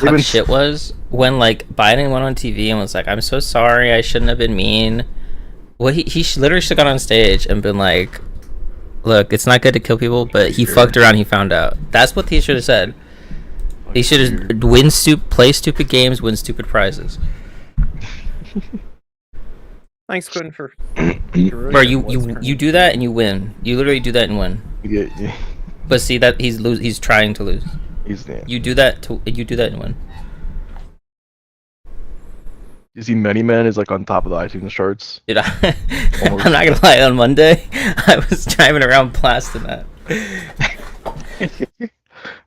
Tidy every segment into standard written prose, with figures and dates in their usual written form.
cuck shit was when like Biden went on TV and was like, "I'm so sorry, I shouldn't have been mean." Well, literally should have got on stage and been like, "Look, it's not good to kill people, but he fucked around. He found out." That's what he should have said. He should have play stupid games, win stupid prizes. Thanks, Quentin, for. Bro, you do that and you win. You literally do that and win. Yeah. But see that he's trying to lose. You do that and win. You see, Many Men is like on top of the iTunes charts. Dude, I'm not gonna lie. On Monday, I was driving around blasting that.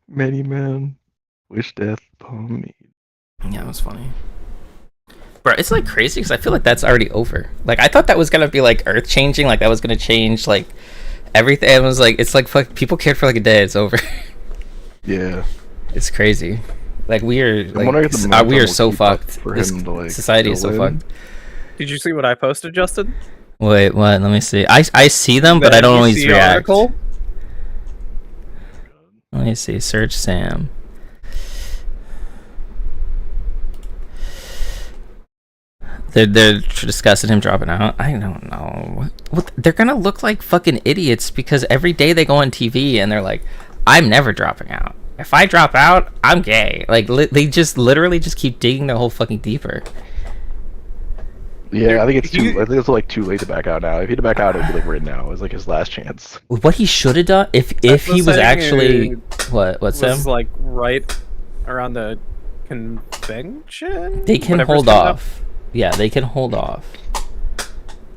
Many Men, wish death upon me. Yeah, it was funny. Bro, it's like crazy because I feel like that's already over. Like I thought that was gonna be like earth changing. Like that was gonna change like everything. It was like, it's like fuck. People cared for like a day. It's over. Yeah. It's crazy. Like we are so fucked. Society is so fucked. Did you see what I posted, Justin? Wait, what? Let me see. I see them, but I don't always react. Article? Let me see. Search Sam. They're discussing him dropping out. I don't know. What they're gonna look like fucking idiots because every day they go on TV and they're like, "I'm never dropping out. If I drop out, I'm gay." Like they just literally just keep digging the whole fucking deeper. Yeah, I think it's like too late to back out now. If he'd back out, it'd be like right now. It was like his last chance. What he should have done if he was actually what's Sam? Was like right around the convention. They can hold off. Yeah, they can hold off.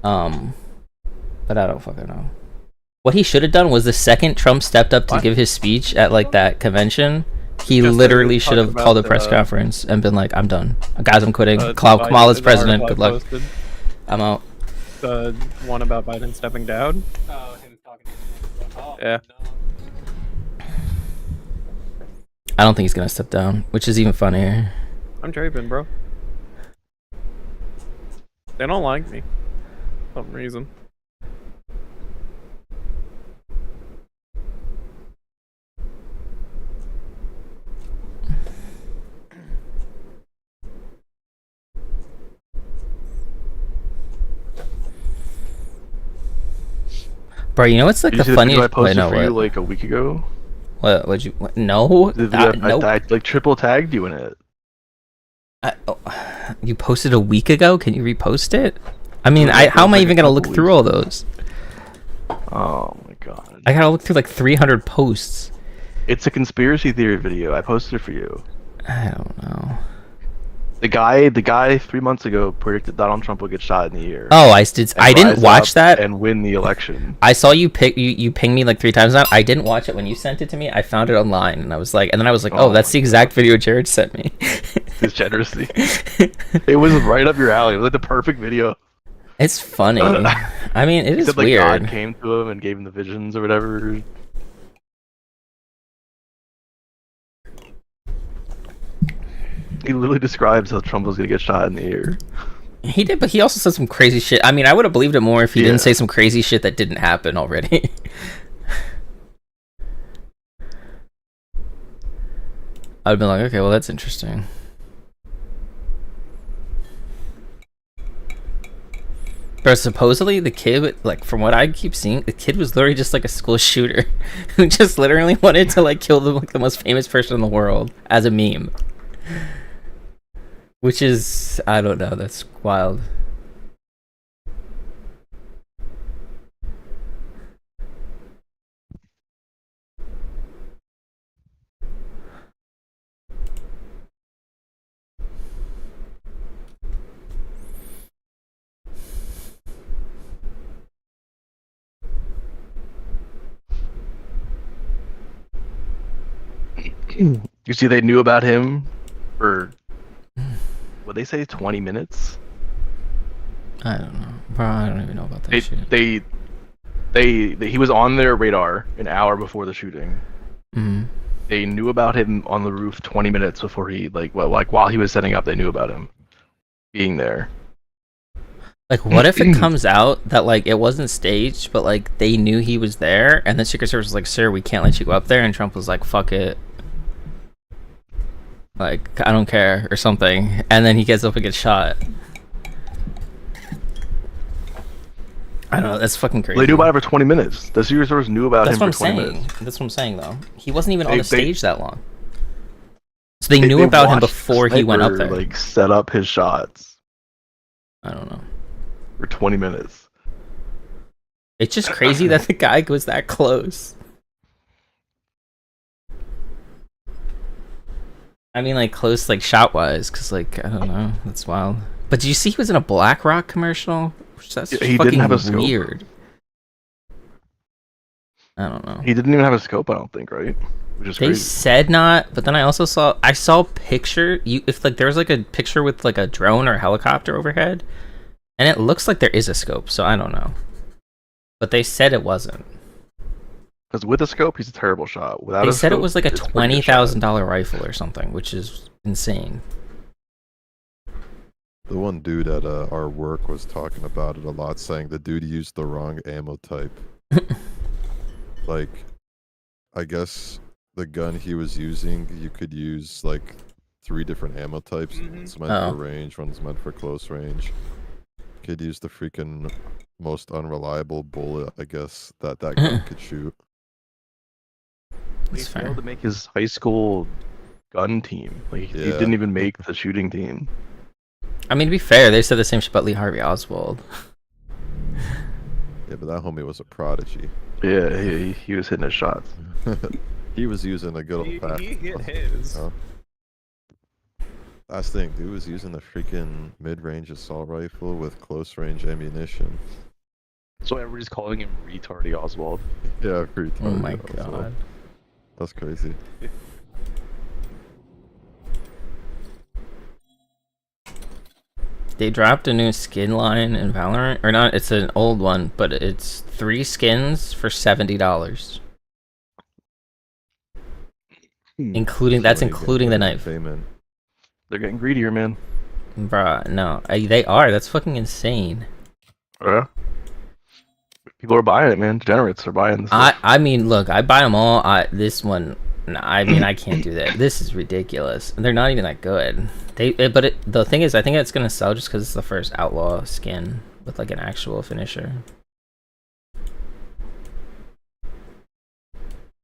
But I don't fucking know. What he should have done was the second Trump stepped up to give his speech at like that convention, he literally should have called a press conference and been like, "I'm done, guys. I'm quitting. Kamala's president. Good luck. I'm out." The one about Biden stepping down. Oh, him talking to him. Yeah. No. I don't think he's gonna step down, which is even funnier. I'm draping, bro. They don't like me. For some reason. Bro, you know what's like the funniest? I posted for you like a week ago. Would you? No. Nope. I like triple tagged you in it. You posted a week ago. Can you repost it? I mean, how am I even gonna look through all those? Oh my god! I gotta look through like 300 posts. It's a conspiracy theory video. I posted it for you. I don't know. The guy 3 months ago predicted Donald Trump would get shot in the ear. Oh, I didn't watch that and win the election. I saw you ping me like 3 times now. I didn't watch it when you sent it to me. I found it online and I was like, oh, that's the exact video Jared sent me. His generosity. It was right up your alley. It was like the perfect video. It's funny. I mean, it is weird. God came to him and gave him the visions or whatever. He literally describes how Trump was gonna get shot in the ear. He did, but he also said some crazy shit. I mean, I would have believed it more if he didn't say some crazy shit that didn't happen already. I'd have been like, okay, well, that's interesting. But supposedly the kid, like from what I keep seeing, the kid was literally just like a school shooter who just literally wanted to like kill the most famous person in the world as a meme. Which is, I don't know, that's wild. You see, they knew about him for, what they say, 20 minutes? I don't know. Bro, I don't even know about that shit. He was on their radar an hour before the shooting. Mm-hmm. They knew about him on the roof 20 minutes before he, while he was setting up, they knew about him being there. Like, what if it comes out that, like, it wasn't staged, but, like, they knew he was there, and the Secret Service was like, "Sir, we can't let you go up there," and Trump was like, "Fuck it." Like, I don't care or something, and then he gets up and gets shot. I don't know. That's fucking crazy. They knew about it for 20 minutes. The Secret Service knew about him for 20 minutes. That's what I'm saying, though. He wasn't even on the They- stage that long. So they knew about him watched before he went up Sniper, there. Like set up his shots I don't know. for 20 minutes. It's just crazy that the guy was that close. I mean, like, close, like, shot-wise, because, like, I don't know. That's wild. But did you see he was in a BlackRock commercial? That's Yeah, he fucking didn't have a scope. weird. I don't know. He didn't even have a scope, I don't think, right? Which is They crazy. said not, but then I saw a picture. If like there was like a picture with like a drone or a helicopter overhead, and it looks like there is a scope. So I don't know, but they said it wasn't. Because with a scope, he's a terrible shot. Without They a said it scope, was like a it's a pretty good shot. $20,000 rifle or something, which is insane. The one dude at our work was talking about it a lot, saying the dude used the wrong ammo type. Like, I guess the gun he was using, you could use like 3 different ammo types. One's meant for range, one's meant for close range. Could use the freaking most unreliable bullet, I guess, that gun could shoot. He That's fair. failed to make his high school gun team. Like he Yeah. didn't even make the shooting team. I mean, to be fair, they said the same shit about Lee Harvey Oswald. Yeah, but that homie was a prodigy. Yeah, he was hitting his shots. He was using a good old fashioned. He hit his. Last thing, dude was using the freaking mid-range assault rifle with close-range ammunition. So everybody's calling him Retardy Oswald. Yeah, pretty Oh my retarded also. god. That's crazy. They dropped a new skin line in Valorant, or not? It's an old one, but it's 3 skins for $70, including that's Somebody including the getting knife. payment. They're getting greedier, man. Bruh, no, they are. That's fucking insane. Yeah. People are buying it, man. Degenerates are buying this. I mean, look, I buy them all. This one, no, I mean, I can't do that. This is ridiculous. They're not even that good. The thing is, I think it's gonna sell just because it's the first outlaw skin with like an actual finisher.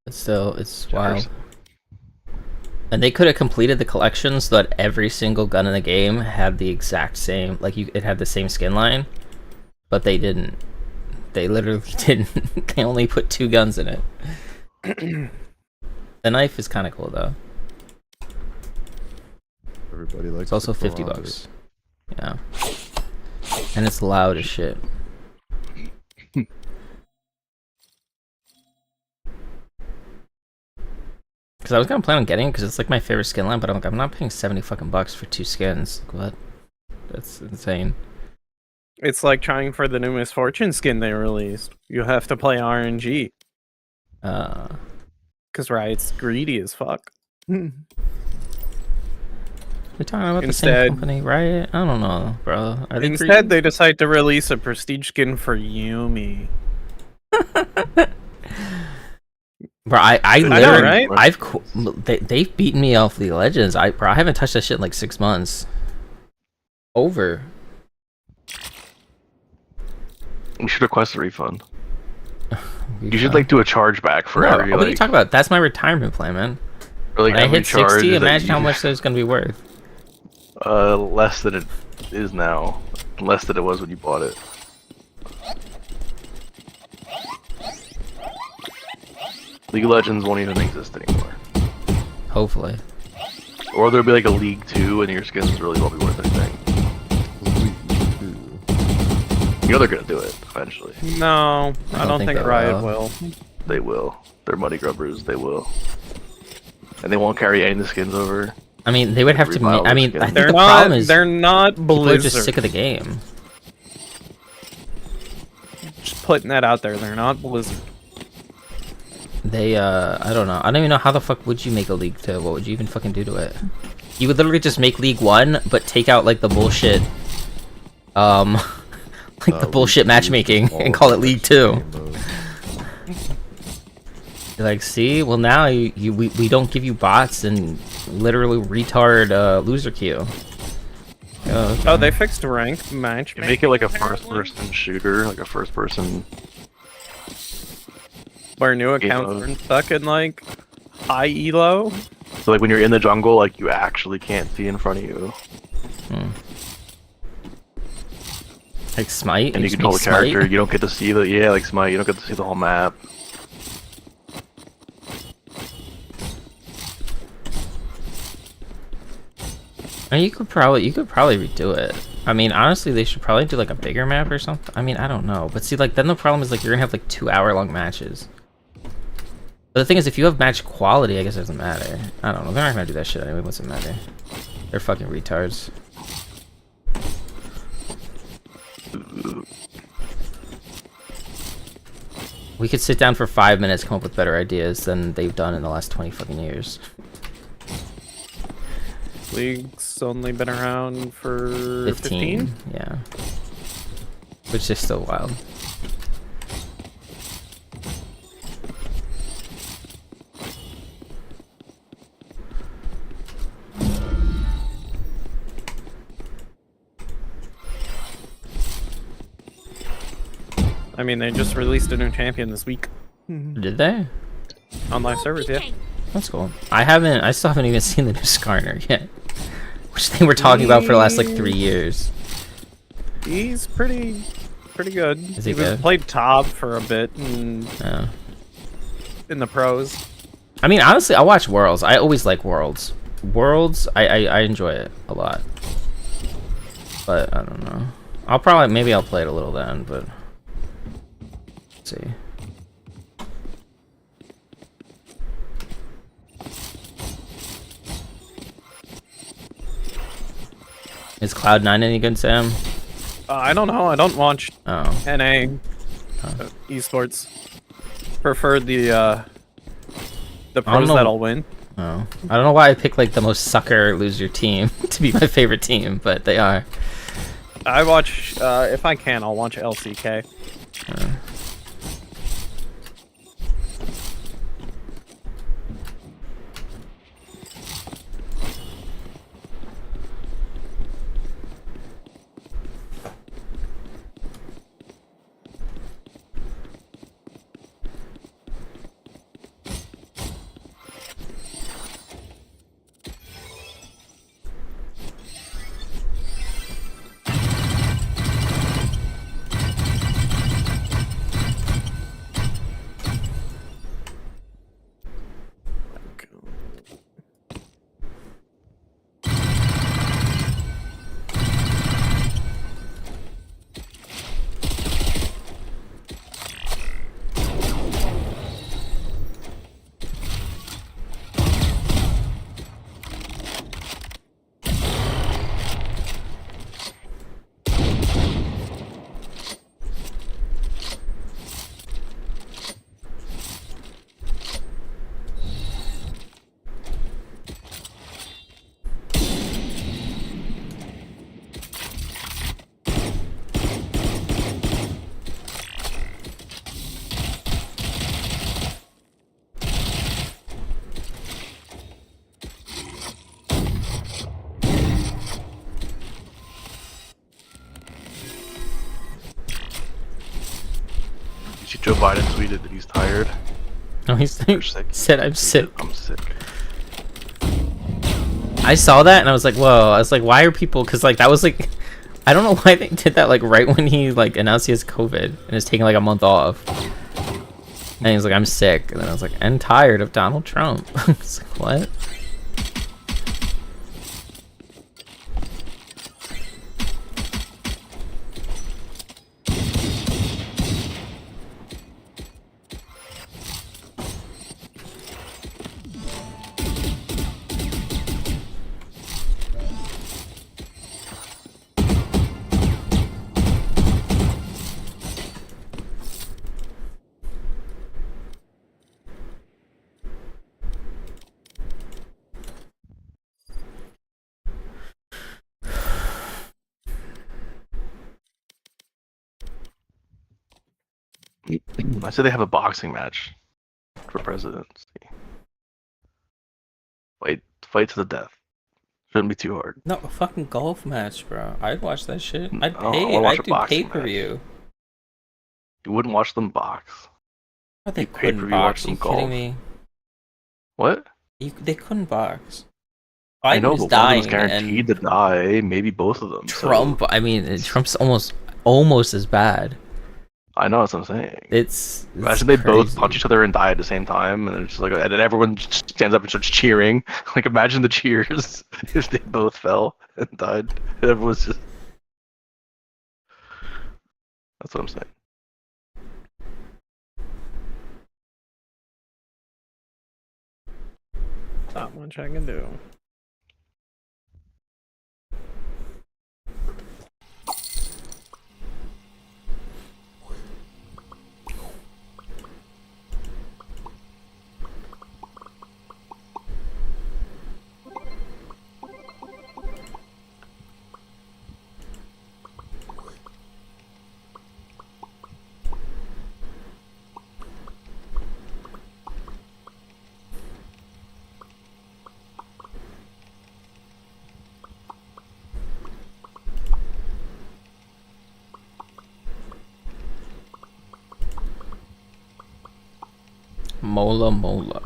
But still, it's wild. And they could have completed the collection so that every single gun in the game had the exact same, like it had the same skin line, but they didn't. They literally didn't. They only put 2 guns in it. The knife is kind of cool though. Everybody likes It's also to $50. flaunt it. Yeah. And it's loud as shit. Because I was gonna plan on getting it because it's like my favorite skin line, but I'm like, I'm not paying 70 fucking bucks for 2 skins. Like, what? That's insane. It's like trying for the new Misfortune skin they released. You have to play RNG. Because Riot's greedy as fuck. We're talking about the Instead- same company, right? I don't know, bro. Are they Instead, they decide to release a prestige skin for Yumi. Bro, I know, literally, right? they've beaten me off League of Legends. I haven't touched that shit in like 6 months. Over. You should request a refund. You should like do a chargeback for No, every what are you like, talking about? That's my retirement plan, man. or, like When I every hit charge 60, that imagine how you- much that's gonna be worth. Less than it is now. Less than it was when you bought it. League of Legends won't even exist anymore. Hopefully. Or there'll be like a League 2 and your skins really won't be worth anything. You know they're gonna do it eventually. No, I don't don't think think they Riot will. will. They will. They're money grubbers, they will. And they won't carry any of the skins over. I mean, they would have to. Revival I mean, skins. I think They're the not. problem is They're not people are Blizzard. just sick of the game. Just putting that out there. They're not Blizzard. They, I don't know. I don't even know how the fuck would you make a League 2? What would you even fucking do to it? You would literally just make League 1, but take out like the bullshit, like the bullshit matchmaking and call it League 2. You're like, see, well now we don't give you bots and literally retard loser queue. Oh, they fixed rank match. You make it like a first-person shooter, like a first-person. Where new Game accounts mode. are stuck in like high elo. So like when you're in the jungle, like you actually can't see in front of you, Like Smite, and you just control the make Smite? character. You don't get to see like Smite. You don't get to see the whole map. And you could probably redo it. I mean, honestly, they should probably do like a bigger map or something. I mean, I don't know, but see, like then the problem is like you're gonna have like 2-hour-long matches. But the thing is, if you have match quality, I guess it doesn't matter. I don't know. They're not gonna do that shit anyway. What's it matter? They're fucking retards. We could sit down for 5 minutes, come up with better ideas than they've done in the last 20 fucking years. League's only been around for 15? 15? Yeah. Which is still wild. I mean, they just released a new champion this week Did they? on live servers, yeah. That's cool. I still haven't even seen the new Skarner yet. Which they were talking about for the last like 3 years. He's pretty good. Is he was good? played top for a bit in Yeah. the pros. I mean, honestly, I watch Worlds. I always like Worlds. Worlds, I enjoy it a lot. But I don't know. Maybe I'll play it a little then, but let's see. Is Cloud9 any good, Sam? I don't know. I don't watch Oh. NA esports. Prefer the pros know. that'll win. Oh. I don't know why I picked like the most sucker loser team to be my favorite team, but they are. I watch if I can, I'll watch LCK. Joe Biden tweeted that he's tired. No, he's Or sick. said I'm sick. I'm sick. I saw that and I was like, whoa. I was like, why are people? Because like that was like, I don't know why they did that. Like right when he like announced he has COVID and is taking like a month off. And he's like, I'm sick. And then I was like, and tired of Donald Trump. It's like, what? I said they have a boxing match for presidency. Wait, fight to the death. Shouldn't be too hard. No, a fucking golf match, bro. I'd watch that shit. I'd Oh, I pay. wanna watch I'd a do boxing pay-per-view. You wouldn't watch them box. But they You couldn't pay-per-view watch box. Are you some kidding golf. me? What? They couldn't box. I know, Biden's but one of them was dying, guaranteed and to die. Maybe both of them. so- Trump. I mean, Trump's almost as bad. I know, that's what I'm saying. It's Imagine they both crazy. punch each other and die at the same time, and it's just like, and then everyone just stands up and starts cheering. Like, imagine the cheers if they both fell and died. And everyone's just. That's what I'm saying. Not much I can do. Mola Mola.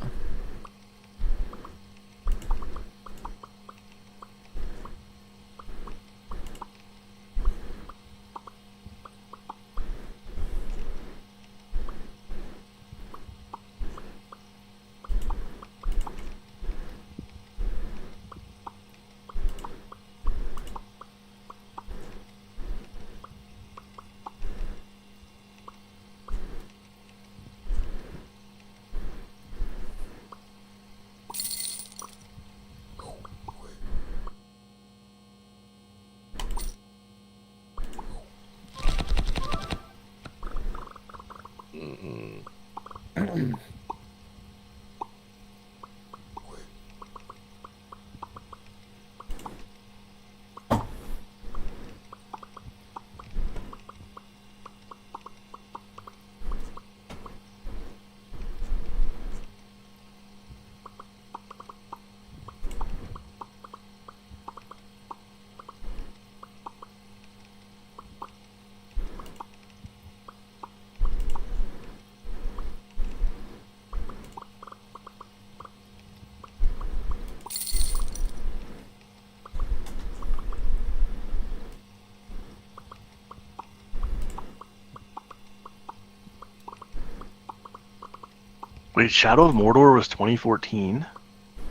Wait, Shadow of Mordor was 2014?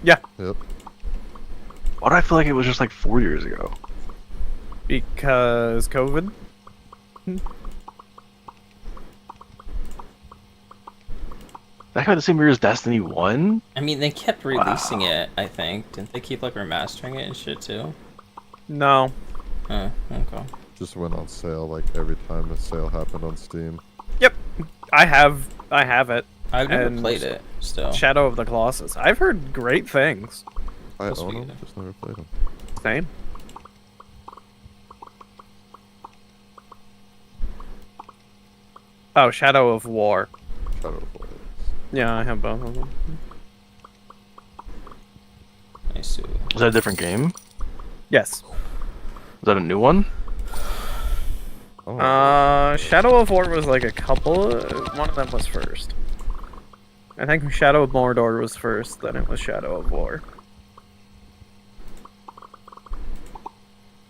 Yep. Why do I feel like it was just like 4 years ago? Because COVID. That came out the same year as Destiny 1? I mean, they kept releasing Wow. it. I think didn't they keep like remastering it and shit too? No. Oh, okay. Just went on sale like every time a sale happened on Steam. Yep. I have it. I've never And played it still. Shadow of the Colossus. I've heard great things. I Must own be them, good. just never played them. Same. Oh, Shadow of War. Shadow of War. Yeah, I have both of them. I see. Is that a different game? Yes. Is that a new one? Oh, Shadow of War was like a couple. One of them was first. I think Shadow of Mordor was first, then it was Shadow of War.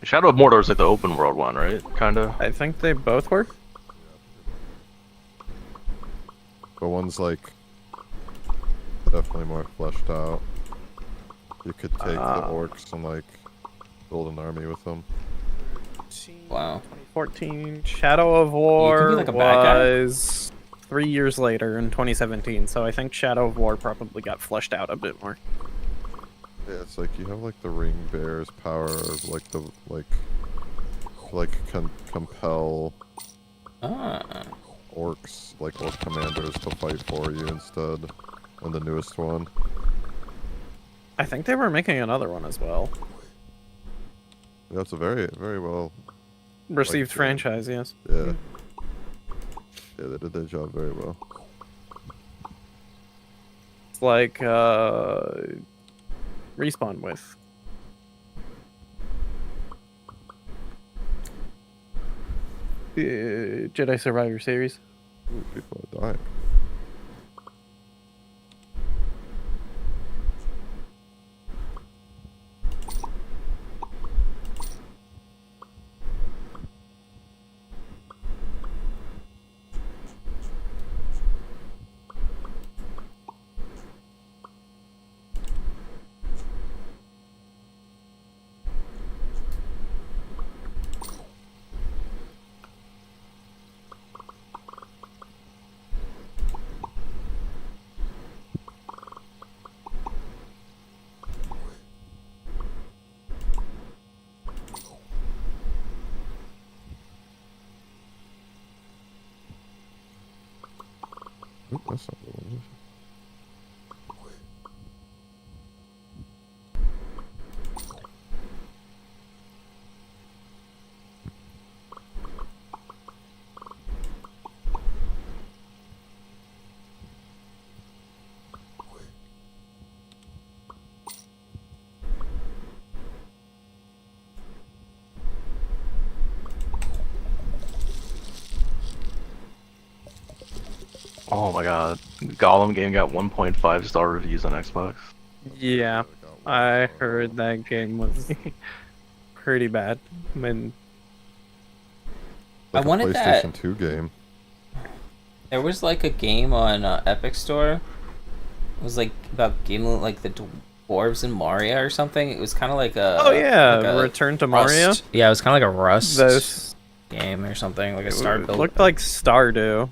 Shadow of Mordor is like the open world one, right? Kinda. I think they both were. but one's like definitely more fleshed out. You could take the orcs and like build an army with them. Wow. 2014. Shadow of War like a bad guy? was 3 years later in 2017, so I think Shadow of War probably got fleshed out a bit more. Yeah, it's like you have like the ring bear's power of like the compel Ah. orcs, like orc commanders to fight for you instead. And the newest one. I think they were making another one as well. Yeah, it's a very, very well. Received Like, franchise, yes. Yeah. Yeah, they did their job very well. It's like, respawn with. Jedi Survivor series. Ooh, people are dying. Ooh, that's not the one. Oh my god. Gollum game got 1.5 star reviews on Xbox. Yeah, I heard that game was pretty bad. I mean, Like I wanted a that. PlayStation 2 game. There was like a game on Epic Store. It was like about gaming like the dwarves in Mario or something. It was kind of like a. oh yeah, like a Return to Mario. Rust. Yeah, it was kind of like a Rust Those game or something, like a Star Build. looked like Stardew.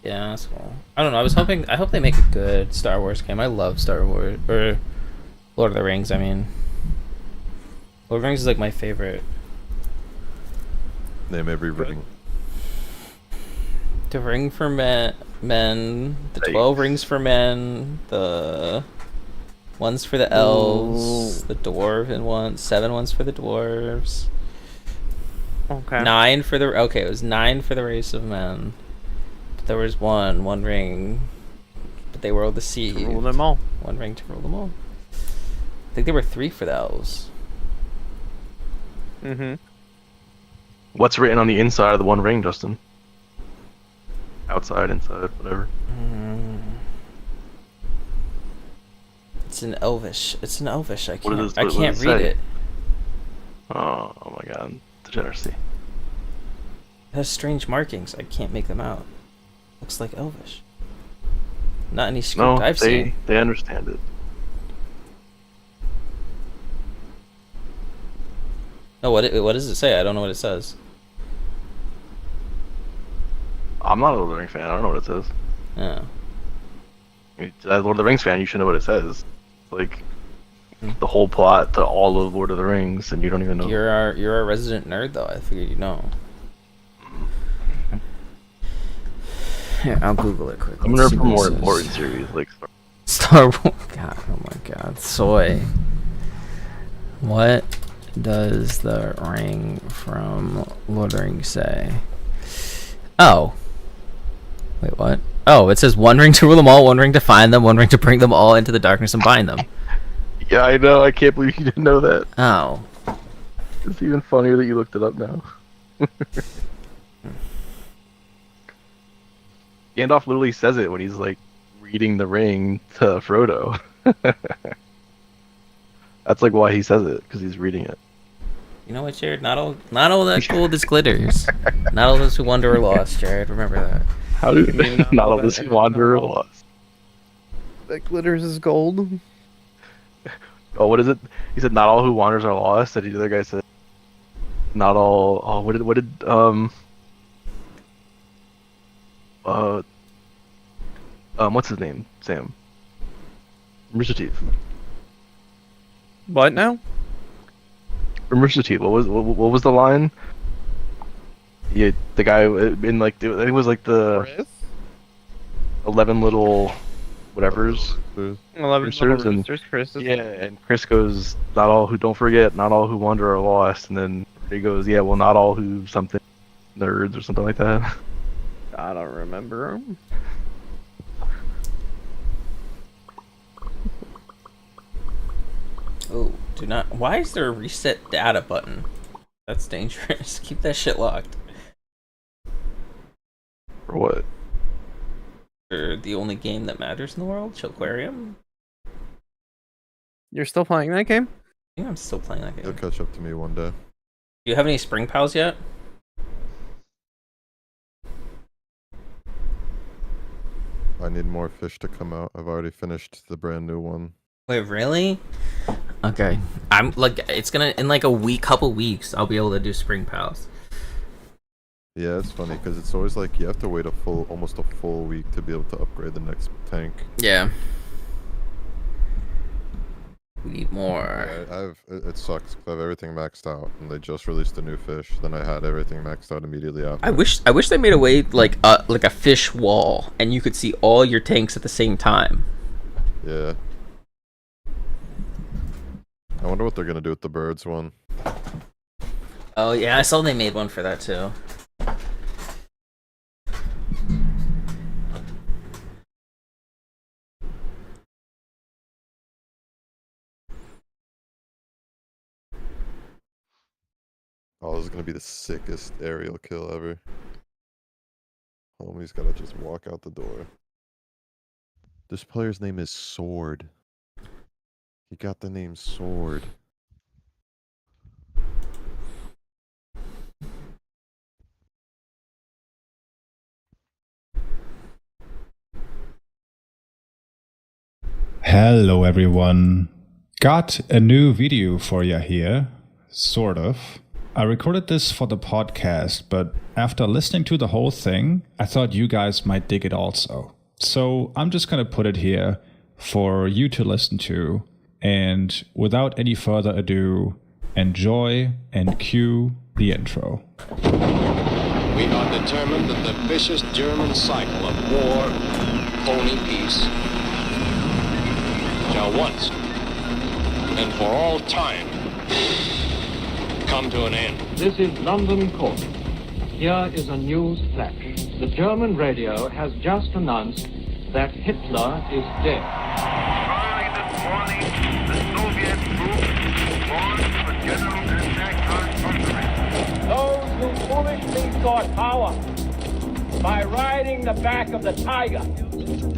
Yeah, that's cool. I don't know. I hope they make a good Star Wars game. I love Star Wars or Lord of the Rings. I mean, Lord of the Rings is like my favorite. Name every ring. The Ring for Men, the Hey. 12 Rings for Men, the ones for the elves, the dwarven ones, 7 ones for the dwarves, Okay. 9 for the it was 9 for the race of men. But there was one ring, but they were all deceived. Rule them all. One ring to rule them all. I think there were 3 for the elves. Mm-hmm. What's written on the inside of the one ring, Justin? Outside, inside, whatever. It's an elvish. It's an elvish. I What can't. does- I what can't does it read say? it. Oh my god, degeneracy. It has strange markings. I can't make them out. Looks like elvish. Not any script No, I've seen. they understand it. No, what does it say? I don't know what it says. I'm not a Lord of the Rings fan. I don't know what it says. Oh. As a Lord of the Rings fan, you should know what it says. Like the whole plot to all of Lord of the Rings, and you don't even know. You're our resident nerd, though. I figured you know. Here, I'll Google it quick. I'm Let's gonna see for what it more says. important series like Star Wars. God, oh my God, soy. What does the ring from Lord of the Rings say? Oh. Wait, what? Oh, it says one ring to rule them all, one ring to find them, one ring to bring them all into the darkness and bind them. Yeah, I know. I can't believe you didn't know that. Oh. It's even funnier that you looked it up now. Gandalf literally says it when he's like reading the ring to Frodo. That's like why he says it, because he's reading it. You know what, Jared? Not all that gold is glitters. Not all those who wander are lost, Jared. Remember that. How do mean not not all all this that- wander not all- lost? That glitters is gold. Oh, what is it? He said, "Not all who wanders are lost." And the other guy said, "Not all." Oh, what did what's his name? Sam. Rooster Teeth. What now? From Rooster Teeth. What was the line? Yeah, the guy in like I think it was like the Chris? 11 little whatevers. 11 Roosters little and- roosters, Chris. Yeah, and Chris goes, "Not all who don't forget, not all who wander are lost." And then he goes, "Yeah, well, not all who something nerds or something like that." I don't remember him. Do not. Why is there a reset data button? That's dangerous. Keep that shit locked. For what? For the only game that matters in the world, Chillquarium. You're still playing that game? I think I'm still playing that game. He'll catch up to me one day. Do you have any Spring Pals yet? I need more fish to come out. I've already finished the brand new one. Wait, really? Okay. I'm like, it's gonna, in like couple weeks, I'll be able to do Spring Pals. Yeah, it's funny because it's always like you have to wait almost a full week to be able to upgrade the next tank. Yeah. We need more. Yeah, it sucks 'cause I have everything maxed out, and they just released a new fish. Then I had everything maxed out immediately after. I wish they made a way like a fish wall, and you could see all your tanks at the same time. Yeah. I wonder what they're gonna do with the birds one. Oh yeah, I saw they made one for that too. Oh, this is gonna be the sickest aerial kill ever. Homie's gotta just walk out the door. This player's name is Sword. He got the name Sword. Hello everyone. Got a new video for you here, sort of. I recorded this for the podcast, but after listening to the whole thing, I thought you guys might dig it also. So I'm just gonna put it here for you to listen to, and without any further ado, enjoy and cue the intro. We are determined that the vicious German cycle of war, phony peace, shall once and for all time come to an end. This is London Court. Here is a news flash. The German radio has just announced that Hitler is dead. Early this morning, the Soviet troops launched a general attack on Hungary. Those who foolishly sought power by riding the back of the tiger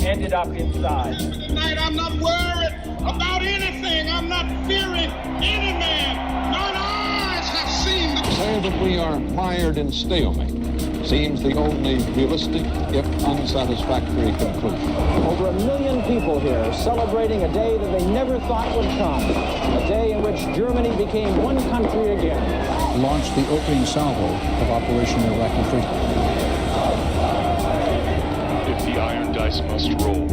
ended up inside. Tonight, I'm not worried about anything. I'm not fearing any man. None eyes have seen the Say that we are mired in stalemate seems the only realistic, if unsatisfactory, conclusion. Over 1 million people here celebrating a day that they never thought would come. A day in which Germany became one country again. Launched the opening salvo of Operation Iraqi Freedom. If the iron dice must roll,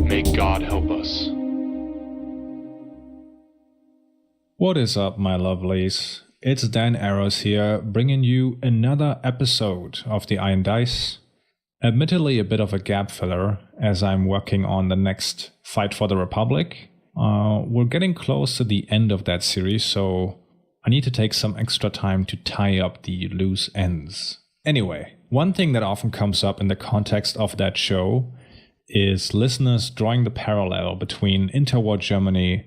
may God help us. What is up, my lovelies? It's Dan Arrows here, bringing you another episode of the Iron Dice. Admittedly a bit of a gap filler, as I'm working on the next Fight for the Republic. We're getting close to the end of that series, so I need to take some extra time to tie up the loose ends. Anyway, one thing that often comes up in the context of that show is listeners drawing the parallel between interwar Germany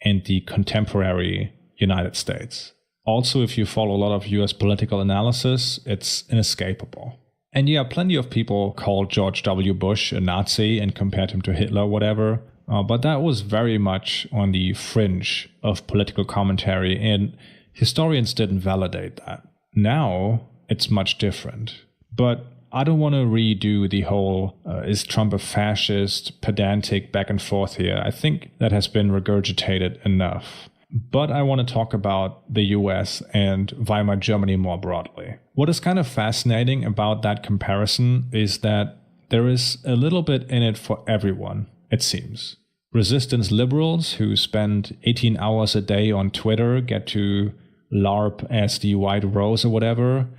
and the contemporary United States. Also, if you follow a lot of US political analysis, it's inescapable. And yeah, plenty of people called George W. Bush a Nazi and compared him to Hitler, whatever. But that was very much on the fringe of political commentary, and historians didn't validate that. Now, it's much different. But I don't want to redo the whole is Trump a fascist, pedantic back and forth here. I think that has been regurgitated enough. But I want to talk about the US and Weimar Germany more broadly. What is kind of fascinating about that comparison is that there is a little bit in it for everyone, it seems. Resistance liberals who spend 18 hours a day on Twitter get to LARP as the White Rose or whatever,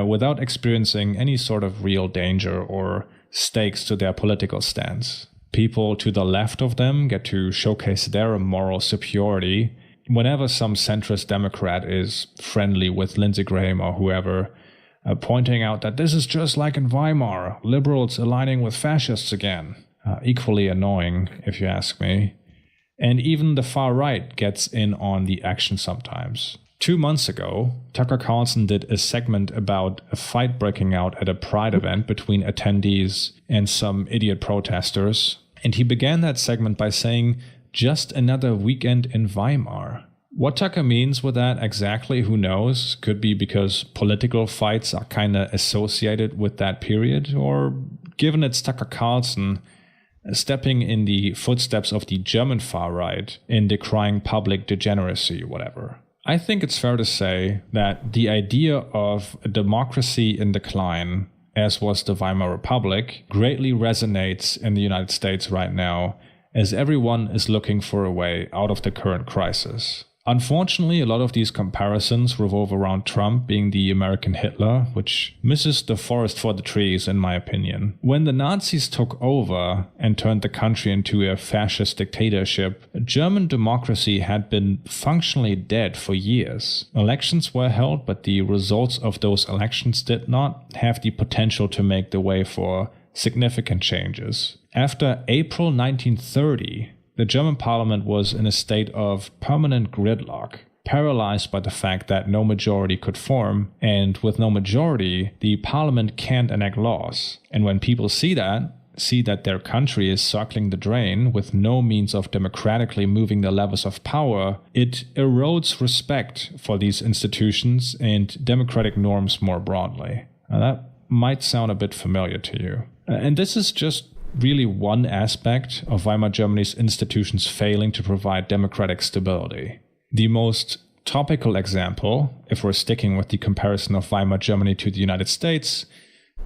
without experiencing any sort of real danger or stakes to their political stance. People to the left of them get to showcase their moral superiority whenever some centrist Democrat is friendly with Lindsey Graham or whoever, pointing out that this is just like in Weimar, liberals aligning with fascists again. Equally annoying, if you ask me. And even the far right gets in on the action sometimes. 2 months ago, Tucker Carlson did a segment about a fight breaking out at a Pride event between attendees and some idiot protesters. And he began that segment by saying, "Just another weekend in Weimar." What Tucker means with that exactly, who knows? Could be because political fights are kind of associated with that period, or given it's Tucker Carlson, stepping in the footsteps of the German far right in decrying public degeneracy, whatever. I think it's fair to say that the idea of a democracy in decline, as was the Weimar Republic, greatly resonates in the United States right now, as everyone is looking for a way out of the current crisis. Unfortunately, a lot of these comparisons revolve around Trump being the American Hitler, which misses the forest for the trees, in my opinion. When the Nazis took over and turned the country into a fascist dictatorship, German democracy had been functionally dead for years. Elections were held, but the results of those elections did not have the potential to make the way for significant changes. After April 1930, the German parliament was in a state of permanent gridlock, paralyzed by the fact that no majority could form, and with no majority, the parliament can't enact laws. And when people see that their country is circling the drain with no means of democratically moving the levers of power, it erodes respect for these institutions and democratic norms more broadly. Now, that might sound a bit familiar to you. And this is just really one aspect of Weimar Germany's institutions failing to provide democratic stability. The most topical example, if we're sticking with the comparison of Weimar Germany to the United States,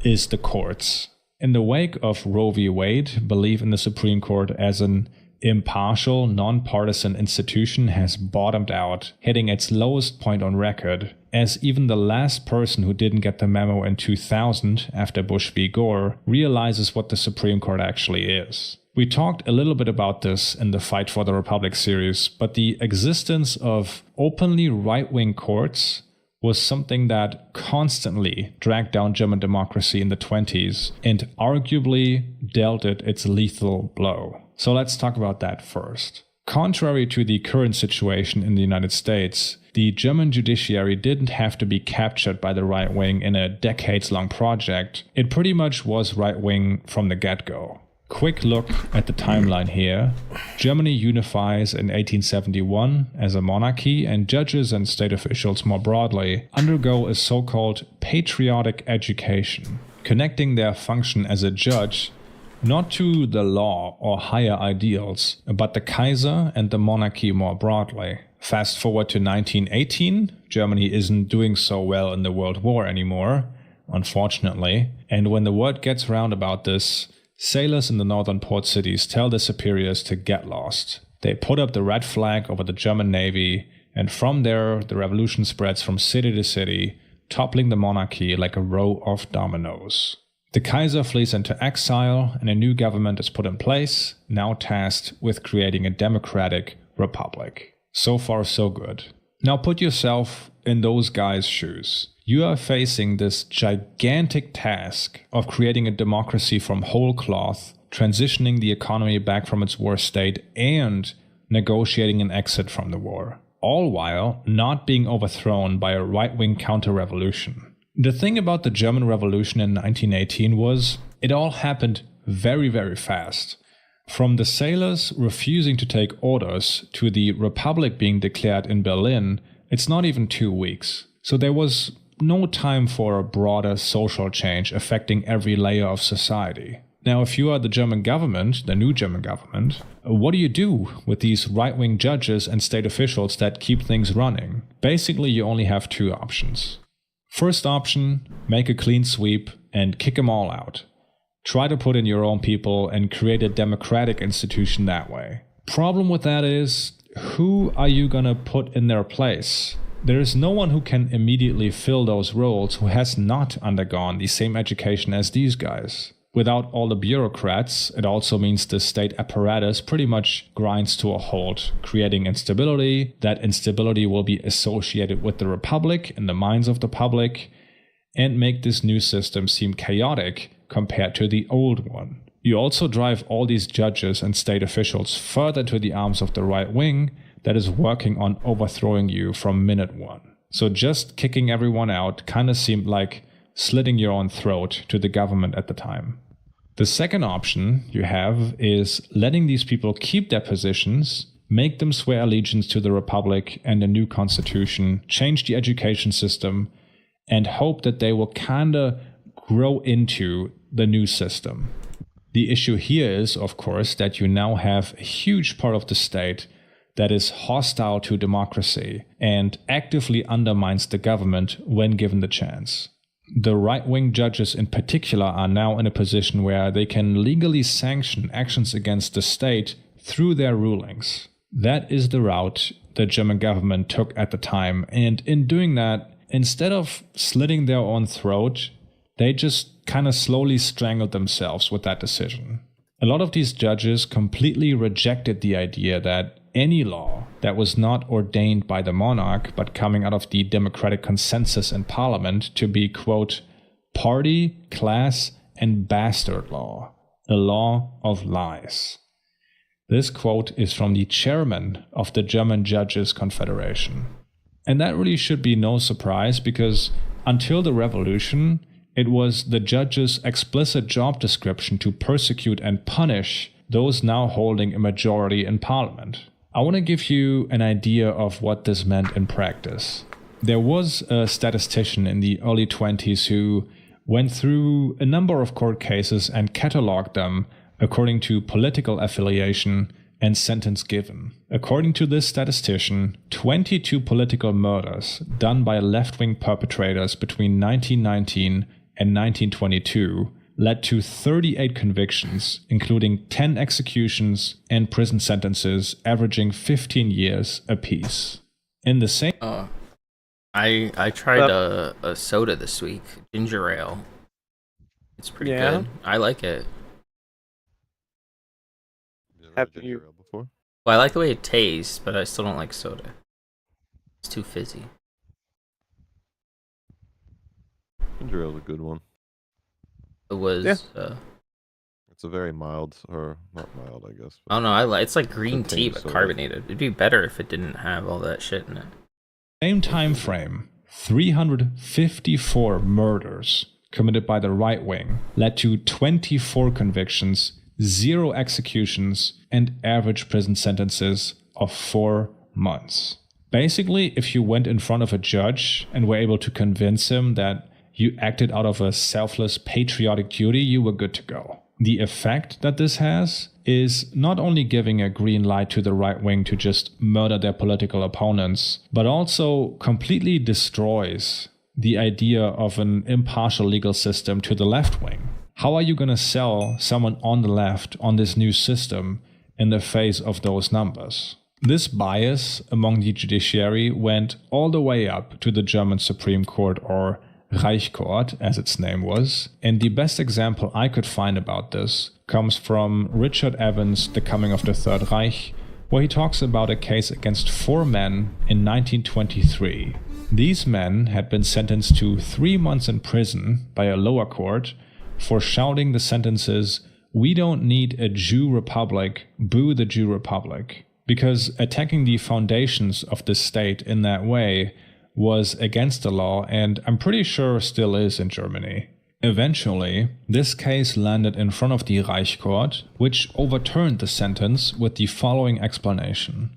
is the courts. In the wake of Roe v. Wade, belief in the Supreme Court as an impartial, non-partisan institution has bottomed out, hitting its lowest point on record, as even the last person who didn't get the memo in 2000 after Bush v. Gore realizes what the Supreme Court actually is. We talked a little bit about this in the Fight for the Republic series, but the existence of openly right-wing courts was something that constantly dragged down German democracy in the 20s and arguably dealt it its lethal blow. So let's talk about that first. Contrary to the current situation in the United States, the German judiciary didn't have to be captured by the right wing in a decades-long project. It pretty much was right-wing from the get-go. Quick look at the timeline here. Germany unifies in 1871 as a monarchy, and judges and state officials more broadly undergo a so-called patriotic education, connecting their function as a judge not to the law or higher ideals, but the Kaiser and the monarchy more broadly. Fast forward to 1918, Germany isn't doing so well in the World War anymore, unfortunately, and when the word gets round about this, sailors in the northern port cities tell their superiors to get lost. They put up the red flag over the German navy, and from there the revolution spreads from city to city, toppling the monarchy like a row of dominoes. The Kaiser flees into exile, and a new government is put in place, now tasked with creating a democratic republic. So far, so good. Now put yourself in those guys' shoes. You are facing this gigantic task of creating a democracy from whole cloth, transitioning the economy back from its worst state, and negotiating an exit from the war, all while not being overthrown by a right-wing counter-revolution. The thing about the German Revolution in 1918 was it all happened very, very fast. From the sailors refusing to take orders to the Republic being declared in Berlin, it's not even 2 weeks. So there was no time for a broader social change affecting every layer of society. Now, if you are the German government, the new German government, what do you do with these right-wing judges and state officials that keep things running? Basically, you only have two options. First option, make a clean sweep and kick them all out. Try to put in your own people and create a democratic institution that way. Problem with that is, who are you gonna put in their place? There is no one who can immediately fill those roles who has not undergone the same education as these guys. Without all the bureaucrats, it also means the state apparatus pretty much grinds to a halt, creating instability. That instability will be associated with the republic in the minds of the public and make this new system seem chaotic compared to the old one. You also drive all these judges and state officials further to the arms of the right wing that is working on overthrowing you from minute one. So just kicking everyone out kind of seemed like slitting your own throat to the government at the time. The second option you have is letting these people keep their positions, make them swear allegiance to the Republic and a new constitution, change the education system, and hope that they will kinda grow into the new system. The issue here is, of course, that you now have a huge part of the state that is hostile to democracy and actively undermines the government when given the chance. The right-wing judges in particular are now in a position where they can legally sanction actions against the state through their rulings. That is the route the German government took at the time, and in doing that, instead of slitting their own throat, they just kind of slowly strangled themselves with that decision. A lot of these judges completely rejected the idea that any law that was not ordained by the monarch but coming out of the democratic consensus in parliament to be, quote, party, class, and bastard law, a law of lies. This quote is from the chairman of the German Judges Confederation. And that really should be no surprise because until the revolution, it was the judges' explicit job description to persecute and punish those now holding a majority in parliament. I want to give you an idea of what this meant in practice. There was a statistician in the early 20s who went through a number of court cases and cataloged them according to political affiliation and sentence given. According to this statistician, 22 political murders done by left-wing perpetrators between 1919 and 1922 led to 38 convictions, including 10 executions and prison sentences averaging 15 years apiece. In the same... I tried a soda this week, ginger ale. It's pretty good. I like it. Have you ginger ale before? Well, I like the way it tastes, but I still don't like soda. It's too fizzy. Ginger ale's a good one. It was. It's a very mild, or not mild, I guess. Oh no, it's like green tea but soda. carbonated. It'd be better if it didn't have all that shit in it. Same time frame, 354 murders committed by the right wing led to 24 convictions, 0 executions, and average prison sentences of 4 months. Basically, if you went in front of a judge and were able to convince him that you acted out of a selfless patriotic duty, you were good to go. The effect that this has is not only giving a green light to the right wing to just murder their political opponents, but also completely destroys the idea of an impartial legal system to the left wing. How are you going to sell someone on the left on this new system in the face of those numbers? This bias among the judiciary went all the way up to the German Supreme Court, or Reichscourt, as its name was, and the best example I could find about this comes from Richard Evans' The Coming of the Third Reich, where he talks about a case against 4 men in 1923. These men had been sentenced to 3 months in prison by a lower court for shouting the sentences, "We don't need a Jew republic, boo the Jew republic," because attacking the foundations of the state in that way was against the law, and I'm pretty sure still is in Germany. Eventually, this case landed in front of the Reichscourt, which overturned the sentence with the following explanation.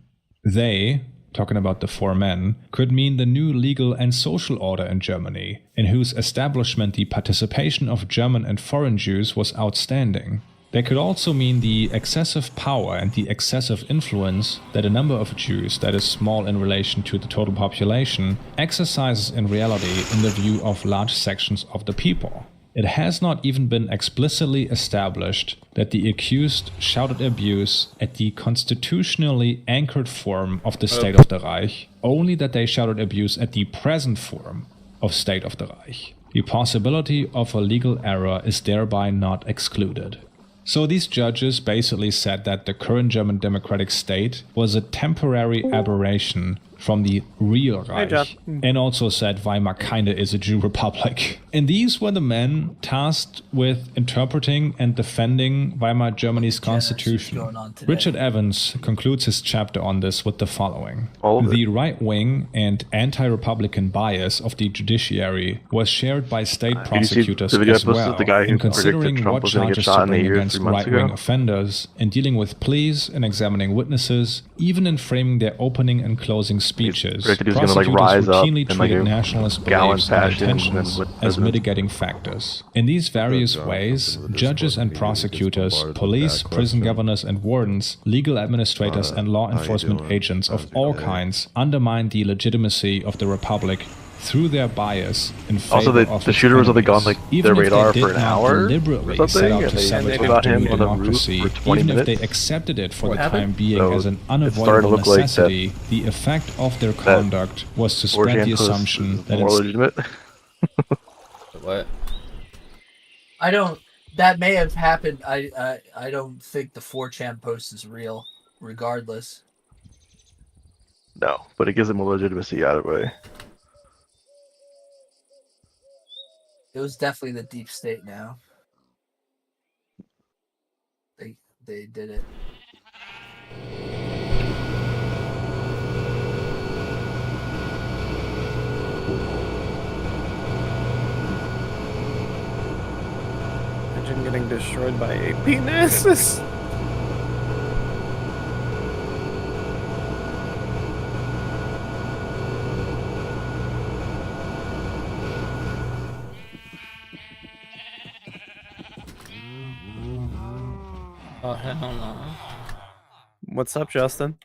They, talking about the 4 men, could mean the new legal and social order in Germany, in whose establishment the participation of German and foreign Jews was outstanding. They could also mean the excessive power and the excessive influence that a number of Jews, that is small in relation to the total population, exercises in reality in the view of large sections of the people. It has not even been explicitly established that the accused shouted abuse at the constitutionally anchored form of the State of the Reich, only that they shouted abuse at the present form of State of the Reich. The possibility of a legal error is thereby not excluded. So these judges basically said that the current German democratic state was a temporary aberration from the real Hey, John. Reich, and also said Weimar kinda is a Jew republic. And these were the men tasked with interpreting and defending Weimar Germany's constitution. Richard Evans concludes his chapter on this with the following. The right-wing and anti-republican bias of the judiciary was shared by state prosecutors as well in considering what charges to bring against right-wing offenders, in dealing with pleas and examining witnesses, even in framing their opening and closing speeches. Prosecutors routinely treated nationalist beliefs and intentions as mitigating factors. In these various ways, judges and prosecutors, police, prison governors and wardens, legal administrators and law enforcement agents of all kinds undermined the legitimacy of the Republic through their bias in favor also, of the shooter was only gone like even their if they radar did for an not hour deliberately or set something, out to and sabotage they got him the on the roof democracy, for 20 even if minutes. they accepted it for What the happened? time being So as an it's starting to unavoidable look like that necessity, the effect of their conduct was to spread the assumption that more it's legitimate. What? I don't. That may have happened. I don't think the 4chan post is real, regardless. No, but it gives them a legitimacy either way. It was definitely the deep state. Now they did it. Imagine getting destroyed by a penis. Oh, hell no. What's up, Justin?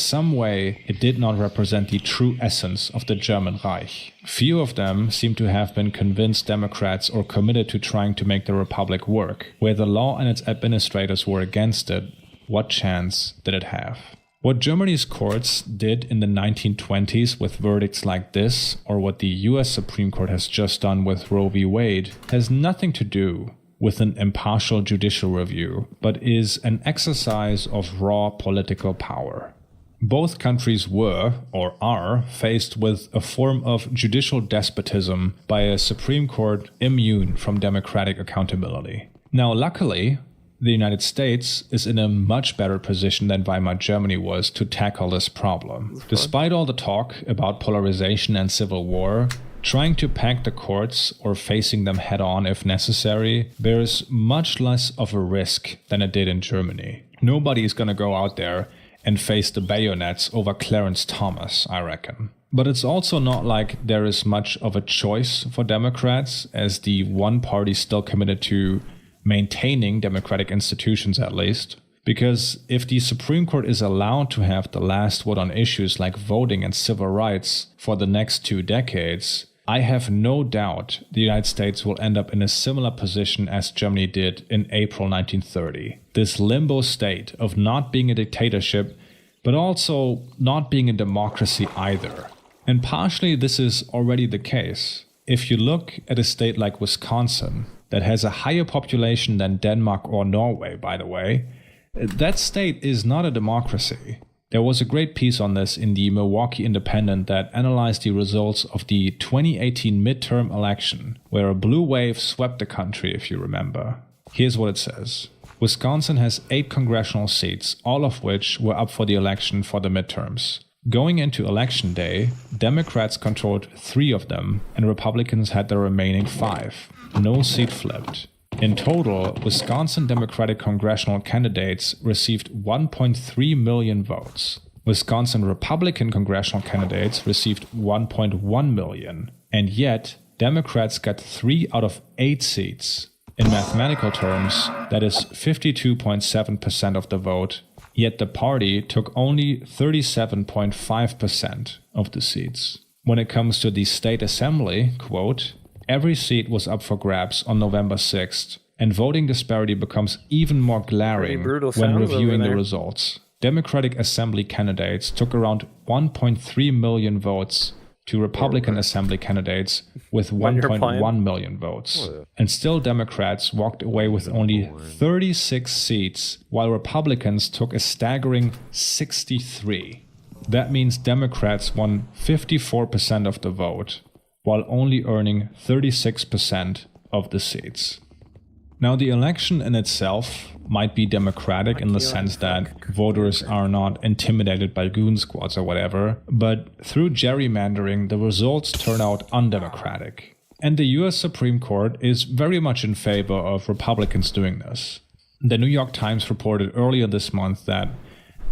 some way it did not represent the true essence of the German Reich. Few of them seem to have been convinced Democrats or committed to trying to make the Republic work. Where the law and its administrators were against it, what chance did it have? What Germany's courts did in the 1920s with verdicts like this, or what the US Supreme Court has just done with Roe v. Wade, has nothing to do with an impartial judicial review, but is an exercise of raw political power. Both countries were, or are, faced with a form of judicial despotism by a Supreme Court immune from democratic accountability. Now, luckily, the United States is in a much better position than Weimar Germany was to tackle this problem. Despite all the talk about polarization and civil war, trying to pack the courts or facing them head-on if necessary bears much less of a risk than it did in Germany. Nobody is going to go out there and face the bayonets over Clarence Thomas, I reckon. But it's also not like there is much of a choice for Democrats, as the one party still committed to maintaining democratic institutions at least. Because if the Supreme Court is allowed to have the last word on issues like voting and civil rights for the next 2 decades, I have no doubt the United States will end up in a similar position as Germany did in April 1930. This limbo state of not being a dictatorship, but also not being a democracy either. And partially this is already the case. If you look at a state like Wisconsin, that has a higher population than Denmark or Norway, by the way, that state is not a democracy. There was a great piece on this in the Milwaukee Independent that analyzed the results of the 2018 midterm election, where a blue wave swept the country, if you remember. Here's what it says. Wisconsin has 8 congressional seats, all of which were up for the election for the midterms. Going into election day, Democrats controlled 3 of them, and Republicans had the remaining 5. No seat flipped. In total, Wisconsin Democratic congressional candidates received 1.3 million votes. Wisconsin Republican congressional candidates received 1.1 million. And yet, Democrats got 3 out of 8 seats. In mathematical terms, that is 52.7% of the vote, yet the party took only 37.5% of the seats. When it comes to the state assembly, quote, every seat was up for grabs on November 6th, and voting disparity becomes even more glaring when reviewing the results. Democratic Assembly candidates took around 1.3 million votes to Republican Assembly candidates with 1.1 million votes. And still Democrats walked away with only 36 seats, while Republicans took a staggering 63. That means Democrats won 54% of the vote, while only earning 36% of the seats. Now, the election in itself might be democratic in the sense that voters are not intimidated by goon squads or whatever, but through gerrymandering, the results turn out undemocratic. And the US Supreme Court is very much in favor of Republicans doing this. The New York Times reported earlier this month that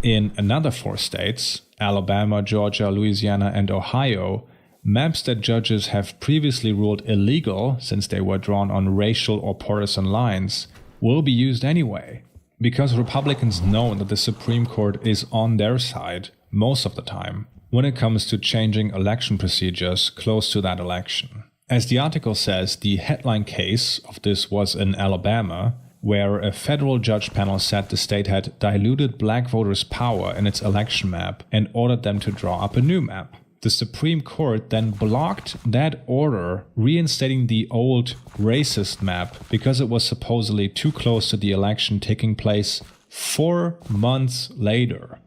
in another 4 states, Alabama, Georgia, Louisiana, and Ohio, maps that judges have previously ruled illegal since they were drawn on racial or partisan lines will be used anyway, because Republicans know that the Supreme Court is on their side most of the time when it comes to changing election procedures close to that election. As the article says, the headline case of this was in Alabama, where a federal judge panel said the state had diluted black voters' power in its election map and ordered them to draw up a new map. The Supreme Court then blocked that order, reinstating the old racist map because it was supposedly too close to the election taking place 4 months later.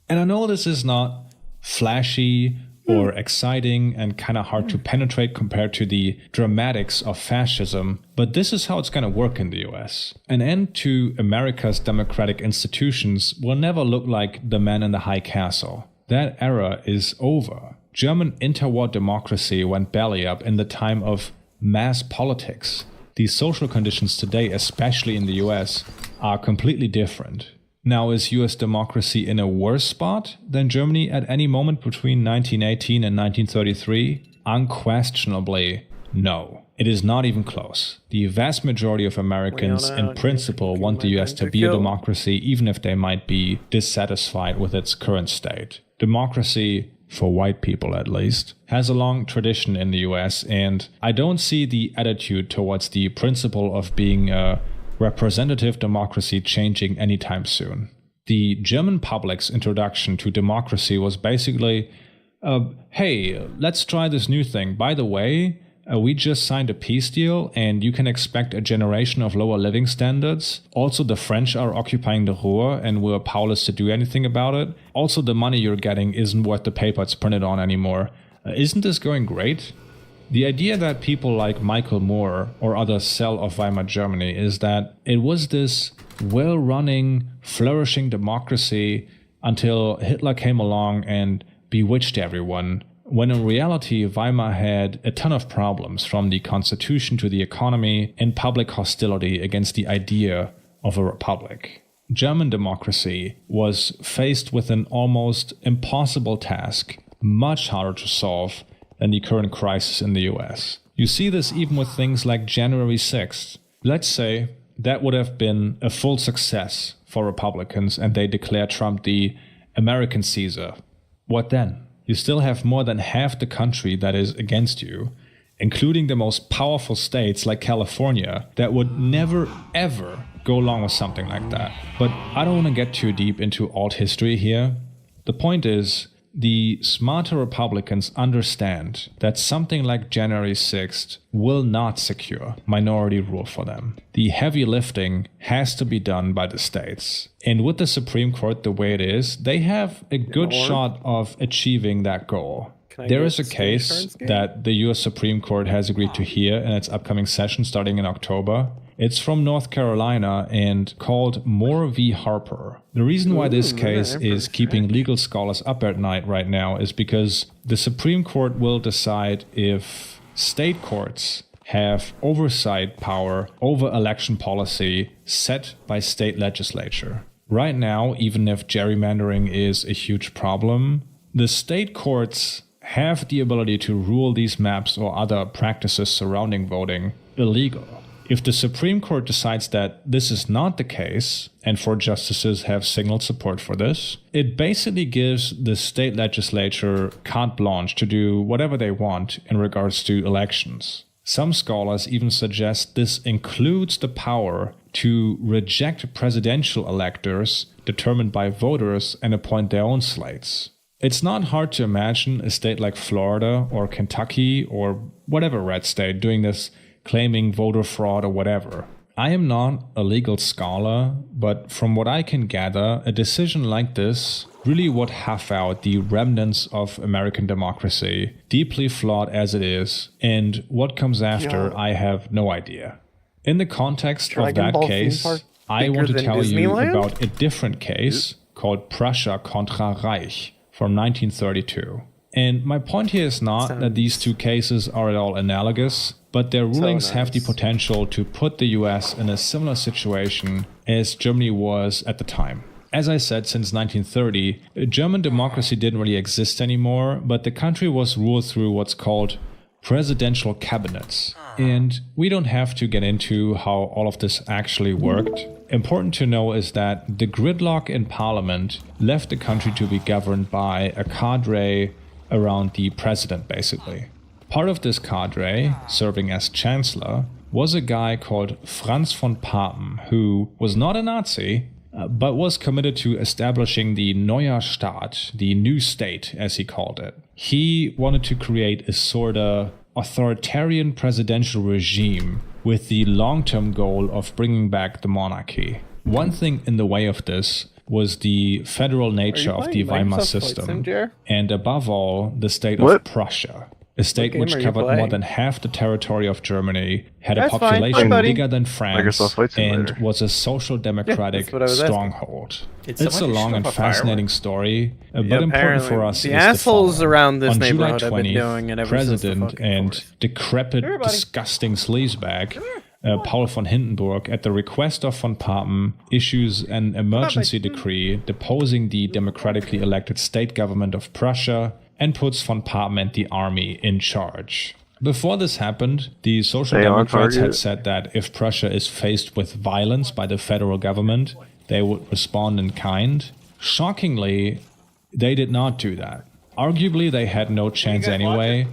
And I know this is not flashy or exciting and kind of hard to penetrate compared to the dramatics of fascism, but this is how it's going to work in the US. An end to America's democratic institutions will never look like the man in the high castle. That era is over. German interwar democracy went belly up in the time of mass politics. The social conditions today, especially in the US, are completely different. Now, is US democracy in a worse spot than Germany at any moment between 1918 and 1933? Unquestionably, no. It is not even close. The vast majority of Americans, in principle, want the US to be a democracy, even if they might be dissatisfied with its current state. Democracy, for white people at least, has a long tradition in the US, and I don't see the attitude towards the principle of being a representative democracy changing anytime soon. The German public's introduction to democracy was basically, hey, let's try this new thing. By the way, we just signed a peace deal and you can expect a generation of lower living standards. Also, the French are occupying the Ruhr and we're powerless to do anything about it. Also, the money you're getting isn't worth the paper it's printed on anymore. Isn't this going great? The idea that people like Michael Moore or others sell of Weimar Germany is that it was this well-running, flourishing democracy until Hitler came along and bewitched everyone, when in reality Weimar had a ton of problems, from the constitution to the economy and public hostility against the idea of a republic. German democracy was faced with an almost impossible task, much harder to solve than the current crisis in the US. You see this even with things like January 6th. Let's say that would have been a full success for Republicans and they declare Trump the American Caesar. What then? You still have more than half the country that is against you, including the most powerful states like California, that would never ever go along with something like that. But I don't want to get too deep into alt history here. The point is, the smarter Republicans understand that something like January 6th will not secure minority rule for them. The heavy lifting has to be done by the states. And with the Supreme Court the way it is, they have a good shot of achieving that goal. There is a case that the US Supreme Court has agreed to hear in its upcoming session starting in October. It's from North Carolina and called Moore v. Harper. The reason why this case is keeping legal scholars up at night right now is because the Supreme Court will decide if state courts have oversight power over election policy set by state legislature. Right now, even if gerrymandering is a huge problem, the state courts have the ability to rule these maps or other practices surrounding voting illegal. If the Supreme Court decides that this is not the case, and 4 justices have signaled support for this, it basically gives the state legislature carte blanche to do whatever they want in regards to elections. Some scholars even suggest this includes the power to reject presidential electors determined by voters and appoint their own slates. It's not hard to imagine a state like Florida or Kentucky or whatever red state doing this, claiming voter fraud or whatever. I am not a legal scholar, but from what I can gather, a decision like this really would have out the remnants of American democracy, deeply flawed as it is, and what comes after, I have no idea. In the context of that case, I want to tell you about a different case called Prussia contra Reich from 1932. And my point here is not that these two cases are at all analogous, but their rulings have the potential to put the US in a similar situation as Germany was at the time. As I said, since 1930, German democracy didn't really exist anymore, but the country was ruled through what's called presidential cabinets. And we don't have to get into how all of this actually worked. Important to know is that the gridlock in parliament left the country to be governed by a cadre around the president, basically. Part of this cadre, serving as chancellor, was a guy called Franz von Papen, who was not a Nazi, but was committed to establishing the Neuer Staat, the new state, as he called it. He wanted to create a sort of authoritarian presidential regime with the long-term goal of bringing back the monarchy. One thing in the way of this was the federal nature of the Weimar system, and above all, the state of Prussia. A state which covered more than half the territory of Germany, had a population bigger than France, and was a social democratic stronghold. It's a long and fascinating story, but important for us the is assholes the around this On July neighborhood have been 20th, doing it ever since the President fucking and fourth. decrepit, disgusting sleazebag Paul von Hindenburg, at the request of von Papen, issues an emergency decree deposing the democratically elected state government of Prussia and puts von Papen and the army in charge. Before this happened, the Social Democrats had said that if Prussia is faced with violence by the federal government, they would respond in kind. Shockingly, they did not do that. Arguably, they had no chance anyway,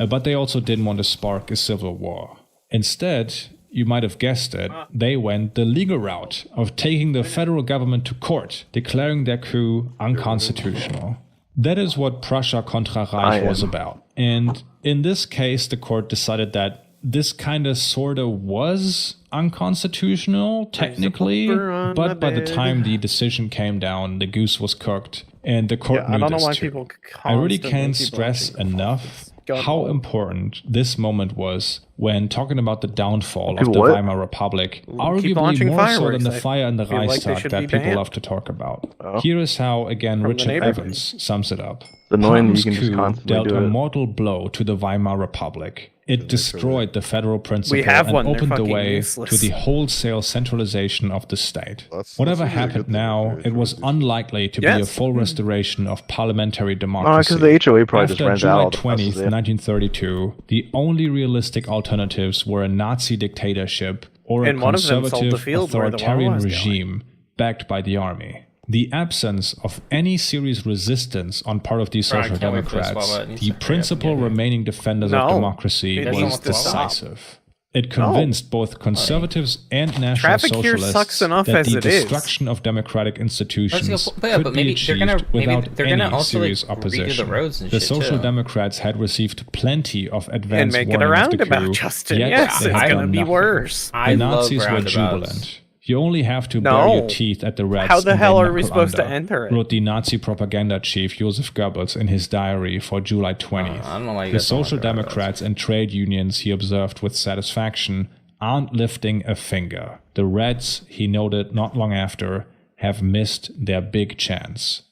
but they also didn't want to spark a civil war. Instead, you might have guessed it, they went the legal route of taking the federal government to court, declaring their coup unconstitutional. That is what Prussia contra Reich was about. And in this case, the court decided that this kind of sorta was unconstitutional, technically, but by the time the decision came down, the goose was cooked, and the court knew this too. I really can't stress enough how important this moment was when talking about the downfall of the Weimar Republic, arguably more so than the fire in the Reichstag that people love to talk about. Here is how, again, Richard Evans sums it up. Papen's coup dealt a mortal blow to the Weimar Republic. It destroyed the federal principle and opened the way to the wholesale centralization of the state. Whatever happened now, it was unlikely to be a full restoration of parliamentary democracy. Because the HOA probably just After ran July out. 20th, 1932, the only realistic alternatives were a Nazi dictatorship or a conservative authoritarian regime backed by the army. The absence of any serious resistance on part of the Social Democrats, the principal remaining defenders of democracy, was decisive. It convinced both conservatives and National Socialists that the destruction of democratic institutions could be achieved without any serious opposition. The Social Democrats had received plenty of advance warning of the coup, yet they had done nothing. The Nazis were jubilant. You only have to bare your teeth at the Reds. How the hell are we supposed to under, enter it? wrote the Nazi propaganda chief Joseph Goebbels in his diary for July 20th. The Social Democrats and trade unions, he observed with satisfaction, aren't lifting a finger. The Reds, he noted not long after, have missed their big chance.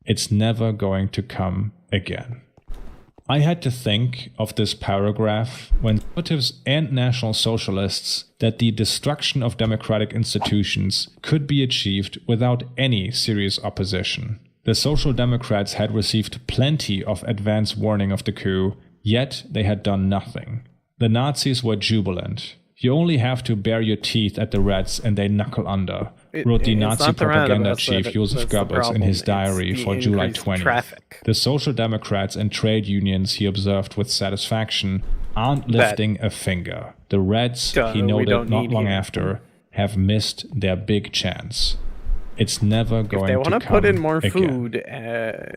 It's never going to come again. I had to think of this paragraph when conservatives and National Socialists that the destruction of democratic institutions could be achieved without any serious opposition. The Social Democrats had received plenty of advance warning of the coup, yet they had done nothing. The Nazis were jubilant. You only have to bare your teeth at the Reds and they knuckle under, wrote the it's Nazi not the propaganda roundabouts chief Josef that's the Goebbels in problem. his It's diary the for July increased 20th. traffic. The Social Democrats and trade unions, he observed with satisfaction, aren't lifting a finger. The Reds, he we noted don't not need long here. after, have missed their big chance. It's never going If they to want to come put in more again. food,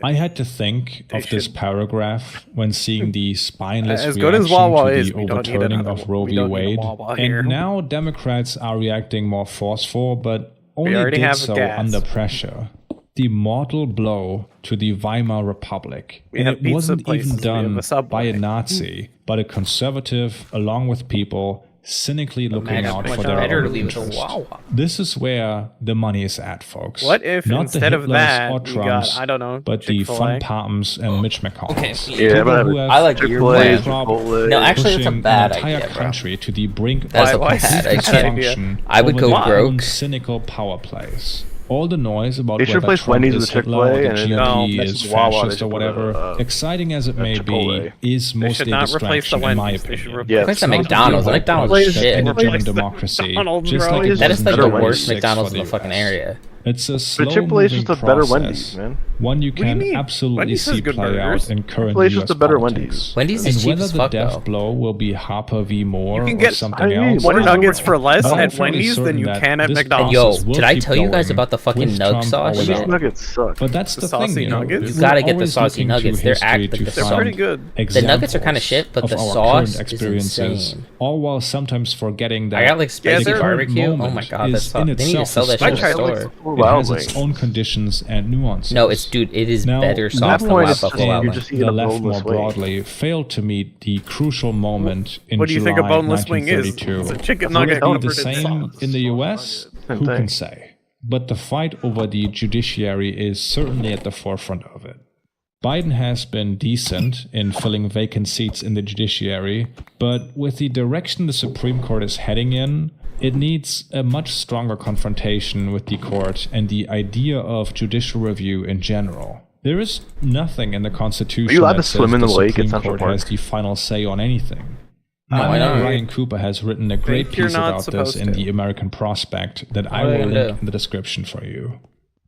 I had to think they of this should- paragraph when seeing the spineless As good as reaction Wawa to is, the we don't need overturning another- of Roe we v. don't need a Wade. Wawa here. And now Democrats are reacting more forceful, but only already did have so gas. under pressure. The mortal blow to the Weimar Republic. We And have it pizza wasn't places, even we have done a Subway. by a Nazi, but a conservative, along with people cynically looking Imagine out how for much their better own to leave it to interest. Wawa. This is where the money is at, folks. What if Not instead the of Hitlers that, or we Trumps, got, I don't know, but the Chick-fil-A? Fun Palms and Mitch McConnells. Yeah, People but who have I like your Chick-fil-A, plan. Chipotle. No, actually, that's a pushing bad an entire idea, bro. country to the brink That's of a bad complete idea. dysfunction I would over go their broke. own cynical power plays. All the noise about They should whether replace Trump Wendy's is with Hitler or Chick-fil-A the and then GOP that's is Wawa, they fascist should or put whatever, a exciting as it may Chipotle. be, is They mostly should a not replace distraction the in my Wendy's. They should opinion. replace Yeah, Replace the It's not McDonald's. the McDonald's hope is that shit. in a Replace German the democracy, McDonald's, just bro. like it That is wasn't like better the January worst 6th McDonald's for in the fucking US. area. It's a But slow Chick-fil-A is moving just a better process. Wendy's, man. One you What do you can mean? absolutely Wendy's has see good play burgers. out in current Chick-fil-A is US just a better politics. Wendy's. Wendy's And is cheap whether as the fuck, death though. blow will be Harper v. Moore You can or get something I mean, else. what more is nuggets for less But I'm at fairly Wendy's than certain you that can at this McDonald's. Yo, process will did I keep tell you guys going about the fucking with nug Trump sauce or These shit? without. nuggets suck. But that's The the saucy thing, you know. nuggets? You gotta get the always saucy looking to nuggets. They're history act- to they're find pretty good. The nuggets are kinda examples shit, but of the our sauce current is experiences, insane. all while sometimes forgetting that I got like Yeah, spicy they're- barbecue. Oh my moment god, that's is so, in they need to itself sell that a shit in the tried, story. like, store. It has Wild its Wing. own conditions and nuances. No, it's dude. It is Now, better sauce than point Wild is Buffalo just- Wild you're Wing. just eating the a left more boneless wing. broadly failed to meet the crucial moment in What do you July think a boneless wing is? 1932. It's a chicken Will nugget it be covered the in same sauce. in the US? Same Who can thing. say? But the fight over the judiciary is certainly at the forefront of it. Biden has been decent in filling vacant seats in the judiciary, but with the direction the Supreme Court is heading in, it needs a much stronger confrontation with the court and the idea of judicial review in general. There is nothing in the Constitution Are you allowed that to swim says in the lake at Supreme Central Court Park? has the final say on anything. No, My why man not? Ryan Cooper has written a great Think you're piece not about this supposed in to. the American Prospect that I What are will they link gonna do? in the description for you.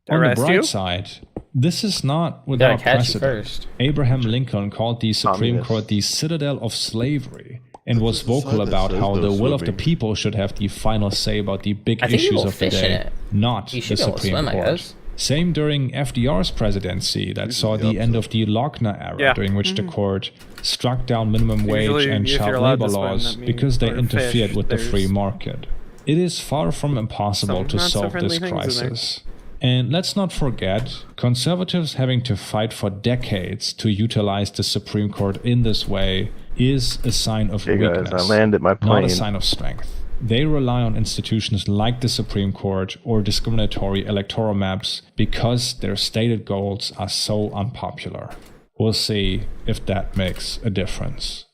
On the Arrest bright you? side, this is not We gotta without catch you precedent. first. Abraham Lincoln called the Supreme Communist. Court the citadel of slavery and was There's a vocal sign that about says how no the will of the swimming. people should have the final say about the big I think you issues will of the fish in day, it. not You the should be able to Supreme swim, I Court. guess. Same during FDR's presidency that saw the end of the Lochner era, Yeah. during which the court struck down minimum wage Usually, and if you're child allowed labor to swim, laws that means- because they or interfered fish, with the free there's market. It is far from impossible some to not so solve friendly this things in there. crisis. And let's not forget, conservatives having to fight for decades to utilize the Supreme Court in this way is a sign of Hey guys, weakness, I landed my not plane. a sign of strength. They rely on institutions like the Supreme Court or discriminatory electoral maps because their stated goals are so unpopular. We'll see if that makes a difference.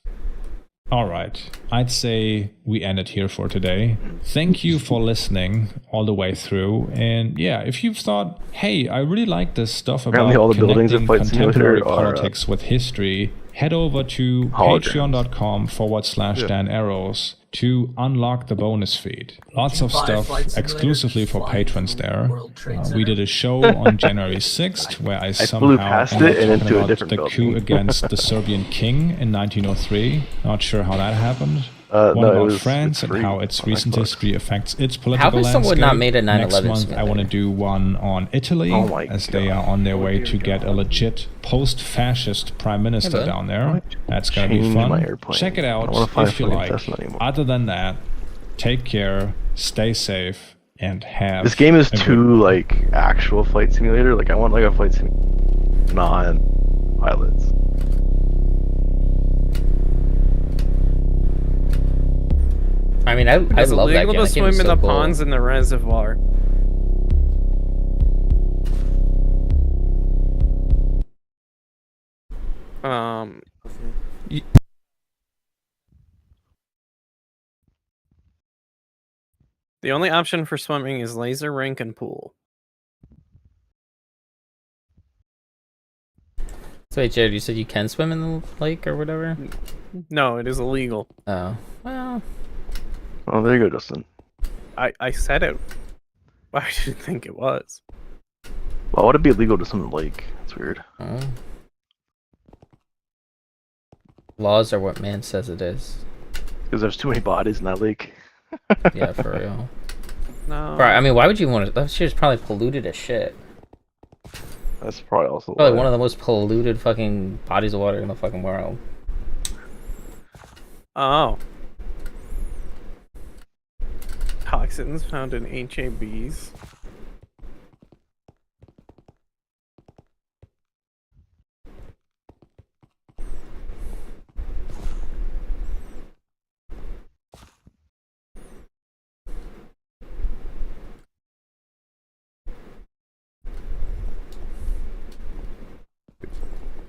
Alright, I'd say we end it here for today. Thank you for listening all the way through. And yeah, if you've thought, hey, I really like this stuff about Apparently all the buildings in connecting Flight Simulator contemporary are, politics with history, head over to holograms. patreon.com/Dan Arrows to unlock the bonus feed. Lots of buy stuff Flight Simulator? exclusively for Fly patrons to there. World Trade We Center. did a show on January 6th where I flew somehow past ended it and up into talking a about different the building. coup against the Serbian king in 1903. Not sure how that happened. One no, it about was- France it's and free how its on recent Xbox. history affects its political has landscape. someone not made a 9/11 Next month, I want to simulator? do one on Italy, Oh my as they are on their way to get a legit post-fascist prime minister Hello. down there. That's going to be Changed my fun. airplane. Check it I out don't wanna fly a if you fucking like. Cessna anymore. Other than that, take care, stay safe, and have This game is a good too like actual Flight Simulator. Like I want like a Flight Simulator, non-pilots. I mean, I It's love that illegal game. to That game swim is in so the cool. ponds in the reservoir. The only option for swimming is laser rink and pool. So wait, Jared, you said you can swim in the lake or whatever? No, it is illegal. Oh, well, Oh, Oh, there you go, Justin. I said it. I didn't think it was. Why would it be illegal to swim in the lake? That's weird. Laws are what man says it is. Because there's too many bodies in that lake. Yeah, for real. No. Right, I mean, why would you want to? That shit's probably polluted as shit. That's probably also Probably one of the most polluted fucking bodies of water in the fucking world. Oh. Toxins found in HABs.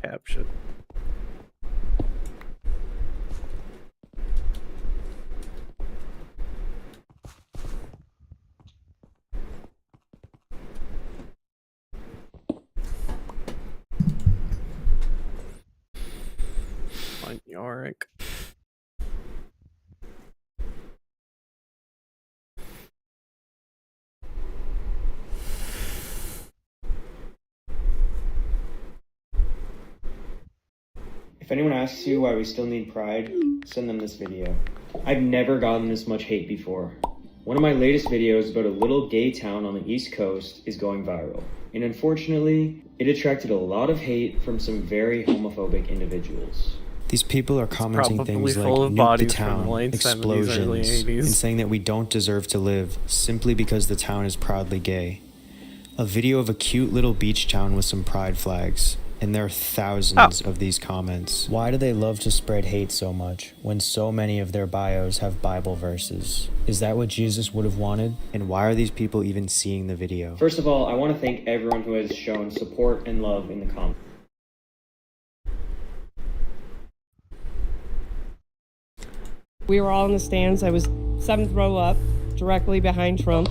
Caption. On Yorick. If anyone asks you why we still need pride, send them this video. I've never gotten this much hate before. One of my latest videos about a little gay town on the East Coast is going viral. And unfortunately, it attracted a lot of hate from some very homophobic individuals. These people are commenting things like nuke the town, explosions, and saying that we don't deserve to live simply because the town is proudly gay. A video of a cute little beach town with some pride flags. And there are thousands of these comments. Why do they love to spread hate so much when so many of their bios have Bible verses? Is that what Jesus would have wanted? And why are these people even seeing the video? First of all, I want to thank everyone who has shown support and love in the comments. We were all in the stands. I was 7th row up, directly behind Trump.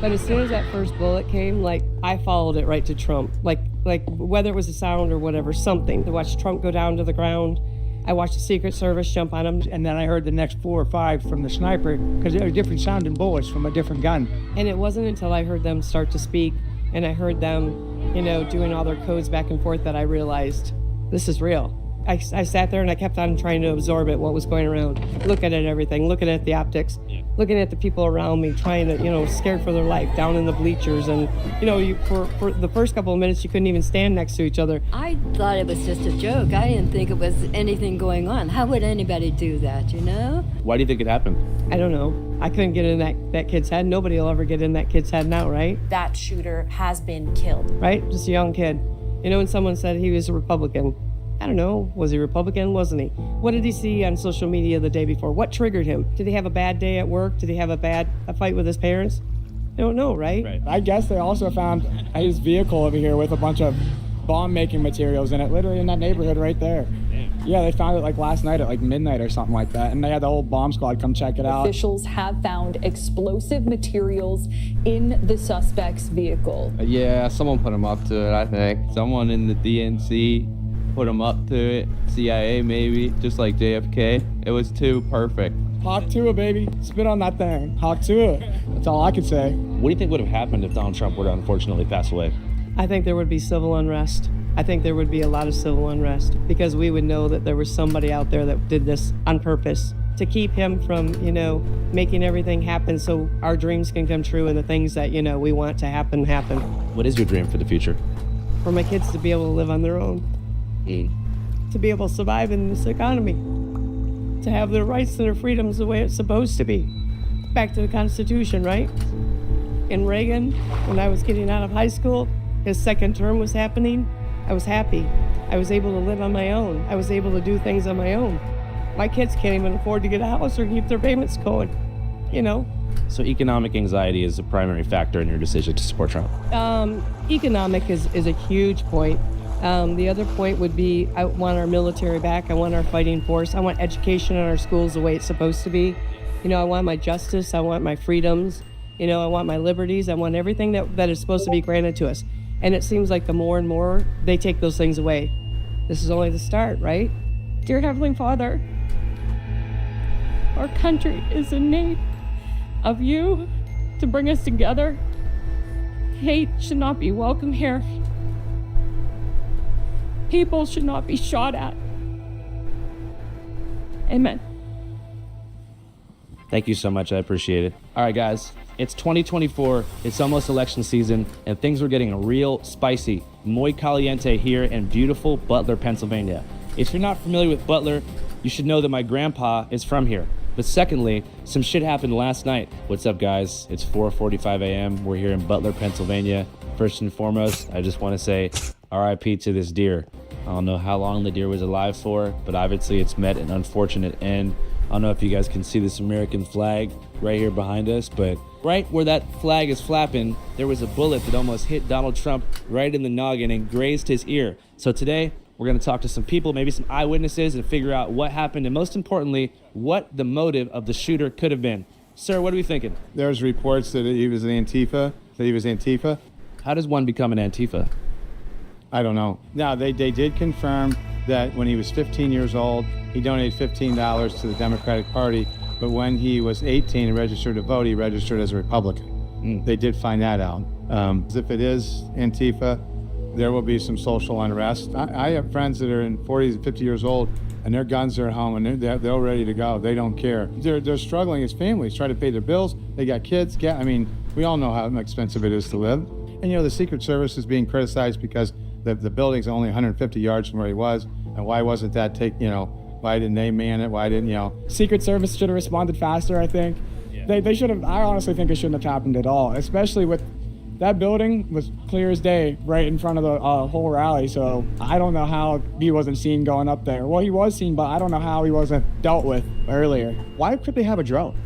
But as soon as that first bullet came, like, I followed it right to Trump. Like whether it was a sound or whatever, something. To watch Trump go down to the ground. I watched the Secret Service jump on him. And then I heard the next 4 or 5 from the sniper, because they were different sounding bullets from a different gun. And it wasn't until I heard them start to speak, and I heard them, you know, doing all their codes back and forth, that I realized this is real. I sat there and I kept on trying to absorb it, what was going around, looking at everything, looking at the optics, looking at the people around me, trying to, you know, scared for their life, down in the bleachers. And, you know, for the first couple of minutes, you couldn't even stand next to each other. I thought it was just a joke. I didn't think it was anything going on. How would anybody do that, you know? Why do you think it happened? I don't know. I couldn't get in that kid's head. Nobody will ever get in that kid's head now, right? That shooter has been killed. Right? Just a young kid. You know, when someone said he was a Republican, I don't know, was he Republican, wasn't he? What did he see on social media the day before? What triggered him? Did he have a bad day at work? Did he have a fight with his parents? I don't know, right? I guess they also found his vehicle over here with a bunch of bomb-making materials in it, literally in that neighborhood right there. Yeah, they found it like last night at like midnight or something like that, and they had the whole bomb squad come check it out. Officials have found explosive materials in the suspect's vehicle. Yeah, someone put him up to it, I think. Someone in the DNC put him up to it. CIA maybe, just like JFK. It was too perfect. Hawk to it, baby. Spit on that thing. Hawk to it. That's all I can say. What do you think would have happened if Donald Trump were to unfortunately pass away? I think there would be civil unrest. I think there would be a lot of civil unrest because we would know that there was somebody out there that did this on purpose to keep him from, you know, making everything happen so our dreams can come true and the things that, you know, we want to happen. What is your dream for the future? For my kids to be able to live on their own. To be able to survive in this economy. To have their rights and their freedoms the way it's supposed to be. Back to the Constitution, right? In Reagan, when I was getting out of high school, his second term was happening, I was happy. I was able to live on my own. I was able to do things on my own. My kids can't even afford to get a house or keep their payments going, you know? So economic anxiety is a primary factor in your decision to support Trump? Economic is a huge point. The other point would be I want our military back. I want our fighting force. I want education in our schools the way it's supposed to be. You know, I want my justice. I want my freedoms. You know, I want my liberties. I want everything that is supposed to be granted to us. And it seems like the more and more they take those things away. This is only the start, right? Dear Heavenly Father, Our country is in need of you to bring us together. Hate should not be welcome here. People should not be shot at. Amen. Thank you so much. I appreciate it. All right, guys. It's 2024. It's almost election season, and things are getting real spicy. Muy caliente here in beautiful Butler, Pennsylvania. If you're not familiar with Butler, you should know that my grandpa is from here. But secondly, some shit happened last night. What's up, guys? It's 4:45 a.m. We're here in Butler, Pennsylvania. First and foremost, I just want to say RIP to this deer. I don't know how long the deer was alive for, but obviously it's met an unfortunate end. I don't know if you guys can see this American flag right here behind us, but right where that flag is flapping, there was a bullet that almost hit Donald Trump right in the noggin and grazed his ear. So today, we're going to talk to some people, maybe some eyewitnesses, and figure out what happened, and most importantly, what the motive of the shooter could have been. Sir, what are we thinking? There's reports that he was Antifa. How does one become an Antifa? I don't know. Now, they did confirm that when he was 15 years old, he donated $15 to the Democratic Party, but when he was 18 and registered to vote, he registered as a Republican. They did find that out. If it is Antifa, there will be some social unrest. I have friends that are in 40s and 50 years old, and their guns are at home, and they're ready to go. They don't care. They're struggling as families, trying to pay their bills. They got kids. I mean, we all know how expensive it is to live. And, the Secret Service is being criticized because the building's only 150 yards from where he was, and why wasn't that why didn't they man it? Why didn't, Secret Service should have responded faster, I think. Yeah. They should have, I honestly think it shouldn't have happened at all, especially with that building was clear as day right in front of the whole rally, so I don't know how he wasn't seen going up there. Well, he was seen, but I don't know how he wasn't dealt with earlier. Why could they have a drone?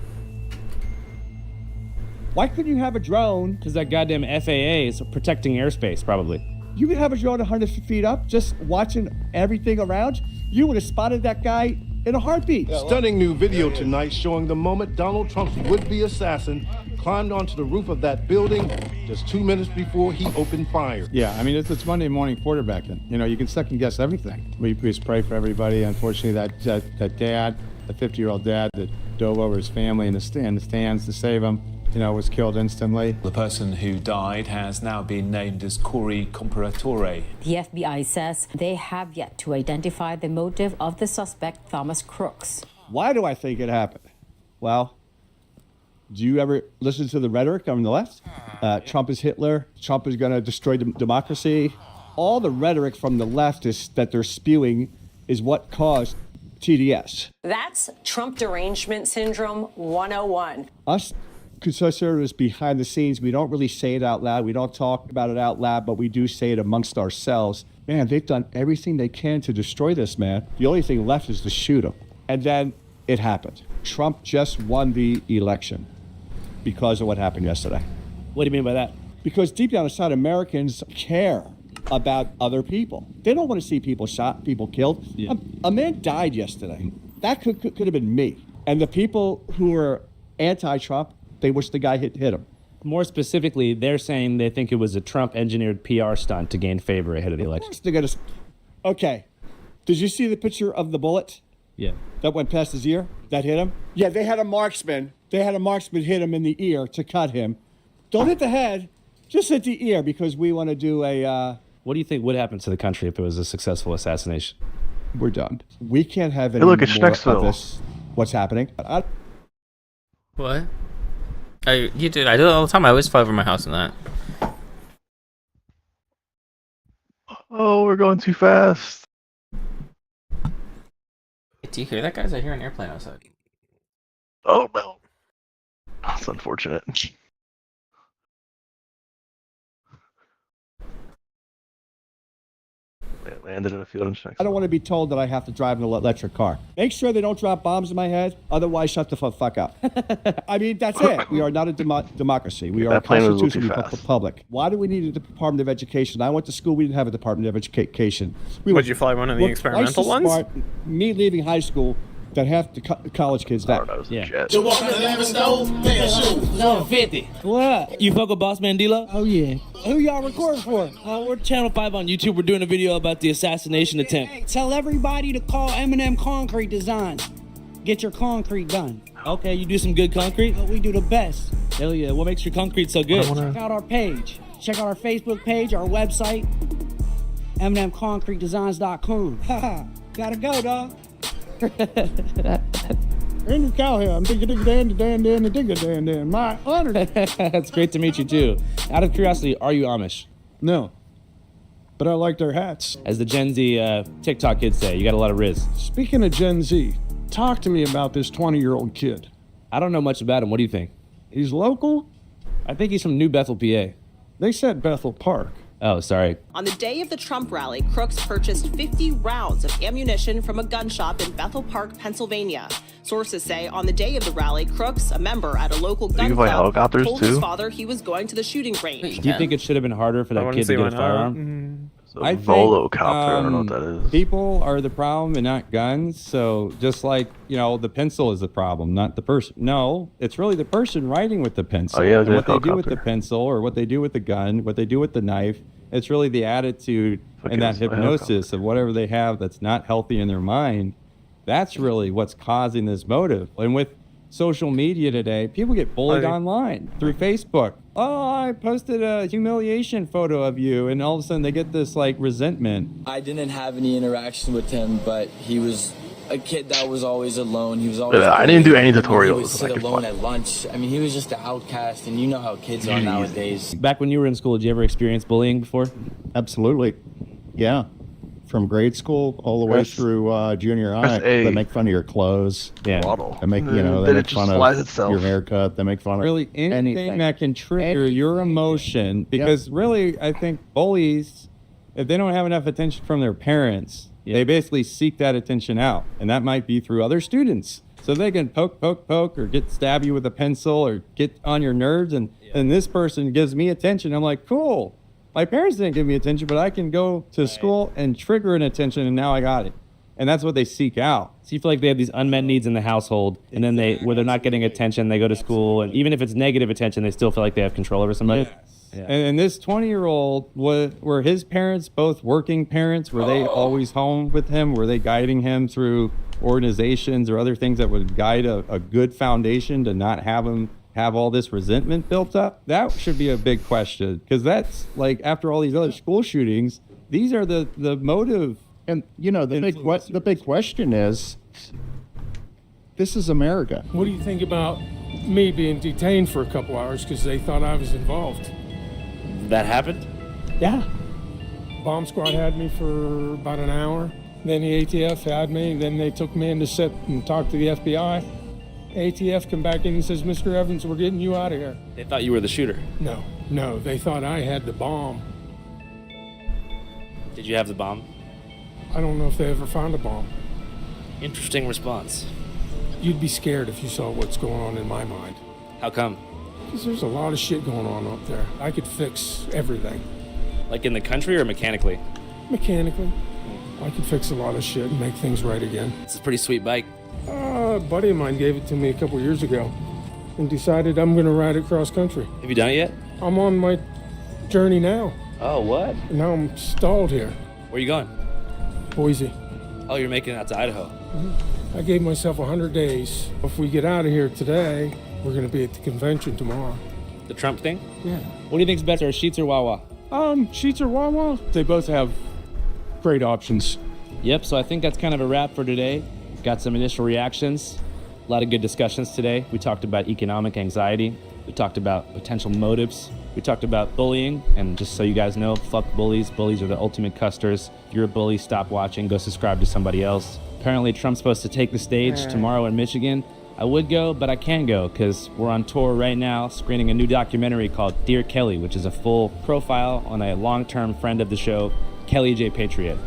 Why couldn't you have a drone? Because that goddamn FAA is protecting airspace, probably. You could have a drone 100 feet up, just watching everything around. You would have spotted that guy in a heartbeat. Stunning new video tonight showing the moment Donald Trump's would-be assassin climbed onto the roof of that building just 2 minutes before he opened fire. Yeah, I mean, it's Monday morning quarterbacking. You can second guess everything. We just pray for everybody. Unfortunately, that dad, the 50-year-old dad that dove over his family in the stands to save him, was killed instantly. The person who died has now been named as Corey Comparatore. The FBI says they have yet to identify the motive of the suspect, Thomas Crooks. Why do I think it happened? Well, do you ever listen to the rhetoric on the left? Trump is Hitler. Trump is going to destroy democracy. All the rhetoric from the left that they're spewing is what caused TDS. That's Trump derangement syndrome 101. Us conservatives behind the scenes, we don't really say it out loud. We don't talk about it out loud, but we do say it amongst ourselves. Man, they've done everything they can to destroy this man. The only thing left is to shoot him. And then it happened. Trump just won the election because of what happened yesterday. What do you mean by that? Because deep down inside, Americans care about other people. They don't want to see people shot, people killed. Yeah. A man died yesterday. That could have been me. And the people who are anti-Trump, they wish the guy hit him. More specifically, they're saying they think it was a Trump-engineered PR stunt to gain favor ahead of the election. Okay. Did you see the picture of the bullet? Yeah. That went past his ear? That hit him? Yeah, they had a marksman. Hit him in the ear to cut him. Don't hit the head. Just hit the ear because we want to do a... What do you think would happen to the country if it was a successful assassination? We're done. We can't have any look at more of Schnecksville. this. What's happening? What? You did. I do it all the time. I always fly over my house in that. Oh, we're going too fast. Do you hear that, guys? I hear an airplane outside. Oh no. That's unfortunate. It landed in a field in Texas. I don't want to be told that I have to drive an electric car. Make sure they don't drop bombs in my head. Otherwise, shut the fuck up. I mean, that's it. We are not a democracy. We are a constitutional republic. Why do we need a Department of Education? I went to school. We didn't have a Department of Education. Would you fly one of the experimental ones? Me leaving high school, that half the college kids died. Yeah. You walk in the lemon stove, man, shoot. No, 50. What? You fuck with Boss Man D-Lo? Oh, yeah. Who y'all recording for? We're Channel 5 on YouTube. We're doing a video about the assassination attempt. Hey, tell everybody to call Eminem Concrete Design. get your concrete done. Okay, you do some good concrete? We do the best. Hell yeah, what makes your concrete so good? Check out our page. Check out our Facebook page, our website, MNMConcreteDesigns.com. Haha, gotta go, dog. Andrew Calhoun, I'm digga-digga-dan-dan-dan-digga-dan-dan. My honor. It's great to meet you too. Out of curiosity, are you Amish? No, but I like their hats. As the Gen Z TikTok kids say, you got a lot of riz. Speaking of Gen Z, talk to me about this 20-year-old kid. I don't know much about him. What do you think? He's local? I think he's from New Bethel, PA. They said Bethel Park. Oh, sorry. On the day of the Trump rally, crooks purchased 50 rounds of ammunition from a gun shop in Bethel Park, Pennsylvania. Sources say on the day of the rally, Crooks, a member at a local gun club, told his father he was going to the shooting range. Do you think it should have been harder for that kid to get a firearm? I think Volocopter, I don't know what that is. People are the problem and not guns. So just like, the pencil is the problem, not the person. No, it's really the person writing with the pencil. Oh, yeah, and what they do helicopter. with the pencil or what they do with the gun, what they do with the knife. It's really the attitude and that hypnosis of whatever they have that's not healthy in their mind. That's really what's causing this motive. And with social media today, people get bullied online through Facebook. Oh, I posted a humiliation photo of you, and all of a sudden they get this resentment. I didn't have any interaction with him, but he was a kid that was always alone. He was always. I didn't do any He would tutorials. sit alone at lunch. I mean, he was just an outcast, and you know how kids are nowadays. Back when you were in school, did you ever experience bullying before? Absolutely. Yeah. From grade school all the way through junior high. They make fun of your clothes. Yeah. They make, they make fun of your haircut. They make fun of really anything that can trigger your emotion. Because really, I think bullies, if they don't have enough attention from their parents, they basically seek that attention out. And that might be through other students. So they can poke, or stab you with a pencil or get on your nerves. And this person gives me attention. I'm like, cool. My parents didn't give me attention, but I can go to school and trigger an attention, and now I got it. And that's what they seek out. So you feel like they have these unmet needs in the household, and then where they're not getting attention, they go to school, and even if it's negative attention, they still feel like they have control over somebody. Yes. Yeah. And this 20-year-old, were his parents both working parents? Were they always home with him? Were they guiding him through organizations or other things that would guide a good foundation to not have him have all this resentment built up? That should be a big question, because that's after all these other school shootings, these are the motive. And the big question is, this is America. What do you think about me being detained for a couple hours because they thought I was involved? That happened? Yeah. Bomb squad had me for about an hour. Then the ATF had me. Then they took me in to sit and talk to the FBI. ATF come back in and says, Mr. Evans, we're getting you out of here. They thought you were the shooter. No, they thought I had the bomb. Did you have the bomb? I don't know if they ever found a bomb. Interesting response. You'd be scared if you saw what's going on in my mind. How come? Because there's a lot of shit going on up there. I could fix everything. Like in the country or mechanically? Mechanically. I could fix a lot of shit and make things right again. It's a pretty sweet bike. A buddy of mine gave it to me a couple years ago and decided I'm going to ride it cross country. Have you done it yet? I'm on my journey now. Oh, what? And now I'm stalled here. Where are you going? Boise. Oh, you're making it out to Idaho. I gave myself 100 days. If we get out of here today, we're going to be at the convention tomorrow. The Trump thing? Yeah. What do you think's better, Sheetz or Wawa? Sheetz or Wawa? They both have great options. Yep, so I think that's kind of a wrap for today. Got some initial reactions. A lot of good discussions today. We talked about economic anxiety. We talked about potential motives. We talked about bullying. And just so you guys know, fuck bullies. Bullies are the ultimate custers. If you're a bully, stop watching. Go subscribe to somebody else. Apparently, Trump's supposed to take the stage tomorrow in Michigan. I would go, but I can't go because we're on tour right now screening a new documentary called Dear Kelly, which is a full profile on a long-term friend of the show, Kelly J. Patriot.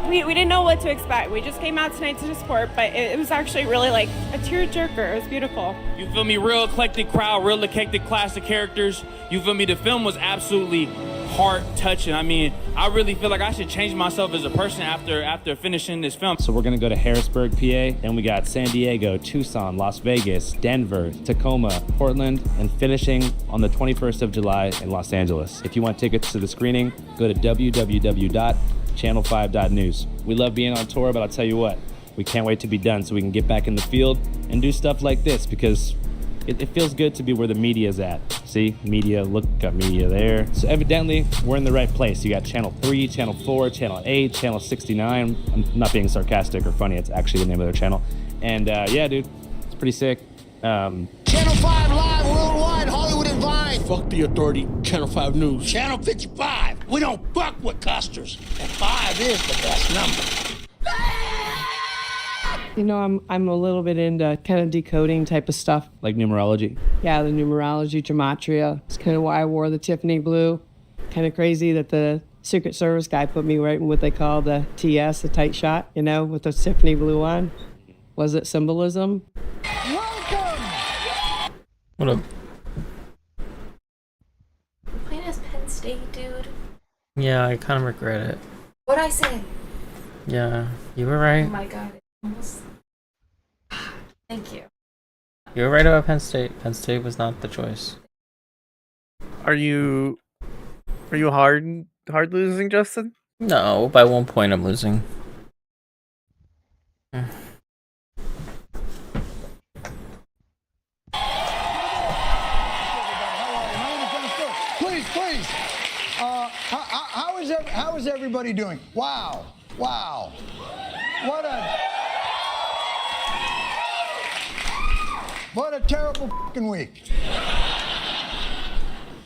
We didn't know what to expect. We just came out tonight to support, but it was actually really like a tearjerker. It was beautiful. You feel me? Real eclectic crowd, real eclectic classic characters. You feel me? The film was absolutely heart-touching. I mean, I really feel like I should change myself as a person after finishing this film. So we're gonna go to Harrisburg, PA, and we got San Diego, Tucson, Las Vegas, Denver, Tacoma, Portland, and finishing on the 21st of July in Los Angeles. If you want tickets to the screening, go to www.showtime.com. channel5.news. We love being on tour, but I'll tell you what, we can't wait to be done so we can get back in the field and do stuff like this because it feels good to be where the media's at. See, media, look, got media there. So evidently, we're in the right place. You got Channel 3, Channel 4, Channel 8, Channel 69. I'm not being sarcastic or funny, it's actually the name of their channel. And yeah, dude, it's pretty sick. Channel 5 Live Worldwide, Hollywood and Vine. Fuck the authority, Channel 5 News. Channel 55. We don't fuck with custers. And 5 is the best number. You know, I'm a little bit into kind of decoding type of stuff. Like numerology? Yeah, the numerology, gematria. It's kind of why I wore the Tiffany blue. Kind of crazy that the Secret Service guy put me right in what they call the TS, the tight shot, you know, with the Tiffany blue on. Was it symbolism? What up? You're playing as Penn State, dude. Yeah, I kind of regret it. What'd I say? Yeah, you were right. Oh my god. Almost. Thank you. You were right about Penn State. Penn State was not the choice. Are you hard losing, Justin? No, by 1 point I'm losing. Please. How is everybody doing? Wow. What a terrible fucking week.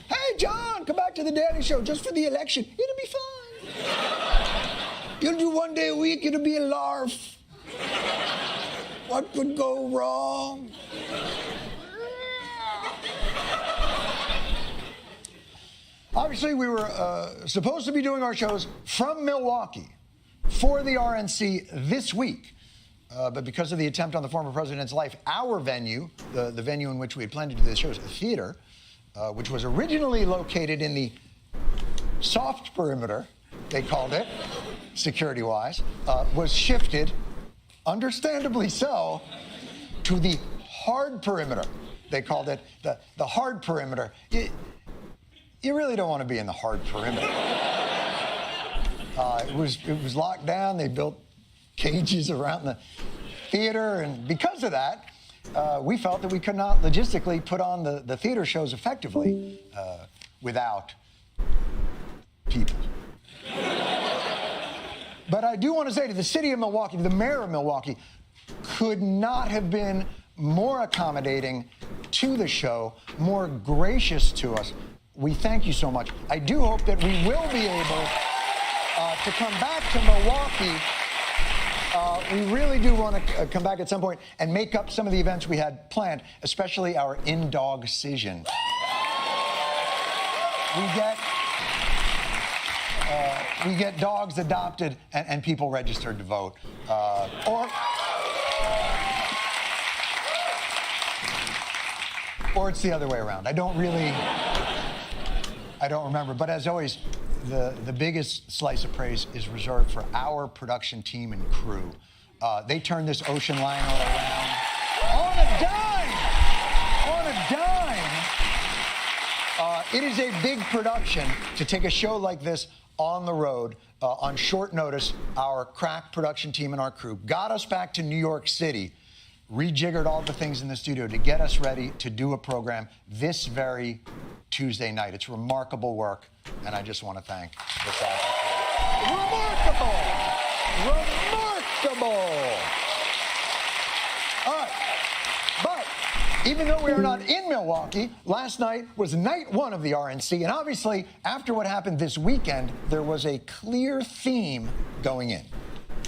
Hey, John, come back to the Daily Show just for the election. It'll be fine. You'll do 1 day a week, it'll be a larf. What could go wrong? Obviously, we were supposed to be doing our shows from Milwaukee for the RNC this week. But because of the attempt on the former president's life, our venue, the venue in which we had planned to do this show, is a theater, which was originally located in the soft perimeter, they called it, security-wise, was shifted, understandably so, to the hard perimeter. They called it the hard perimeter. You really don't want to be in the hard perimeter. It was locked down. They built cages around the theater, and because of that, we felt that we could not logistically put on the theater shows effectively without people. But I do want to say to the city of Milwaukee, the mayor of Milwaukee, could not have been more accommodating to the show, more gracious to us. We thank you so much. I do hope that we will be able to come back to Milwaukee. We really do want to come back at some point and make up some of the events we had planned, especially our in-dog decision. We get dogs adopted and people registered to vote. Or it's the other way around. I don't remember. But as always, the biggest slice of praise is reserved for our production team and crew. They turned this ocean liner around on a dime. It is a big production to take a show like this on the road on short notice. Our crack production team and our crew got us back to New York City, rejiggered all the things in the studio to get us ready to do a program this very Tuesday night. It's remarkable work, and I just want to thank the staff. Remarkable! All right, but even though we are not in Milwaukee, last night was night one of the RNC, and obviously, after what happened this weekend, there was a clear theme going in.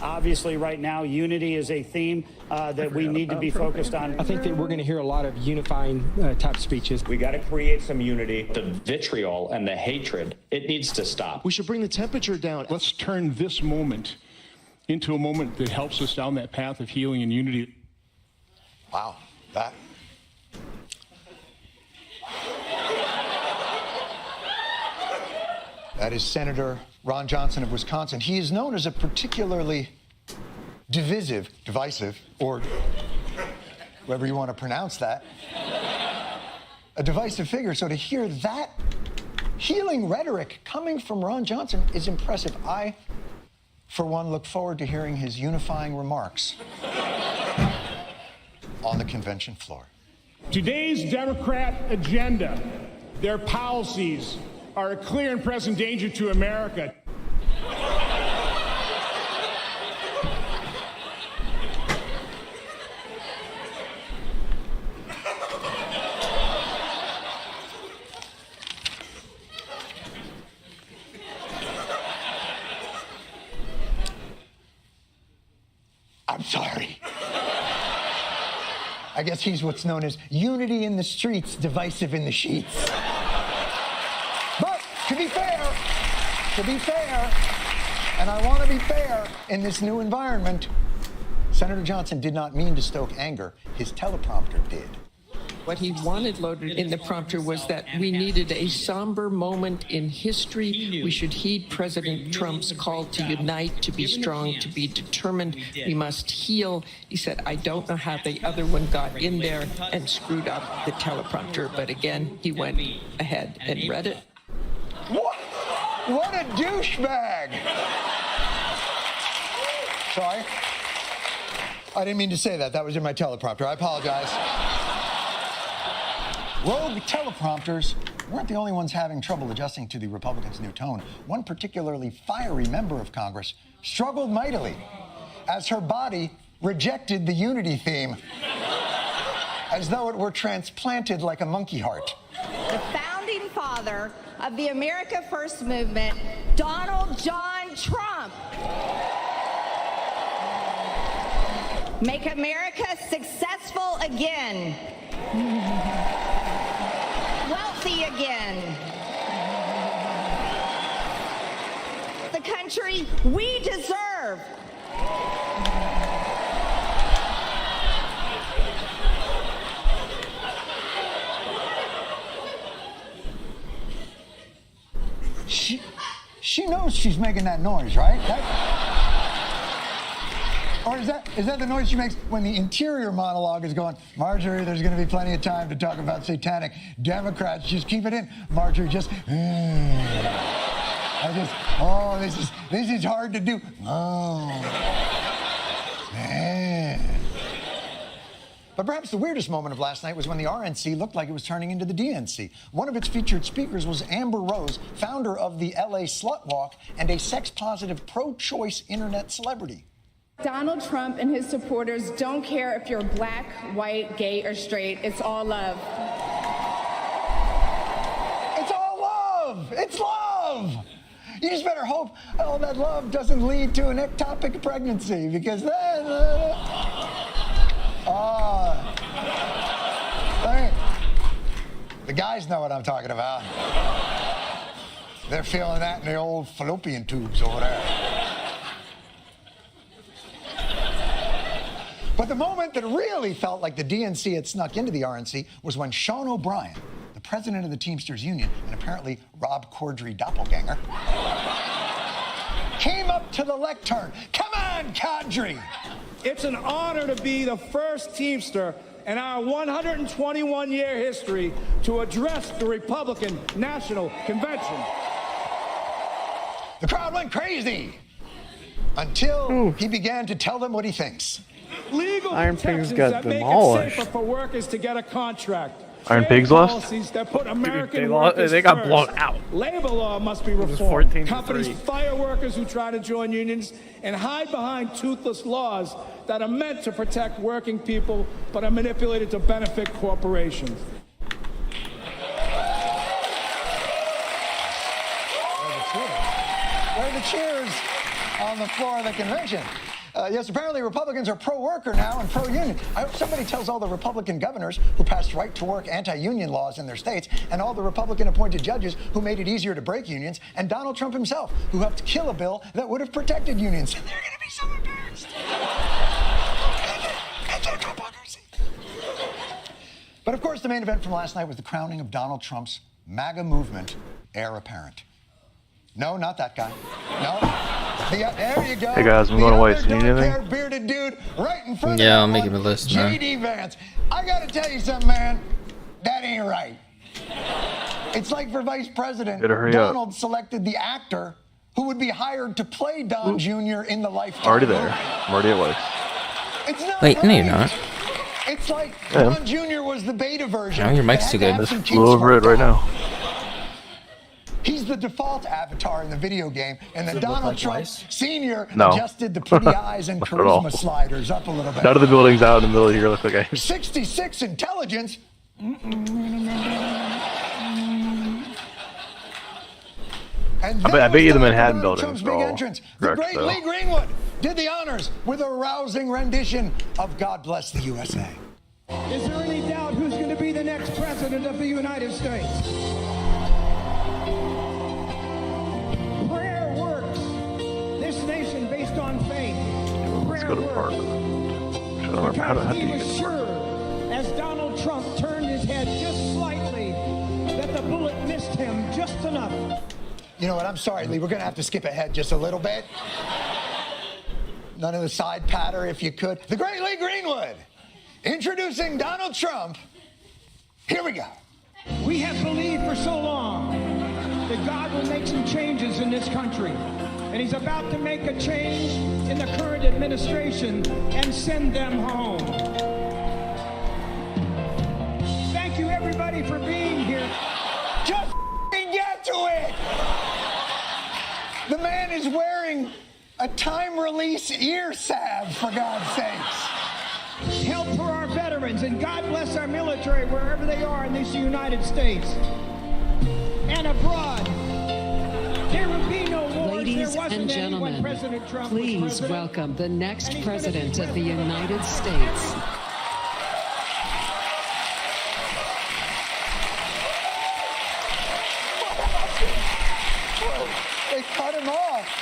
Obviously, right now, unity is a theme that we need to be focused on. I think that we're going to hear a lot of unifying type speeches. We got to create some unity. The vitriol and the hatred, it needs to stop. We should bring the temperature down. Let's turn this moment into a moment that helps us down that path of healing and unity. Wow, that is Senator Ron Johnson of Wisconsin. He is known as a particularly divisive, or however you want to pronounce that, a divisive figure. So to hear that healing rhetoric coming from Ron Johnson is impressive. I for one, look forward to hearing his unifying remarks on the convention floor. Today's Democrat agenda, their policies, are a clear and present danger to America. I'm sorry. I guess he's what's known as unity in the streets, divisive in the sheets. But to be fair, and I want to be fair in this new environment, Senator Johnson did not mean to stoke anger. His teleprompter did. What he wanted loaded in the prompter was that we needed a somber moment in history. We should heed President Trump's call to unite, to be strong, to be determined. We must heal. He said, I don't know how the other one got in there and screwed up the teleprompter. But again, he went ahead and read it. What a douchebag! Sorry. I didn't mean to say that. That was in my teleprompter. I apologize. Rogue teleprompters weren't the only ones having trouble adjusting to the Republicans' new tone. One particularly fiery member of Congress struggled mightily as her body rejected the unity theme as though it were transplanted like a monkey heart. The founding father of the America First movement, Donald John Trump. Make America successful again. Wealthy again. The country we deserve. She knows she's making that noise, right? Or is that the noise she makes when the interior monologue is going, Marjorie, there's going to be plenty of time to talk about satanic Democrats. Just keep it in. Marjorie, just, this is hard to do. Oh, man. But perhaps the weirdest moment of last night was when the RNC looked like it was turning into the DNC. One of its featured speakers was Amber Rose, founder of the LA Slut Walk and a sex-positive pro-choice internet celebrity. Donald Trump and his supporters don't care if you're black, white, gay, or straight. It's all love. It's all love! It's love! You just better hope all that love doesn't lead to an ectopic pregnancy, because then... the guys know what I'm talking about. They're feeling that in the old fallopian tubes over there. But the moment that really felt like the DNC had snuck into the RNC was when Sean O'Brien, the president of the Teamsters Union, and apparently Rob Corddry doppelganger, came up to the lectern. Come on, Corddry! It's an honor to be the first Teamster in our 121-year history to address the Republican National Convention. The crowd went crazy until he began to tell them what he thinks. Legal Iron Pigs protections got that make demolished. it safer for workers to get a contract. Iron Trade Pigs lost? Policies that put American Dude, workers they got first. blown out. Labor law must be was reformed. 14-3. Companies fire workers who try to join unions and hide behind toothless laws that are meant to protect working people but are manipulated to benefit corporations. Where are the cheers on the floor of the convention? Yes, apparently Republicans are pro-worker now and pro-union. I hope somebody tells all the Republican governors who passed right-to-work anti-union laws in their states and all the Republican-appointed judges who made it easier to break unions and Donald Trump himself, who helped kill a bill that would have protected unions. And they're going to be so embarrassed. But of course, the main event from last night was the crowning of Donald Trump's MAGA movement heir apparent. No, not that guy. No. There you go. Hey guys, I'm going away. So you need anything? Dark-haired, bearded dude right in front Yeah, of I'm making a list, man. J.D. Vance. I gotta tell you something, man. That ain't right. It's like for vice president, Better hurry up. Donald selected the actor who would be hired to play Don Jr. in the Lifetime. Already there. I'm already at work. It's not Wait, no, right. you're not. It's like Yeah. Don Jr. was the beta version. No, your mic's that too had to good. have some Just kinks flew over it worked right out. now. He's the default avatar in the video game, and then Donald Trump Sr. No. just did the pretty eyes and Not at all. charisma sliders up a little bit. None of the buildings out in the middle here look like I. 66 intelligence. And I bet you the Manhattan Donald buildings Trump's are big all entrance. correct, The great though. Lee Greenwood did the honors with a rousing rendition of God Bless the USA. Is there any doubt who's going to be the next president of the United States? Prayer works. This nation based on faith. Let's go to the park. I don't remember how do He you was get to the park? sure, as Donald Trump turned his head just slightly, that the bullet missed him just enough. You know what? I'm sorry, Lee. We're going to have to skip ahead just a little bit. None of the side patter, if you could. The great Lee Greenwood introducing Donald Trump. Here we go. We have believed for so long that God will make some changes in this country. And he's about to make a change in the current administration and send them home. Thank you, everybody, for being here. Just get to it. The man is wearing a time-release ear salve, for God's sakes. Help for our veterans, and God bless our military wherever they are in these United States and abroad. There will be no wars. Ladies there wasn't and any when gentlemen, President Trump please was president. welcome the next And he's president gonna of the be United States. They cut him off.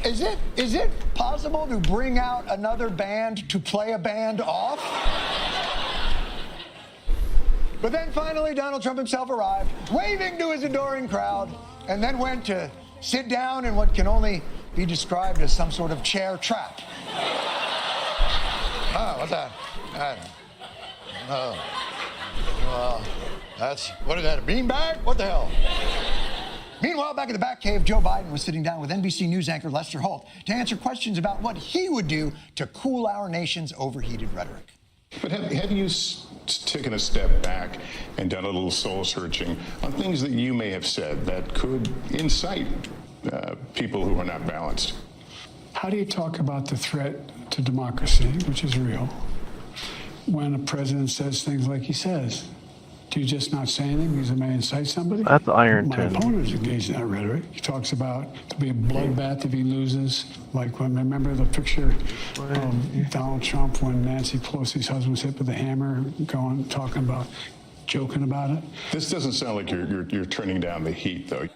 Is it possible to bring out another band to play a band off? But then finally, Donald Trump himself arrived, waving to his adoring crowd, and then went to sit down in what can only be described as some sort of chair trap. Oh, what's that? What is that, a beanbag? What the hell? Meanwhile, back in the Batcave, Joe Biden was sitting down with NBC News anchor Lester Holt to answer questions about what he would do to cool our nation's overheated rhetoric. But have you taken a step back and done a little soul searching on things that you may have said that could incite people who are not balanced? How do you talk about the threat to democracy, which is real, when a president says things like he says? Do you just not say anything because it may incite somebody? That's Iron My Tin. opponent is engaged in that rhetoric. He talks about there'll be a bloodbath if he loses. Like when, remember the picture of Donald Trump when Nancy Pelosi's husband was hit with a hammer, joking about it? This doesn't sound like you're turning down the heat, though.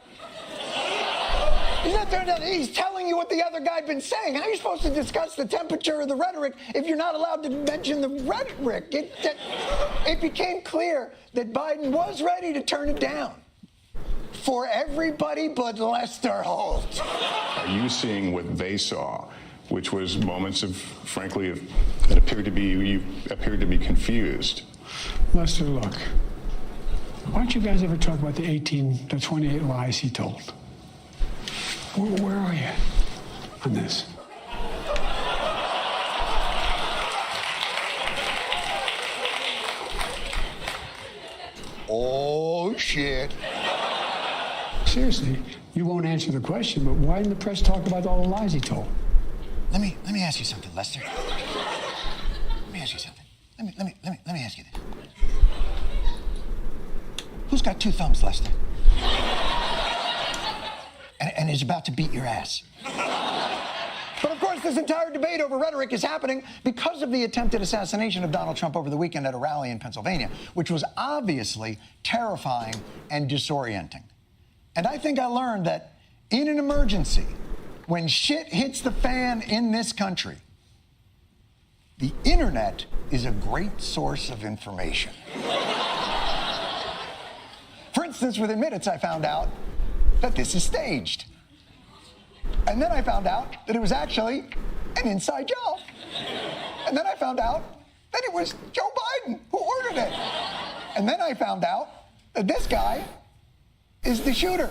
He's not turning down. He's telling you what the other guy'd been saying. How are you supposed to discuss the temperature of the rhetoric if you're not allowed to mention the rhetoric? It became clear that Biden was ready to turn it down for everybody but Lester Holt. Are you seeing what they saw, which was moments of, frankly, that appeared to be, you appeared to be confused? Lester, look, why don't you guys ever talk about the 28 lies he told? Where are you on this? Oh, shit. Seriously, you won't answer the question, but why didn't the press talk about all the lies he told? Let me ask you something, Lester. Let me ask you something. Let me ask you this. Who's got two thumbs, Lester? And is about to beat your ass. But of course, this entire debate over rhetoric is happening because of the attempted assassination of Donald Trump over the weekend at a rally in Pennsylvania, which was obviously terrifying and disorienting. And I think I learned that in an emergency, when shit hits the fan in this country, the internet is a great source of information. For instance, within minutes, I found out that this is staged. And then I found out that it was actually an inside job. And then I found out that it was Joe Biden who ordered it. And then I found out that this guy is the shooter.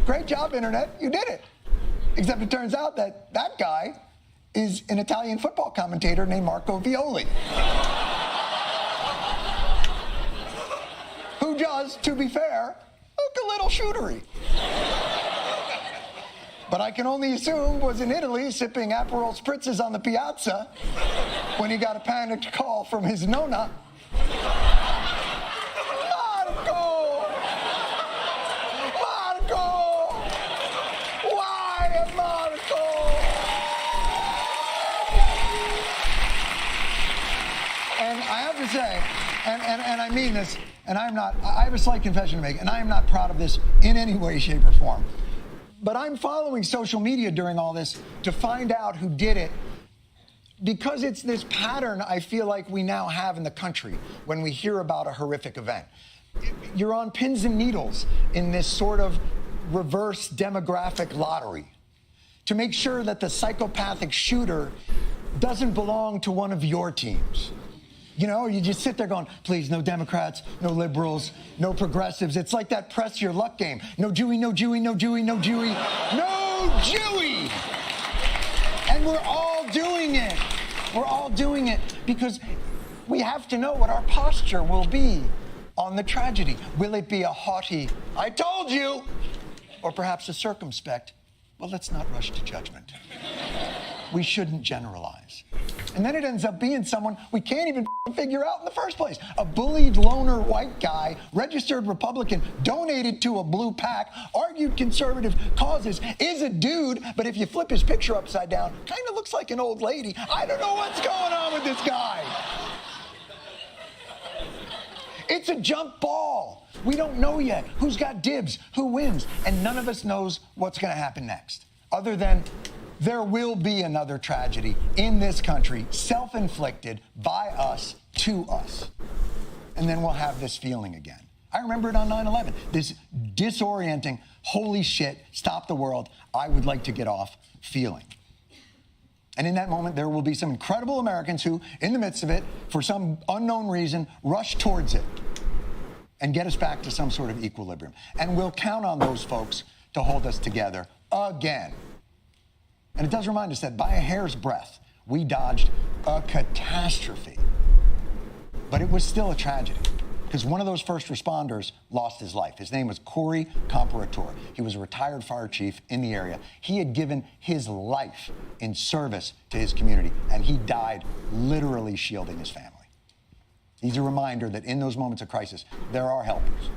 Great job, Internet. You did it. Except it turns out that that guy is an Italian football commentator named Marco Violi. Who does, to be fair, look a little shootery. But I can only assume was in Italy sipping Aperol spritzes on the piazza when he got a panicked call from his nonna. Marco! Marco! Why, Marco? And I have to say, and I mean this, and I have a slight confession to make, and I am not proud of this in any way, shape, or form. But I'm following social media during all this to find out who did it, because it's this pattern I feel like we now have in the country when we hear about a horrific event. You're on pins and needles in this sort of reverse demographic lottery to make sure that the psychopathic shooter doesn't belong to one of your teams. You know, you just sit there going, please, no Democrats, no liberals, no progressives. It's like that press your luck game. No Jewy, no Jewy, no Jewy, no Jewy, no Jewy. And we're all doing it. We're all doing it because we have to know what our posture will be on the tragedy. Will it be a haughty, I told you, or perhaps a circumspect, well, let's not rush to judgment. We shouldn't generalize. And then it ends up being someone we can't even figure out in the first place. A bullied loner white guy, registered Republican, donated to a blue PAC, argued conservative causes, is a dude, but if you flip his picture upside down, kind of looks like an old lady. I don't know what's going on with this guy. It's a jump ball. We don't know yet who's got dibs, who wins, and none of us knows what's going to happen next, other than there will be another tragedy in this country, self-inflicted by us to us. And then we'll have this feeling again. I remember it on 9/11, this disorienting, holy shit, stop the world, I would like to get off feeling. And in that moment, there will be some incredible Americans who, in the midst of it, for some unknown reason, rush towards it and get us back to some sort of equilibrium. And we'll count on those folks to hold us together again. And it does remind us that by a hair's breadth, we dodged a catastrophe. But it was still a tragedy, because one of those first responders lost his life. His name was Corey Comparator. He was a retired fire chief in the area. He had given his life in service to his community, and he died literally shielding his family. He's a reminder that in those moments of crisis, there are helpers.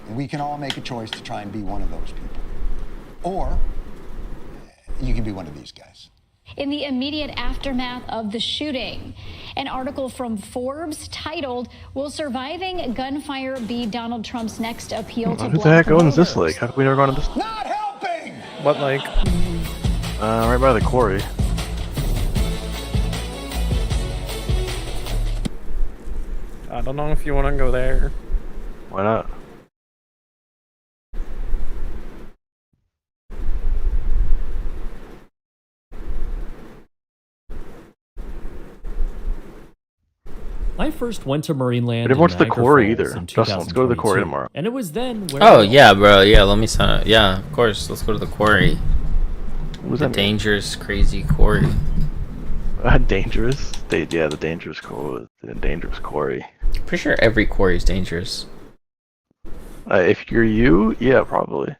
And we can all make a choice to try and be one of those people. Or you can be one of these guys. In the immediate aftermath of the shooting, an article from Forbes titled, "Will Surviving Gunfire Be Donald Trump's Next Appeal to Who the Black heck owns Voters?" this lake? How come we never gone to this? Not helping! What lake? Right by the quarry. I don't know if you want to go there. Why not? I first went to Marineland. I didn't watch the Niagara quarry Falls either. in Justin, let's go to the quarry 2022, tomorrow. And it was then where Oh yeah, bro. Yeah, let me sign up. Yeah, of course. Let's go to the quarry. What The dangerous, crazy quarry. Dangerous? The dangerous quarry. The dangerous quarry. Pretty sure every quarry is dangerous. If you're you, yeah, probably.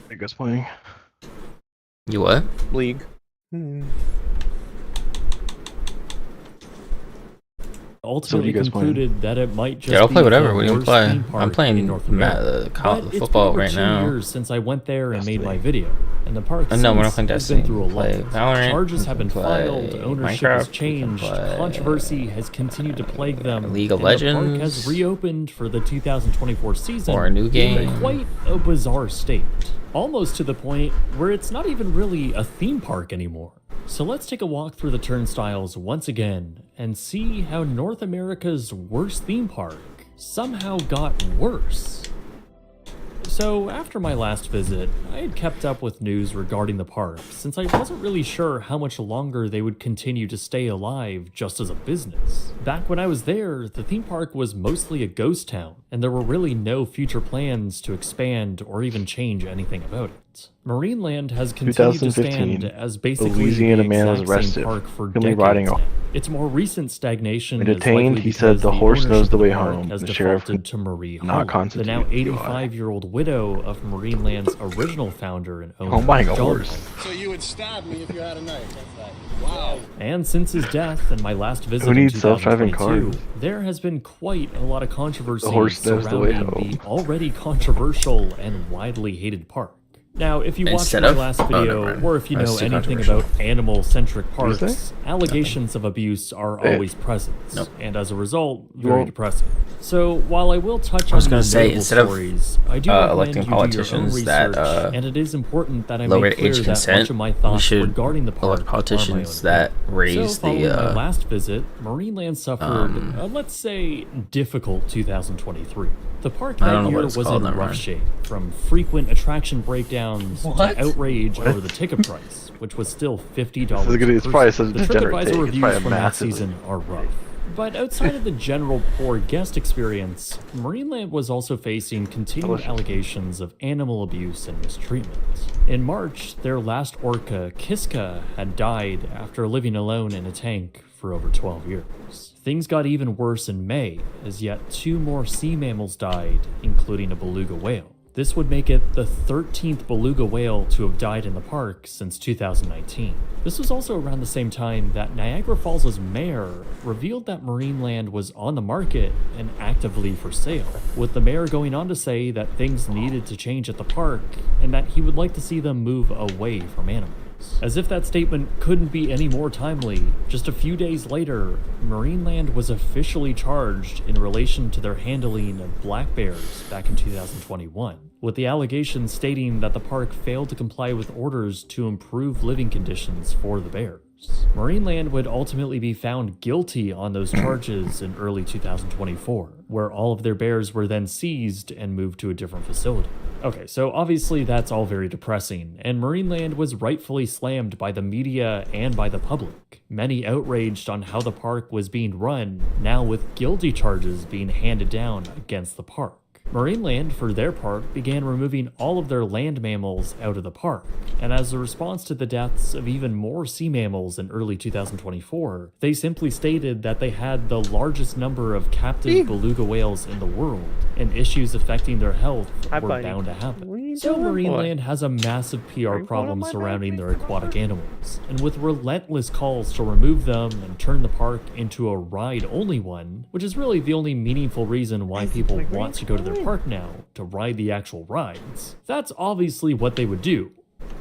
I guess playing. You what? League. ultimately guys playing? concluded that it might just Yeah, I'll be play whatever. the What do you worst play? theme park I'm playing in North America. college But it's football been over right 2 now. years since I went there and made my video, and the park No, we're not since playing has Destiny. been through a Play lot. Valorant. Charges have been Play filed, ownership has Minecraft. changed, controversy has continued to plague them, League of and the park Legends. has reopened for the 2024 season Or a new in game. quite a bizarre state. Almost to the point where it's not even really a theme park anymore. So let's take a walk through the turnstiles once again and see how North America's worst theme park somehow got worse. So after my last visit, I had kept up with news regarding the park since I wasn't really sure how much longer they would continue to stay alive just as a business. Back when I was there, the theme park was mostly a ghost town, and there were really no future plans to expand or even change anything about it. Marineland has continued to stand 2015, as basically Louisiana the man was exact same arrested. park for Currently decades riding now. off. Its more recent stagnation When is detained, likely he said because the horse knows ownership the of way park home. has The sheriff defaulted to Marie not Holland, the constitute now DUI. 85-year-old widow of Marineland's original founder and owner. I'm buying a John horse. Holland. So you would stab me if you had a knife. Wow. And since his death and my last visit Who in needs self-driving 2022, cars? there has been quite a lot of controversy The horse knows the way surrounding the home. already controversial and widely hated park. Now, if you watched Instead my of- last oh, video, never mind. or if you That's know too anything controversial. about animal-centric What did you parks, say? allegations of abuse are Yeah. always present, Nope. and as a result, You very won't- depressing. So, while I will touch I was on gonna these say, notable instead of, stories, I do recommend electing you do your own politicians that, research, and it is important that I lower make clear age that consent, much of my we thoughts should regarding the park elect are my politicians own that opinion. raise So, following the my last visit, Marineland suffered, let's say, difficult 2023. The park I that don't know year what it's was called, in never rough mind. shape, from frequent attraction breakdowns What? to outrage over the ticket price, which was still $50 This is gonna- per it's probably person. such a The degenerate TripAdvisor take. It's reviews probably a from that massive- season are rough. But outside of the general poor guest experience, Marineland was also facing continued allegations of animal abuse and mistreatment. In March, their last orca, Kiska, had died after living alone in a tank for over 12 years. Things got even worse in May, as yet 2 more sea mammals died, including a beluga whale. This would make it the 13th beluga whale to have died in the park since 2019. This was also around the same time that Niagara Falls' mayor revealed that Marineland was on the market and actively for sale, with the mayor going on to say that things needed to change at the park and that he would like to see them move away from animals. As if that statement couldn't be any more timely, just a few days later, Marineland was officially charged in relation to their handling of black bears back in 2021, with the allegations stating that the park failed to comply with orders to improve living conditions for the bears. Marineland would ultimately be found guilty on those charges in early 2024, where all of their bears were then seized and moved to a different facility. Okay, so obviously that's all very depressing, and Marineland was rightfully slammed by the media and by the public. Many outraged on how the park was being run, now with guilty charges being handed down against the park. Marineland, for their part, began removing all of their land mammals out of the park, and as a response to the deaths of even more sea mammals in early 2024, they simply stated that they had the largest number of captive beluga whales in the world, and issues affecting their health were bound to happen. So Marineland has a massive PR problem surrounding their aquatic animals, and with relentless calls to remove them and turn the park into a ride-only one, which is really the only meaningful reason why people want to go to their park now, to ride the actual rides. That's obviously what they would do,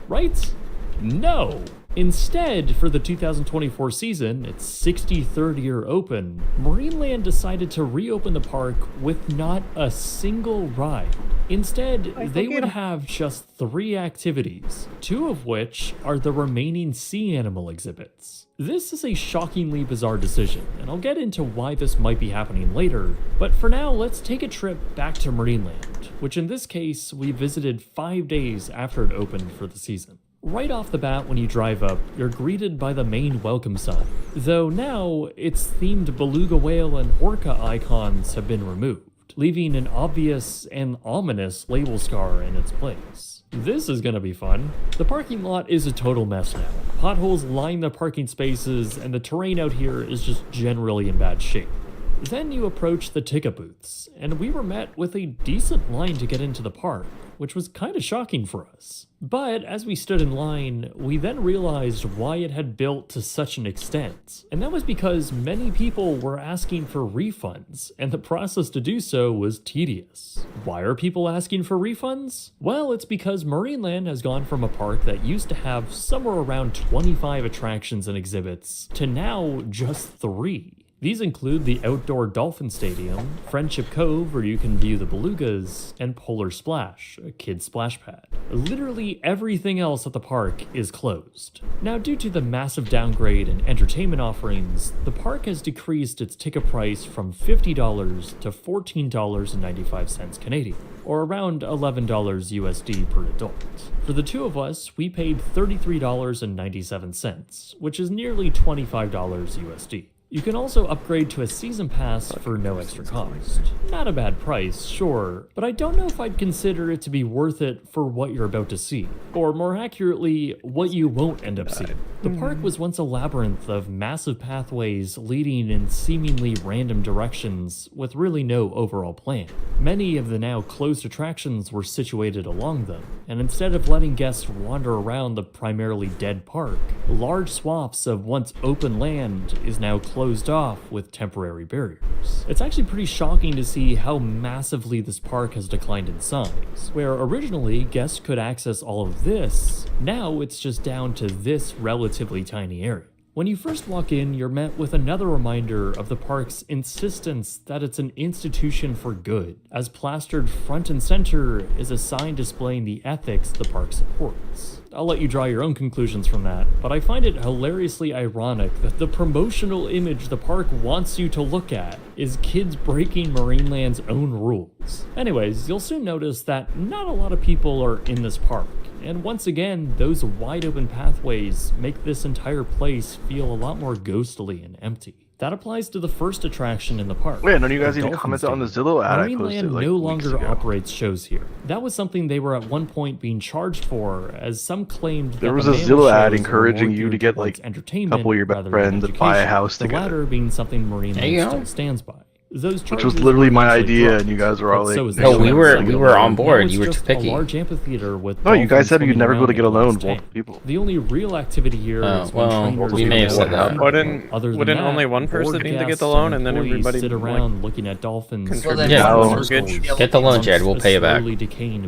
right? No! Instead, for the 2024 season, its 63rd year open, Marineland decided to reopen the park with not a single ride. Instead, they would have just 3 activities, 2 of which are the remaining sea animal exhibits. This is a shockingly bizarre decision, and I'll get into why this might be happening later, but for now, let's take a trip back to Marineland, which in this case, we visited 5 days after it opened for the season. Right off the bat, when you drive up, you're greeted by the main welcome sign, though now its themed beluga whale and orca icons have been removed, leaving an obvious and ominous label scar in its place. This is gonna be fun. The parking lot is a total mess now. Potholes line the parking spaces, and the terrain out here is just generally in bad shape. Then you approach the ticket booths, and we were met with a decent line to get into the park, which was kind of shocking for us. But as we stood in line, we then realized why it had built to such an extent. And that was because many people were asking for refunds, and the process to do so was tedious. Why are people asking for refunds? Well, it's because Marineland has gone from a park that used to have somewhere around 25 attractions and exhibits to now just 3. These include the outdoor Dolphin Stadium, Friendship Cove where you can view the belugas, and Polar Splash, a kid's splash pad. Literally everything else at the park is closed. Now, due to the massive downgrade in entertainment offerings, the park has decreased its ticket price from $50 to $14.95 Canadian, or around $11 USD per adult. For the two of us, we paid $33.97, which is nearly $25 USD. You can also upgrade to a season pass for no extra cost. Not a bad price, sure, but I don't know if I'd consider it to be worth it for what you're about to see. Or more accurately, what you won't end up seeing. The park was once a labyrinth of massive pathways leading in seemingly random directions with really no overall plan. Many of the now closed attractions were situated along them, and instead of letting guests wander around the primarily dead park, large swaths of once open land is now closed off with temporary barriers. It's actually pretty shocking to see how massively this park has declined in size. Where originally guests could access all of this, now it's just down to this relatively tiny area. When you first walk in, you're met with another reminder of the park's insistence that it's an institution for good, as plastered front and center is a sign displaying the ethics the park supports. I'll let you draw your own conclusions from that, but I find it hilariously ironic that the promotional image the park wants you to look at is kids breaking Marineland's own rules. Anyways, you'll soon notice that not a lot of people are in this park. And once again, those wide open pathways make this entire place feel a lot more ghostly and empty. That applies to the first attraction in the park. Wait, none of you guys even commented on the Zillow ad I posted Marineland like no weeks longer ago. operates shows here. That was something they were at one point being charged for, as some claimed There that was the a Mammoth Zillow ad shows were encouraging more you to geared get towards like a entertainment couple of your rather best than friends and buy a education. house The together. latter being something Marineland still stands by. Those Which was charges literally were my eventually idea, dropped, and you guys were all but like, so is the No, we show. were on Now board. it's You were just too picky. A large amphitheater with No, you guys said dolphins you'd never be able to swimming get around alone in with a glass multiple people. The only real activity here Oh, is when well, trainers we may have go said out. that. Other than Wouldn't that, only one person bored need to get guests the loan, and and then employees everybody sit like, around looking at dolphins? contribute Yeah, to the well, mortgage? get the loan, Jared. We'll pay you back.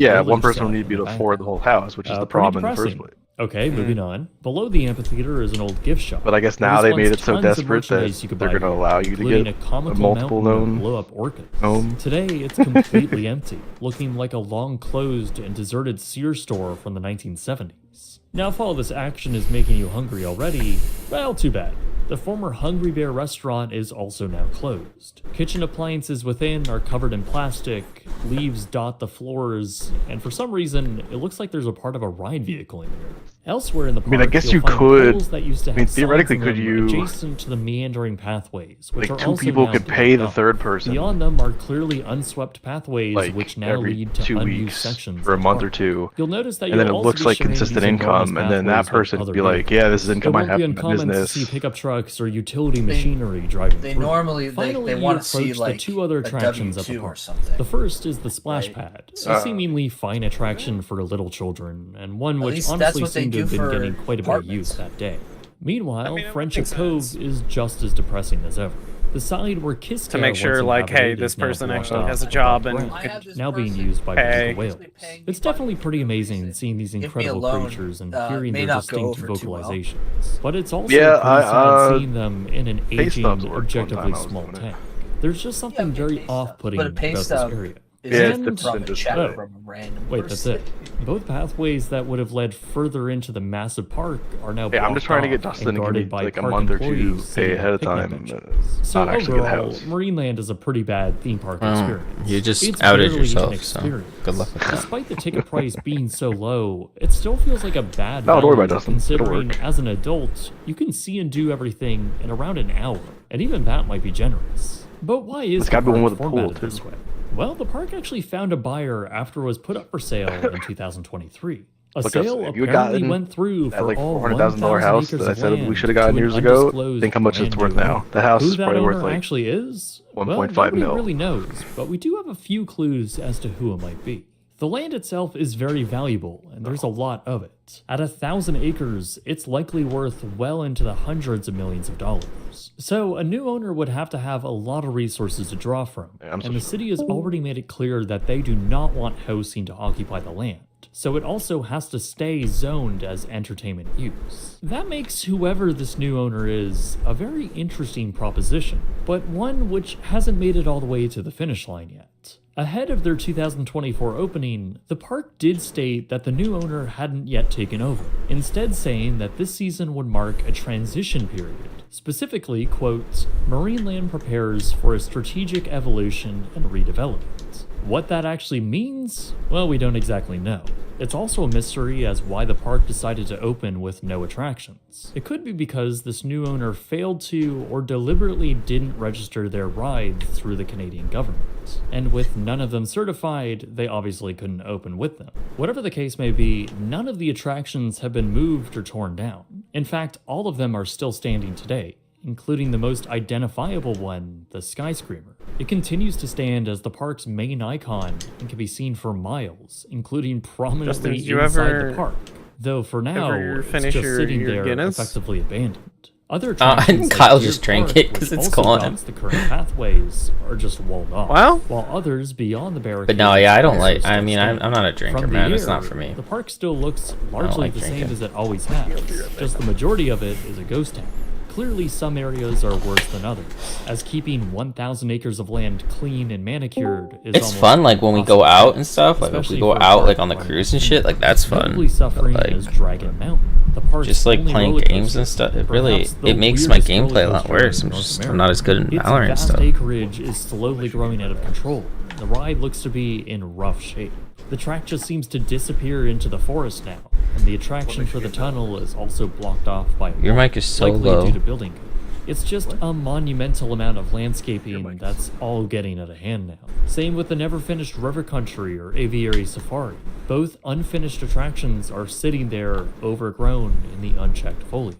Yeah, one person would need to be able to afford the whole house, which is the problem in the first place. Okay, moving on. Below the amphitheater is an old gift shop. But I guess There now was they once made it so tons of desperate that merchandise you could they're buy going to here, allow you to including get a a comical multiple mountain of loan blow-up orchids. home. Today, it's completely empty, looking like a long-closed and deserted Sears store from the 1970s. Now, if all this action is making you hungry already, well, too bad. The former Hungry Bear restaurant is also now closed. Kitchen appliances within are covered in plastic, leaves dot the floors, and for some reason, it looks like there's a part of a ride vehicle in there. Elsewhere in the I park, mean, I guess you'll you find could. poles that used to I mean, have theoretically, signs in could them you? adjacent to the meandering pathways, which Like are two also people now could pay the blocked third off. person. Beyond them are clearly unswept pathways, Like which now every lead to 2 unused weeks sections for a of the month or park. two, You'll notice that and then it you'll also looks be like sharing consistent these enormous income, and then that pathways with person would other be like, vehicles. "Yeah, this is income It I won't have be from my uncommon to business." see pickup trucks or utility machinery driving They through. normally Finally, they you want to see approach like the two other a attractions at the W2 or park. something. The first is the splash pad, a Uh, seemingly fine attraction for little children, and one At which least that's honestly what they seemed to do have been for getting quite a bit of use that day. Meanwhile, Friendship Cove is just as depressing as ever. The side where Kiss To make sure, like, hey, this person actually has a job and now being used by pay. beluga whales. It's definitely pretty amazing seeing these incredible loan, creatures and may hearing their not go distinct over too well. vocalizations. But it's also Yeah, pretty sad I, seeing them in an pay aging, stubs worked one objectively time I was small doing it. tank. There's just something very off-putting But a about pay this stub area. is Yeah, it's And- different than just check pay. from a random Wait, that's person. it. Both pathways that would have led further into the massive park are now Yeah, I'm just blocked trying to get off Dustin and to give guarded me by like a park month or two employees pay sitting ahead on of picnic time. benches. So Not actually get a overall, house. Marineland is a pretty bad theme park Well, experience. you just It's outed barely yourself, an so experience. good luck with that. Despite the ticket price being so low, it still feels like a bad No, don't worry value about Dustin. It'll considering work. as an adult, you can see and do everything in around an hour, and even that might be generous. But why is It's gotta the be one park with a pool, formatted too. this way? Well, the park actually found a buyer after it was put up for sale in 2023. A Look, sale if you had apparently gotten went through that for like all $400,000 house acres that I of said we land should have gotten to an years ago, undisclosed think how much it's brand worth new now. owner. The house Who is that probably worth owner like actually is, Well, 1.5 nobody mil. really knows, but we do have a few clues as to who it might be. The land itself is very valuable, and there's a lot of it. At 1,000 acres, it's likely worth well into the hundreds of millions of dollars. So a new owner would have to have a lot of resources to draw from, and the city has already made it clear that they do not want housing to occupy the land. So it also has to stay zoned as entertainment use. That makes whoever this new owner is a very interesting proposition, but one which hasn't made it all the way to the finish line yet. Ahead of their 2024 opening, the park did state that the new owner hadn't yet taken over, instead saying that this season would mark a transition period. Specifically, quote, Marineland prepares for a strategic evolution and redevelopment. What that actually means? Well, we don't exactly know. It's also a mystery as why the park decided to open with no attractions. It could be because this new owner failed to or deliberately didn't register their rides through the Canadian government. And with none of them certified, they obviously couldn't open with them. Whatever the case may be, none of the attractions have been moved or torn down. In fact, all of them are still standing today, including the most identifiable one, the skyscraper. It continues to stand as the park's main icon and can be seen for miles, including prominently inside the park. Though for now, it's just sitting there effectively abandoned. Other attractions Kyle like just Deer drank Park, it 'cause which it's also gone. dots the current pathways are just walled off. Well? While others beyond the barricades. But no, yeah, I don't also like. I still mean, stand. I'm not a drinker, From the man. It's air, not for me. The park still looks largely like the same drinking. as it always has. Just the majority of it is a ghost town. Clearly, some areas are worse than others, as keeping 1,000 acres of land clean and manicured is It's almost fun, like when we go impossible, out and stuff. Like if we especially go for a out, park like on the like cruise and shit. Like that's fun. Notably suffering But, is like, Dragon Mountain. The park's just like only playing roller games and coaster, stuff. It really perhaps the it makes my weirdest gameplay a roller lot coaster worse. in I'm North just America. I'm not as good in Its Valorant and vast stuff. acreage is slowly growing out of control. The ride looks to be in rough shape. The track just seems to disappear into the forest now, and the attraction for the tunnel is also blocked off by a Your wall, mic is so likely low. due to building code. It's just a monumental amount of landscaping that's all getting out of hand now. Same with the never-finished River Country or Aviary Safari. Both unfinished attractions are sitting there overgrown in the unchecked foliage.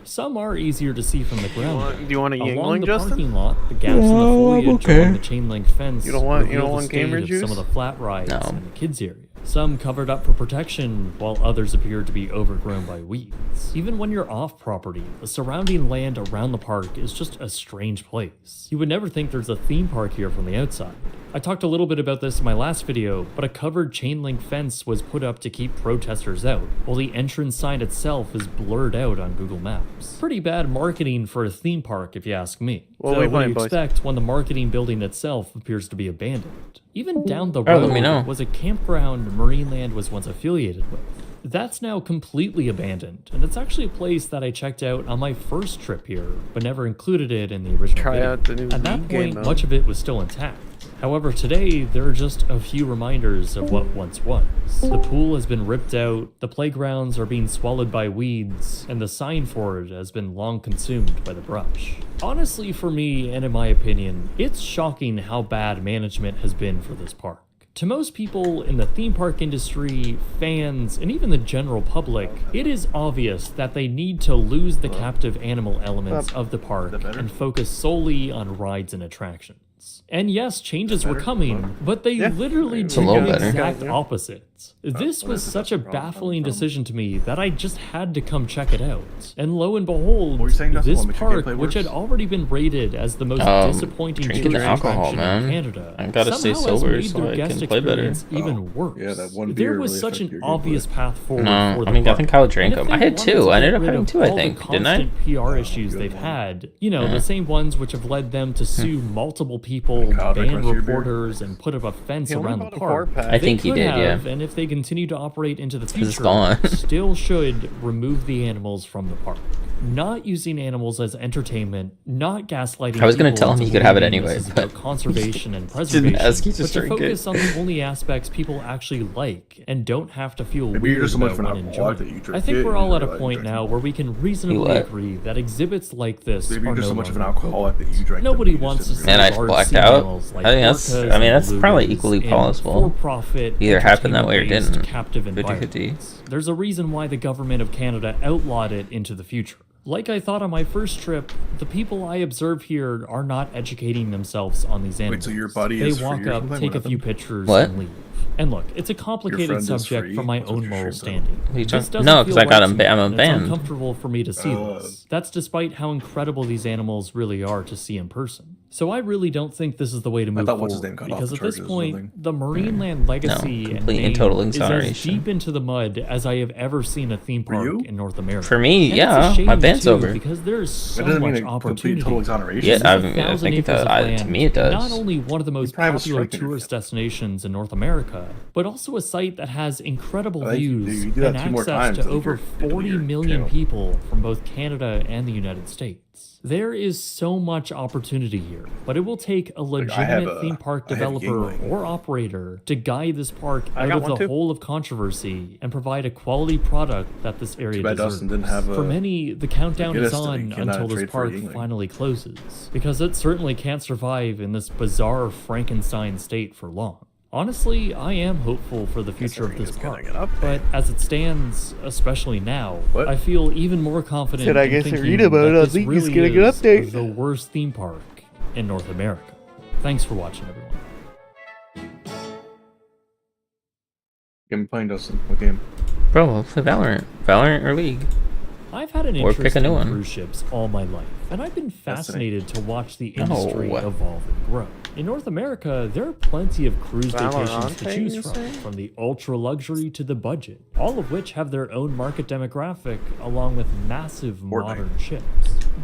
Some are easier to see from the ground. Do you want a Along Yingling, the Justin? parking lot, the gaps in the foliage along the chain link fence You don't want reveal the gamer state of some juice? of the flat rides No. and the kids area. Some covered up for protection, while others appear to be overgrown by weeds. Even when you're off property, the surrounding land around the park is just a strange place. You would never think there's a theme park here from the outside. I talked a little bit about this in my last video, but a covered chain link fence was put up to keep protesters out, while the entrance sign itself is blurred out on Google Maps. Pretty bad marketing for a theme park, if you ask me. Well, So wait, what do you boys. expect when the marketing building itself appears to be abandoned? Even down the Oh, let road me know. was a campground Marineland was once affiliated with. That's now completely abandoned, and it's actually a place that I checked out on my first trip here, but never included it in the original Try video. out the new At that League game point, mode. much of it was still intact. However, today, there are just a few reminders of what once was. The pool has been ripped out, the playgrounds are being swallowed by weeds, and the sign for it has been long consumed by the brush. Honestly, for me, and in my opinion, it's shocking how bad management has been for this park. To most people in the theme park industry, fans, and even the general public, it is obvious that they need to lose the captive animal elements of the park and focus solely on rides and attractions. And yes, changes were coming, but they literally did little the better. exact opposite. This was such a baffling decision to me that I just had to come check it out. And lo and behold, this park, which had already been rated as the most disappointing drinking tourist alcohol, attraction man. in Canada, I gotta stay somehow has sober made so their I guest can play better. experience even worse. Yeah, that one There beer was really such an affected your obvious path forward No, for the I mean, I park. think Kyle drank And if them. I they had wanted two. to I get ended up rid having of two, I all the think. Didn't I? constant PR issues they've had, you know, the same ones which have led them to sue multiple people, Kyle drank ban most of your beer? reporters, and put up a fence He only around the bought a park. 4-pack. I think he They did, could yeah. have, and if they continue to operate into the 'Cause it's future, gone. still should remove the animals from the park. Not using animals as entertainment, not gaslighting. I was gonna people tell him into he could have it believing anyway, this is but about conservation and preservation, didn't ask, he but just to drank it. focus on the only aspects people actually like and don't have to feel Maybe you're weird just so much about of when an alcoholic enjoying. that you I drink think it we're and all you at a realize point you now where we can You reasonably what? agree that exhibits like this Maybe are you're just no so much of an longer alcoholic that you drank. Nobody them, you wants to just see didn't And I large blacked sea out. animals like I think that's- orcas I mean, and that's probably belugas equally in possible. for-profit, Either happened that way or entertainment-based didn't. captive 50-50. environments. There's a reason why the government of Canada outlawed it into the future. Like I thought on my first trip, the people I observe here are not educating themselves on these animals. Wait, so your buddy they is walk free or up, something? take What a few happened? pictures, What? and leave. And look, it's a complicated friend is subject free? from my What's own your moral stream standing. you This talking- doesn't No, 'cause feel I got right to me, I'm and it's banned. uncomfortable for me to see this. That's despite how incredible these animals really are to see in person. So I really don't think this is the way to move thought what's his name forward, got off because the at this charges or point, something. the Marineland legacy and complete and name total is as exoneration. deep into the mud as I have ever seen a theme park in North America. For me, And yeah, it's a shame my band's too, over. because there's so doesn't mean much a complete opportunity. total exoneration. Yeah, This is I 1,000 think acres of to land, me it does. not only one of the most probably have a popular strike in your tourist destinations in North America, but also a site that has incredible I think you views do that and 2 more access times, to I think over you're 40 your million channel. people from both Canada and the United States. There is so much opportunity here, but it will take a legitimate theme park I have developer Yingling. or operator to guide this park I out got of one the too. hole of controversy and provide a quality product that this area Too bad deserves. Dustin didn't have For a- many, the countdown Get is us to- on he cannot until this trade for park Yingling. finally closes, because it certainly can't survive in this bizarre Frankenstein state for long. Honestly, I am hopeful for the future of this park, but as it stands, especially now, I feel even more confident Said I in guess I thinking read about it. that I this think he's really gonna get an is update. the worst theme park in North America. Thanks for watching, everyone. Game playing, Dustin. What game? Bro, we'll play Valorant. Valorant or League. I've had an Or interest pick a new in one. cruise ships all my life, and I've been fascinated to watch the industry No. evolve and grow. In North America, there are plenty of cruise vacations to Valorante, choose you say? from the ultra luxury to the budget, all of which have their own market demographic, along with massive modern ships.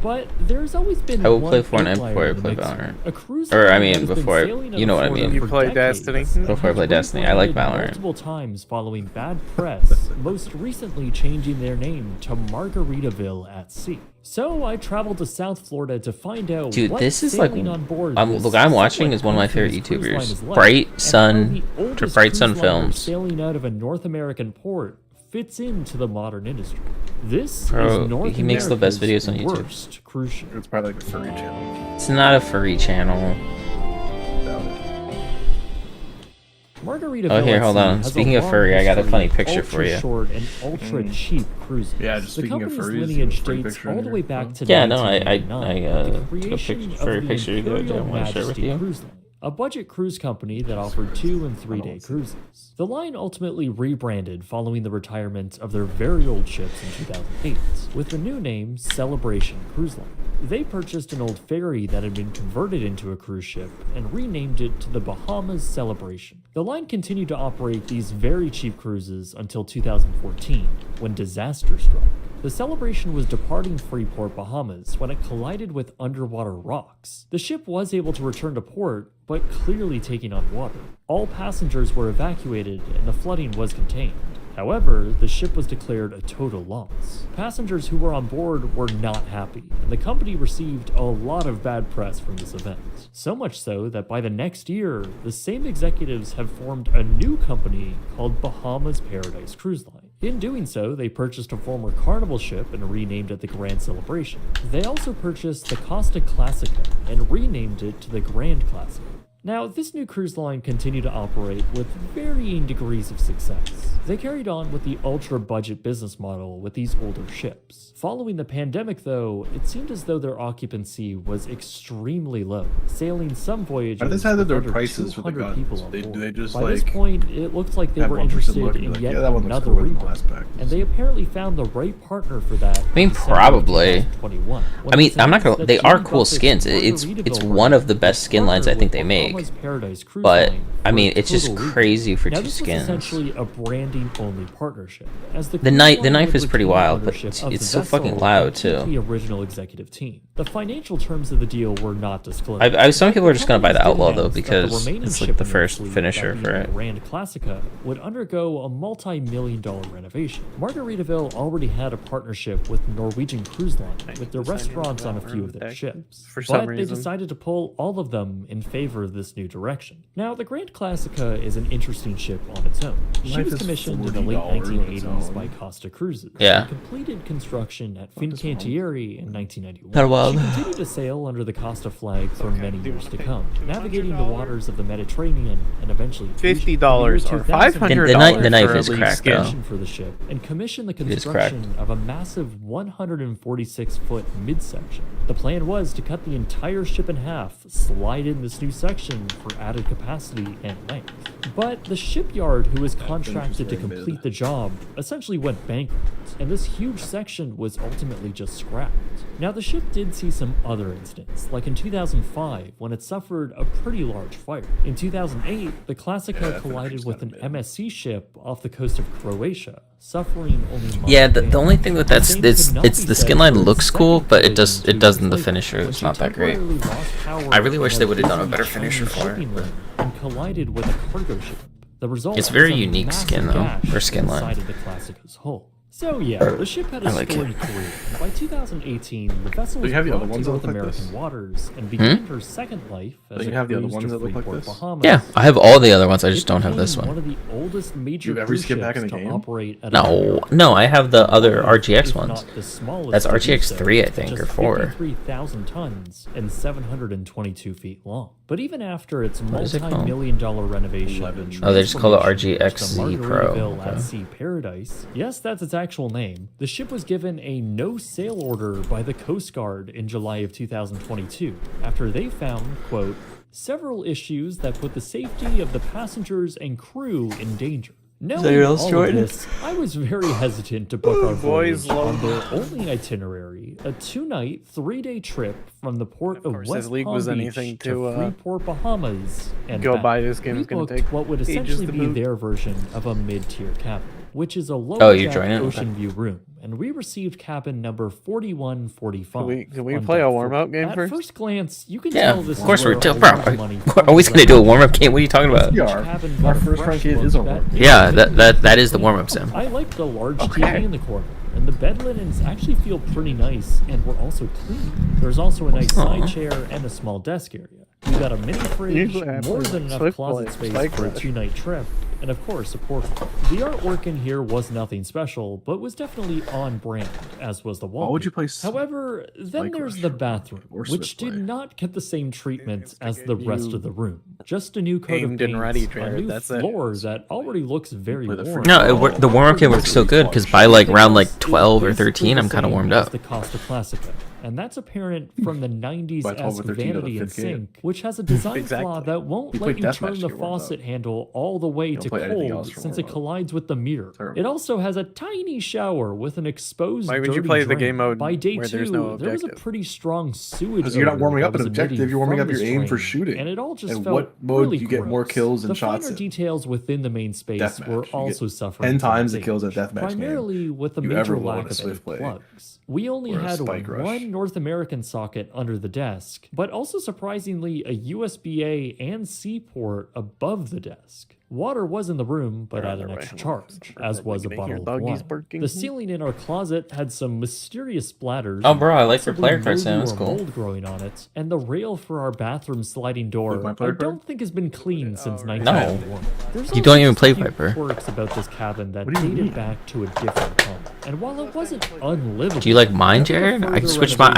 But there's always been I will one play Fortnite outlier before I in the play mix here. Valorant. A cruise Or, I line mean, that has been before I- sailing out you know of what I Florida mean. You for play decades Destiny? Before I play has Destiny, I like rebranded Valorant. multiple times following bad press, most recently changing their name to Margaritaville at Sea. So I traveled to South Florida to find out Dude, what this is like sailing on board I'm this watching is one of my favorite somewhat infamous cruise line YouTubers. is like, Bright and Sun how the to oldest Bright cruise Sun liner Films. sailing out of a North American port fits into the modern industry. This Bro, is North he makes the best America's videos on YouTube. worst cruise ship. It's probably like a furry channel. It's not a furry channel. Margaritaville Oh, here, at hold Sea on. has a Speaking of long furry, I got a history funny of picture for you. ultra-short and ultra-cheap cruises. Yeah, just the speaking of company's furries, lineage furry dates picture all in the here. way back to Yeah, no, I 1999, took a the creation furry of the picture the other day. I Imperial wanna share with Majesty you. Cruise Line, a budget cruise company that offered 2- and 3-day cruises. The line ultimately rebranded following the retirement of their very old ships in 2008, with the new name Celebration Cruise Line. They purchased an old ferry that had been converted into a cruise ship and renamed it to the Bahamas Celebration. The line continued to operate these very cheap cruises until 2014, when disaster struck. The Celebration was departing Freeport, Bahamas, when it collided with underwater rocks. The ship was able to return to port, but clearly taking on water. All passengers were evacuated and the flooding was contained. However, the ship was declared a total loss. Passengers who were on board were not happy, and the company received a lot of bad press from this event. So much so that by the next year, the same executives have formed a new company called Bahamas Paradise Cruise Line. In doing so, they purchased a former Carnival ship and renamed it the Grand Celebration. They also purchased the Costa Classica and renamed it to the Grand Classica. Now, this new cruise line continued to operate with varying degrees of success. They carried on with the ultra-budget business model with these older ships. Following the pandemic, though, it seemed as though their occupancy was extremely low, sailing some voyages How do they decide that with their under prices for the 200 people guns? on Do board. they just By this like point, it looked like they have were 1% interested look and be in like, yet yeah, that one looks another cool in the rebrand, glass pack. and they apparently found the right partner for that. I mean, in December of probably. 2021, when I mean, it I'm not announced gonna. that They are Jimmy cool Buffett's skins. It's Margaritaville one of the brand best skin lines I partnered think with they make. Bahamas Paradise Cruise But Line I for mean, a it's just total rebrand. crazy for Now, two this was skins. essentially a branding-only partnership, as the The cruise knife line would is pretty retain wild, but ownership it's of the so fucking vessel loud, and keep too. The original executive team. The financial terms of the deal were not disclosed. Some people are just gonna buy the companies Outlaw did though announce that because remaining it's like ship the in their first fleet, finisher that for being it. the Grand Classica, would undergo a multi-million-dollar renovation. Margaritaville already had a partnership with Norwegian Cruise Line, with their restaurants on a few of their ships. For some But they reason. decided to pull all of them in favor of this this new direction. Now, the Grand Classica is an interesting ship on its own. She Life was is commissioned in the late $40 on its 1980s own. by Costa Cruises. Yeah. And completed construction at Fincantieri in 1991. How wild. She continued to sail under the Costa flag for many years to come, navigating the waters of the Mediterranean and eventually $50 or $500 The knife for is a leaf cracked, skin. though. for the ship and commissioned the It is cracked. construction of a massive 146-foot midsection. The plan was to cut the entire ship in half, slide in this new section for added capacity and length. But the shipyard who was contracted to complete the job essentially went bankrupt, and this huge section was ultimately just scrapped. Now, the ship did see some other incidents, like in 2005 when it suffered a pretty large fire. In 2008, the Classica collided with an MSC ship off the coast of Croatia, suffering only minor Yeah, the damage. only thing with that's Same it's could not it's be the said skin for line the looks second cool, but it collision doesn't the to finisher. when It's she not that great. temporarily lost power I really wish on they a would have done a busy better finisher Chinese for it. shipping lane and collided with a cargo ship. The result It's very was a unique massive skin, though, gash or skin line. inside of the Classica's hull. So yeah, the ship had a I like it. storied career. By 2018, the vessel Do was you have the brought other to ones that North look like American this? waters and began her second life as Do you a have the other cruise ones to that look like Freeport, this? Bahamas. Yeah, I have all the other ones. I just It don't have this became one. of the oldest major You've ever cruise skipped back in ships the to game? operate at No, I have the other RGX if ones. not the smallest That's to do RGX so, 3, I think, or just 4. 53,000 tons and 722 feet long. But even after its What is it called? multi-million-dollar renovation, and Oh, they just call it transformation RGXZ to Pro. Margaritaville Okay. at Sea Paradise, yes, that's its actual name, the ship was given a no-sail order by the Coast Guard in July of 2022 after they found, quote, several issues that put the safety of the passengers and crew in danger. Knowing your all illustrator? of this, I was very hesitant to book our Boys voyage on love- their only itinerary, a 2-night, 3-day trip from the port of course, West if League Palm was Beach anything to to, Freeport, Bahamas, and go back. buy this game, We it's gonna booked take what would ages essentially to be boot. their version of a mid-tier cabin, which is a low Oh, you join it? ocean Okay. view room, and we received cabin number 4145. Can we on play deck a warm-up 4. game At first? first glance, you can Yeah, tell this of course is we're where doing. a Bro, lot of money are we gonna do a warm up game? What are you talking about? We are. cabin Our got a first fresh ranked look is a that warm-up. Yeah, that is the warm up sim. I like the large Okay. TV in the corner, and the bed linens actually feel pretty nice and were also clean. There's also a nice Aw. side chair and a small desk area. We got a mini fridge, Usually I more play than enough Swift closet Play, space Spike for a Rush. 2-night trip, and of course a portal. The artwork in here was nothing special, but was definitely on brand, as was the wall. Why would you play However, then Spike there's Rush the bathroom, or which Swift did Play? not get the same treatment as the get rest you of the room. Just a new coat of aimed paint, and ready, a Jared, new that's it. floor that already looks very play the warm. free No, the warm up game works so good because by like round like 12 or 13, I'm kind of warmed up. The Costa Classica, and that's apparent from the 90s By 12 or esque 13 to the vanity and fifth game. sink, which has a design Exactly. flaw that won't You let play you deathmatch turn to the get warmed up. faucet handle all the way don't to play anything cold else for since warm it up. collides with the mirror. Terrible. It also has a tiny shower with an exposed Why would you dirty play the drain. game mode By day where 2, there's no there was a objective? pretty strong sewage Because you're not odor warming that up an was objective, emitting you're warming from up your this aim for drain, shooting. and it all just And felt what mode really you get more gross. kills and the shots finer in? details within the main space Deathmatch. were You also get suffering 10 from times the age, kills in a deathmatch game primarily with the you major ever will in lack a of Swift any play plugs. We only or a had Spike Rush. one North American socket under the desk, but also surprisingly a USB-A and C port above the desk. Water was in the room, but They're at on an their way. extra charge, as was a Can I hear bottle of doggies wine. barking? The ceiling in our closet had some mysterious splatters. Oh, bro, I like your possibly player card, Sam. mildew That's or cool. mold growing on it, and the rail for our bathroom sliding door my I player card? don't think has been cleaned since right. 1991. There's You don't also even just play a few Piper. quirks about this cabin that What do you dated mean? back to a different home. And while it wasn't unlivable, Do you like mine, further Jared? I renovation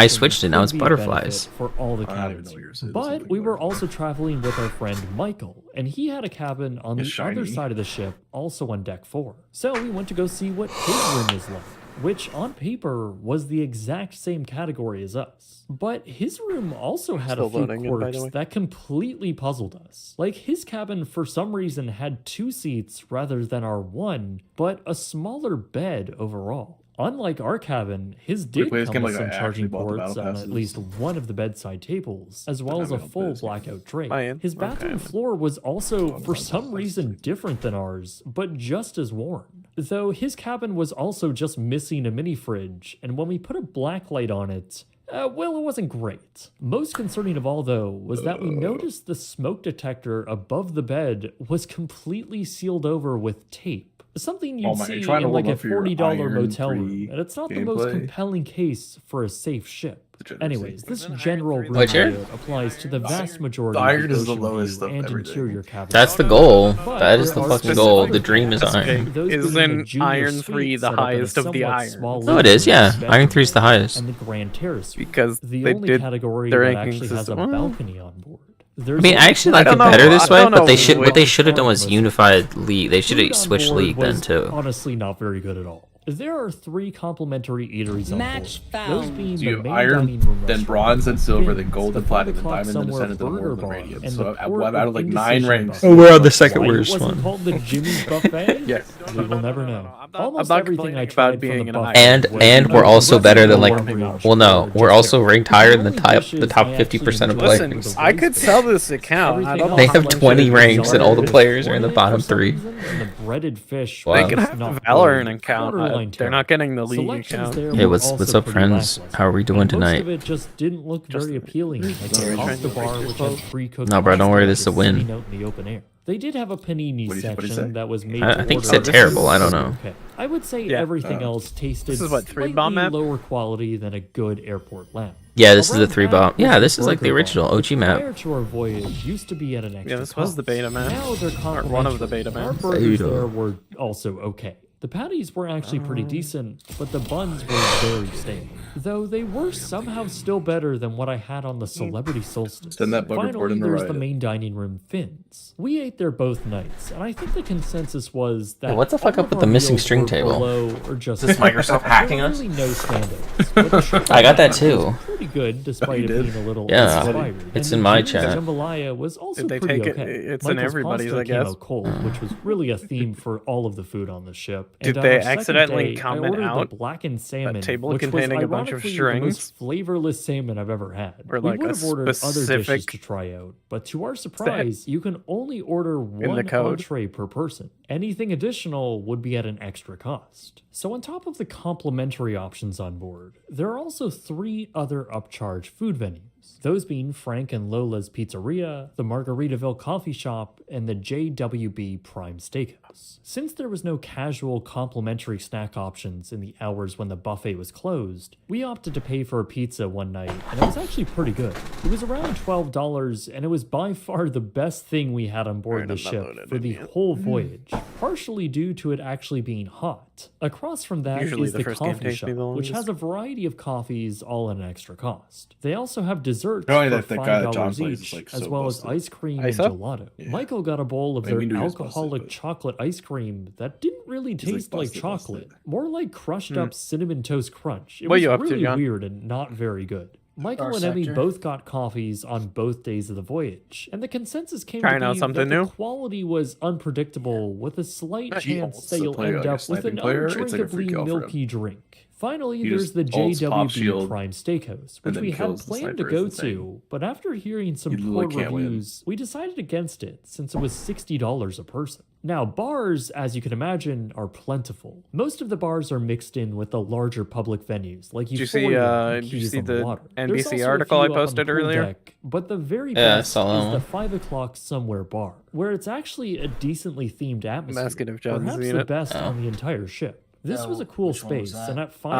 switched it. Now could it's be a benefit butterflies. for all the I don't even cabins. know yours is. But we were also traveling with our friend Michael, and he had a cabin on the It's other shiny. side of the ship, also on deck 4. So we went to go see what his room is like, which on paper was the exact same category as us. But his room also had a Still few loading it, by the quirks way. that completely puzzled us. Like his cabin for some reason had 2 seats rather than our 1, but a smaller bed overall. Unlike our cabin, his did play this come game with like some I actually charging bought the ports battle on passes. at least one of the bedside tables, as well as a I don't play full this game. blackout drape. I am. His bathroom Okay. floor was also, for some reason, different than ours, but just as worn. Though his cabin was also just missing a mini fridge, and when we put a black light on it, well, it wasn't great. Most concerning of all, though, was that we noticed the smoke detector above the bed was completely sealed over with tape. Something you'd Oh my, see you're trying to in like warm a up for your $40 Iron motel 3 room, and it's not the most gameplay? compelling case for a safe ship. Anyways, this general room Wait, here? layout applies to the vast majority The iron of the is the ocean lowest view of and everything. interior cabinet. That's the goal. But That is there the are fucking goal. specific The dream is iron. categories, those Isn't being the junior Iron 3 suite the set up in a highest of the somewhat irons? small No, it is, living yeah. room, Iron 3 is the highest. and the grand terrace suite. Because the they only did category the that ranking actually has a system. balcony on board. I mean, I actually like it better this way, but what they should have done was unified league. They should have switched league then too. Honestly, not very good at all. There are 3 complimentary eateries on Match board. found. Those being So the you have main iron, dining room then restaurant, bronze, then silver, then Vince, gold, the then platinum, 5 then o'clock diamond, then somewhere ascendant, then burger immortal, then bar, radiant. and So the out port of like of 9 indecision ranks. buffet. Oh, we're on the second Why it worst wasn't one. called the Jimmy's Buffet? Yes. We will never know. Almost not everything I complaining tried about being from an the iron. buffet And was we're also better than like, average well, no, we're or also just ranked higher than the only top dishes 50% of Listen, players. I could sell this account. I don't know They how have much 20 it is. ranks and all the players are in the bottom 3. And the breaded fish Wow. They was could have not a Valorant really account. borderline They're not getting the league Selections account. there Hey, were what's also up, pretty friends? lackluster. How are we doing And tonight? Most of it just didn't look very appealing. Like the Sorry, pasta trying to bar, break which your had phone. pre-cooked No, bro, don't worry, this is a pasta win. sitting out in the open air. They did have a panini What'd you say? section that was made I to think he order. said terrible, I don't know. Okay. I would say Yeah. everything else tasted This is what, 3 slightly bomb map? lower quality than a good airport lounge. Yeah, this is the Around 3 that bomb. was Yeah, the this is like the burger original bar, OG which map. prior to our voyage used to be at an extra Yeah, this was the cost. beta map. Now they're Or one of the beta complimentary. Our maps. burgers Beta. there were also okay. The patties were actually pretty decent, but the buns were very stale. Though they were somehow still better than what I had on the Celebrity Solstice. Send that bugger board Finally, in the there's riot. the main dining room fins. We ate there both nights, and I think the consensus was that Hey, what the fuck all up of with our the missing meals string were table? below or just Is this Microsoft hacking there were us? really no standouts, but the shrimp I got that was too. Pretty good, despite it did? being a little Yeah, uninspired. it's And in my Jimmy's chat. Jambalaya was also Did they pretty take it? okay. It's in Michael's everybody's, pasta I came guess. out cold, which was really a theme for all of the food on the ship. Did And they on our second accidentally day, comment I ordered out the blackened salmon, table which was containing a bunch of ironically the strings? most flavorless salmon I've ever had. Or We like would a have ordered other dishes specific to try out, but to our surprise, you can only order one code? entree per person. Anything additional would be at an extra cost. So on top of the complimentary options on board, there are also 3 other upcharge food venues. Those being Frank and Lola's Pizzeria, the Margaritaville Coffee Shop, and the JWB Prime Steakhouse. Since there was no casual complimentary snack options in the hours when the buffet was closed, we opted to pay for a pizza one night, and it was actually pretty good. It was around $12, and it was by far the best thing we had on board the ship for the whole voyage, partially due to it actually being hot. Across from that Usually is the the first game coffee takes shop, me the which longest. has a variety of coffees all at an extra cost. They also have desserts Not only for that guy that John $5 plays is, each, like, as so well as busted. ice cream and ISO? gelato. Yeah. Michael got a bowl of I mean, their we knew he was busted, alcoholic but- chocolate ice cream that didn't really like, taste like busted, chocolate, busted. more like crushed up cinnamon toast crunch. It What was you up to, really John? weird and not very good. Michael Our and Emmy sector. both got coffees on both days of the voyage, and the consensus came Trying to out be something that new? the quality was unpredictable, with a slight He chance wants that to you'll play end like a up with sniping an player. It's like a free undrinkably kill for him. milky drink. Finally, He there's just the ults pop JWB shield Prime Steakhouse, and which then we had kills the planned to sniper go is the thing. to, but after hearing some You poor literally can't win. reviews, we decided against it since it was $60 a person. Now, bars, as you can imagine, are plentiful. Most of the bars are mixed in with the larger public venues, like Did you see, Euphoria and did you Keys see on the Water. NBC There's also a article I few up on the posted pool earlier? deck, but the very Yeah, I best saw that is one. the 5 o'clock somewhere bar, where it's actually a decently themed atmosphere. Basket of John's Perhaps the unit. best on the entire ship. This was a cool which one was space, that? and at 5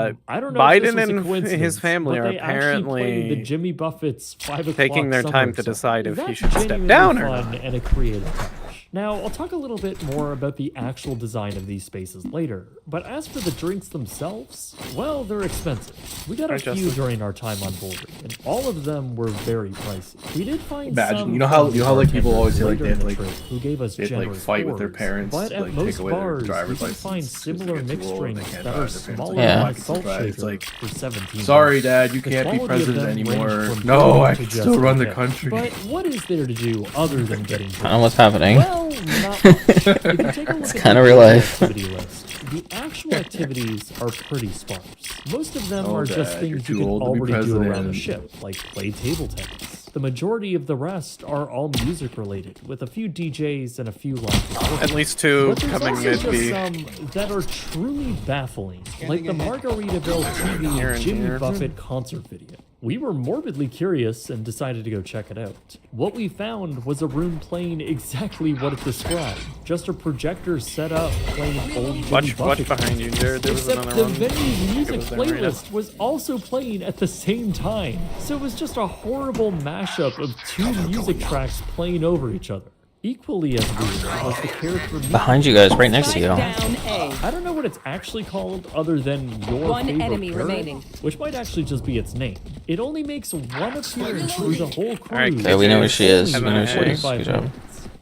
p.m., I don't know if this Biden was a and coincidence, his family but are they actually played the apparently Jimmy Buffett's 5 o'clock taking their time to somewhere decide song. if he That's should step genuinely down or fun and a creative touch. Now, I'll talk a little bit more about the actual design of these spaces later, but as for the drinks themselves, well, they're expensive. We got a Right, few Justin? during our time on board, and all of them were very pricey. We did find Imagine, some you know how like people bartenders always say like later they have in to the like trip who gave us they have to, like generous fight with their pours, parents, but to, at like most take away their bars, you driver's can license find 'cause they similar get too mixed old and they drinks can't that drive are their parents. smaller Yeah. than a It's salt shaker like, for $17. sorry, Dad, you The can't be quality of president them anymore. ranged from No, good I to can just still run the okay. country. But what is there to do other than getting I don't know what's happening. Well, not much. If you take a look It's at kinda the real life. activity list, the actual activities are pretty sparse. Most of them Oh, are just Dad, things you're you too can old to be already do around the president. ship, like play table tennis. The majority of the rest are all music related, with a few DJs and a few live performances. At least two But there's coming also mid just B. some that are truly baffling, like the Margaritaville Here TV and Jimmy here. Buffett concert video. We were morbidly curious and decided to go check it out. What we found was a room playing exactly what it described. Just a projector set up playing old Jimmy Watch Buffett behind you, Jared. There was Except another the one. venue's music was there right playlist was also playing at the same time. So it was just a horrible mashup of two music tracks playing over each other. Equally as weird was the character Behind you guys, right next to you. I don't know what it's actually called other than your One favorite enemy parrot, remaining. which might actually just be its name. It only makes one appearance through the whole cruise. Okay, we know where she is. We know where she is. 45 Good job. minutes.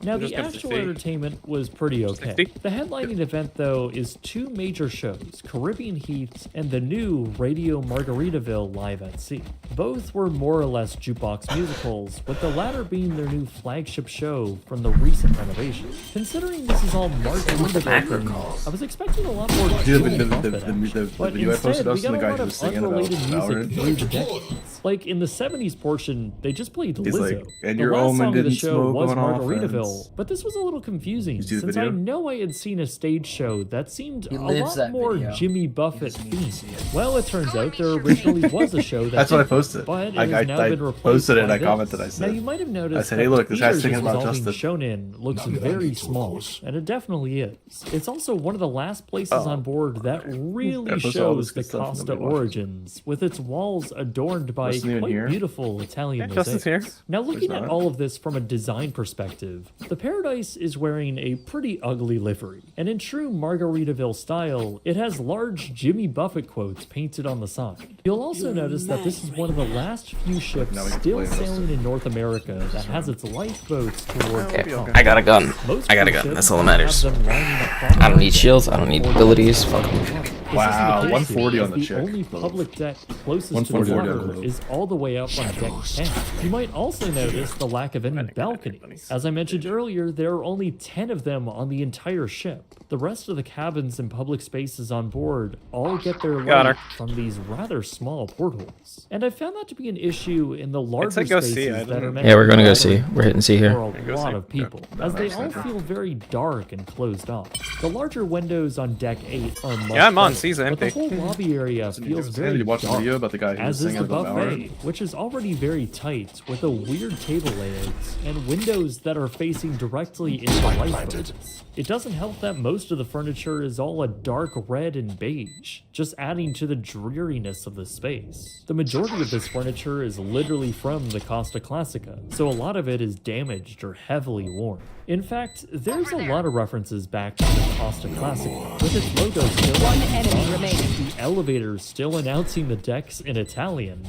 Now, the actual entertainment was pretty okay. The headlining event, though, is two major shows, Caribbean Heat and the new Radio Margaritaville Live at Sea. Both were more or less jukebox musicals, with the latter being their new flagship show from the recent renovation. Considering this is all Margaritaville, I was expecting a lot more Jimmy Buffett action, but video I posted instead, we also, got the a guy lot who of was singing about unrelated music Valorant. through the decades. Like, in the 70s portion, they just played He's Lizzo. like, and The your last omen song of the didn't show smoke was on Margaritaville, offense. but this was a little confusing see the since I video? know I had seen a stage show that seemed a lives lot that more video. Jimmy Buffett themed. Well, it turns out there originally was a show that That's what I did, posted. but it I has now been replaced posted it and by I commented. this. I said, Now you might have noticed I said, that hey, look, the this guy's theaters singing this was about all being justice. shown in looks very small, and it definitely is. It's also one of the last places on board that really I posted all shows this the good stuff and Costa nobody watched it. origins, with its walls adorned by Justin even quite here? beautiful Italian Justin's here. mosaics. Now, looking at not. all of this from a design perspective, the Paradise is wearing a pretty ugly livery, and in true Margaritaville style, it has large Jimmy Buffett quotes painted on the side. You'll also notice that this is one of the last few ships Now we can still play this. sailing in North America that has its lifeboats toward Okay, the I got a gun. Most I got a cruise gun. ships That's all that matters. have them lining up front I don't of need the shields. deck I don't need before abilities. the Fuck water. 'em. This Wow, isn't the case 140 on because the chick. only public deck closest to the 140 water on the is all the way up on deck 10. You might also notice the lack of any balconies. As I mentioned earlier, there are only 10 of them on the entire ship. The rest of the cabins and public spaces on board all get their Got light her. from these rather small portholes. And I found that to be an issue in the larger said go spaces see, I that didn't- are meant Yeah, we're to gonna be go see. We're hitting C here. for a Go lot see. of people, Yeah, as they nice. all feel very dark and closed off. The larger windows on deck 8 are much Yeah, I'm on. better, C's but the empty. whole lobby area feels Did very you watch the dark, video about the guy who was as is singing the about buffet, Valorant? which is already very tight with a weird table layout and windows that are facing directly into lifeboats. It doesn't help that most of the furniture is all a dark red and beige, just adding to the dreariness of the space. The majority of this furniture is literally from the Costa Classica, so a lot of it is damaged or heavily worn. In fact, there's a lot of references back to the Costa Classica, with its logo still One on enemy remaining. the elevators still announcing the decks in Italian,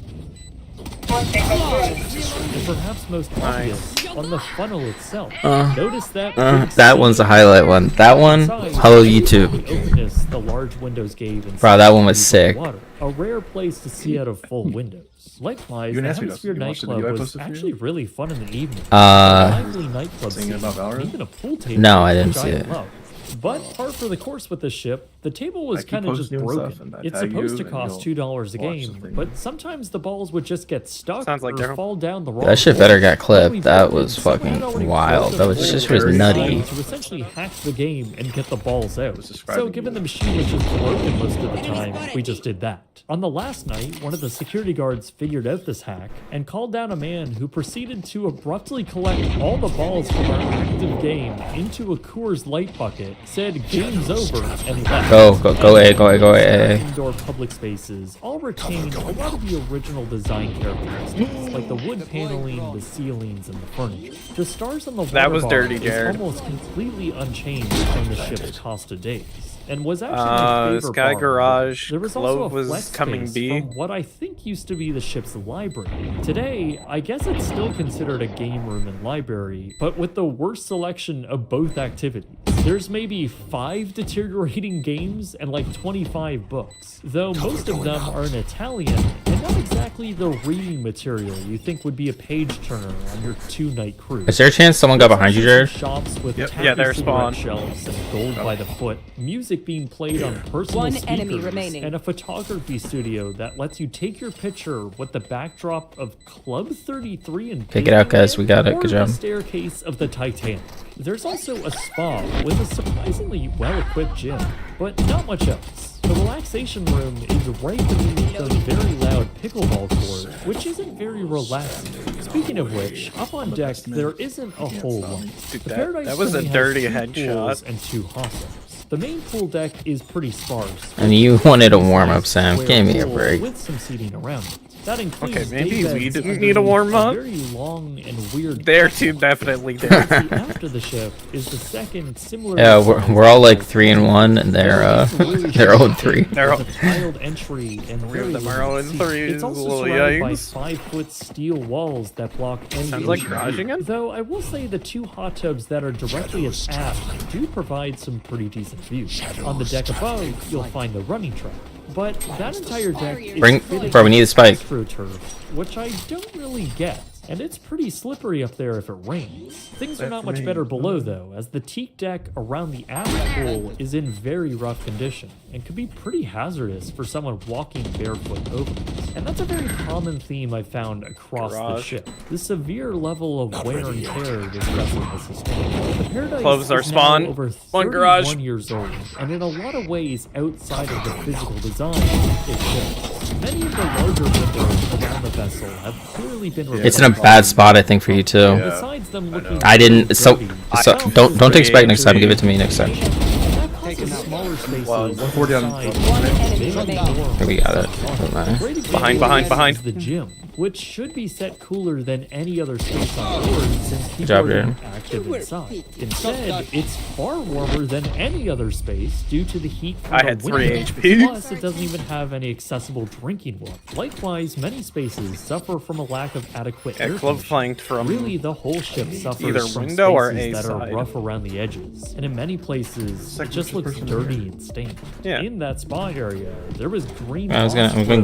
and perhaps most obvious, on the funnel itself. Notice that That one's a highlight one. That one, hello YouTube. the openness the large windows gave inside Bro, that one was the sick. water. A rare place to see out of full windows. Likewise, You the didn't ask me, Hemisphere Dustin. You watched the nightclub video I was posted for you? actually really fun in the evening. Uh, Lively nightclub Singing scene, about Valorant? even a pool table. No, I didn't which see it. love. But par for the course with the ship, the table was I keep kind of just posting new stuff, broken. and I It's tag supposed you, to and cost you'll $2 a watch game, something. but sometimes the balls would just get stuck Sounds like or Daryl. fall down the wrong That shit better got hole. When we clipped. That broke was it, someone had fucking already wild. closed That the was hole just was very nutty. high to essentially hack the game and get the balls out. So describing given the machine was just broken most of the time, we just did that. On the last night, one of the security guards figured out this hack and called down a man who proceeded to abruptly collect all the balls from our active game into a Coors Light bucket, said game's over, and left. Go A. Indoor public spaces all retain a lot of the original design characteristics, like the wood paneling, the ceilings, and the furniture. The stars on the water That was bar dirty, is Jared. almost completely unchanged from the ship's Costa days, and was actually my favorite Sky bar. Garage There was also Globe a was flex coming space B. from what I think used to be the ship's library. Today, I guess it's still considered a game room and library, but with the worst selection of both activities. There's maybe 5 deteriorating games and like 25 books, though most of them are in Italian and not exactly the reading material you think would be a page turner on your 2-night cruise. Is there a chance someone got behind you, Jared? Shops with Yep. tacky Yeah, they're cigarette spawned. shelves and gold by the foot, music being played on personal One speakers, enemy remaining. and a photography studio that lets you take your picture with the backdrop of Club 33 and Okay, get out, guys. We got it. or Good the job. staircase of the Titanic. There's also a spa with a surprisingly well-equipped gym, but not much else. The relaxation room is right beneath the very loud pickleball court which isn't very relaxing. Speaking of which, up on deck, there isn't a whole lot. The Paradise that was a only has dirty 2 headshot. pools and 2 hot tubs. The main pool deck is pretty sparse. And you wanted a warm-up, Sam. Give me a Pool break. With some seating around it. That includes Okay, maybe day we beds didn't need a underneath warm-up. Very long and weird. Their team definitely did. After the ship is the second similar. Yeah, we're all like 3-1, and they're 0-3. They're all tiled entry and Three very of them are limited 0-3. seating. It's also Little surrounded by yikes. 5-foot steel walls that block any Sounds like view. garaging it. Though I will say the 2 hot tubs that are directly aft do provide some pretty decent views. On the deck above, you'll find the running track. But that entire deck is Bro, we need a spike. AstroTurf, which I don't really get. And it's pretty slippery up there if it rains. Things are not much better below though, as the teak deck around the aft pool is in very rough condition and could be pretty hazardous for someone walking barefoot over it. And that's a very common theme I've found across the ship. The severe level of wear and tear this vessel has sustained. The Paradise Close our is spawn. now over One garage. 31 years old, and in a lot of ways outside of the physical design, it shows. Many of the larger windows around the vessel have clearly been replaced. It's in a bad spot, I think, for you too. Besides them looking I didn't. So don't take spike next time. Give it to me next time. smaller spaces. 140 on. Here we got it. Behind. The gym, which should be set cooler than any other space on board since people job, are Jared. active inside. Instead, it's far warmer than any other space due to the heat from I the had 3 windows. HP. Plus, it doesn't even have any accessible drinking water. Likewise, many spaces suffer from a lack of adequate air Club conditioning. flanked from Really, the whole ship suffers either from window or spaces A that side. are rough around the edges, and in many places, it just looks dirty and stained. Yeah. In that spa area, there was green. I was gonna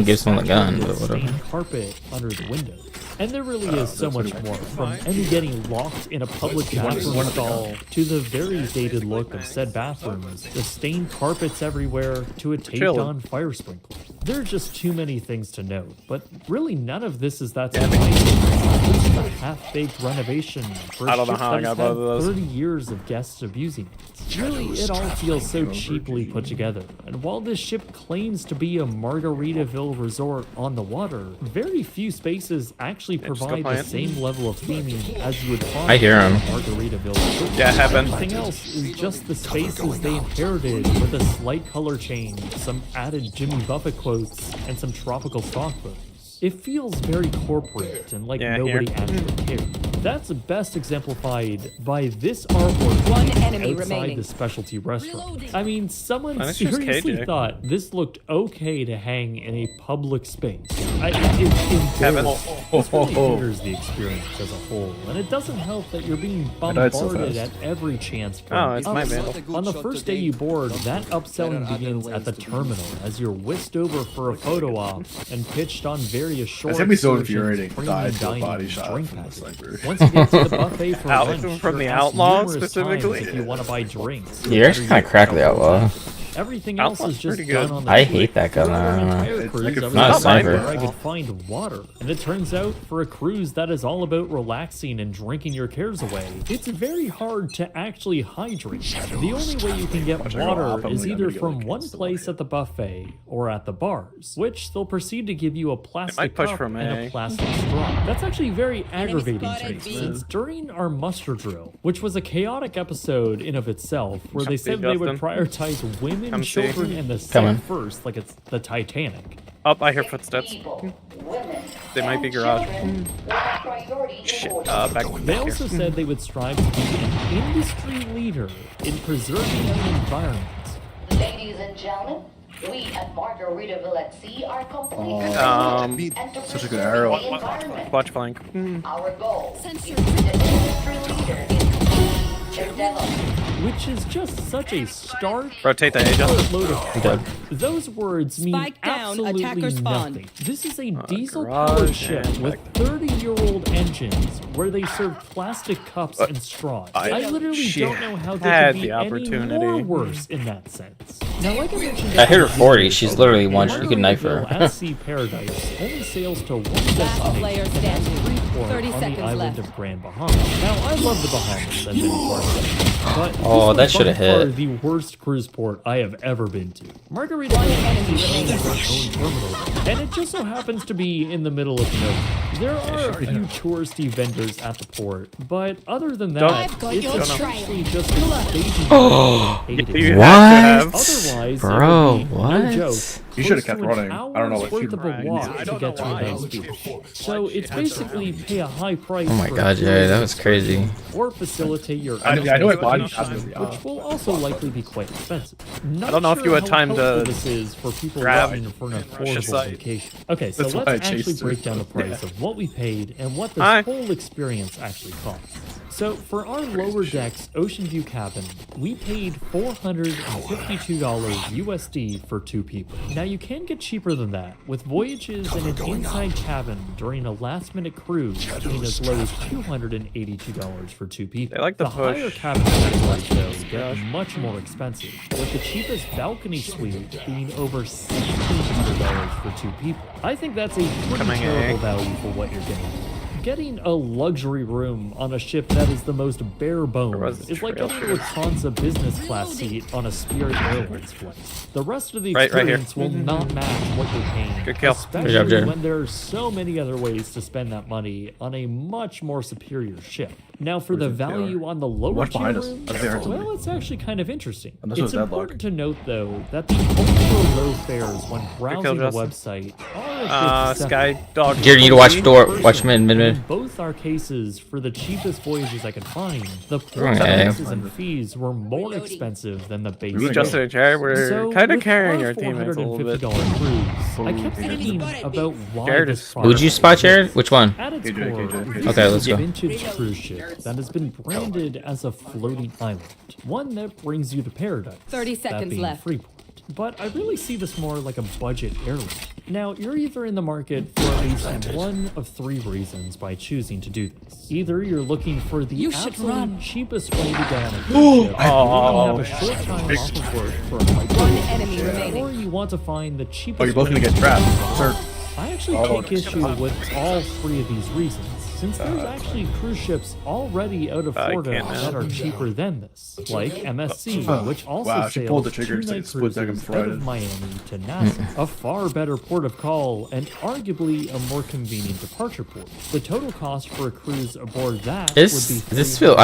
give someone the gun, but whatever. Stained carpet under the windows. And there really is so much more, from any getting locked in a public bathroom stall to the very dated look of said bathrooms, the stained carpets everywhere, to a taped-on fire sprinkler. There are just too many things to note, but really none of this is that surprising. It's just a half-baked renovation for a I don't know ship how I that got has both of those. had 30 years of guests abusing it. Really, it all feels so cheaply put together. And while this ship claims to be a Margaritaville resort on the water, very few spaces actually provide the same level of theming as you would find I hear in him. a Margaritaville resort. Yeah, heaven. Everything else is just the spaces they inherited with a slight color change, some added Jimmy Buffett quotes, and some tropical stock photos. It feels very corporate and like nobody actually cares. That's best exemplified by this artwork outside remaining. the specialty restaurant. I mean, someone That's just seriously KJ. thought this looked okay to hang in a public space. It's embarrassing. This really hinders the experience as a whole, and it doesn't help that you're being died so bombarded fast. at every chance for Oh, it's my vandal. On the first day you board, that upselling begins at the terminal as you're whisked over for a photo op and pitched on various short It's gonna be so excursions, infuriating to premium die to a dining, body shot drink from the packages. sniper. Once you get to the buffet for Out lunch, from the you're asked Outlaw numerous times specifically? if you want to buy drinks. You're actually kind of cracked the outlaw. Everything else Outlaw's is just pretty done good. on the I ship. hate that gun. For our I don't know. entire It's cruise, like a I was not a trying sniper. where I could find water, and it turns out for a cruise that is all about relaxing and drinking your cares away, it's very hard to actually hydrate. The only way you can get water is either from one place at the buffet or at the bars, which they'll proceed to give you a plastic push cup from and A. a plastic straw. That's actually very aggravating to me, since during our muster drill, which was a chaotic episode in of itself, where they said they would prioritize women, Come see. children, and the Coming. sick first, like it's the Titanic. Up, I hear footsteps. They might be garage. Shit, back They here. also said they would strive to be an industry leader in preserving the environment. Ladies and gentlemen, we at Margaritaville at Sea are completely Such a good arrow. Watch flank. Our goal is to be the industry leader in endeavor. Which is just such a stark Rotate the A, Justin. load of crap. Those words mean Spike down, absolutely attacker spawn. nothing. This is a diesel-powered garage ship and with 30-year-old engines where they serve plastic cups and straws. I literally don't know how they had could be the any opportunity. more worse in that sense. Now, like I mentioned, I hit her 40. She's literally one. You can knife her. Margaritaville at Sea Paradise only sails to one destination player and standing. has free port 30 on the seconds island left. of Grand Bahama. Now, I love the Bahamas and many parts of it, but Oh, this that was shoulda by far hit. the worst cruise port I have ever been to. Margaritaville is own terminal, and it just so happens to be in the middle of nowhere. There are a few touristy vendors at the port, but other than that, it's essentially just a staging area. What? Otherwise, Bro, it would be, what? no joke, You should have close kept to running. an I don't know what hour's you worth of a walk to get to a nice beach. So it's basically pay a high price. Oh my for god, Jerry, that was crazy. Or facilitate your I know what body vacation, which will also likely be quite expensive. I don't know if you had time to this is for people grab looking for an precious affordable site. vacation. Okay, so That's why I let's actually chased break her. down the price of what we paid and what this Hi. whole experience actually costs. So for our lower decks Ocean View cabin, we paid $452 USD for 2 people. Now you can get cheaper than that, with voyages in an inside cabin during a last-minute cruise being as low as $282 for 2 people. They like the higher push. cabin categories though get much more expensive, with the cheapest balcony suite being over $1,600 for 2 people. I think that's a pretty Coming terrible in. value for what you're getting. Getting a luxury room on a ship that is the most bare bones is like getting a Lufthansa business class seat on a Spirit Airlines flight. The rest of the Right here. experience will not match what you're paying, Good kill. especially Good job, Jared. when there are so many other ways to spend that money on a much more superior ship. Now, for the value on the lower Watch tier behind us. rooms, I think I heard somebody. well, it's actually kind of interesting. And this was It's deadlock. important to note, though, that the ultra low fares when browsing the Justin. website are a bit Sky deceptive. Dog. Jared, you need to watch door. Watch mid. In both our cases, for the cheapest voyages I could find, the port Okay. taxes and fees were more expensive than the base Me, rate. Justin, and Jared, we're So kind of with carrying our our teammates a little bit. $450 cruise, I kept thinking about why Jared this is- product Who'd you spot, Jared? Which one? at its KJ, core, KJ. this Okay, is let's a go. vintage cruise ship that has been branded as a floating island, one that brings you to paradise. 30 that seconds being left. Freeport. But I really see this more like a budget airline. Now, you're either in the market for at least one of 3 reasons by choosing to do this. Either you're looking for the You should absolute run. cheapest way to go on a cruise ship, Oh. you have a short time off of work for a flight, One enemy remaining. or you want to find the cheapest. Oh, you're both way gonna get to trapped. Sir. I actually take issue with all 3 of these reasons, since there's actually cruise ships already out of Florida can't now. that are cheaper than this, like MSC, which also Wow, she sails pulled the trigger, it's 2-night like split second cruises out Friday. of Miami to Nassau, a far better port of call and arguably a more convenient departure port. The total cost for a cruise aboard that I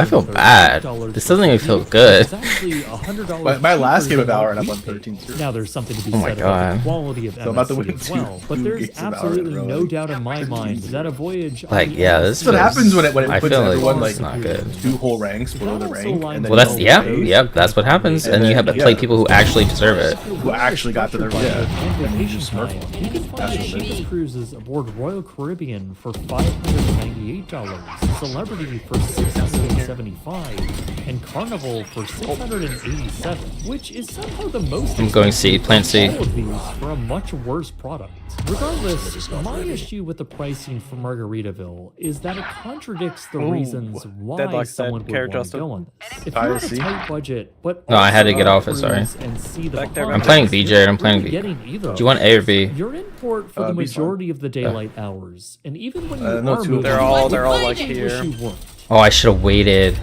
feel bad. This doesn't even feel good. It's actually $100 My last cheaper game of than Valorant, what I won we paid. 13-0. Now there's something to be Oh my said about the God. quality of So I'm about to MSC win as well, but two there's games of Valorant absolutely in a row. no doubt in my mind that a voyage on Like, the yeah, MSC this That's what happens when it I puts feel like everyone it's like not good. 2 whole ranks below the rank. And then Well, that's you yep, that's what happens, and you have to play people who actually deserve it. who actually got to their and you just smurf them. You can find That's the what it is. cheapest cruises aboard Royal Caribbean for $598, Celebrity for $675, and Carnival for $687, which is somehow the most. I'm going C, plant C. All of these for a much worse product. Regardless, my issue with the pricing for Margaritaville is that it contradicts the reasons why Deadlock's dead. someone would Care, want to Justin. go on this. If you're on a see. tight budget, but No, I had to also get off it, cruise sorry. and see the Back there, Bahamas, I'm playing B, Jared. I'm playing you're B. getting either. Do you want A or B? You're in port for the B's fine. majority of the daylight hours, and even when you no, are 2 of moving, them. They're all like I wish here. you weren't. Oh, I should have waited.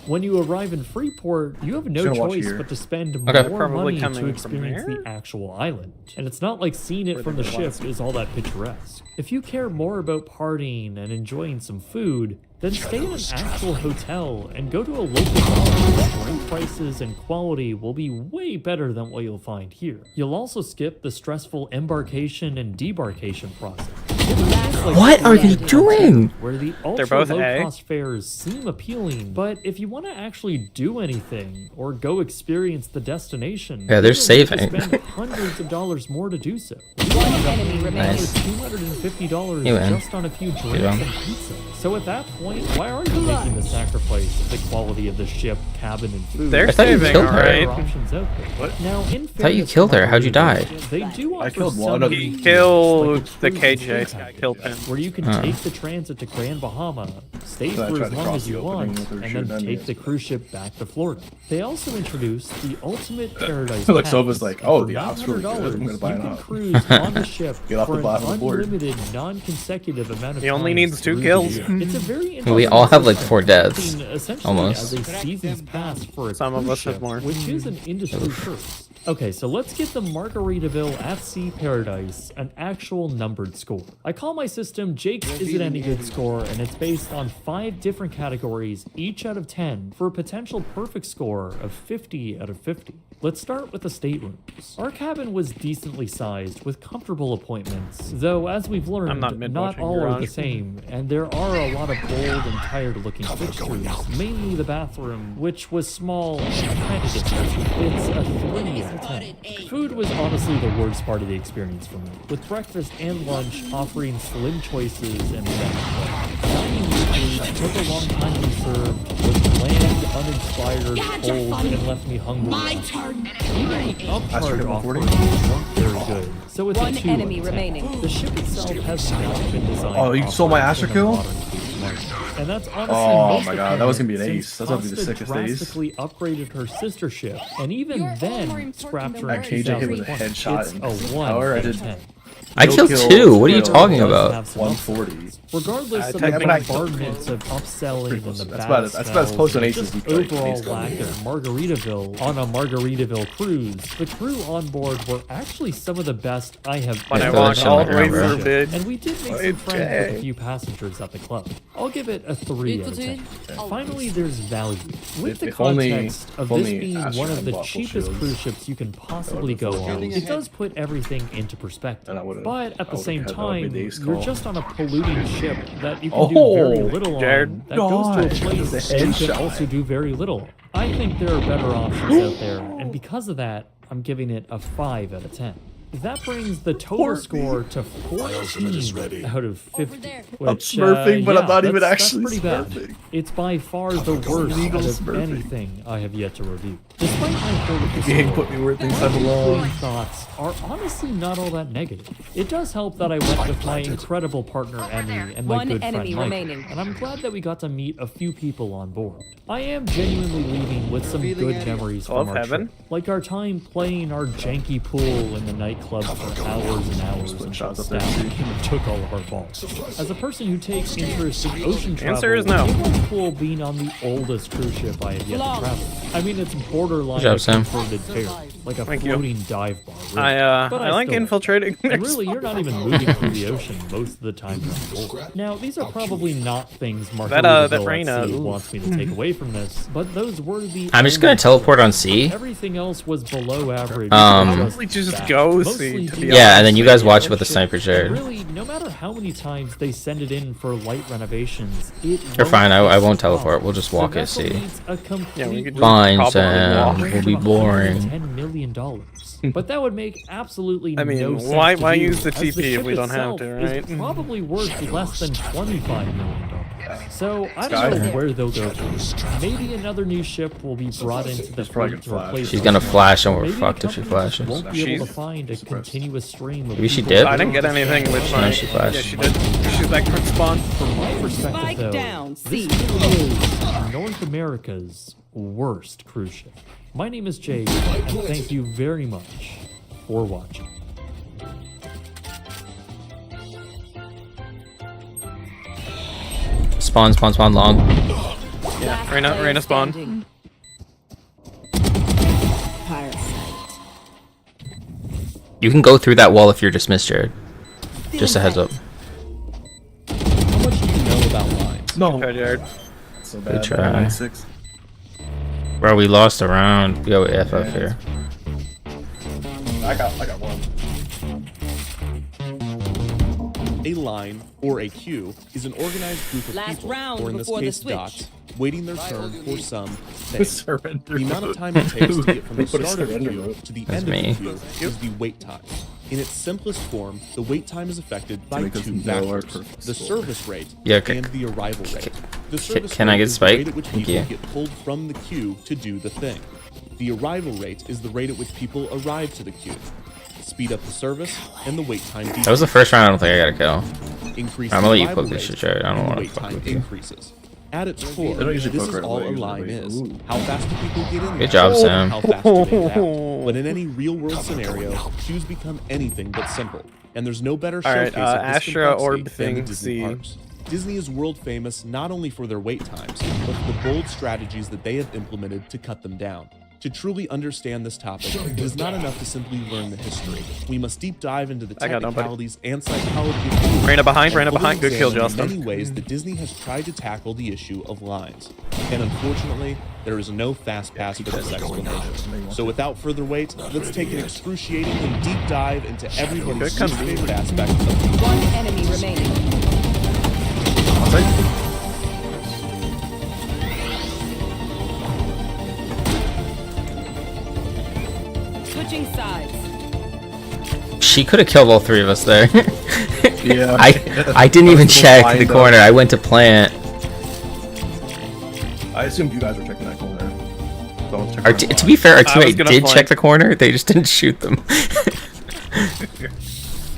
When you arrive in Freeport, you have no Just gonna watch choice here. but to spend Okay. more Probably money coming to from experience there? the actual island. And it's not like seeing it from the ship is all that picturesque. If you care more about partying and enjoying some food, then stay in an actual hotel and go to a local bar. Drink prices and quality will be way better than what you'll find here. You'll also skip the stressful embarkation and debarkation process. What are they doing? Where the They're ultra both low A. cost fares seem appealing, but if you want to actually do anything or go experience the destination, Yeah, they're you'll need to saving. spend hundreds of dollars more to do so. One enemy remaining. Nice. $250 You win. just on a few drinks You win. and pizza. So at that point, why are you making the sacrifice of the quality of the ship, cabin, and food? They're I thought you saving, killed her. alright. There are options out there. What? Now, in thought you fairness killed to her. How'd you die? Margaritaville, They do offer killed some one of them. He amenities, killed like a the cruise KJ. and tour package, Killed him. where you can take the transit to Grand Bahama, stay So I for tried as to long cross as the you opening want, with her and shooting then at me. take the cruise ship back to Florida. They also introduced the ultimate paradise Like pass. Sova's like, oh, For the op's really good. I'm gonna buy you an can op. cruise on the ship Get off for the an bottom of the board. unlimited, non-consecutive amount of He only times needs 2 through the kills. year. It's a very We all have like 4 interesting deaths. thing, essentially Almost. as a season's pass for a Some of cruise us have ship, more. which is an industry first. Okay, so let's give the Margaritaville at Sea Paradise an actual numbered score. I call my system Jake's Is It Any Good score, and it's based on 5 different categories, each out of 10, for a potential perfect score of 50 out of 50. Let's start with the staterooms. Our cabin was decently sized with comfortable appointments, though as we've learned, not all are the same, and there are a lot of old and tired-looking fixtures, mainly the bathroom, which was small and kind of different. It's a 3 out of 10. Food was honestly the worst part of the experience for me, with breakfast and lunch offering slim choices and bad. Dining food took a long time to be served, was bland, uninspired, cold, and left me hungry. My turn. Even the upcharge offerings weren't very good, so it's a 2 out of 10. The ship itself has not been designed. Oh, you stole my Astra kill? And that's honestly oh my god, that was gonna be an ace. That's gonna be the sickest ace. Drastically upgraded her sister ship, and even then scrapped her. That KJ hit with a headshot and a 1 power. out of 10. I killed 2. What are you talking about? 140. Regardless of the bombardments of upselling and the bad that's about as close to an ace as you can. Overall lack of Margaritaville on a Margaritaville cruise, the crew on board were actually some of the best I have ever watched all the way through, and we did make some friends with a few passengers at the club. I'll give it a 3 out of 10. Finally, there's value. With the context of this being one of the cheapest cruise ships you can possibly go on, it does put everything into perspective. But at the same time, you're just on a polluting ship that you can do very little on, that goes to a place you can also do very little. I think there are better options out there, and because of that, I'm giving it a 5 out of 10. That brings the total score to 14 out of 50. Which, I'm smurfing, but I'm not even actually pretty smurfing. bad. It's by far the worst out of anything I have yet to review. Despite my vertical game put me where it thinks I belong. Thoughts are honestly not all that negative. It does help that I went with my incredible partner Emmy and my good friend Mike, and I'm glad that we got to meet a few people on board. I am genuinely leaving with some good memories from our trip, like our time playing our janky pool in the nightclub for hours and hours until staff took all of our balls. As a person who takes interest in ocean travel, answer is no. It was cool being on the oldest cruise ship I have yet to travel. I mean, it's borderline Good job, Sam. converted fair, like a floating dive bar. Really. I like infiltrating. And really, you're not even moving through the ocean most of the time you're on board. Now, these are probably not things Margaritaville wants me to take away from this, but those were the. I'm just gonna teleport on C. Everything else was below average. Just go C. Yeah, and then you guys watch it with the sniper, Jared. Really, no matter how many times they send it in for light renovations, You're fine. I won't teleport. We'll just walk at C. Fine, Sam. We'll be boring. $10 million. But that would make absolutely no sense. Why use the TP if we don't have to, right? It's probably worth less than $25 million. So I don't know where they'll go from. Maybe another new ship will be brought into the fleet to replace. She's gonna flash, and we're fucked if she flashes. Won't be able to find a continuous stream of. Maybe she did. I didn't get anything with my. No, she flashed. Yeah, she did. She's back from spawn. From my perspective, though, this is North America's worst cruise ship. My name is Jay, and thank you very much for watching. Spawn long. Yeah, Reyna spawn. You can go through that wall if you're dismissed, Jared. Just a heads up. How much do you know about lines? No. Jared. So Good bad. try. 96. Bro, we lost a round. We go FF here. I got one. A line, or a queue, is an organized group of people, or in this case dots, waiting their turn for some thing. The amount of time it takes to get from the start of the queue to the end of the queue is the wait time. In its simplest form, the wait time is affected by two factors: the service rate and the arrival rate. The service can I rate get is the spiked? rate at which Thank people you. get pulled from the queue to do the thing. The arrival rate is the rate at which people arrive to the queue. Speed up the service, and the wait time decreases. That was the first round. I don't think I got a kill. Increase I'm gonna let you arrival cook this rate, shit, Jared. I don't and want wait to fuck time with you. increases. At its core, They don't usually this cook is right all away, a usually line wait. is. Ooh. How fast do people get in? Good job, Sam. How fast do they get out? But in any real-world scenario, queues become anything but simple, and there's no better showcase of this Astra complexity orb than the thing, Disney C. parks. Disney is world famous not only for their wait times, but for the bold strategies that they have implemented to cut them down. To truly understand this topic, it is not enough to simply learn the history. We must deep dive into the technicalities and psychology of Ran it behind, good kill, in Justin. many ways that Disney has tried to tackle the issue of lines. And unfortunately, there is no fast pass for this explanation. So without further wait, let's take an excruciating and deep dive into everybody's least favorite aspect of One enemy remaining. Switching sides. She could have killed all three of us there. Yeah. I didn't even check the corner. I went to plant. I assumed you guys were checking that corner. To be fair, our teammate did check the corner. They just didn't shoot them.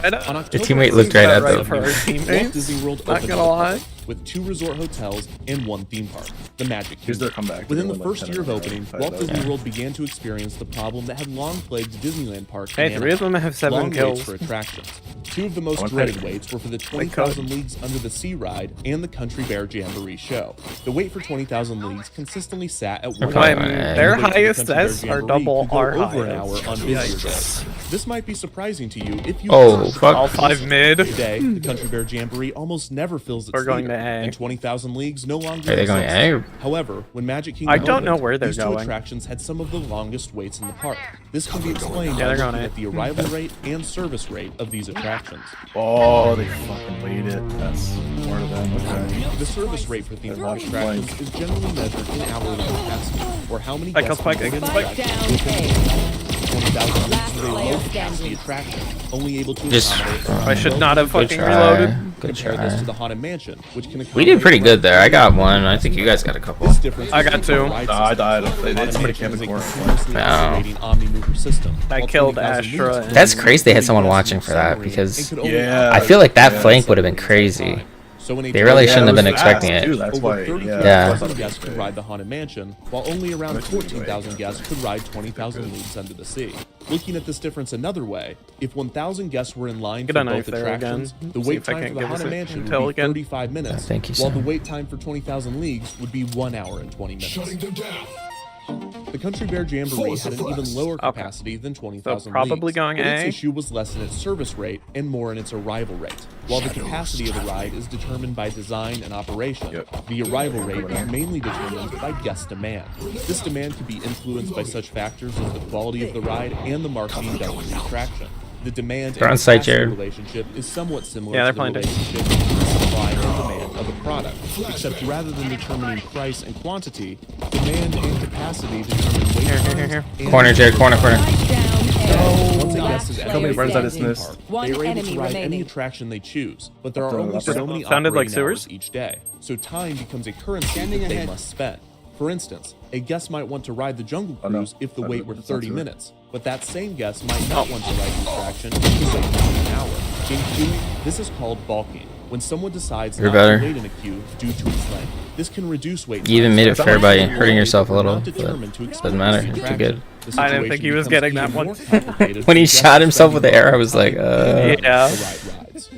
The teammate looked right at them. For our teammates. Walt Disney World Not opened gonna lie. with 2 resort hotels and 1 theme park, the Magic Kingdom. Here's their comeback. Within the They're first like year of 10 opening, or Walt 5, Disney yeah. World began to experience the problem that had long plagued the Disneyland park. Hey, 3 of them have 7 long kills. waits for attractions. 2 of the most One dreaded pick. waits were for the 20,000 Leagues Under the Sea ride and the Country Bear Jamboree show. The wait for 20,000 Leagues consistently sat at 1 hour. Their The wait for the highest Country Bear S are Jamboree double could go our over an highest. hour on busier Yikes. days. This might be surprising to you if you Oh, observe fuck. the All 5 mid. Today, the Country Bear Jamboree almost never fills its We're going theater, to A. and 20,000 Leagues no longer Are they going exists. A or- However, when Magic Kingdom I don't know opened, where they're these 2 going. attractions had some of the longest waits in the park. This can be explained Yeah, by they're going looking A. at the arrival rate and service rate of these attractions. Oh, they fucking waited. That's more of them. Okay. The service rate for theme park They're attractions blank. is generally measured in hourly capacity, or how many I can guests spike, can I can be spike. within Down A. 20,000 Last is a player low capacity attraction, only able to Just- accommodate I should not have Good fucking try. reloaded. Good Compare this try. to the Haunted Mansion, which can We did pretty good there. I got one. I think you guys got a couple. This difference I is got due to 2. the ride I system. died. Haunted Somebody Mansion camped is a in corner. continuously No. oscillating omni-mover system. I while killed 20,000 Astra leagues and- That's crazy they had someone guests watching for that submarine because and could only Yeah. I feel like that Yeah, flank that's would have been crazy. So in a They really total shouldn't have been it was expecting fast, it. too, that's over why, 30,000 Yeah. guests could ride the Haunted Mansion, while only around 14,000 guests could ride 20,000 Leagues Under the Sea. Looking at this difference another way, if 1,000 guests were in line Get for a knife both there attractions, again. the See wait if I time can't for the give us Haunted a Mansion intel would be again. 35 minutes, thank you, while the Sam. wait time for 20,000 Leagues would be 1 hour and 20 minutes. The Country Bear Jamboree had an even lower capacity than 20,000 So probably Leagues, going but its A. issue was less in its service rate and more in its arrival rate. While the capacity of the ride is determined by design and operation, the arrival rate is mainly determined by guest demand. This demand can be influenced by such factors as the quality of the ride and the marketing done for the attraction. The demand They're on and site, capacity Jared. relationship is somewhat similar Yeah, they're to the playing it. relationship between the supply and demand of a product, except rather than determining price and quantity, demand and capacity determine wait times and Corner, Jared. Corner. once a guest is at How many a runs I theme dismissed? park, One they are able enemy to ride any remaining. attraction they choose, but there are Up to- only up to- so many Sounded like operating hours sewers? each day, so time becomes a currency Standing that they ahead. must spend. For instance, a guest might want to ride the Jungle Oh, no. Cruise if the wait were That's not 30 true. minutes, but that same guest might not want to ride the attraction if the wait time is an hour. In queuing, this is called balking. When someone decides You're not better. to wait in a queue due to its length, this can reduce wait You even times made it by fair by some hurting yourself a who are little, not but determined to doesn't matter. experience the You're good. attraction. The I didn't think situation he was becomes getting that even one. more complicated When he for shot guests himself with the spending arrow, I more was like, time Yeah. to ride rides.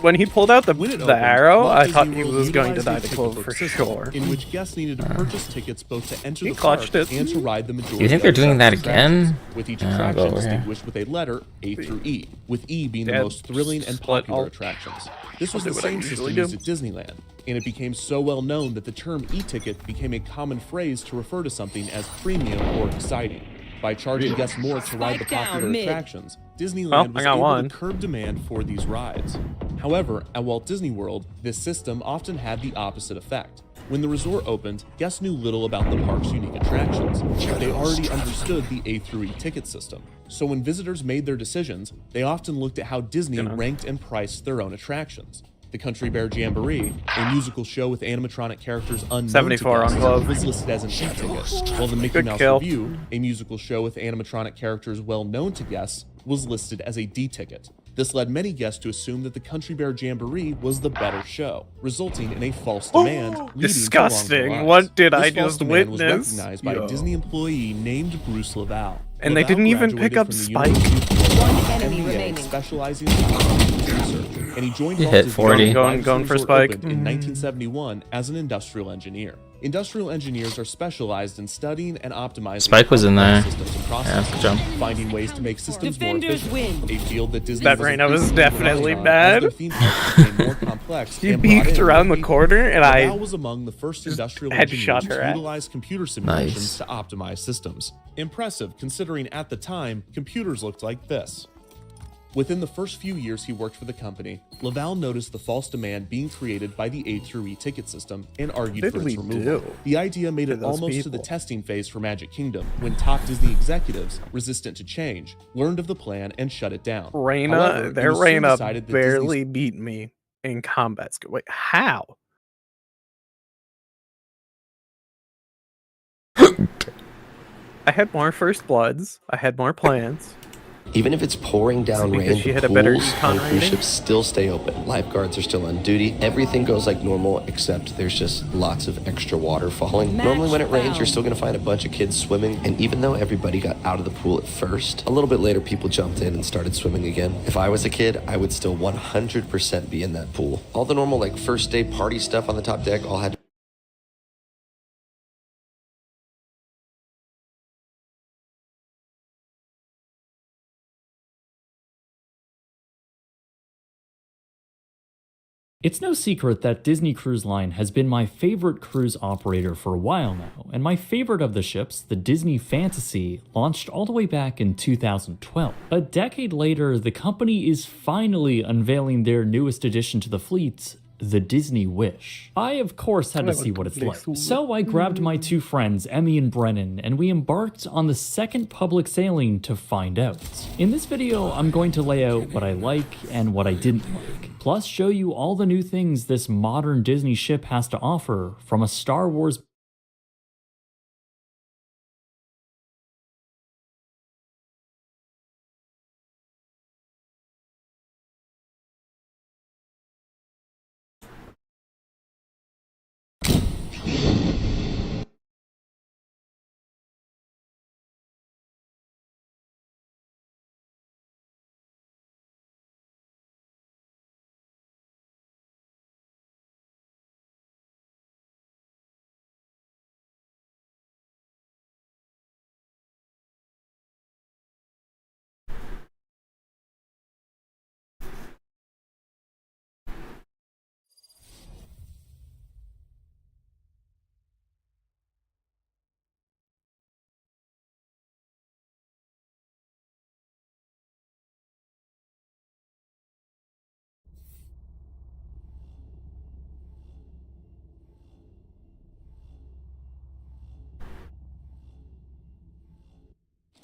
When he pulled out the When it the opened, arrow, Walt I Disney thought he World was going to utilized die a to ticket clove book for system, sure. in which guests needed to purchase tickets both to enter He the park clutched it. and to ride the majority. Do you think they're of doing that attractions, again? with each I'll go attraction over here. distinguished with a letter A through E, with E being the Dad, most thrilling and split popular all- attractions. This was I'll the do what I same usually system do. used at Disneyland, and it became so well known that the term e-ticket became a common phrase to refer to something as premium or exciting. By charging guests more to ride the Spike down, popular mid. attractions, Disneyland Well, I was got able one. to curb demand for these rides. However, at Walt Disney World, this system often had the opposite effect. When the resort opened, guests knew little about the park's unique attractions. They already understood the A through E ticket system. So when visitors made their decisions, they often looked at how Disney ranked and priced their own attractions. The Country Bear Jamboree, a musical show with animatronic characters unknown 74 to on guests, glove. was listed as an e-ticket, while the Mickey Good Mouse kill. Revue, a musical show with animatronic characters well known to guests, was listed as a D-ticket. This led many guests to assume that the Country Bear Jamboree was the better show, resulting in a false demand. leading to Disgusting. longer What lines. did This I false just demand was witness? recognized by a Disney employee named Bruce Laval. And they Laval didn't even pick graduated up from the Spike. University of Florida One with an enemy MBA remaining. specializing in operations research, and he joined You Walt hit Disney 40. World Going for Resort Spike. opened in 1971 as an industrial engineer. Industrial engineers are specialized in studying and optimizing Spike was in there. systems and Yeah, processes, good job. finding ways to make systems Defenders more efficient. win. A field that Disney That Reina was increasingly definitely relying on bad. as their theme parks became more complex. She and brought peeked in around more the people. corner, and I Laval was among the first industrial headshot engineers her to ass. utilize computer simulations Nice. to optimize systems. Impressive, considering at the time computers looked like this. Within the first few years he worked for the company, Laval noticed the false demand being created by the A through E ticket system and argued What for did its we removal. do The idea made to it those almost to the people? testing phase for Magic Kingdom, when top Disney executives, resistant to change, learned of the plan and shut it down. Reina, However, it their was soon Reina decided that Disney's barely beat me in combat skill. Wait, how? I had more First Bloods. I had more plans. Even if it's pouring down Because rain, she the had a better pools econ on cruise rating? ships still stay open. Lifeguards are still on duty. Everything goes like normal, except there's just lots of extra water falling. Normally when it rains, you're still going to find a bunch of kids swimming. And even though everybody got out of the pool at first, a little bit later people jumped in and started swimming again. If I was a kid, I would still 100% be in that pool. All the normal like first day party stuff on the top deck all had to It's no secret that Disney Cruise Line has been my favorite cruise operator for a while now, and my favorite of the ships, the Disney Fantasy, launched all the way back in 2012. A decade later, the company is finally unveiling their newest addition to the fleet, the Disney Wish. I, of course, had to see what it's like. So I grabbed my two friends, Emmy and Brennan, and we embarked on the second public sailing to find out. In this video, I'm going to lay out what I like and what I didn't like, plus show you all the new things this modern Disney ship has to offer from a Star Wars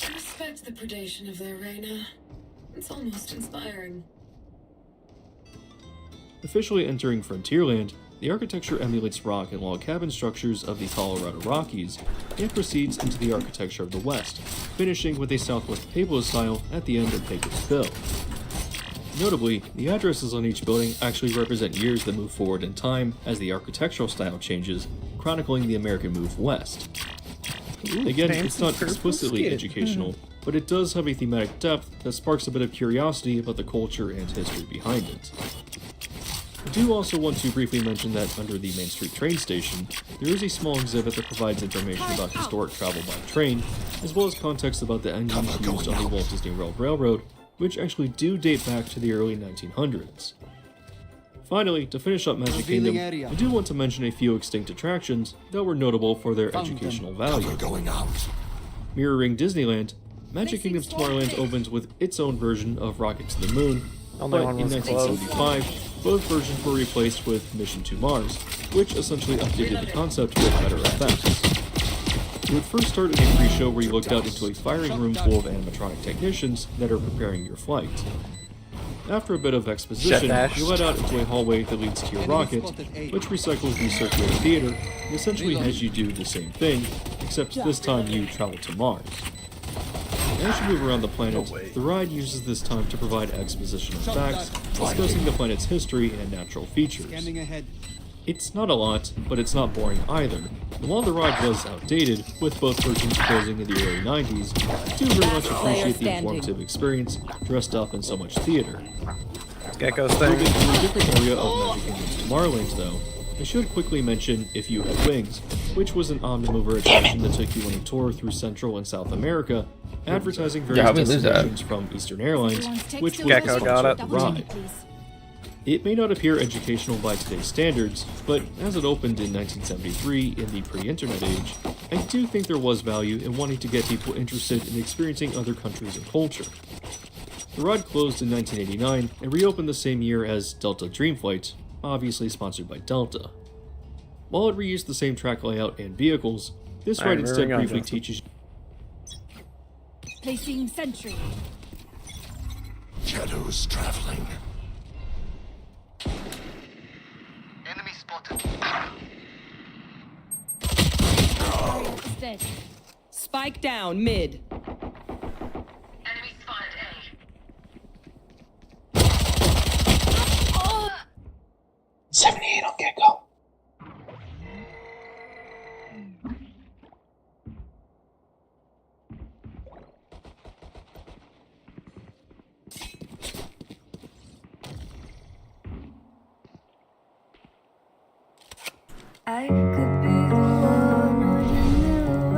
I respect the predation of their Reina. It's almost inspiring. Officially entering Frontierland, the architecture emulates rock and log cabin structures of the Colorado Rockies, and proceeds into the architecture of the West, finishing with a Southwest Pueblo style at the end of Pecos Bill. Notably, the addresses on each building actually represent years that move forward in time as the architectural style changes, chronicling the American move west. Again, it's not explicitly educational, but it does have a thematic depth that sparks a bit of curiosity about the culture and history behind it. I do also want to briefly mention that under the Main Street train station, there is a small exhibit that provides information about historic travel by train, as well as context about the engines used on the Walt Disney World Railroad, which actually do date back to the early 1900s. Finally, to finish up Magic Kingdom, I do want to mention a few extinct attractions that were notable for their educational value. Mirroring Disneyland, Magic Kingdom's Tomorrowland opens with its own version of Rocket to the Moon, but in 1975, both versions were replaced with Mission to Mars, which essentially updated the concept with better effects. You would first start in a pre-show where you looked out into a firing room full of animatronic technicians that are preparing your flight. After a bit of exposition, you let out into a hallway that leads to your rocket, which recycles the circular theater and essentially has you do the same thing, except this time you travel to Mars. As you move around the planet, the ride uses this time to provide expositional facts, discussing the planet's history and natural features. It's not a lot, but it's not boring either. And while the ride was outdated, with both versions closing in the early 90s, I do very much appreciate the informative experience dressed up in so much theater. Gecko's thing. Moving to a different area of Magic Kingdom's Tomorrowland, though, I should quickly mention If You Had Wings, which was an omnimover attraction that took you on a tour through Central and South America, advertising various destinations from Eastern Airlines, which was the sponsor of the ride. It may not appear educational by today's standards, but as it opened in 1973 in the pre-internet age, I do think there was value in wanting to get people interested in experiencing other countries and culture. The ride closed in 1989 and reopened the same year as Delta Dreamflight, obviously sponsored by Delta. While it reused the same track layout and vehicles, this ride instead briefly teaches you. Placing sentry. Shadows traveling. Enemy spotted. Spike down mid. Enemy spotted A. 78 on Gecko. I could be the one on your new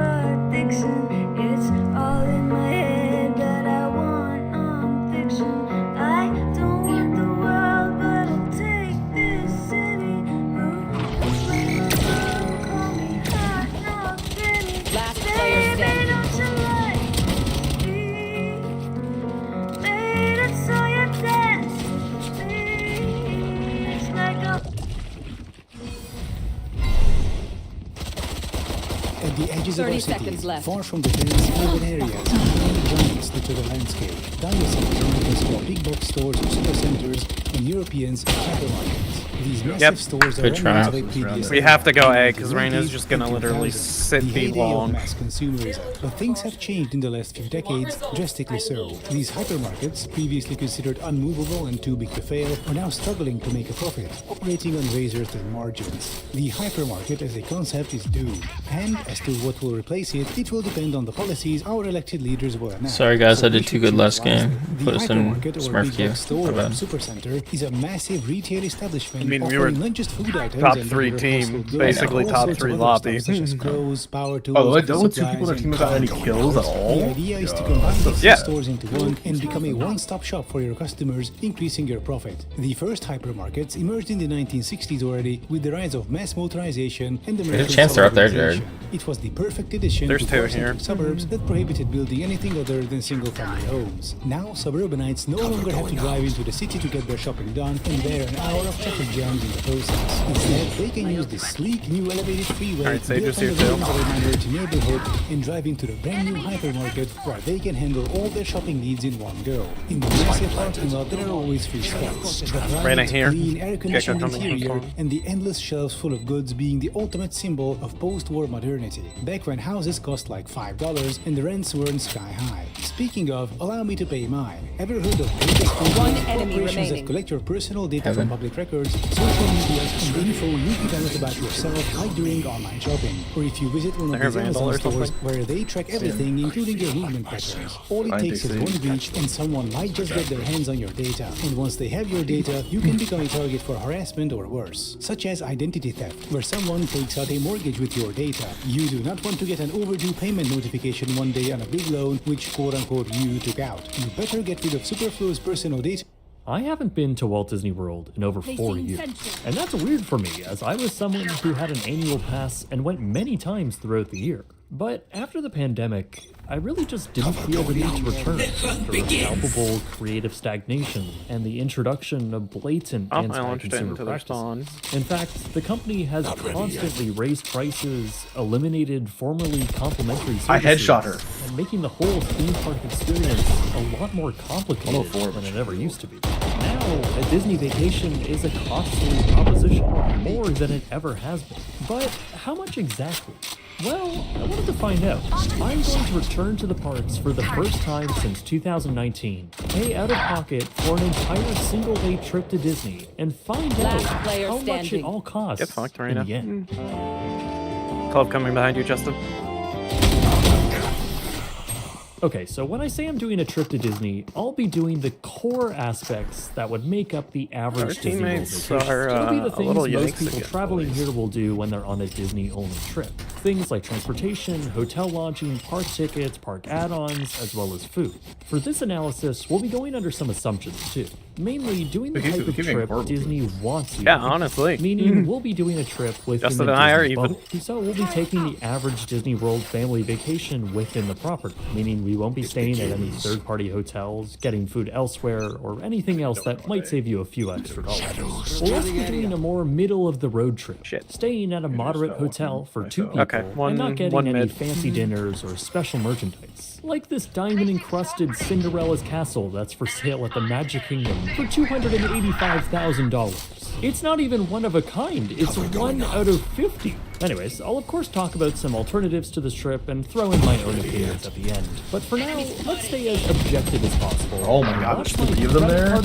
addiction. It's all in my head that I want fiction. I don't want the world, but I'll take this city. Call me hot, not ready. Last player standing. Don't you like me? Later, so you dance. It's like a At the edges of our 30 city, seconds left. far from the dense urban areas, many giants litter the landscape. Dinosaurs are Americans call big box stores or supercenters, and Europeans hypermarkets. These massive stores are remnants of a previous We have to go A, because era. Reyna's just gonna literally sit The B heyday long. of mass consumerism. But things have changed in the last few decades, drastically so. These hypermarkets, previously considered unmovable and too big to fail, are now struggling to make a profit, operating on razor-thin margins. The hypermarket as a concept is doomed, and as to what will replace it, it will depend on the policies our elected leaders will enact. Sorry guys, So I did too good last game. Put us in hypermarket or Smurf big queue. box store My or bad. supercenter is a massive retail establishment I mean, we offering were not just food items top and three regular team, household goods, basically but all top sorts three of other lobby. stuff, such as clothes, power tools, By the way, office don't two people supplies, on the team and have any cars. kills at all? The idea is to combine these Yeah. stores into one and become a one-stop shop for your customers, increasing your profit. The first hypermarkets emerged in the 1960s already with the rise of mass motorization and American There's a chance they're up there, suburbanization. Jared. It was the perfect addition There's to two core-centric here. suburbs that prohibited building anything other than single-family homes. Now, suburbanites no longer have to drive into the city to get their shopping done and bear an hour of traffic jams in the process. Instead, they can use this sleek new elevated freeway Alright, Sage built is on here the too. ruins of a minority neighborhood and drive into the brand new hypermarket where they can handle all their shopping needs in one go. In the massive parking lot, there are always free spots. The Right bright, here. clean, air-conditioned Gecko coming interior from. and the endless shelves full of goods being the ultimate symbol of post-war modernity. Back when houses cost like $5 and the rents weren't sky high. Speaking of, allow me to pay mine. Ever heard of One enemy corporations that remaining. collect your personal data from public records, social media, and info you can gather about yourself, like during online shopping, or if you visit one of these Amazon stores where they track everything, including your movement patterns. All it takes is one breach, and someone might just get their hands on your data. And once they have your data, you can become a target for harassment or worse, such as identity theft, where someone takes out a mortgage with your data. You do not want to get an overdue payment notification one day on a big loan, which quote-unquote you took out. You better get rid of Superflow's personal data. I haven't been to Walt Disney World in over 4 years, and that's weird for me as I was someone who had an annual pass and went many times throughout the year. But after the pandemic, I really just didn't feel the need to return. There was palpable creative stagnation and the introduction of blatant I launched it anti-consumer into their practices. spawn. In fact, the company has constantly raised prices, eliminated formerly complimentary services, I headshot her. and making the whole theme park experience a lot more complicated than it ever used to be. Now, a Disney vacation is a costly proposition, more than it ever has been. But how much exactly? Well, I wanted to find out. I'm going to return to the parks for the first time since 2019, pay out of pocket for an entire single-day trip to Disney, and find out how much it all costs Get fucked, in Reyna. the end. Club coming behind you, Justin. Okay, so when I say I'm doing a trip to Disney, I'll be doing the core aspects that would make up the average Our Disney World teammates vacation. are, It'll be the a things little most yikes people again, traveling boys. here will do when they're on a Disney-only trip. Things like transportation, hotel lodging, park tickets, park add-ons, as well as food. For this analysis, we'll be going under some assumptions too. Mainly doing the type of trip Disney wants you Yeah, to. honestly. Meaning we'll be doing a trip within Justin the and I are Disney even. bubble. So we'll be taking the average Disney World family vacation within the property, meaning we won't be staying at any third-party hotels, getting food elsewhere, or anything else that might save you a few extra dollars. We'll also be doing a more middle-of-the-road trip, staying at a moderate hotel for 2 people, and not getting any fancy dinners or special merchandise, like this diamond-encrusted Cinderella's castle that's for sale at the Magic Kingdom for $285,000. It's not even one of a kind, it's 1 out of 50. Anyways, I'll of course talk about some alternatives to this trip and throw in my own opinions at the end. But for now, let's stay as objective as possible. Oh my god, there's 3 of them there?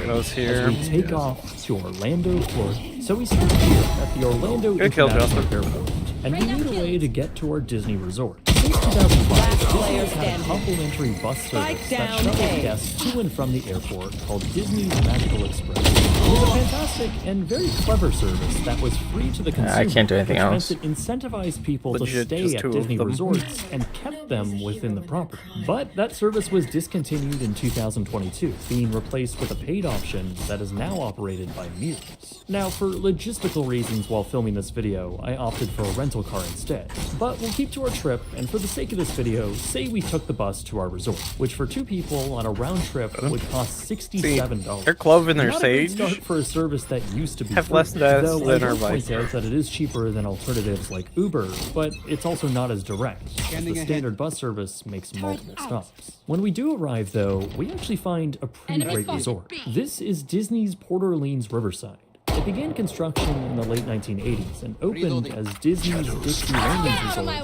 Goes here. As we take off to Orlando, Florida. So we start here at the Orlando International Airport, and we need a way to get to our Disney resort. Since 2005, Disney has had a complimentary bus service that shuttles guests to and from the airport called Disney's Magical Express. It was a fantastic and very clever service that was free to the consumer. I can't do anything which else. meant it incentivized people Legit, to just stay 2 at of Disney them. resorts and kept them within the property. But that service was discontinued in 2022, being replaced with a paid option that is now operated by Mears. Now, for logistical reasons while filming this video, I opted for a rental car instead. But we'll keep to our trip, and for the sake of this video, say we took the bus to our resort, which for 2 people on a round trip would cost $67. Their clove and their Not a great sage start for a service that used to be have free. less deaths Though I than will our point bike. out that it is cheaper than alternatives like Uber, but it's also not as direct, as the standard bus service makes multiple stops. When we do arrive, though, we actually find a pretty great resort. This is Disney's Port Orleans Riverside. It began construction in the late 1980s and opened as Disney's Dixie Landing Resort in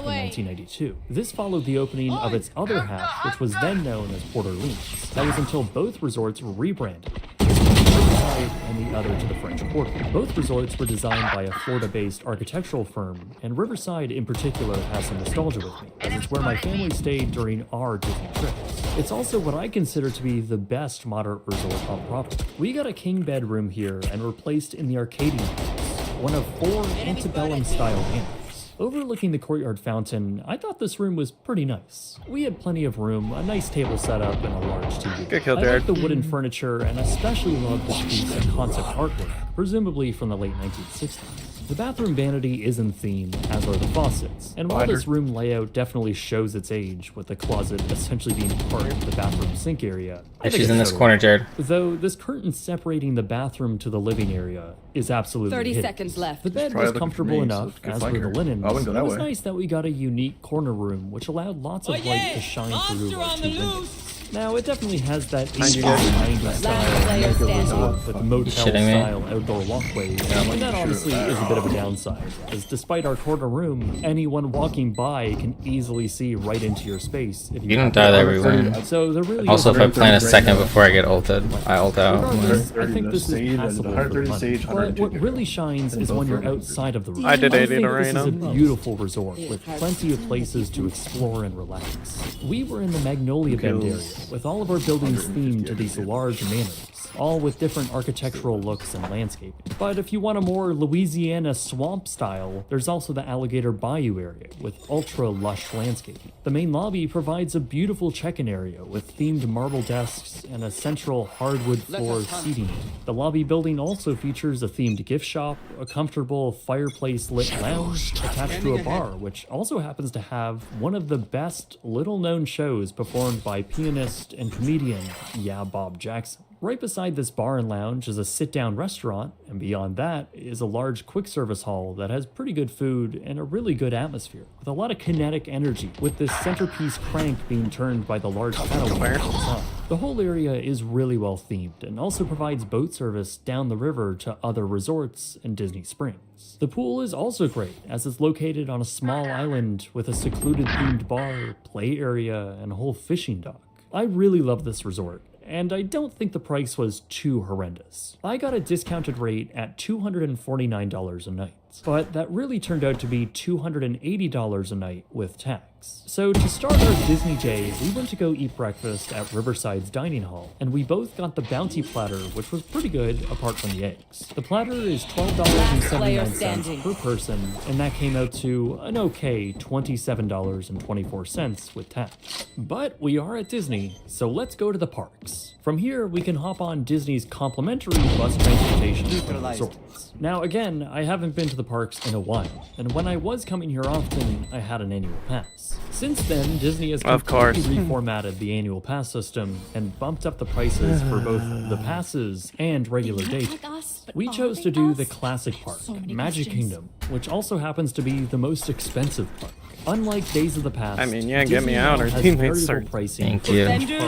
1992. This followed the opening of its other half, which was then known as Port Orleans. That was until both resorts rebranded. Riverside and the other to the French Quarter. Both resorts were designed by a Florida-based architectural firm, and Riverside in particular has some nostalgia with me, as it's where my family stayed during our Disney trips. It's also what I consider to be the best moderate resort on property. We got a king bedroom here and were placed in the Arcadian House, one of 4 antebellum-style hammocks. Overlooking the courtyard fountain, I thought this room was pretty nice. We had plenty of room, a nice table set up, and a large TV. Good kill, I Jared. like the wooden furniture and especially love this piece of concept artwork, presumably from the late 1960s. The bathroom vanity is in theme, as are the faucets, and while this room layout definitely shows its age, with the closet essentially being part of the bathroom sink area, I think She's it's in this totally corner, Jared. fine. Though this curtain separating the bathroom to the living area is absolutely 30 hidden. seconds left. The bed Probably was looking for comfortable me, so enough, it's a good as were flanker. the linens. I wouldn't go It that was way. nice that we got a unique corner room, which allowed lots of light to shine through our 2 windows. Now, it definitely has that 80s, 90s style mega resort with motel-style outdoor walkways, and that honestly is a bit of a downside, as despite our corner room, anyone walking by can easily see right into your space. If You don't die there, we win. So there really Also, is if I plan a second before I get ulted, I ult out. Regardless, I think this is passable for the money. But what really shines is when you're outside of the resort. I did 80 think to this is a Reno. beautiful resort with plenty of places to explore and relax. We were in the Magnolia Bend area, with all of our buildings themed to these large manors, all with different architectural looks and landscaping. But if you want a more Louisiana swamp style, there's also the Alligator Bayou area with ultra lush landscaping. The main lobby provides a beautiful check-in area with themed marble desks and a central hardwood floor seating. The lobby building also features a themed gift shop, a comfortable fireplace lit lounge attached to a bar, which also happens to have one of the best little-known shows performed by pianist and comedian Bob Jackson. Right beside this bar and lounge is a sit-down restaurant, and beyond that is a large quick-service hall that has pretty good food and a really good atmosphere, with a lot of kinetic energy, with this centerpiece crank being turned by the large paddle wheel outside. The whole area is really well themed, and also provides boat service down the river to other resorts and Disney Springs. The pool is also great, as it's located on a small island with a secluded themed bar, play area, and a whole fishing dock. I really love this resort, and I don't think the price was too horrendous. I got a discounted rate at $249 a night. But that really turned out to be $280 a night with tax. So to start our Disney day, we went to go eat breakfast at Riverside's dining hall, and we both got the bounty platter, which was pretty good apart from the eggs. The platter is $12.79 per person, and that came out to an okay $27.24 with tax. But we are at Disney, so let's go to the parks. From here, we can hop on Disney's complimentary bus transportation to the resorts. Now again, I haven't been to the parks in a while, and when I was coming here often, I had an annual pass. Since then, Disney has completely reformatted the annual pass system and bumped up the prices for both the passes and regular day tickets. We chose to do the classic park, Magic Kingdom, which also happens to be the most expensive park. Unlike Days of the Past, I mean, yeah, get me out. Our teammates start. Pricing Thank you. Kinda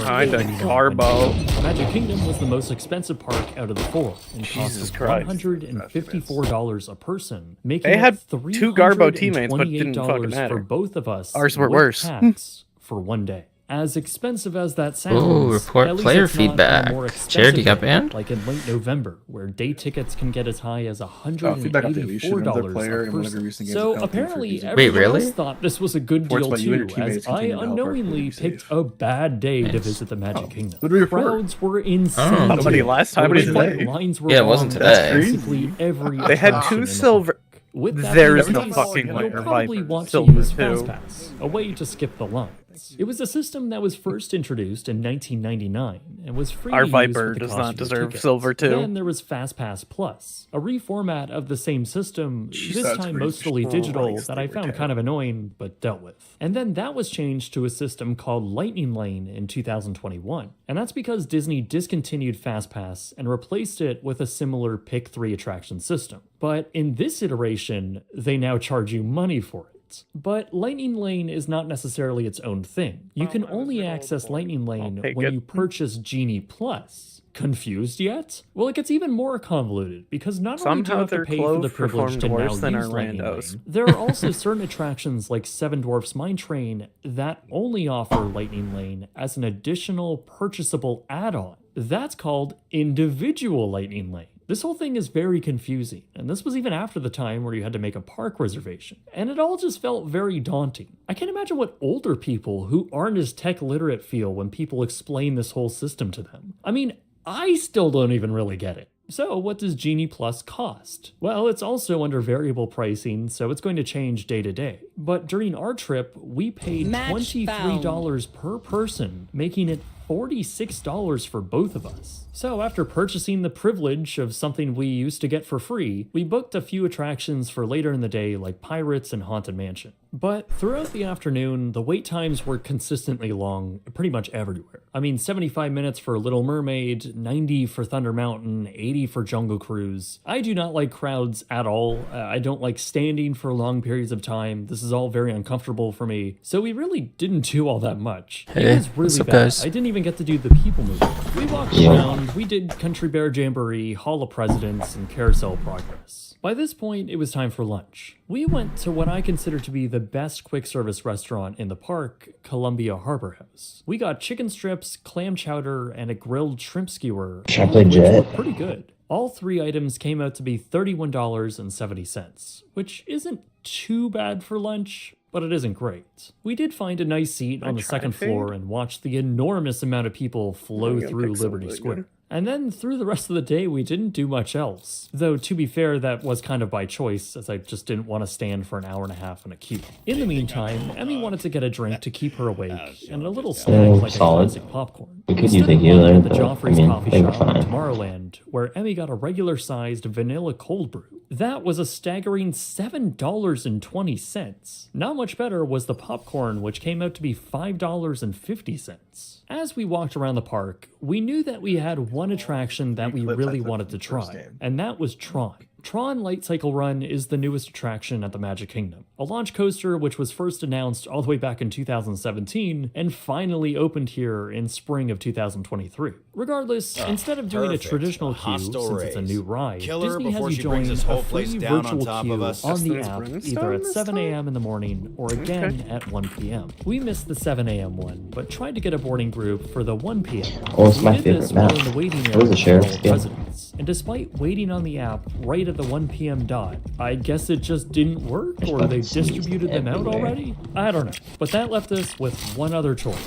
garbo. Magic Kingdom was the most expensive park out of the four and cost us $154 a person, making they had it two garbo teammates, but didn't fucking matter. For both of us. Ours were worse. Tax for one day. As expensive as that sounds, Ooh, report at least player it's not on a feedback. more expensive Jared, you got day, banned? like in late November, where day tickets can get as high as feedback update. You should remove the player $184 in a one of your person. recent games So of apparently Wait, everyone really? else thought this was a good Reports deal by you and your too, teammates as I continue to help our unknowingly community picked safe. a bad day to Nice. visit the Magic Kingdom. What did we report? Crowds were insane. Nobody last time. Nobody Nobody today. Lines were Yeah, it wasn't long at today. basically every They had attraction in two the silver. park. With that There's being the case, fucking you'll Lair probably Viper. want to Silver use too. FastPass, a way to skip the lines. It was a system that was first introduced in 1999 and was free Our to use Viper with the does cost not of your deserve ticket. silver too. Then there was FastPass Plus, a reformat of the same system, this that's time pretty mostly digital, Christ, that they I were found terrible. kind of annoying but dealt with. And then that was changed to a system called Lightning Lane in 2021. And that's because Disney discontinued FastPass and replaced it with a similar Pick 3 attraction system. But in this iteration, they now charge you money for it. But Lightning Lane is not necessarily its own thing. You can only access Lightning Lane take when it. you purchase Genie Plus. Confused yet? Well, it gets even more convoluted because not only do you Somehow have to their pay for the Clove privilege to performed now worse than use Lightning Orlando's. Lane, there are also certain attractions like Seven Dwarfs Mine Train that only offer Lightning Lane as an additional purchasable add-on. That's called Individual Lightning Lane. This whole thing is very confusing, and this was even after the time where you had to make a park reservation, and it all just felt very daunting. I can't imagine what older people who aren't as tech literate feel when people explain this whole system to them. I mean, I still don't even really get it. So what does Genie Plus cost? Well, it's also under variable pricing, so it's going to change day to day. But during our trip, we paid $23 per person, making it $46 for both of us. So after purchasing the privilege of something we used to get for free, we booked a few attractions for later in the day like Pirates and Haunted Mansion. But throughout the afternoon, the wait times were consistently long pretty much everywhere. I mean, 75 minutes for Little Mermaid, 90 for Thunder Mountain, 80 for Jungle Cruise. I do not like crowds at all. I don't like standing for long periods of time. This is all very uncomfortable for me. So we really didn't do all that much. Hey, It was what's really up, bad. guys? I didn't even get to do the people movement. We walked around, we did Country Bear Jamboree, Hall of Presidents, and Carousel Progress. By this point, it was time for lunch. We went to what I consider to be the best quick service restaurant in the park, Columbia Harbor House. We got chicken strips, clam chowder, and a grilled shrimp skewer, all of which were pretty good. All three items came out to be $31.70, which isn't too bad for lunch, but it isn't great. We did find a nice seat on the second floor and watched the enormous amount of people flow through Liberty Square. And then through the rest of the day, we didn't do much else. Though, to be fair, that was kind of by choice, as I just didn't want to stand for an hour and a half in a queue. In the meantime, Emmy wanted to get a drink to keep her awake, and a little snack like a classic popcorn. We could Instead use the of healer, lunch at the but, Joffrey's I mean, coffee they were shop in fine. Tomorrowland, where Emmy got a regular-sized vanilla cold brew. That was a staggering $7.20. Not much better was the popcorn, which came out to be $5.50. As we walked around the park, we knew that we had one attraction that we really wanted to try, and that was Tron. Tron Light Cycle Run is the newest attraction at the Magic Kingdom, a launch coaster which was first announced all the way back in 2017 and finally opened here in spring of 2023. Regardless, instead of doing a traditional queue, since it's a new ride, Disney has you join a free virtual queue on the app either at 7 a.m. in the morning or again at 1 p.m. We missed the 7 a.m. one, but tried to get a boarding group for the 1 p.m. Oh, it's my We did this favorite while map. in the waiting What area is it, for Sheriff? all Yeah. presidents. And despite waiting on the app right at the 1 p.m. dot, I guess it just didn't work, or they distributed them out already? I don't know. But that left us with one other choice.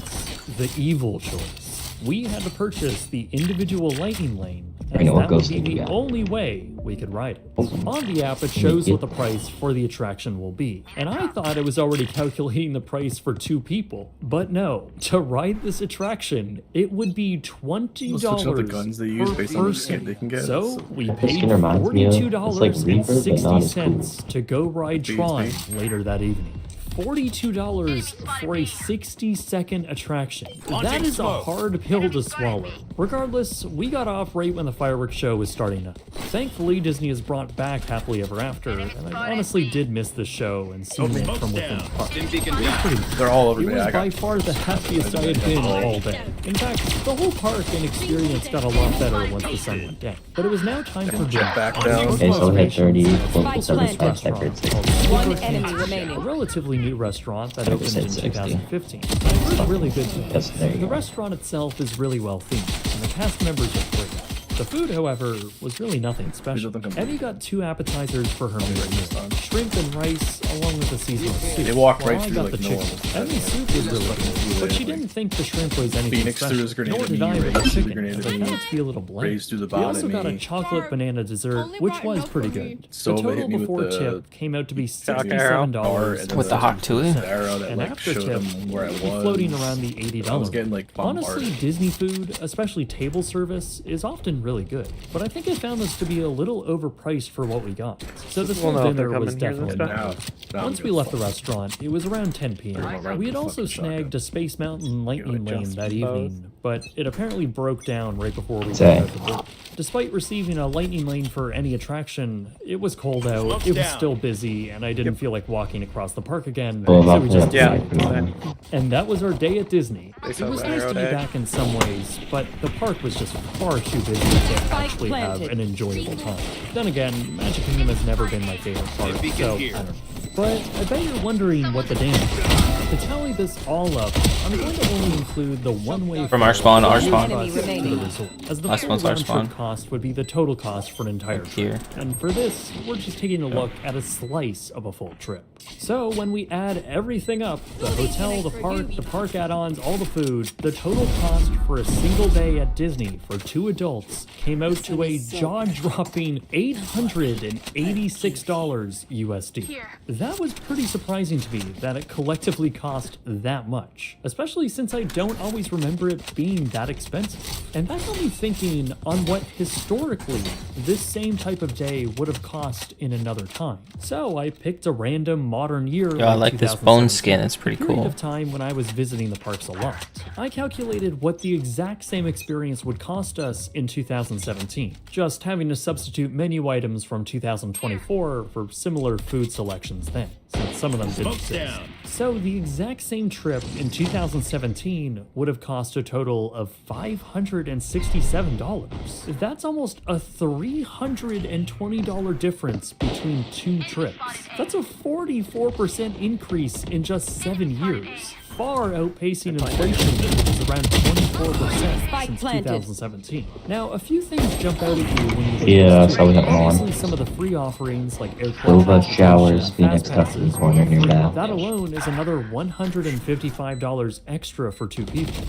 The evil choice. We had to purchase the individual lightning lane, as that would be the only way we could ride it. On the app, it shows what the price for the attraction will be, and I thought it was already calculating the price for 2 people. But no, to ride this attraction, it would be $20 the guns they use based on the skin they can get. So we paid $42.60 to go ride Tron later that evening. $42 for a 60-second attraction. That is a hard pill to swallow. Regardless, we got off right when the fireworks show was starting up. Thankfully, Disney has brought back Happily Ever After, and I honestly did miss the show and seeing it from within the park. They're all over it me. was by far the happiest I had been all day. In fact, the whole park and experience got a lot better once the sun went down. But it was now time for dinner. Back down. Okay, so we had 30 full service restaurants. One enemy remaining. A relatively new restaurant that opened in 2015. I've heard really good things. The restaurant itself is really well themed, and the cast members are great. The food, however, was really nothing special. Emmy got 2 appetizers for her main meal, shrimp and rice, along with a seasonal soup. They walk right I through got like the no chicken. one. Emmy's soup was really good, but she didn't think the shrimp was anything Phoenix special. threw his grenade Nor at did me, I with the Raze threw the chicken, grenade as at I me, found it to be a little bland. Raze threw the We bot also at got a me. chocolate banana dessert, which was pretty good. The Sova hit total me with before the tip came out to be arrow. $67. With the hot tui? Arrow that And like after showed tip, them where I we'd be was. floating around the $80 I was getting like Honestly, bombarded. Disney food, especially table service, is often really good. But I think I found this to be a little overpriced for what we got. So this whole dinner was definitely Now Once we left the restaurant, it was around 10 p.m. We had also snagged a Space Mountain lightning lane that evening, but it apparently broke down right before we went out the door. Despite receiving a lightning lane for any attraction, it was cold out, it was still busy, and I didn't feel like walking across the park again, so we just And that was our day at Disney. It was nice to be back in some ways, but the park was just far too busy to actually have an enjoyable time. Then again, Magic Kingdom has never been my favorite part, so I don't know. But I bet you're wondering what the damage is. To tally this all up, I'm going to only include the one-way From our spawn to our spawn. to the resort, as the Our full spawn's our round-trip spawn. cost would be the total cost for an entire trip. And for this, we're just taking a look at a slice of a full trip. So when we add everything up, the hotel, the park add-ons, all the food, the total cost for a single day at Disney for 2 adults came out to a jaw-dropping $886 USD. That was pretty surprising to me that it collectively cost that much, especially since I don't always remember it being that expensive. And that got me thinking on what historically this same type of day would have cost in another time. So I picked a random modern year. Yo, I like this bone skin, it's pretty period cool. of time when I was visiting the parks a lot. I calculated what the exact same experience would cost us in 2017, just having to substitute menu items from 2024 for similar food selections then, since some of them didn't exist. So the exact same trip in 2017 would have cost a total of $567. That's almost a $320 difference between 2 trips. That's a 44% increase in just 7 years, far outpacing inflation, which is around 24% since 2017. Now, a few things jump out at you when you Yeah, so we have them obviously on. some of the free offerings like airport Boba showers, transportation, Phoenix fast stuff in the passes, corner near that. that alone is another $155 extra for 2 people. So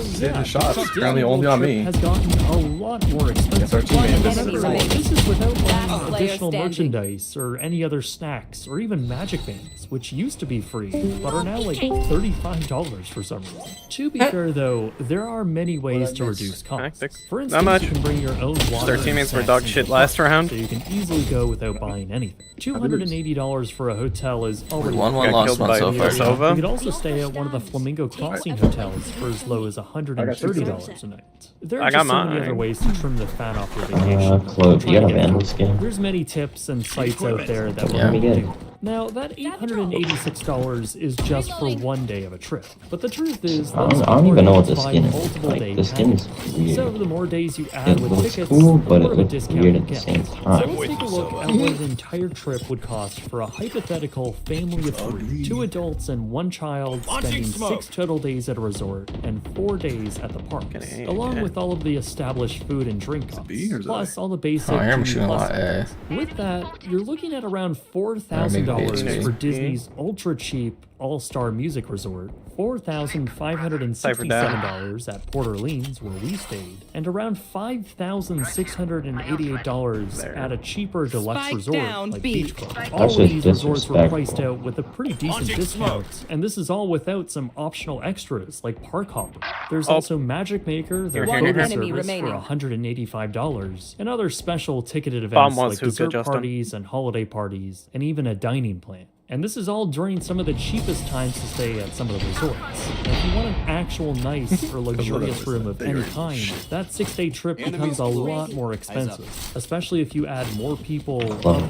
Phoenix is hitting yeah, the shots. this Apparently only on trip me. has gotten a lot more expensive. our teammate. This is without buying Last player additional standing. merchandise or any other snacks or even magic bands, which used to be free but are now like $35 for some reason. To be fair though, there are many ways to reduce costs. For instance, much. you can bring your own water. Their and teammates were snacks dog into shit the last park, round. so you can easily go without buying anything. $280 for a hotel is already One Got lost killed one by so far. Sova. You could also stay at one of the Flamingo Crossing hotels for as low as $130 a night. There I are got just so many mine. other ways to trim the fat off your vacation. Chloe, you got a vandal skin? There's many tips and sites out there that will Yeah. help you. Now, that $886 is just for one day of a trip, but the truth is, I don't even know what the skin is. multiple Like, day the skin is weird. So the more days you add It with looks tickets, cool, the but more it of a looks discount weird you at the get. same So time. let's take a look at what an entire trip would cost for a hypothetical family of 3, 2 adults and 1 child spending 6 total days at a resort and 4 days at the parks, along with all of the established food and drink costs, plus all the basic Genie Plus items. With that, you're looking at around $4,000 for Disney's ultra-cheap all-star music resort, $4,567 at Port Orleans, where we stayed, and around $5,688 at a cheaper deluxe resort like Beach Club. All of these resorts were priced out with a pretty decent discount, and this is all without some optional extras like Park Hopper. There's also Magic Maker, their photo service for $185, and other special ticketed events like dessert parties and holiday parties, and even a dining plan. And this is all during some of the cheapest times to stay at some of the resorts. And if you want an actual nice or luxurious room of any kind, that 6-day trip becomes a lot more expensive, especially if you add more people,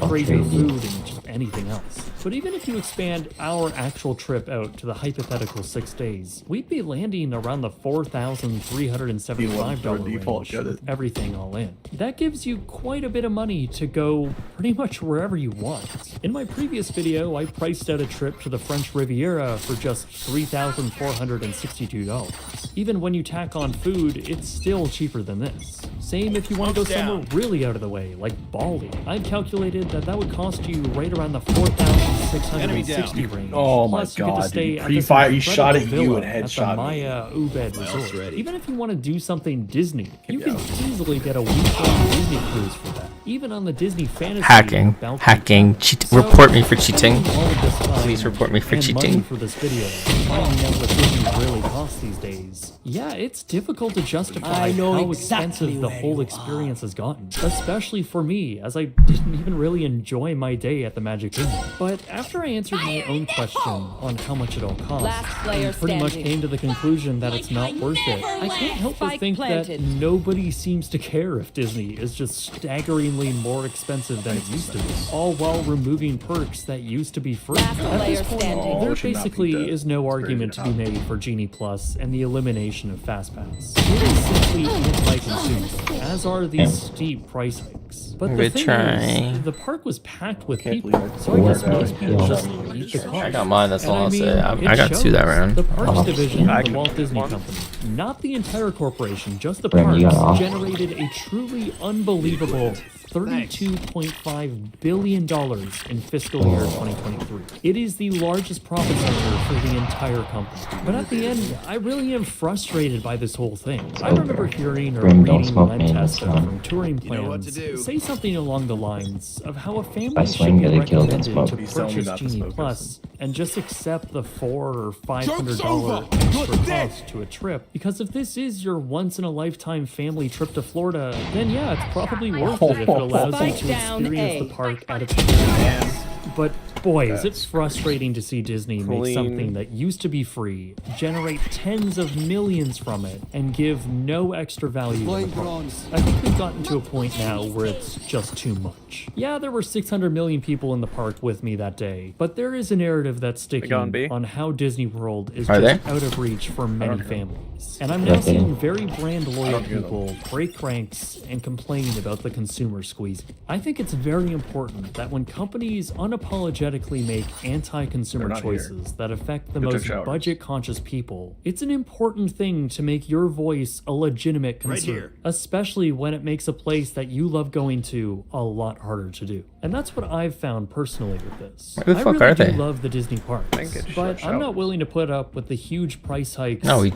crazy food, and just anything else. But even if you expand our actual trip out to the hypothetical 6 days, we'd be landing around the $4,375 range with everything all in. That gives you quite a bit of money to go pretty much wherever you want. In my previous video, I priced out a trip to the French Riviera for just $3,462. Even when you tack on food, it's still cheaper than this. Same if you want to go somewhere really out of the way, like Bali. I've calculated that would cost you right around the $4,660 range. Oh my Plus, you get to god, stay dude. at Pre-fire, he this shot at incredible you villa and at the headshot me. Maya Ubed Resort. Even if you want to do something Disney, you can easily get a week-long Disney cruise for that. Even on the Disney Fantasy Hacking, report me for cheating. Please report me for cheating. For this video, finding out what Disney really costs these days. Yeah, it's difficult to justify how expensive the whole experience has gotten, especially for me, as I didn't even really enjoy my day at the Magic Kingdom. But after I answered my own question on how much it all cost, and pretty much came to the conclusion that it's not worth it, I can't help but think that nobody seems to care if Disney is just staggeringly more expensive than it used to be, all while removing perks that used to be free. At this point, there basically is no argument to be made for Genie Plus and the elimination of FastPass. It is simply anti-consumer, as are these steep price hikes. But the thing is, the park was packed with people, so I guess most people just eat the cost. I got mine, that's all I'll say. it I got shows. 2 that round. The parks division of the Walt Disney Company, not the entire corporation, just the parks, generated a truly unbelievable $32.5 billion in fiscal year 2023. It is the largest profit center for the entire company. But at the end, I really am frustrated by this whole thing. I remember hearing or reading Len Testa from Touring Plans say something along the lines of how a family should be recommended to purchase Genie Plus and just accept the $400 or $500 extra cost to a trip, because if this is your once-in-a-lifetime family trip to Florida, then yeah, it's probably worth it if it allows you to experience the park at its best. But boy, is it frustrating to see Disney make something that used to be free, generate tens of millions from it, and give no extra value to the parks. I think we've gotten to a point now where it's just too much. Yeah, there were 600 million people in the park with me that day, but there is a narrative that's sticking on how Disney World is just out of reach for many families. And I'm now seeing very brand loyal people break ranks and complain about the consumer squeezing. I think it's very important that when companies unapologetically make anti-consumer choices that affect the most budget-conscious people, it's an important thing to make your voice a legitimate concern, especially when it makes a place that you love going to a lot harder to do. And that's what I've found personally with this. Where the fuck are they? I do love the Disney parks, but I'm not willing to put up with the huge price hikes. No, we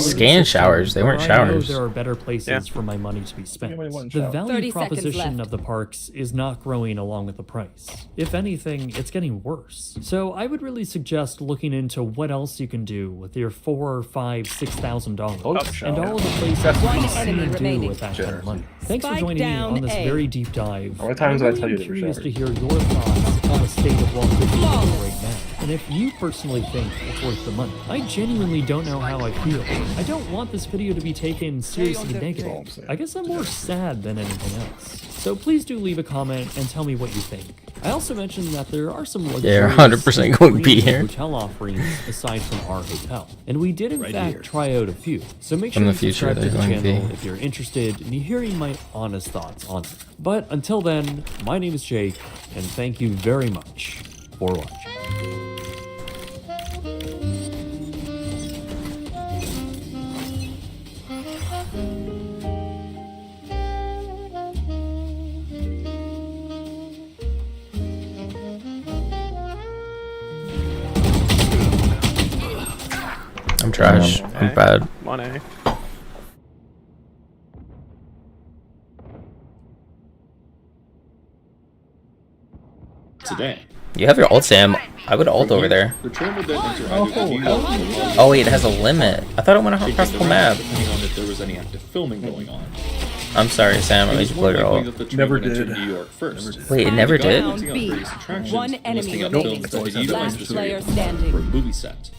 scanned showers. They weren't showers. I know there are better places for my money to be spent. The value proposition of the parks is not growing along with the price. If anything, it's getting worse. So I would really suggest looking into what else you can do with your $4,000 or $5,000, $6,000, and all of the places you can see and do with that kind of money. Thanks for joining me on this very deep dive. How many times did I tell you I'm curious to hear your thoughts on the state of Walt Disney World right now. And if you personally think it's worth the money, I genuinely don't know how I feel. I don't want this video to be taken seriously negative. I guess I'm more sad than anything else. So please do leave a comment and tell me what you think. I also mentioned that there are some They're 100% going to be here. hotel offerings aside from our hotel. And we did in fact try out a few. So make From sure the you future, subscribe to the they're going to channel be. if you're interested in hearing my honest thoughts on it. But until then, my name is Jake, and thank you very much for watching. I'm trash. I'm bad. 1A. Today. You have your ult, Sam. I would ult over there. The train would then interact with you. Oh wait, it has a limit. I thought it went across the map. Depending on if there was any active filming going on. I'm sorry, Sam. I made you blow your ult. Never did. New York first. Wait, it never did? One enemy remaining. Last player For a standing. movie set.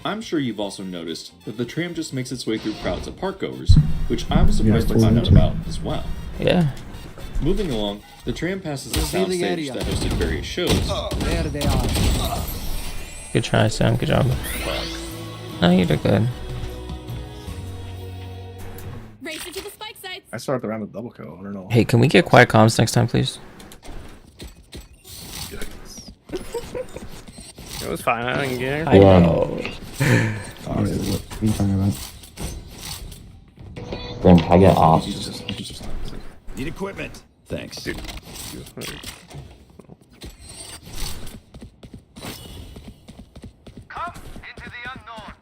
I'm sure you've also noticed that the tram just makes its way through crowds of parkgoers, which I was surprised to find out about as well. Yeah. Moving along, the tram passes a soundstage that hosted various shows. There they are. Good try, Sam. Good job. No, you did good. Race into the spike sites. I started around the double kill. I don't know. Hey, can we get quiet comms next time, please? It was fine. I didn't get I know. What are you talking about? Grim, can I get off? Need equipment. Thanks. Dude. Come into the unknown.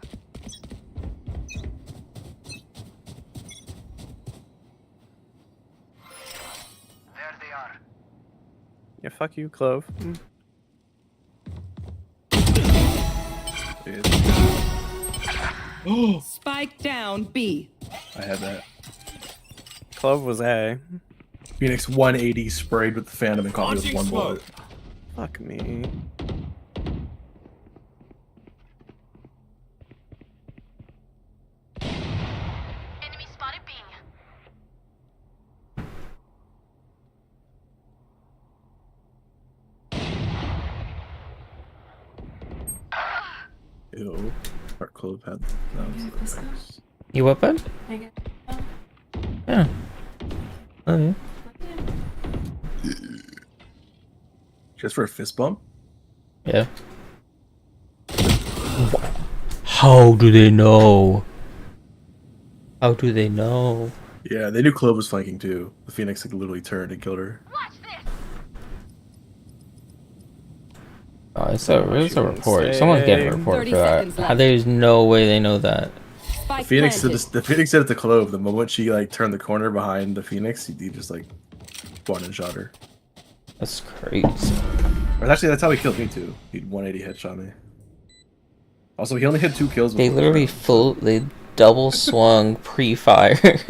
There they are. Yeah, fuck you, Clove. Spike down B. I had that. Clove was A. Phoenix 180 sprayed with the Phantom and caught me with one bullet. Fuck me. Enemy spotted B. Ew. Our Clove had that was nice. You what, bud? Yeah. Oh, yeah. Just for a fist bump? Yeah. How do they know? How do they know? Yeah, they knew Clove was flanking too. The Phoenix like, literally turned and killed her. Oh, it's a report. Someone's getting a report for that. How, there's no way they know that. The Phoenix said it to Clove. The moment she like turned the corner behind the Phoenix, he just like one and shot her. That's crazy. Or actually, that's how he killed me too. He 180 headshot me. Also, he only had 2 kills. They literally they double swung pre-fired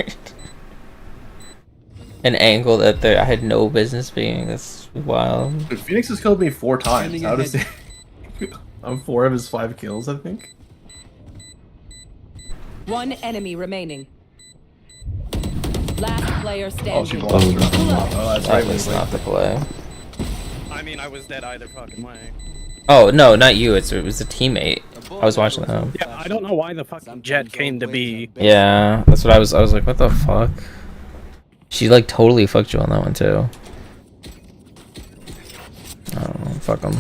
an angle that I had no business being. That's wild. Dude, Phoenix has killed me 4 times. How does he? I'm 4 of his 5 kills, I think. One enemy remaining. Last player standing. Oh, she lost her. Oh, that's right. That was not the play. I mean, I was dead either fucking way. Oh no, not you. It was a teammate. I was watching them. Yeah, I don't know why the fucking jet came to be. Yeah, that's what I was like, what the fuck? She like totally fucked you on that one too. I don't know, fuck them.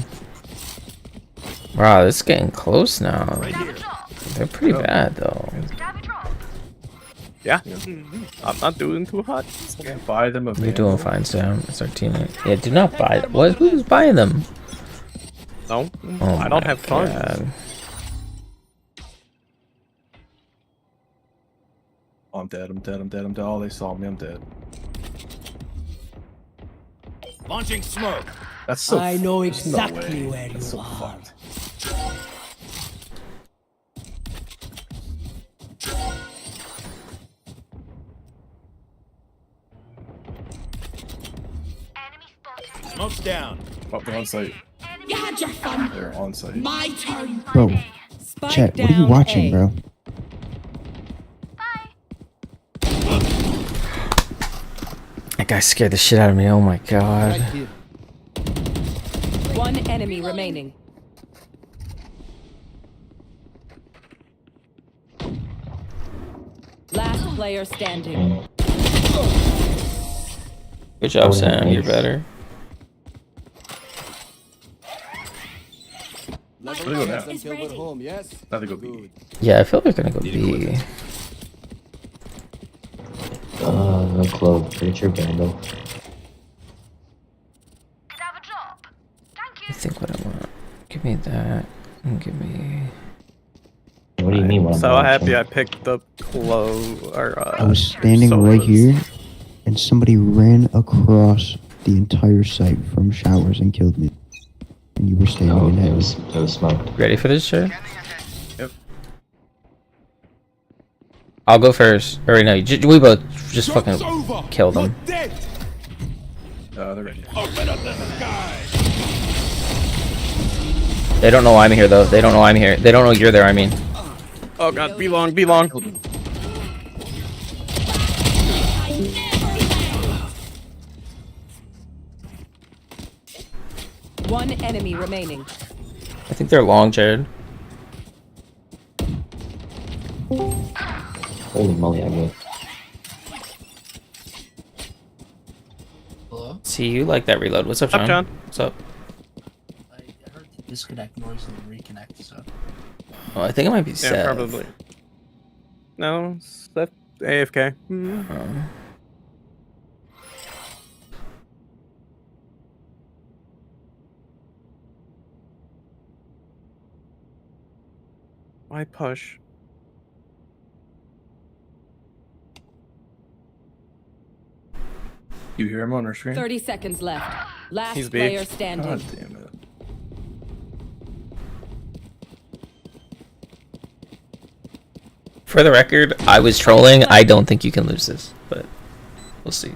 Wow, this is getting close now. They're pretty bad though. Yeah, I'm not doing too hot. Can't buy them a You're doing fine, Sam. It's our teammate. Yeah, do not buy them. What? Who's buying them? No, Oh I don't my have funds. God. Oh, I'm dead. I'm dead. I'm dead. I'm dead. Oh, they saw me. I'm dead. Launching smoke. That's so. I know there's no exactly way. where you That's so are. fucked. Smoke's down. Oh, they're on site. You had your fun. They're on site. My turn. Bro, chat, what are you watching, bro? That guy scared the shit out of me. Oh my god. One enemy remaining. Last player standing. Good job, Sam. You're better. Where do they go now? Now they go B. Yeah, I feel like they're gonna go B. Clove. Pretty sure Vandal. I think what I want. Give me that. And give me. What do you mean? What I'm So watching? happy I picked the clove. Or, I was standing right here, and somebody ran across the entire site from showers and killed me. And you were standing in it heaven. was smoked. Ready for this shit? Yep. I'll go first. Or no, we both just fucking kill them. They're ready. They don't know I'm here though. They don't know I'm here. They don't know you're there. I mean. Oh god, be long, be long. One enemy remaining. I think they're long, Jared. Holy moly, I go. Hello? See, you like that reload. What's up, John? John? What's up? I heard the disconnect noise and reconnect, so. Oh, I think it might be Yeah, Seth. probably. No, Seth AFK. Why push? You hear him on our screen? 30 seconds left. Last He's big. player standing. God damn it. For the record, I was trolling. I don't think you can lose this, but we'll see.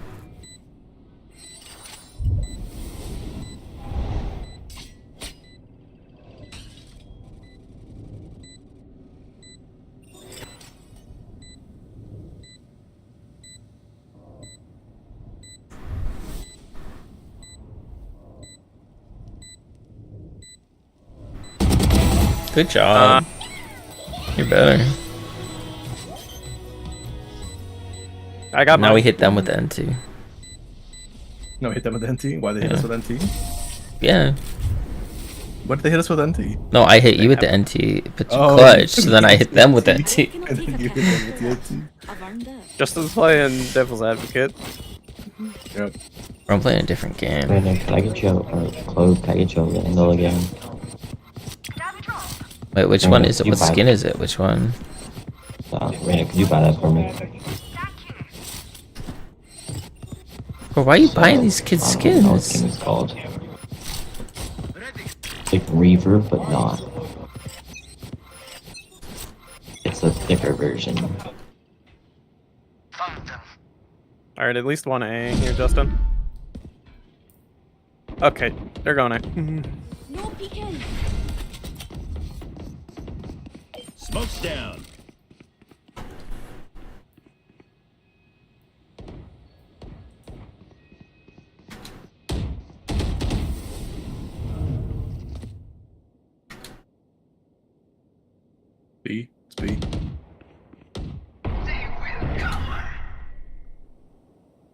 Good job. You're better. I got now mine. we hit them with the N2. No, hit them with NT? Why they hit us with NT? Yeah. What did they hit us with NT? No, I hit you with the NT, but you clutched, so then I hit them with the NT. And then you hit them with the NT. Justin's playing Devil's Advocate. Yep. I'm playing a different game. Brandon, can I get you Clove? Can I get you a Vandal again? Wait, which one is it? What skin is it? Which one? Brandon, could you buy that for me? Bro, why are you buying these kids' skins? What skin it's called. It's like Reaver, but not. It's a thicker version. Alright, at least one A here, Justin. Okay, they're going A. No peeking. Smoke's down. B. It's B.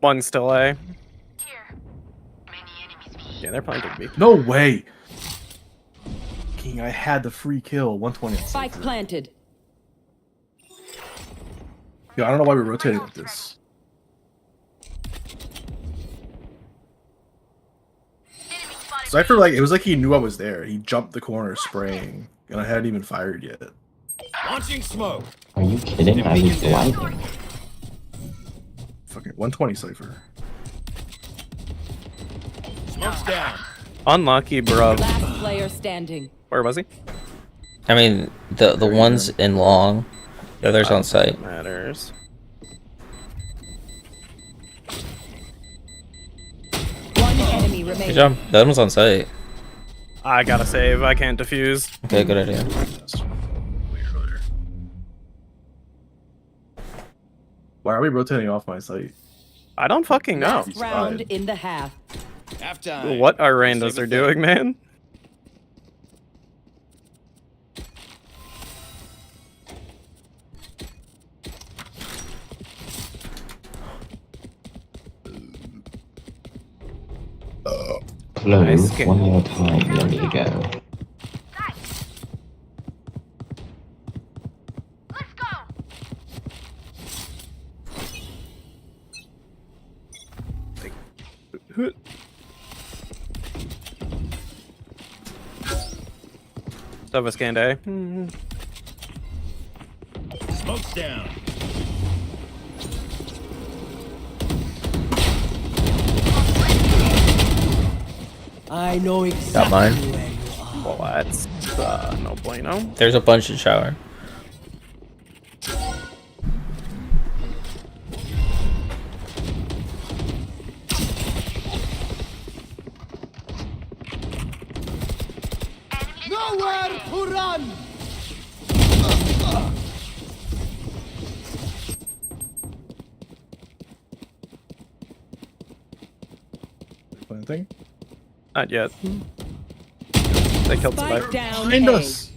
One still A. Yeah, they're playing big B. No way! King, I had the free kill. 120. Spike planted. Yo, I don't know why we're rotating like this. Cypher, like, it was like he knew I was there. He jumped the corner spraying, and I hadn't even fired yet. Launching smoke. Are you kidding? I was blinding. Fucking 120 Cypher. Smoke's down. Unlucky, bro. Last player standing. Where was he? I mean, the ones in long, the others on site. Matters. One enemy remaining. Good job. The other one's on site. I gotta save. I can't defuse. Okay, good idea. Why are we rotating off my site? I don't fucking know. Last round in the half. Halftime. What our randos are doing, man. Hello, Nice. one more time, ready to go. Let's go. Sova scanned A. Smoke's down. I know exactly Got mine. where you are. Well, that's no bueno. There's a bunch in shower. Nowhere to run! Planting. Not yet. They killed Spike Spike. down Behind A. us.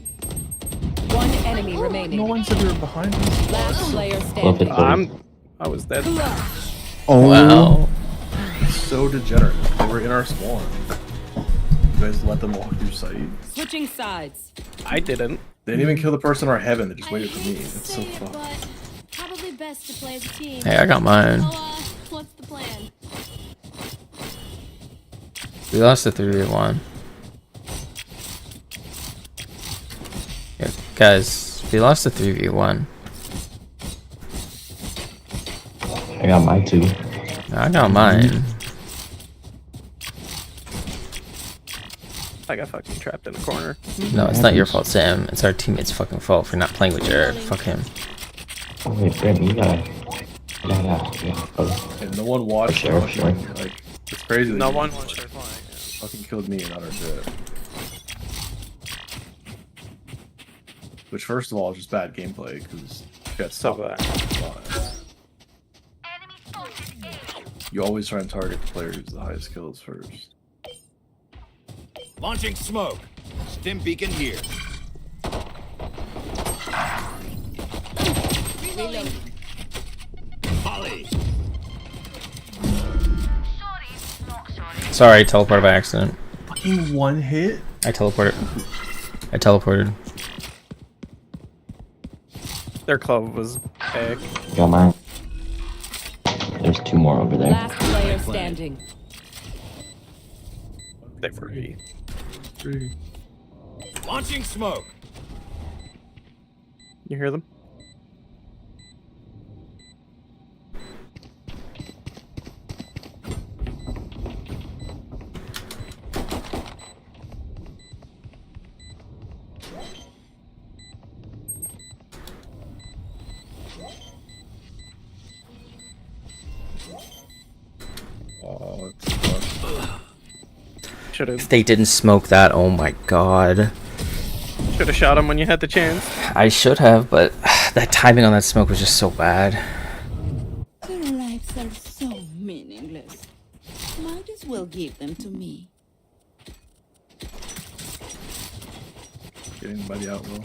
One enemy remaining. No one said we were behind us. Last player Flip it, standing. buddy. I was dead. Oh, Wow. so degenerate. They were in our spawn. You guys let them walk through sight. Switching sides. I didn't. They didn't even kill the person in our heaven. They just I waited for me. hate to It's so say it, fucked. but probably best to play as a team. Hey, I got mine. So, what's the plan? We lost the 3v1. Yeah, guys, we lost the 3v1. I got mine too. I got mine. I got fucking trapped in a corner. No, it's not your fault, Sam. It's our teammate's fucking fault for not playing with Jared. Fuck him. Oh wait, Brandon, you gotta. And no one watched. Sure, sure. Like, it's crazy. that No you one was sure flying. fucking killed me and not our Jet. Which, first of all, is just bad gameplay because Jet's So top. bad. You always try and target the player who's the highest kills first. Launching smoke. Stim beacon here. Volley. Sorry, I teleported by accident. Fucking one hit? I teleported. I teleported. Their clove was big. Got mine. There's two more over there. Last player standing. They were E. Launching smoke. You hear them? Oh, it's tough. If they didn't smoke that, oh my god. Should have shot him when you had the chance. I should have, but that timing on that smoke was just so bad. Their lives are so meaningless. Might as well give them to me. Getting by the outlaw.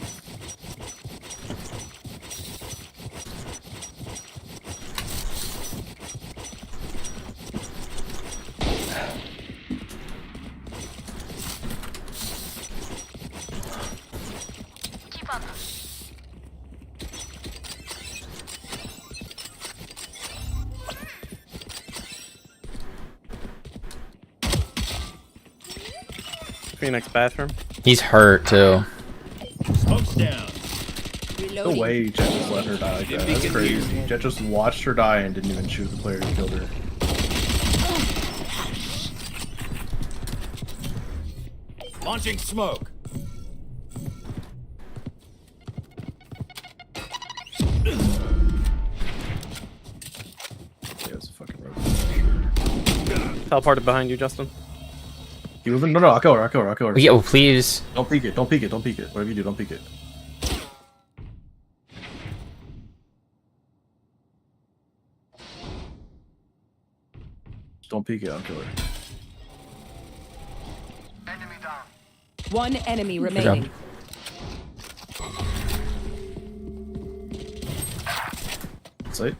Phoenix bathroom. He's hurt too. Smoke's down. No way Jet just let her die like that. That's crazy. Jet just watched her die and didn't even shoot the player who killed her. Launching smoke. Yeah, it's a fucking road. Teleported behind you, Justin. Keep moving. No, I'll kill her. Yeah, well, please. Don't peek it. Whatever you do, don't peek it. Just don't peek it, I'll kill her. One enemy remaining. Sight.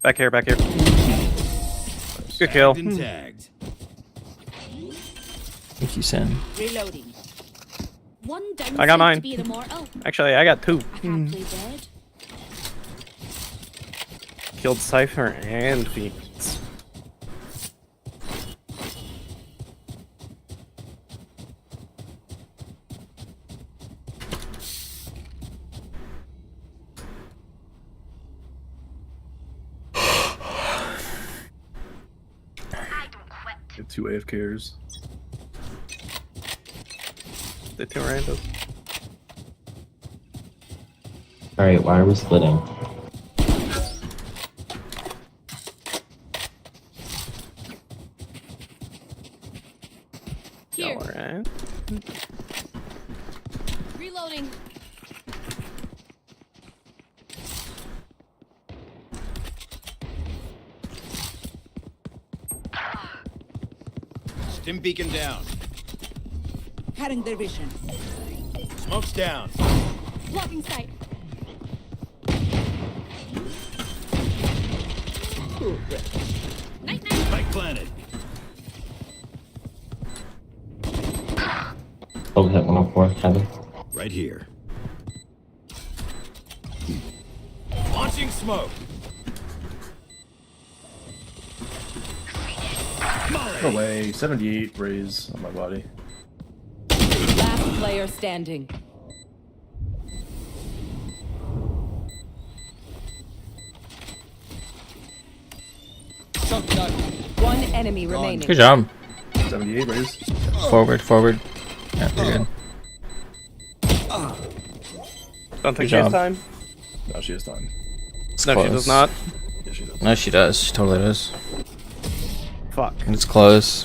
Back here. Good kill. Tagged. Thank you, Sam. Reloading. One down I got mine. to be the more. Oh, Actually, I got 2. happily dead. Killed Cypher and Phoenix. Get 2 AFKers. The 2 randos. Alright, why are we splitting? Here. Alright. Reloading. Stim beacon down. Cutting their vision. Smoke's down. Blocking sight. Night. Spike planted. Oh, hit 104, Kevin. Right here. Launching smoke. No way. 78 raise on my body. Last player standing. One enemy remaining. Good job. 78 raise. Forward. Yeah, you're good. Don't think Good she has job. time. No, she has time. It's No, close. she does not. Yeah, she does. No, she does. She totally does. Fuck. It's close.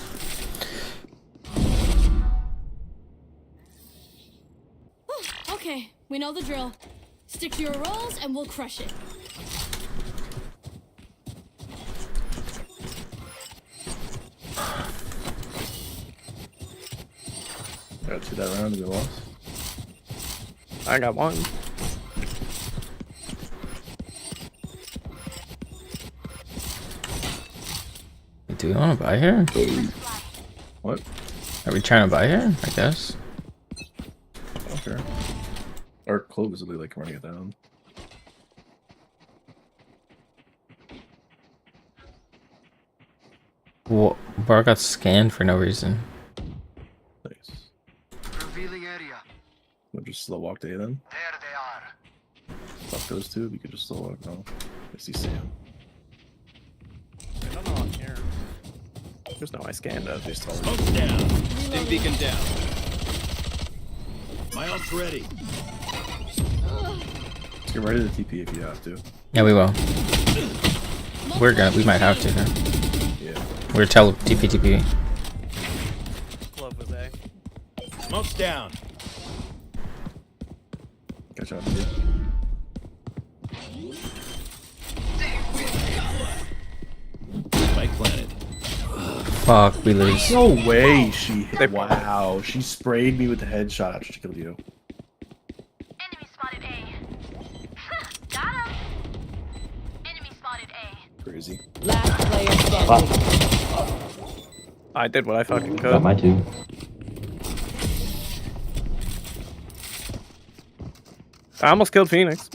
Okay, we know the drill. Stick to your roles and we'll crush it. Got 2 that round and we lost. I got 1. Do we want to buy here? What? Are we trying to buy here? I guess. Okay. Our clove is really like running it down. Well, bar got scanned for no reason. Nice. Revealing area. We'll just slow walk to A then. There they are. Fuck those 2. We could just slow walk. No. I see Sam. No, I'm here. There's no I scanned us. They stall. Smoke's down. Stim beacon down. My ult's ready. Get ready to TP if you have to. Yeah, we will. We might have to. Huh? Yeah. We're TP. Glove was A. Smoke's down. Catch up. Yeah. Spike planted. Fuck, we lose. No way she hit. Wow, she sprayed me with the headshot. She killed you. Enemy spotted A. Got him. Enemy spotted A. Crazy. Last player standing. I did what I fucking could. Got my 2. I almost killed Phoenix.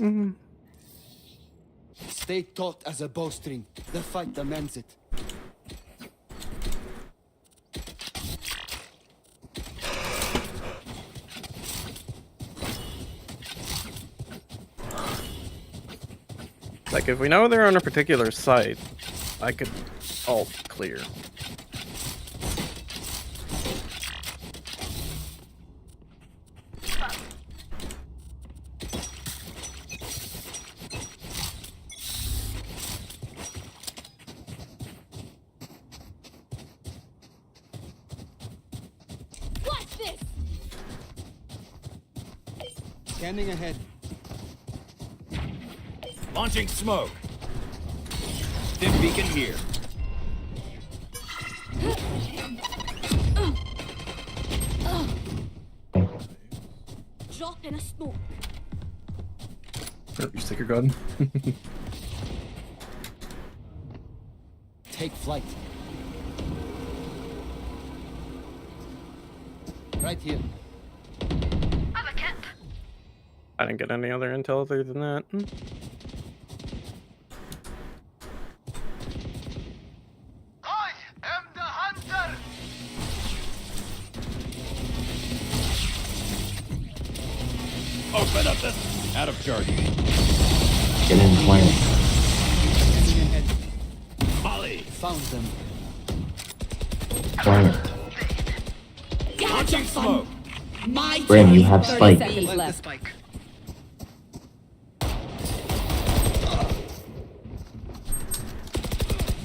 Stay taut as a bowstring. The fight demands it. Like, if we know they're on a particular site, I could alt clear. Scanning ahead. Launching smoke. Stim beacon here. Drop in a smoke. Put up your sticker gun. Take flight. Right here. I didn't get any other intel other than that. I am the hunter. Open up this. Out of charge. Get in plant. Scanning ahead. Molly. Found them. Plant. Launching smoke. My Brim, you have 30 spike. seconds left.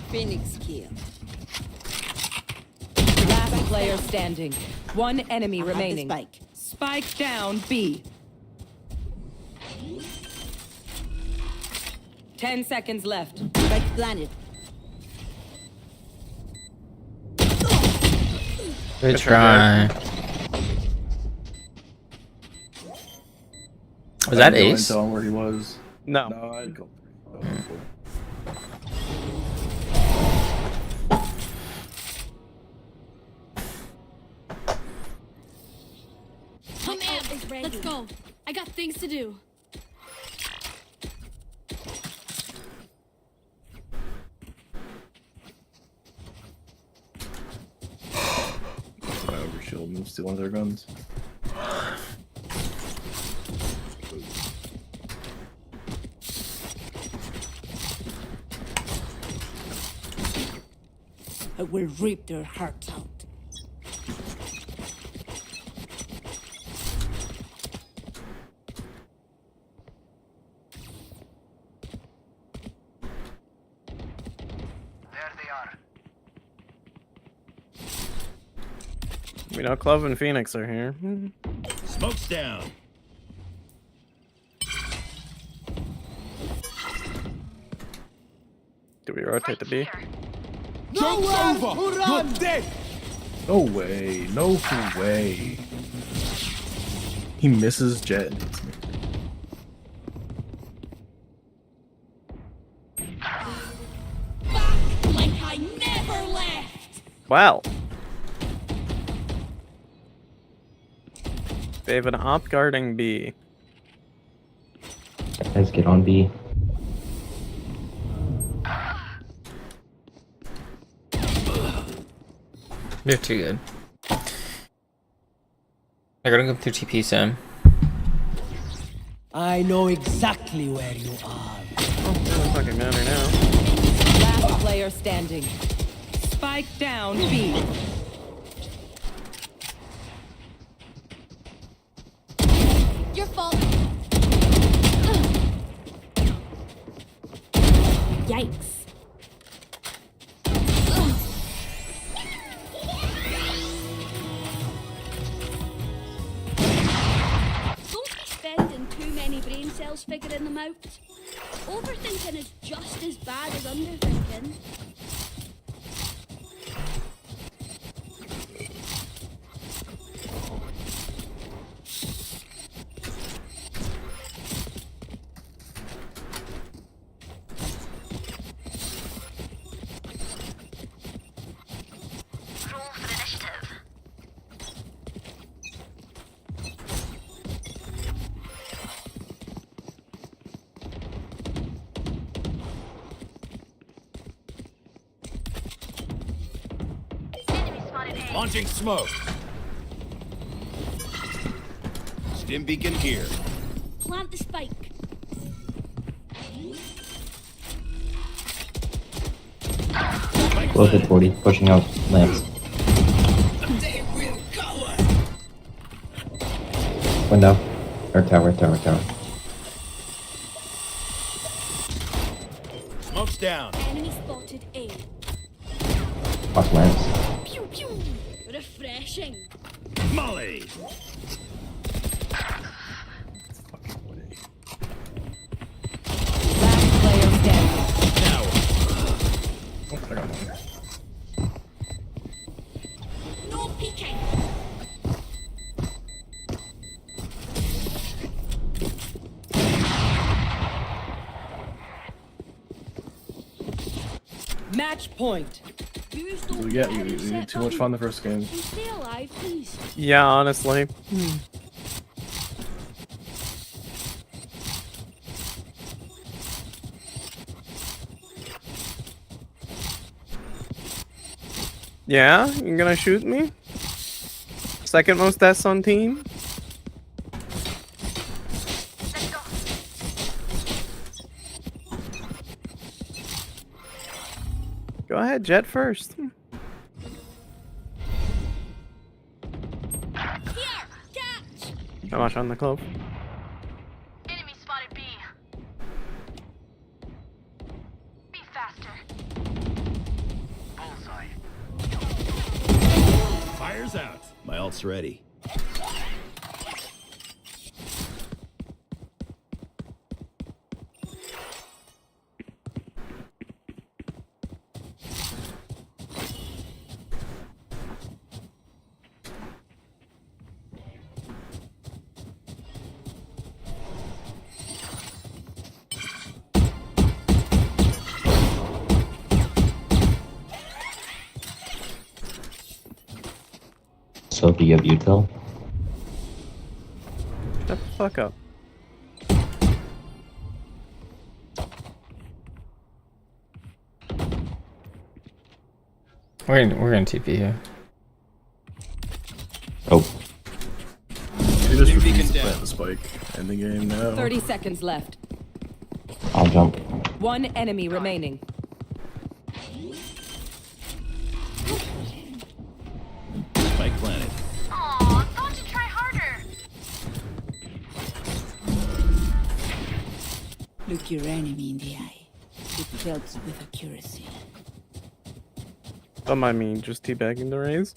Phoenix kill. Last player standing. One enemy I have the remaining. spike. Spike down B. 10 seconds left. Spike planted. Good try. Was that Ace? Tell him where he was. No. No, I'd go. Come in. Let's go. I got things to do. I overshield and steal one of their guns. I will rip their hearts out. There they are. We know Clove and Phoenix are here. Smoke's down. Do we rotate to B? Joke's over! You're dead! No way. No way. He misses Jet and hits me. Like I never left. Wow. They have an op guarding B. Guys, get on B. They're too good. They're gonna go through TP soon. I know exactly where you are. Doesn't fucking matter now. Last player standing. Spike down B. Your fault. Yikes. Don't be spending too many brain cells figuring them out. Overthinking is just as bad as underthinking. Roll for initiative. Enemy spotted A. Launching smoke. Stim beacon here. Plant the spike. Close at 40, pushing out lamps. Window. Or tower. Smoke's down. Enemy spotted A. Watch lamps. Pew pew. Refreshing. Molly. Match point. Yeah, you need too much fun the first game. Stay alive, please. Yeah, honestly. Yeah, you're gonna shoot me? Second most deaths on team? Go ahead, Jet first. How much on the clove? Enemy spotted B. Be faster. Bullseye. Fire's out. My ult's ready. So do you have util? Shut the fuck up. We're gonna TP here. Oh. He just refused to plant the spike. End the game now. 30 seconds left. I'll jump. One enemy remaining. Spike planted. Aw, thought you'd try harder. Look your enemy in the eye. It helps with accuracy. Don't mind me just teabagging the raise.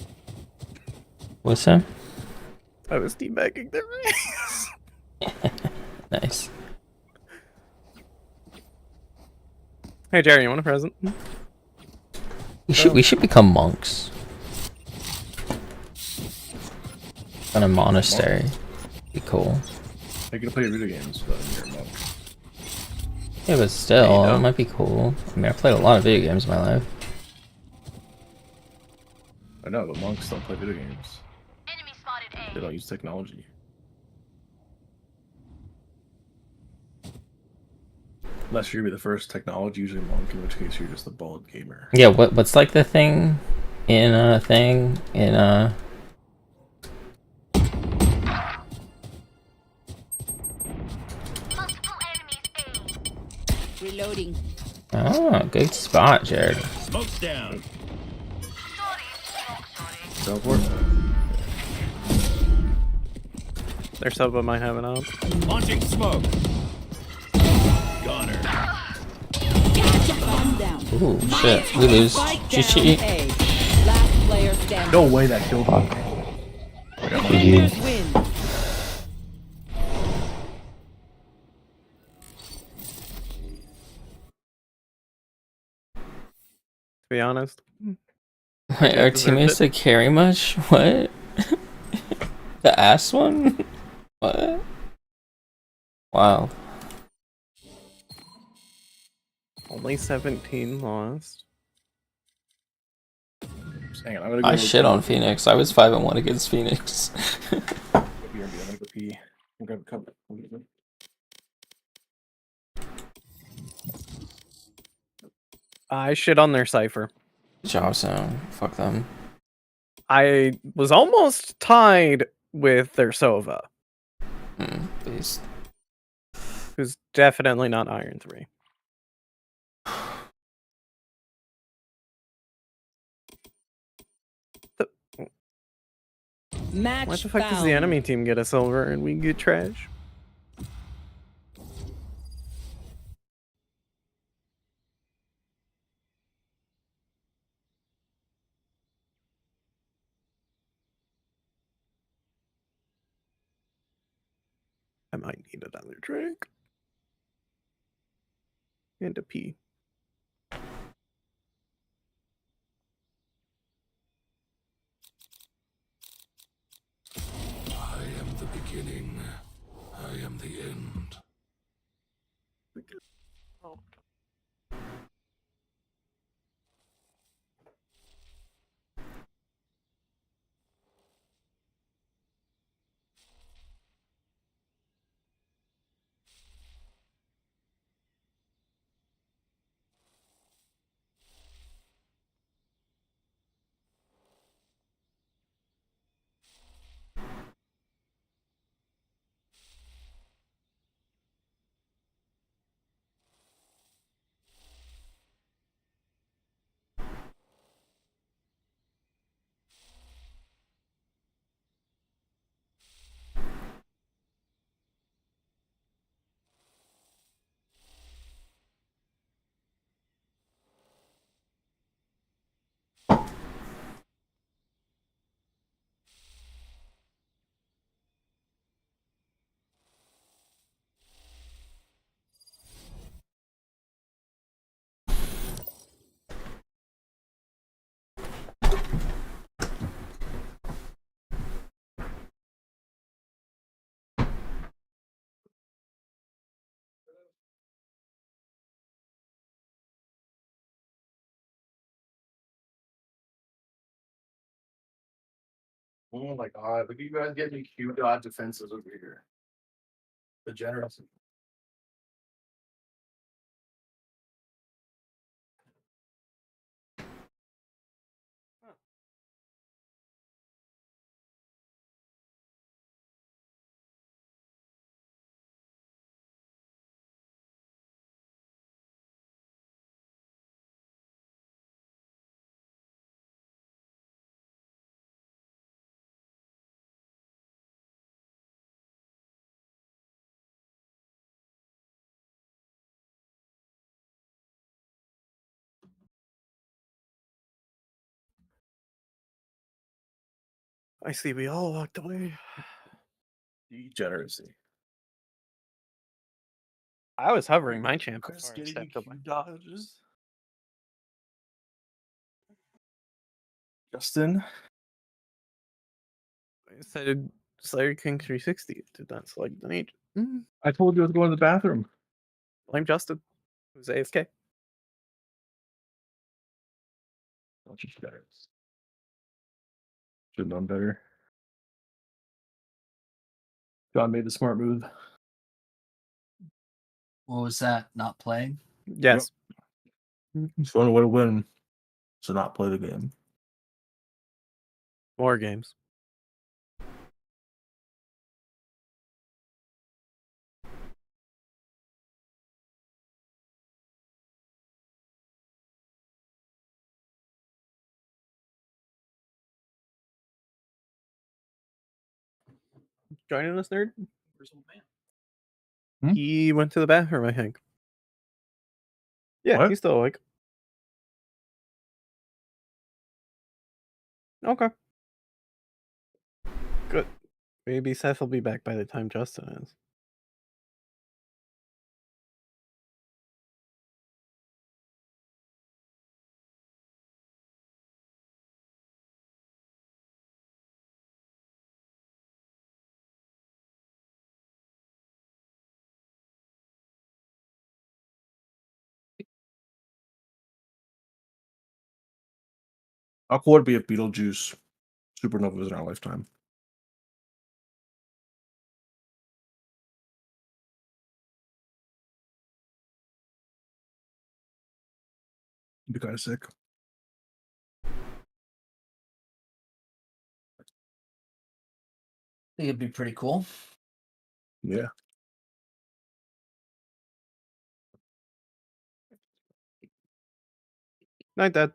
What's that? I was teabagging the raise. Nice. Hey Jerry, you want a present? We should become monks. In a monastery. Be cool. I can play video games, but you're a monk. Yeah, but still, it might be cool. I mean, I've played a lot of video games in my life. I know, but monks don't play video games. Enemy spotted A. They don't use technology. Unless you're gonna be the first technology using monk, in which case you're just a bald gamer. Yeah, what's like the thing in Reloading. Oh, good spot, Jared. Smoke's down. Teleport. Their sub might have it up. Launching smoke. Gunner. Ooh, shit. We lose. GG. Last player standing. No way that killed me. GG. Win. To be honest. Wait, our teammates to carry much? What? The ass one? What? Wow. Only 17 lost. Hang on, I'm gonna go I shit on Phoenix. I was 5-1 against Phoenix. I'm gonna go pee. I'm gonna grab a cup. I shit on their cipher. Good job, Sam. Fuck them. I was almost tied with their Sova. Beast. Who's definitely not Iron 3. Match Why the fuck does found. the enemy team get a silver and we get trash? I might need another drink. And a pee. I am the beginning. I am the end. Oh my god, look at you guys getting Q dot defenses over here. The generous. I see we all walked away. Degeneracy. I was hovering my champ Chris before I getting stepped Q away. dodges. Justin. I said Slayer King 360. Did not select the agent. I told you I was going to the bathroom. Blame Justin. It was AFK. Should have known better. John made the smart move. What was that? Not playing? Yes. So I would have win. So not play the game. More games. Joining us, nerd? Where's old man? He went to the bathroom, I think. Yeah, What? he's still awake. Okay. Good. Maybe Seth will be back by the time Justin is. How cool would it be if Beetlejuice Supernova was in our lifetime? It'd be kind of sick. I think it'd be pretty cool. Yeah. Night, Dad.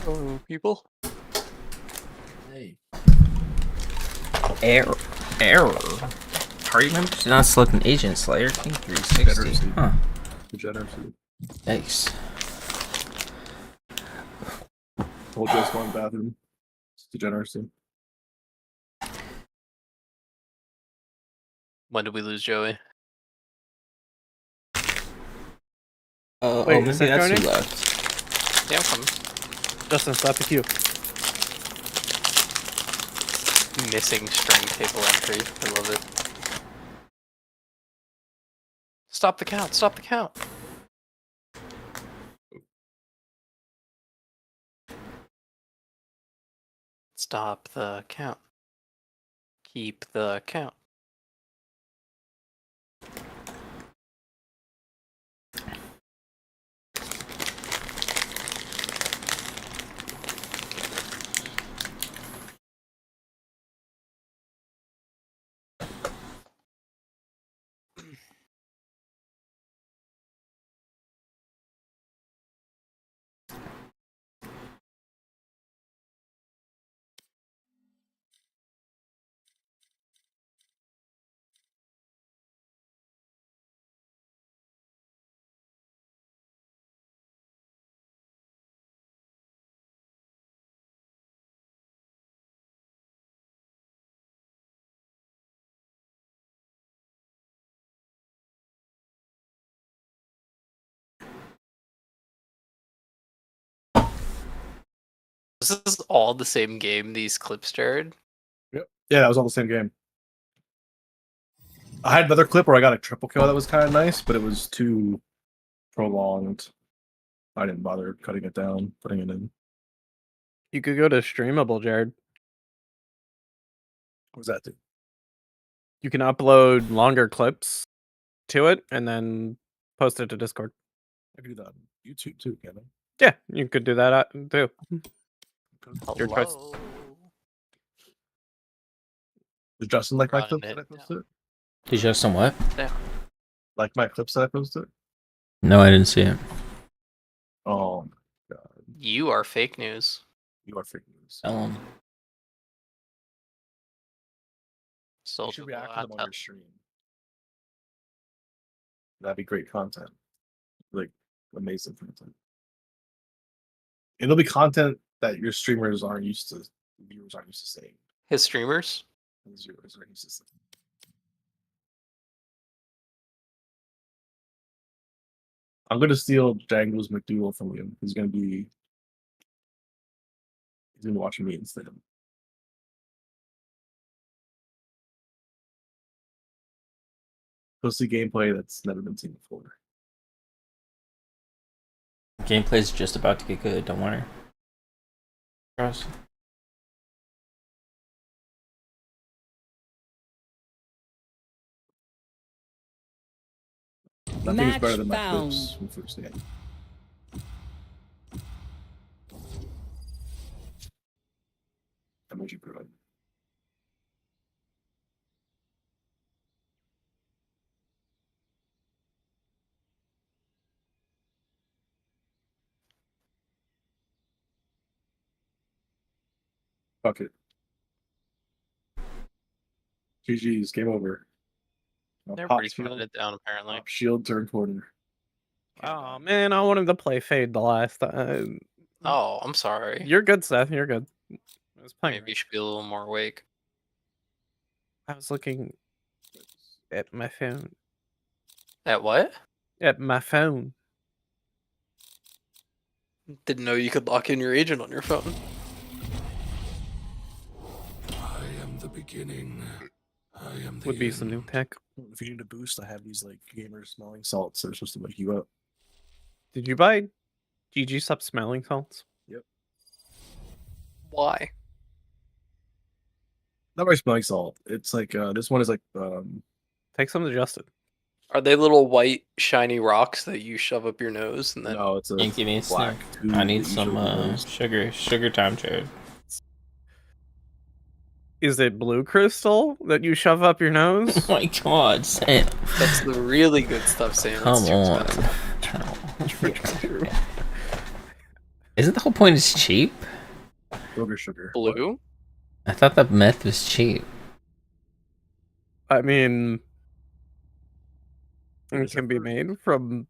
Oh, people. Hey. Error. Party members did not select an agent. Slayer King 360. Huh. Degeneracy. Yikes. We'll just go in the bathroom. It's degeneracy. When did we lose Joey? Wait, Maybe is that's that who joining? left. Yeah, I'm coming. Justin, stop the queue. Missing string table entry. I love it. Stop the count. Stop the count. Stop the count. Keep the count. This is all the same game, these clips, Jared? Yep. Yeah, that was all the same game. I had another clip where I got a triple kill that was kind of nice, but it was too prolonged. I didn't bother cutting it down, putting it in. You could go to streamable, Jared. What does that do? You can upload longer clips to it and then post it to Discord. I can do that on YouTube too, can I? Yeah, you could do that too. Your choice. Hello. Does Justin like my Running clips it that I posted? Did you have some what? Yeah. Like my clips that I posted? No, I didn't see it. Oh my god. You are fake news. You are fake news. Ellen. So You should react to them on your stream. That'd be great content. Like amazing content. It'll be content that your streamers aren't used to, viewers aren't used to seeing. His streamers? His viewers aren't used to seeing. I'm gonna steal Jangles McDougal from you. He's gonna be watching me instead. Go see gameplay that's never been seen before. Gameplay's just about to get good, don't worry. Trust. Nothing is better Match than my found. clips from first game. Emoji provide. Fuck it. GG's, game over. They're Pop pretty putting it down, apparently. Pop shield turn corner. Oh man, I wanted to play Fade the last time. Oh, I'm sorry. You're good, Seth. You're good. I was playing. Maybe you should be a little more awake. I was looking at my phone. At what? At my phone. Didn't know you could lock in your agent on your phone. I am the beginning. I am the Would be some new tech. If you need a boost, I have these like gamer smelling salts that are supposed to wake you up. Did you buy GG Sup smelling salts? Yep. Why? Not very smelling salt. It's like this one is like Take some to Justin. Are they little white shiny rocks that you shove up your nose and then? no, it's a Can you give me a black snack? tube I need that you some shove in your nose. sugar time, Jared. Is it blue crystal that you shove up your nose? Oh my god, Sam. That's the really good stuff, Sam. Come It's too on. expensive. True. Isn't the whole point is cheap? Sugar. Blue? I thought the meth was cheap. I mean, it can be made from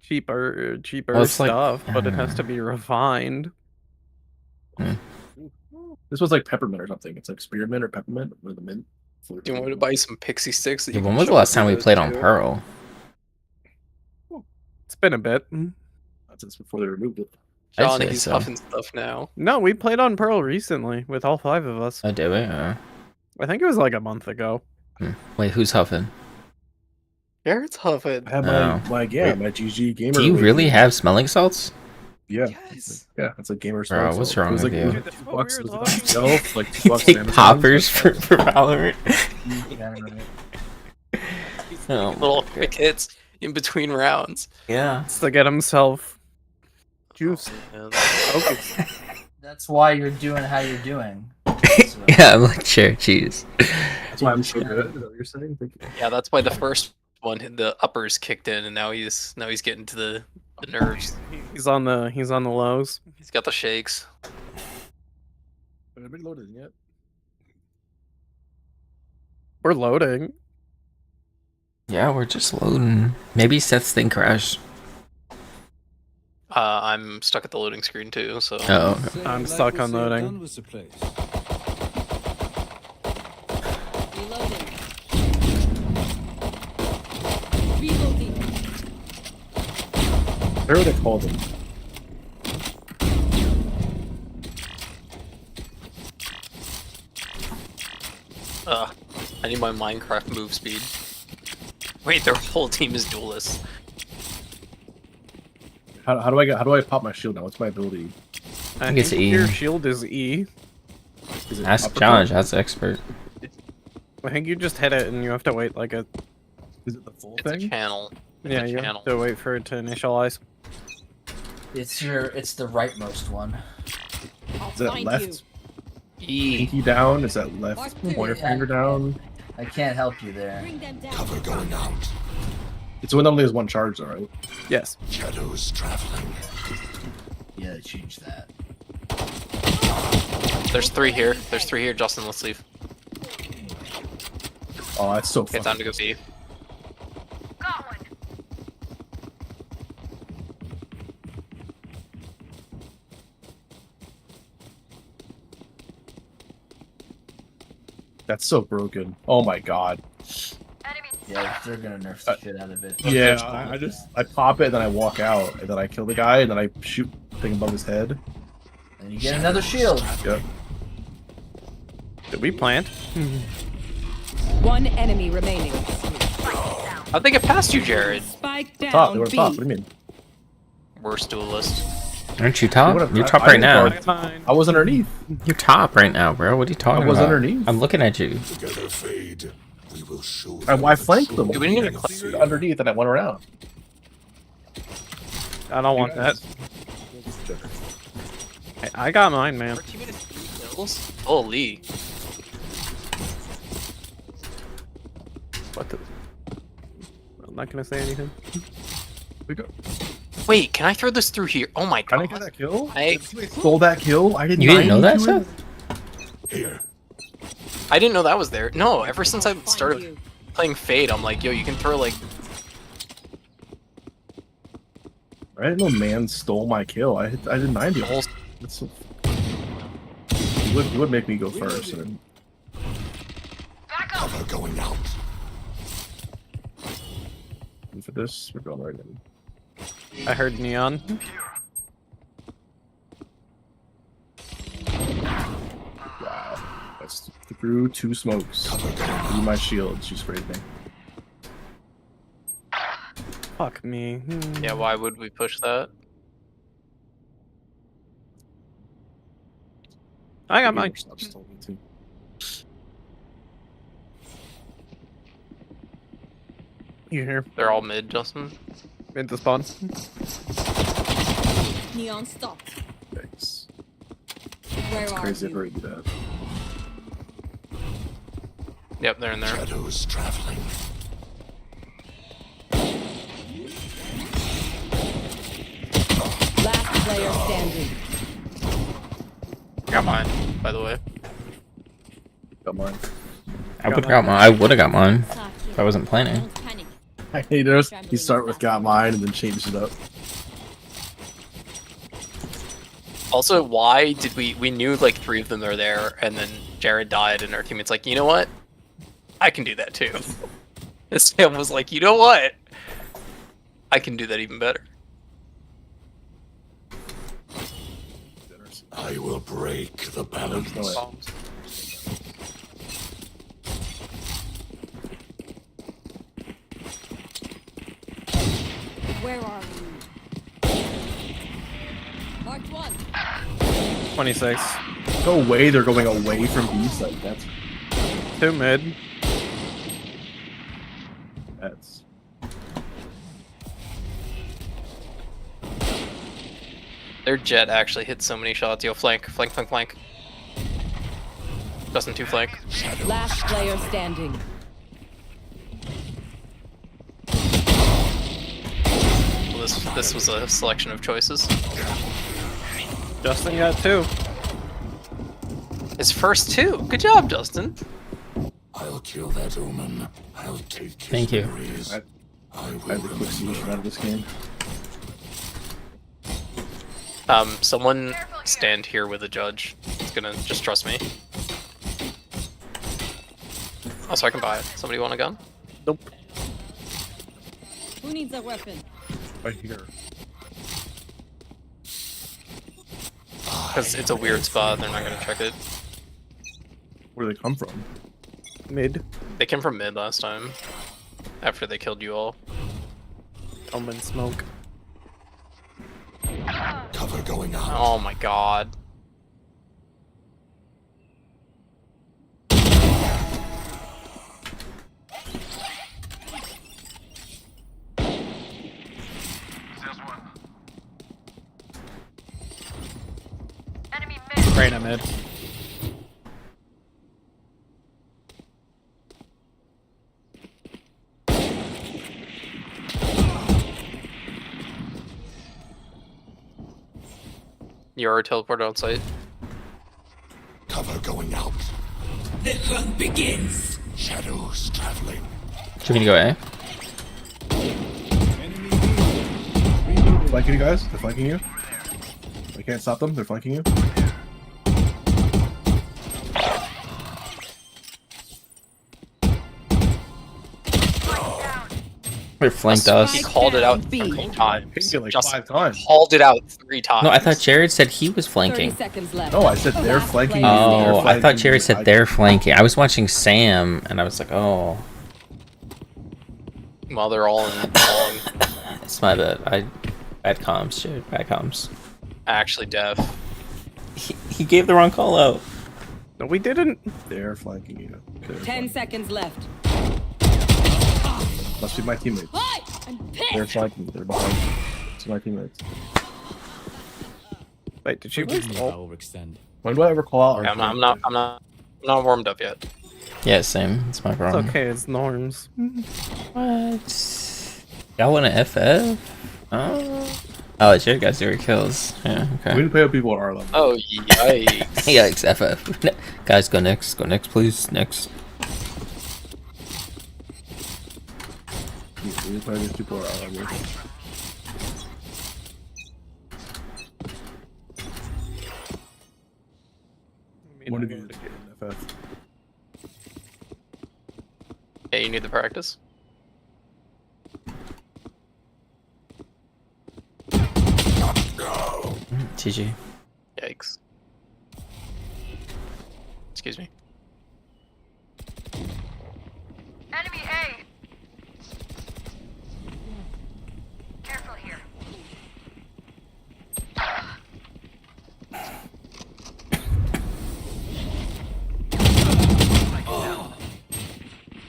cheaper Well, it's stuff, like, but it has to be refined. This was like peppermint or something. It's like spearmint or peppermint with the mint. Do you want me to buy some pixie sticks? That you When can was the shove last up time your we nose played on too? Pearl? It's been a bit. That's since before they removed it. I'd John, say he's so. huffing stuff now. No, we played on Pearl recently with all 5 of us. Oh, did we? I think it was like a month ago. Wait, who's huffing? Garrett's huffing. I have my GG gamer. Do you really have smelling salts? Yeah. Yes. Yeah, it's a gamer. Bro, what's wrong with you? Like $2 was about itself, like $2 You on take Amazon. poppers for Valorant? Yeah, right. Oh, Little quick hits in between rounds. yeah. It's to get himself juice. Man. That's why you're doing how you're doing. So. Yeah, I'm like, sure, cheese. That's why I'm so good. Is that what you're saying? Thank you. Yeah, that's why the first one, the uppers kicked in, and now he's getting to the nerves. He's on the lows. He's got the shakes. Have we loaded yet? We're loading. Yeah, we're just loading. Maybe Seth's thing crashed. I'm stuck at the loading screen too, so. Oh, okay. I'm stuck on loading. Reloading. Where would they call them? I need my Minecraft move speed. Wait, their whole team is duelists. How do I pop my shield now? What's my ability? I think it's E. Your shield is E. Is it That's uppercut? challenge. That's expert. I think you just hit it and you have to wait like a. Is it the full It's a thing? channel. It's Yeah, a you channel. have to wait for it to initialize. It's the rightmost one. I'll Is that find left E. pinky down? Is that left pointer finger down? I can't help you there. Bring them down. Cover going out. It's when only has one charge, though, right? Yes. Shadows traveling. Yeah, they changed that. There's 3 here. There's 3 here, Justin. Let's leave. Oh, that's so Okay, fun. time to go see. Got one. That's so broken. Oh my god. Enemy. Yeah, they're gonna nerf the shit out of it. Yeah, I pop it and then I walk out and then I kill the guy and then I shoot the thing above his head. And you get another shield. Yep. Did we plant? One enemy remaining. How'd they get past you, Jared? Spike Top, they down were B. top. What do you mean? Worst duelist. Aren't you top? Whatever, You're top I right didn't now. guard. I was underneath. You're top right now, bro. What are you talking I was about? underneath. I'm looking at you. Together fade. We will show I flanked them. Do we need to Underneath and I went around. I don't want that. Hey, I got mine, man. Our team has 3 kills? Holy. What the? I'm not gonna say anything. We go. Wait, can I throw this through here? Oh my Can I god. get that kill? I Stole that kill? I didn't. You didn't know that, Seth? here. didn't know that was there. No, ever since I started playing Fade, I'm like, yo, you can throw like. I didn't know man stole my kill. I did 90. That's so... You would make me go first. And... Cover going out. And for this, we're going right in. I heard neon. Wow. That's through 2 smokes. Through my shield, she sprayed me. Fuck me. Yeah, why would we push that? I got mine. Just told me to. You here? They're all mid, Justin. Mid the spawn. Neon stopped. Thanks. Where It's are crazy you? how you do that. Yep, they're in there. Shadows traveling. player standing. Got mine, by the way. Got mine. I would have got mine if I wasn't planning. I hate those. You start with got mine and then change it up. Also, why did we knew like 3 of them are there, and then Jared died, and our teammate's like, you know what? I can do that too. And Sam was like, you know what? I can do that even better. I will break the balance. Where are you? Marked 1. 26. No way they're going away from B side. That's 2 mid. That's Their jet actually hit so many shots. Yo, flank. Justin, 2 flank. Last player standing. Well, this was a selection of choices. Justin got 2. His first 2. Good job, Justin. I'll kill that omen. I'll take his Thank you. memories. I have a quick solution out of this game. Someone stand here with a judge. It's gonna just trust me. Also, I can buy it. Somebody want a gun? Nope. Who needs a weapon? Right here. Because it's a weird spot. They're not gonna check it. Where do they come from? Mid. They came from mid last time. After they killed you all. Omen smoke. Cover going out. Oh my god. Reyna mid. You're teleported on site. Cover going out. The hunt begins. Shadows traveling. Should we go A? Flanking you guys? They're flanking you. I can't stop them. They're flanking you. They flanked us. He called it out 3 times. He did like Just 5 times. called it out 3 times. No, I thought Jared said he was flanking. 30 seconds left. No, I said they're flanking you. Oh, They're I flanking thought Jared you. said they're flanking. I was watching Sam, and I was like, oh. While they're all in long. It's my bad. Bad comms, Jared. Bad comms. Actually deaf. He gave the wrong call out. No, we didn't. They're flanking you. They're 10 flanking. seconds left. Must be my teammates. I'm pissed. They're flanking. They're behind. It's my teammates. Wait, did she Forgive me if I Oh, overextend. When do I ever call out? Yeah, I'm not warmed up yet. Yeah, same. It's my it's problem. okay. It's norms. What? Y'all want to FF? Oh, Jared got 0 kills. Yeah, okay. We didn't play with people at our level. Oh, yikes. Yikes, FF. Guys, go next. Go next, please. Next. We didn't play with people at our level. One of you is getting FF. Yeah, you need the practice. GG. Yikes. Excuse me. Enemy A. Careful here.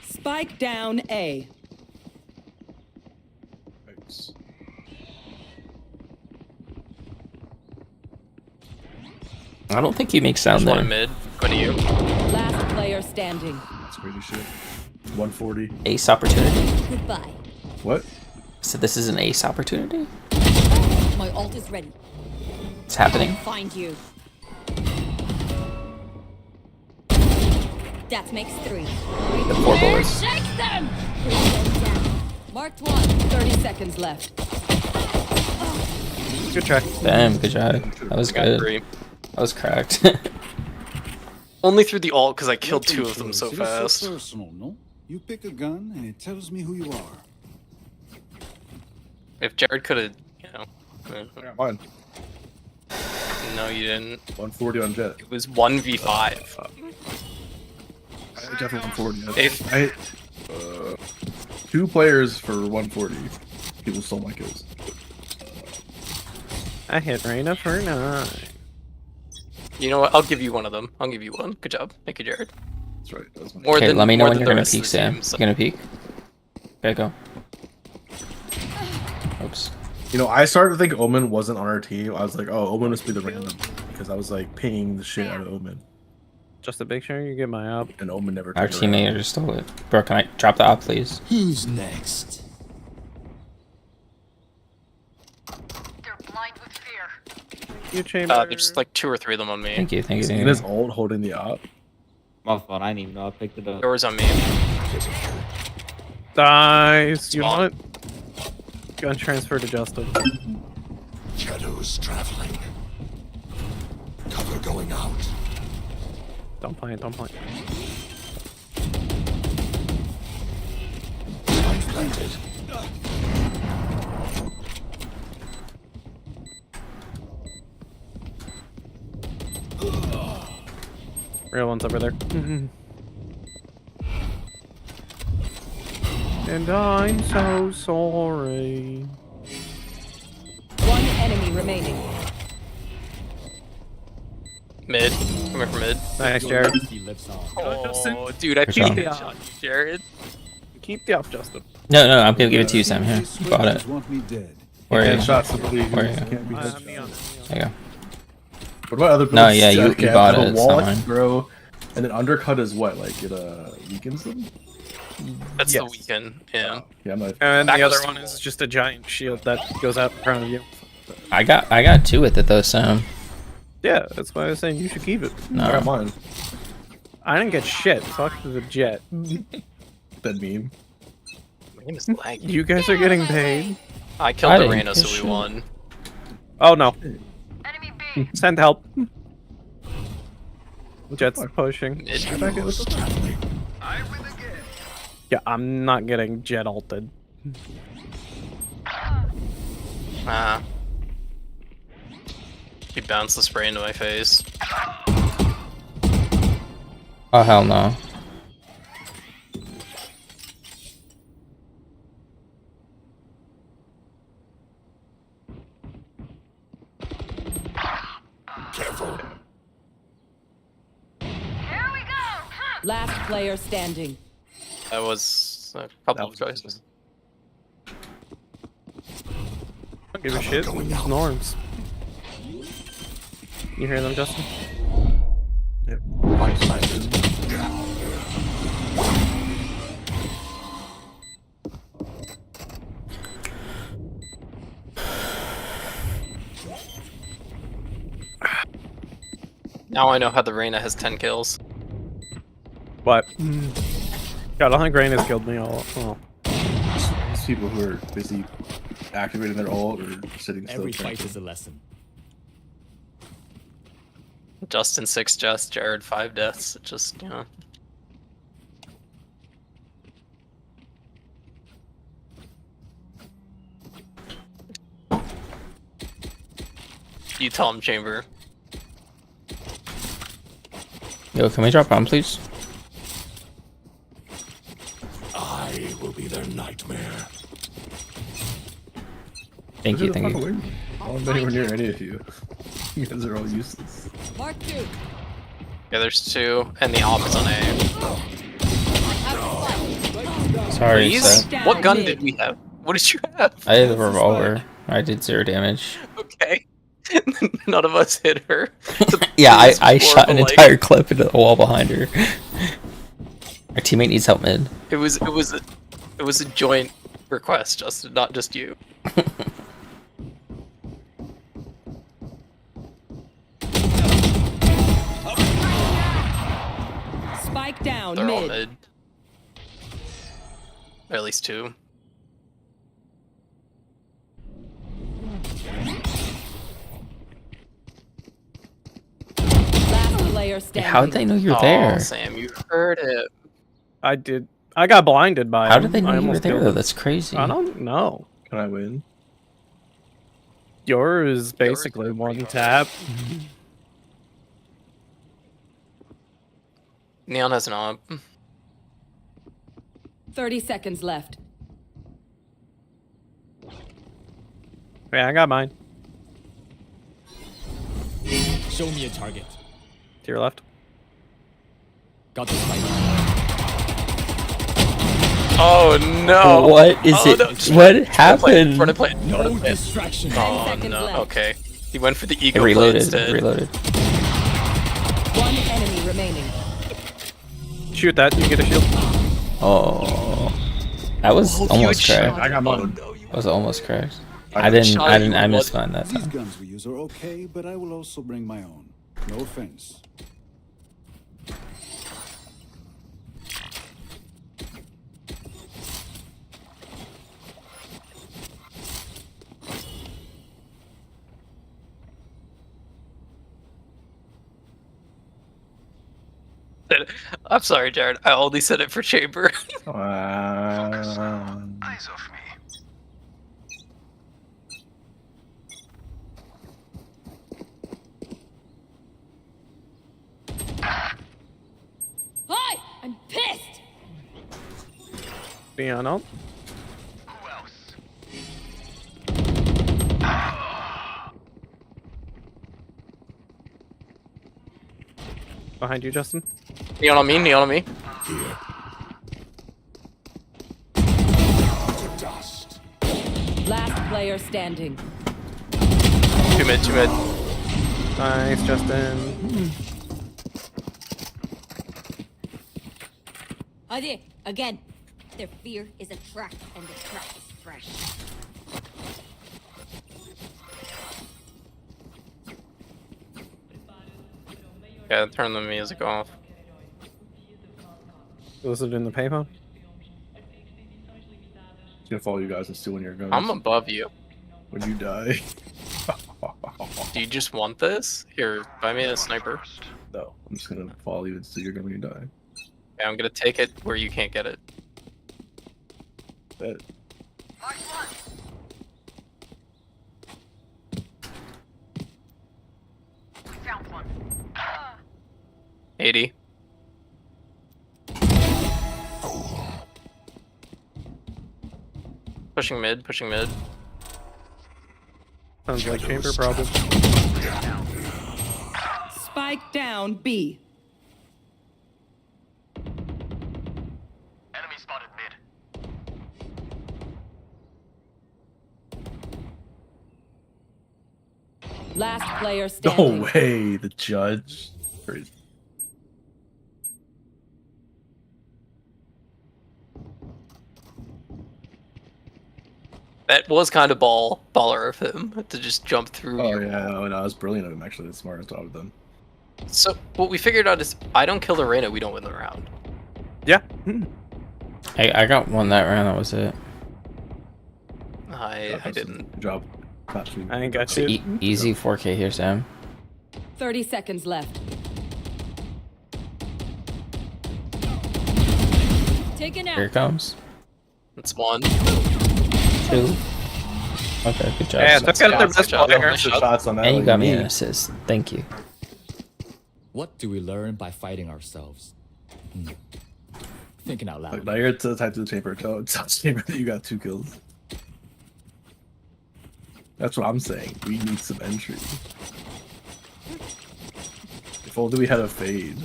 Spike down A. Thanks. I don't think you make sound One there. in mid. Going to you. Last player standing. That's crazy shit. 140. Ace opportunity. Goodbye. What? So this is an ace opportunity? My ult is ready. It's happening. Find you. That makes 3. The 4 bullets. Shake them! Marked 1. 30 seconds left. Good try. Damn, good job. That was good. That was cracked. Only through the ult because I killed 2 of them so fast. Personal, no? You pick a gun and it tells me who you are. If Jared could have, you know. I got mine. No, you didn't. 140 on Jet. It was 1v5. I definitely 140. If I hit 2 players for 140. People stole my kills. I hit Reyna for 9. You know what? I'll give you one of them. I'll give you one. Good job. Thank you, Jared. That's right. That was my Okay, let me know more when than you're the gonna rest of peek, the Sam. team, so- You gonna peek? Okay, go. Oops. You know, I started to think Omen wasn't on our team. I was like, oh, Omen must be the random. Because I was like pinging the shit out of Omen. Just to make sure you get my up. And Omen never Our turned teammate around. just stole it. Bro, can I drop the op, please? Who's next? They're blind with fear. You chamber. There's like 2 or 3 of them on me. Thank you, thank you. Is he in his ult holding the op? My fault. I didn't even know I picked it up. Doors on me. Nice. You know Spawn. what? Gun transfer to Justin. Shadows traveling. Cover going out. Don't play it, don't play it. Spike planted. Real one's over there. And I'm so sorry. 1 enemy remaining. Mid. Come here for mid. Nice, Jared. Oh, dude, I Good peeked job. the shot, Jared. Keep the up, Justin. No, no, I'm gonna give it to you, Sam. Here, got it. Want me dead. Where are you? Shot somebody who Where are you? can't be Me touched. on, me on. There you go. What about other No, builds yeah, you that bought have it, a it's wall not that mine. grow, and then undercut is what? Like it weakens them? That's the Yes. weekend. Yeah. Yeah, I'm not. And Back the other was one cool. is just a giant shield that goes out in front of you. I got 2 with it though, Sam. Yeah, that's why I was saying you should keep it. I got No. mine. I didn't get shit. Fuck the jet. That meme. My name is laggy. You guys are getting paid. I killed I the didn't Reyna, get so we shit. won. Oh no. Enemy B. Send help. Jet's pushing. Mid. Traveling. Yeah, I'm not getting jet ulted. He bounced the spray into my face. Oh hell no. Careful. Here we go. Last player standing. That was a couple of choices. Don't give a shit. It's norms. You hear them, Justin? Yep. Now I know how the Reyna has 10 kills. What? God, I don't think Rain has killed me all. Oh. These people who are busy activating their ult or sitting still. Every fight is a lesson. Justin 6 deaths, Jared 5 deaths. It just, you know. You tell him, Chamber. Yo, can we drop bomb, please? I will be their nightmare. Thank you, thank you. I don't know anywhere near any of you. You guys are all useless. Mark 2. Yeah, there's 2, and the op is on A. Sorry, Please? Seth. What gun did we have? What did you have? I had a revolver. I did 0 damage. Okay. None of us hit her. Yeah, I It was shot an horrible, entire clip into the wall behind her. Our teammate needs help mid. It was a joint request, Justin, not just you. Spike down They're all mid. mid. Or at least two. Last player standing. How did they know you're Oh, there? Sam, you heard it. I did. I got blinded by How him. did they know I you were almost there killed though? him. That's crazy. I don't know. Can I win? Yours basically one tap. Neon has an op. 30 seconds left. Yeah, I got mine. Show me a target. To your left. Got the spike. Oh no! What is it? No. What happened? Run and play. No distraction. Oh no. Okay. He went for the It ego play reloaded. instead. Reloaded. One enemy remaining. Shoot that. You get a shield. Oh, that was almost crashed. I got mine. That was almost crashed. I I didn't. shot I you didn't. I with missed mine that These time. guns we use are okay, but I will also bring my own. No offense. I'm sorry, Jared. I only said it for Chamber. Eyes off me. Hi, I'm pissed. Neon up. Who else? Behind you, Justin. Neon on me. Neon on me. Dust. Last player standing. Two mid. Two mid. Nice, Justin. Adi, again. Their fear is a trap, and the trap is fresh. Yeah, turn the music off. Was it in the payphone? He's gonna follow you guys and steal one of your guns. I'm above you. When you die. Do you just want this? Here, buy me a sniper. No, I'm just gonna follow you and steal your gun when you die. Yeah, I'm gonna take it where you can't get it. Bet. We found one. 80. Pushing mid. Pushing mid. Sounds like chamber problem. Spike down B. Enemy spotted mid. Last player standing. No way, the judge. Crazy. That was kind of baller of him to just jump through. Oh yeah, no, that was brilliant of him. Actually, the smartest job of them. So what we figured out is, I don't kill the Reyna, we don't win the round. Yeah. I got one that round. That was it. I didn't. Good job. I ain't got shit. Easy 4K here, Sam. 30 seconds left. Taken out. Here it comes. It's one. Two. Okay, good job. Yeah, that's got their Good best job. player. Shots on that. And you like got me me. an assist. Thank you. What do we learn by fighting ourselves? Thinking out loud. Like, now you're to the type of the chamber. Tell chamber that you got 2 kills. That's what I'm saying. We need some entry. If only we had a fade.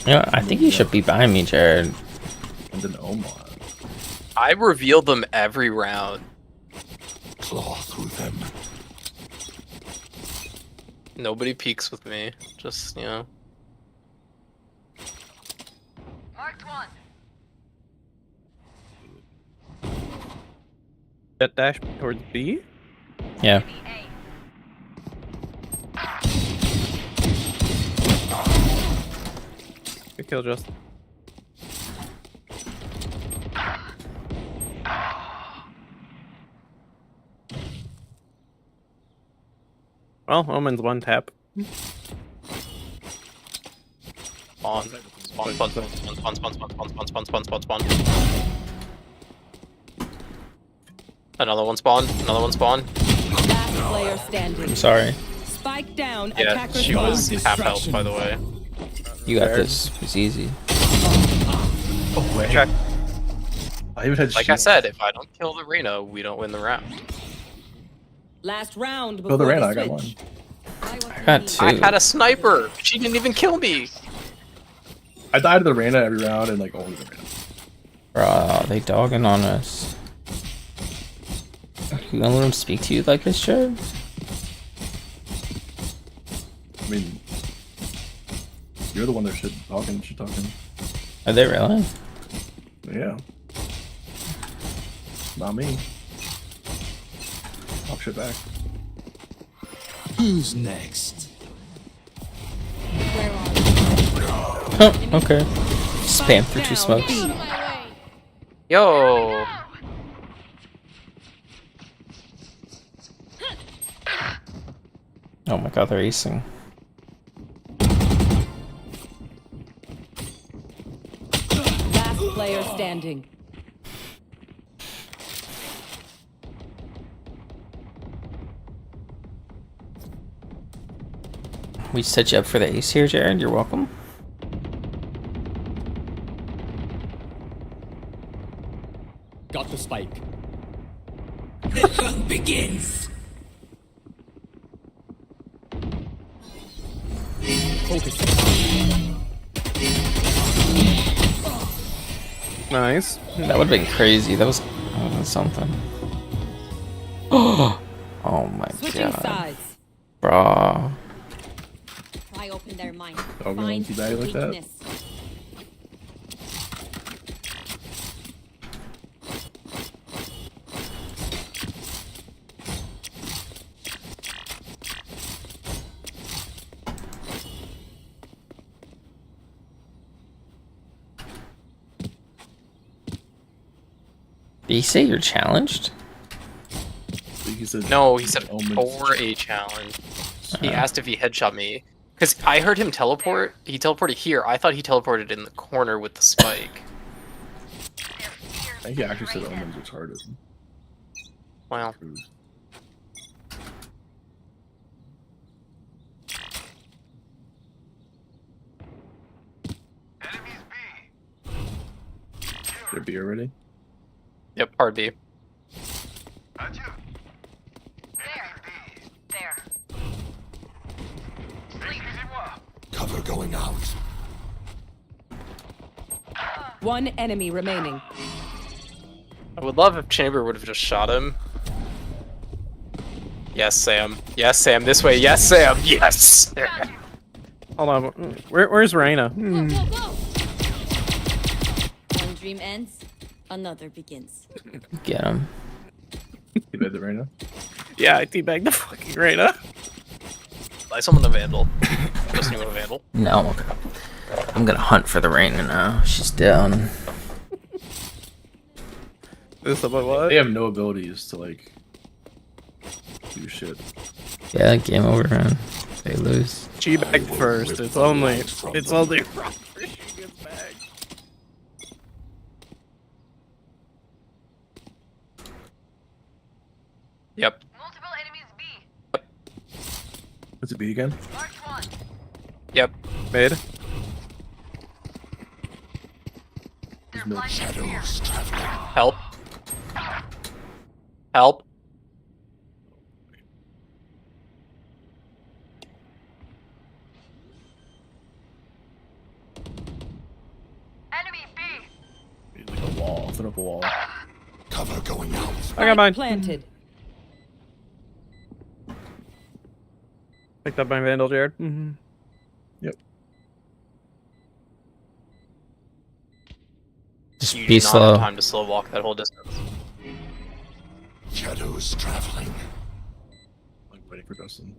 Yeah, I think you should be behind me, Jared. And then Omar. I reveal them every round. Claw through them. Nobody peeks with me. Just, you know. Marked one. Jet dash towards B. Yeah. kill just. Well, Omen's one tap. Spawn. Spawn. Another one spawn. Last player standing. I'm sorry. Spike down. Yeah, Attacker she was half health, by the way. You got this. It's easy. Oh, wait. Check. I even had Like I said, if I don't kill the Reyna, we don't win the round. Last round Kill before the Reyna, the I got switch. one. I got 2. I had a sniper. She didn't even kill me. I died to the Reyna every round and like only the Reyna. Bruh, they dogging on us. You gonna let them speak to you like this, Jared? I mean, you're the one that should talking. Are they really? Yeah. Not me. Talk shit back. Who's next? Huh, okay. Spam for 2 smokes. Yo. Oh my god, they're acing. Last player standing. We set you up for the ace here, Jared. You're welcome. Got the spike. The hunt begins. Focus. Nice. That would have been crazy. That was something. Oh my Switching god. sides. Bruh. Pry open their mind. Dog Find you die like that? weakness. Did he say you're challenged? He said No, he said Omen's for a challenge. He asked if he headshot me. Because I heard him teleport. He teleported here. I thought he teleported in the corner with the spike. I think he actually said Omen's retarded. Wow. They're B already? Yep, hard B. There. Cover going out. One enemy remaining. I would love if Chamber would have just shot him. Yes, Sam. Yes, Sam. This way. Yes, Sam. Yes. Hold on. Where's Reyna? One dream ends, another begins. Get him. You bet the Reyna? Yeah, I teabagged the fucking Reyna. I summoned a Vandal. Just you a Vandal. No, okay. I'm gonna hunt for the Reyna now. She's down. This about what? They have no abilities to like do shit. Yeah, game over, man. They lose. She bagged first. It's only Robert she gets bagged. Yep. Multiple enemies B. What's it B again? March one. Yep. Mid. They're blinded here. Help. Help. Enemy B. Like a wall. Set up a wall. Cover going out. I got mine. Planted. Picked up my Vandal, Jared. Yep. Just You be do not slow. have time to slow walk that whole distance. Shadows traveling. Like waiting for Dustin.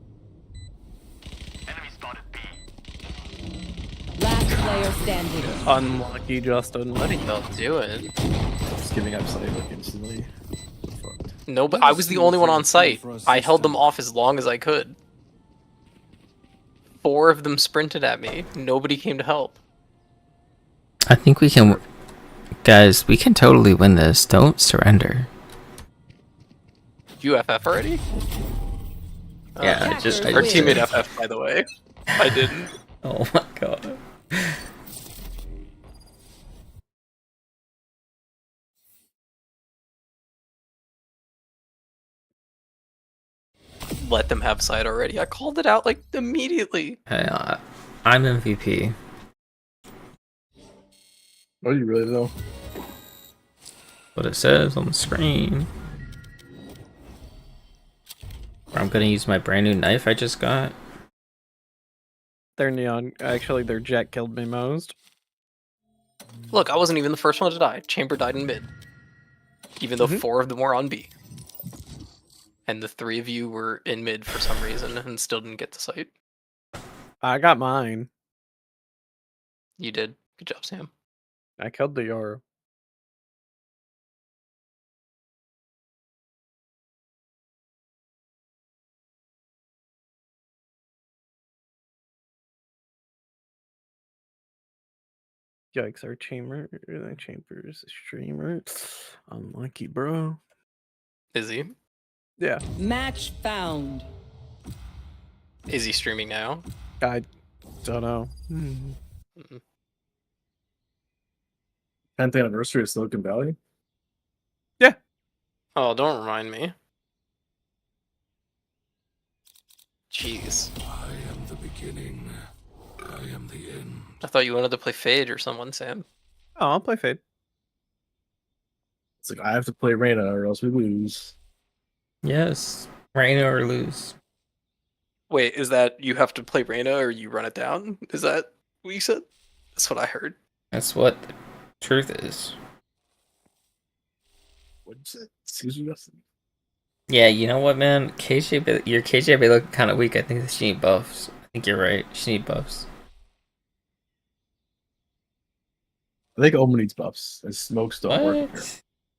Enemy spotted B. Last player standing. Unlucky, Justin. What are y'all doing? Just giving up site like instantly. No, but I was the only one on site. I held them off as long as I could. 4 of them sprinted at me. Nobody came to help. I think we can... Guys, we can totally win this. Don't surrender. You FF already? Yeah, just... Our teammate FF, by the way. I didn't. Oh my god. Let them have side already. I called it out like immediately. Hey, I'm MVP. What do you really know? What it says on the screen. I'm gonna use my brand new knife I just got. Their neon, actually, their jet killed me most. Look, I wasn't even the first one to die. Chamber died in mid. Even though 4 of them were on B. And the 3 of you were in mid for some reason and still didn't get to site. I got mine. You did. Good job, Sam. I killed the Yoru. Yikes, our chamber's a streamer. Unlucky, bro. Is he? Yeah. Match found. Is he streaming now? I don't know. 10th anniversary of Silicon Valley? Yeah. Oh, don't remind me. Jeez. I am the beginning. I am the end. I thought you wanted to play Fade or someone, Sam. Oh, I'll play Fade. It's like, I have to play Reyna or else we lose. Yes. Reyna or lose. Wait, is that you have to play Reyna or you run it down? Is that what you said? That's what I heard. That's what the truth is. What'd you say? Excuse me, Justin? Yeah, you know what, man? Your KJB looking kind of weak. I think she need buffs. I think you're right. She need buffs. I think Omen needs buffs. His smokes don't work here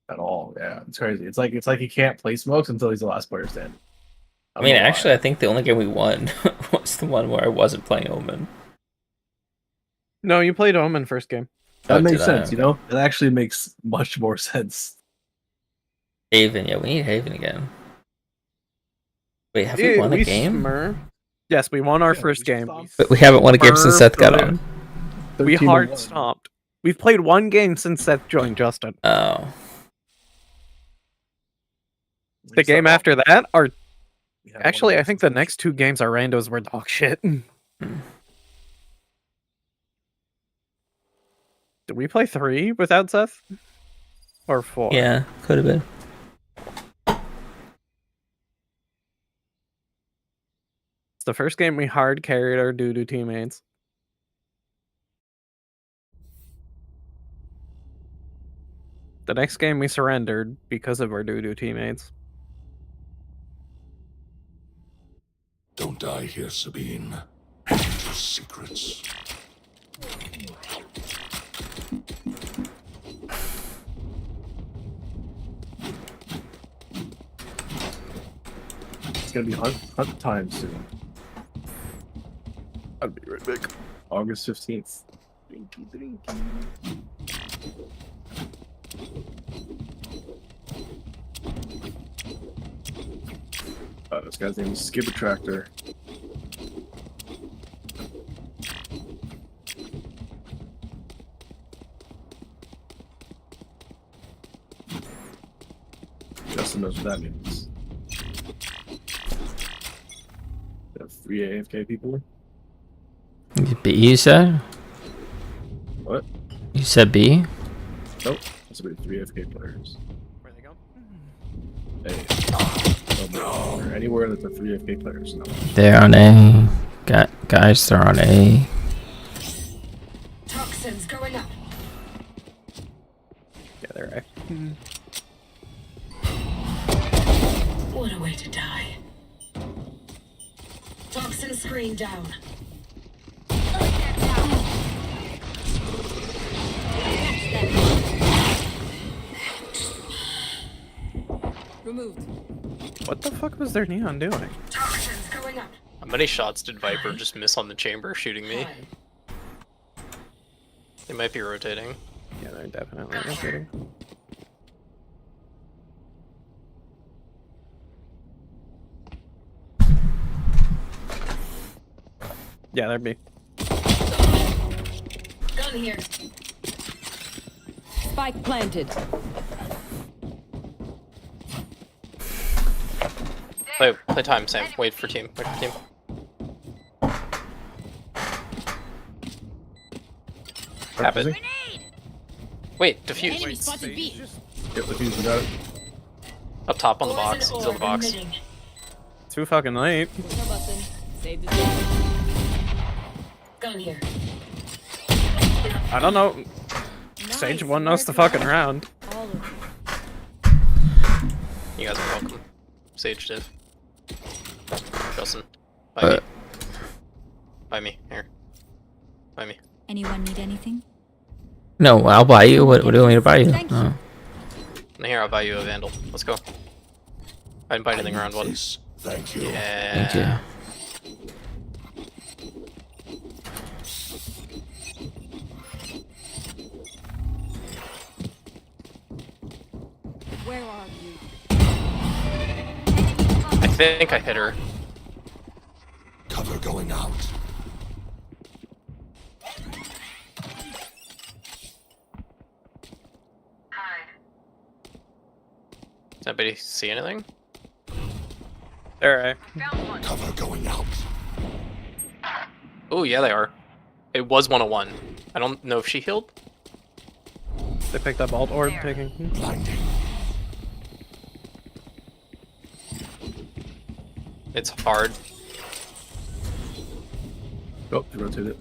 at all. Yeah, it's crazy. It's like he can't play smokes until he's the last player standing. I mean, actually, I think the only game we won was the one where I wasn't playing Omen. No, you played Omen first game. That makes sense, you know? It actually makes much more sense. Haven, yeah, we need Haven again. Wait, have we won a game? Yes, we won our first game. But we haven't won a game since Seth got on. We hard stomped. We've played one game since Seth joined Justin. Oh. The game after that are... Actually, I think the next 2 games our randos were dog shit. Did we play 3 without Seth? Or 4? Yeah, could have been. It's the first game we hard carried our doo-doo teammates. The next game we surrendered because of our doo-doo teammates. Don't die here, Sabine. Dangerous secrets. It's gonna be hunt time soon. I'll be right back. August 15th. This guy's name is Skipper Tractor. Justin knows what that means. We have 3 AFK people. B, you said? What? You said B? Nope. That's about 3 AFK players. Where'd they go? Or anywhere that the 3 AFK players know. They're on A. Guys, they're on A. Toxins going up. Yeah, they're A. What a way to die. Toxin screen down. removed. What the fuck was their neon doing? Toxins going up. How many shots did Viper just miss on the chamber shooting me? They might be rotating. Yeah, they're definitely rotating. Yeah, they're B. Gun here. Spike planted. Play time, Sam. Wait for team. Wait for team. Have it. Wait, defuse. Enemy spotted B. Yep, defuse, we got it. Up top on the box. He's on the box. Too fucking late. Save the Gun here. I don't know. Sage won us the fucking round. You guys are welcome. Sage did. Justin. Buy me. Buy me. Here. Buy me. Anyone need anything? No, I'll buy you. What do you want me to buy you? Oh. Here, I'll buy you a Vandal. Let's go. I didn't buy anything round one. Thank you. Yeah. Thank you. Where are you? I think I hit her. Cover going out. Does anybody see anything? There, Cover going out. Oh, yeah, they are. It was 101. I don't know if she healed. They picked up alt orb taking. Blinding. It's hard. Oh, they rotated.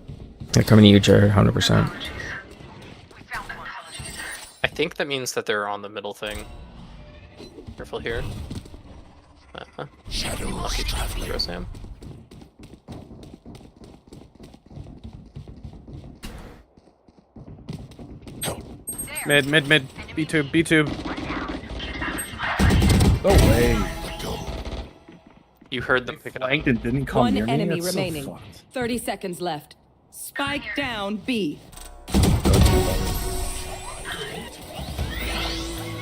They're coming to you, Jared, 100%. I think that means that they're on the middle thing. Careful here. Shadows traveling. Sam. Mid. B2, B2. No way. You heard them pick it up. Flanked and didn't come One near me? enemy That's so remaining. fucked. 30 seconds left. Spike down B.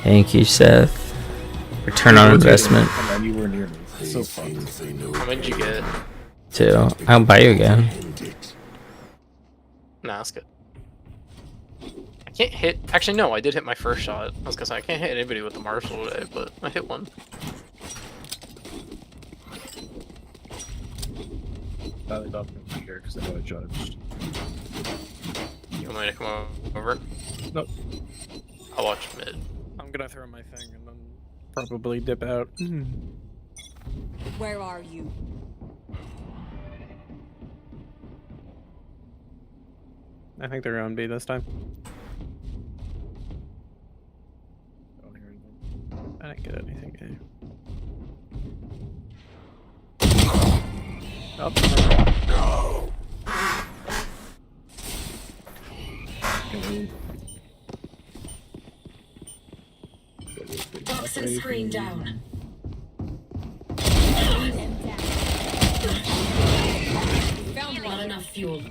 Thank you, Seth. Return on investment. And then you were near me. That's so fucked. How many did you get? 2. I'll buy you again. Nah, that's good. I can't hit. Actually, no, I did hit my first shot. I was gonna say I can't hit anybody with the Marshall today, but I hit one. Now they don't come here because they know I judged. You want me to come over? Nope. I'll watch mid. I'm gonna throw my thing and then probably dip out. Where are you? I think they're on B this time. I didn't get anything. Oh, no. Toxin screen down. Found not enough fuel.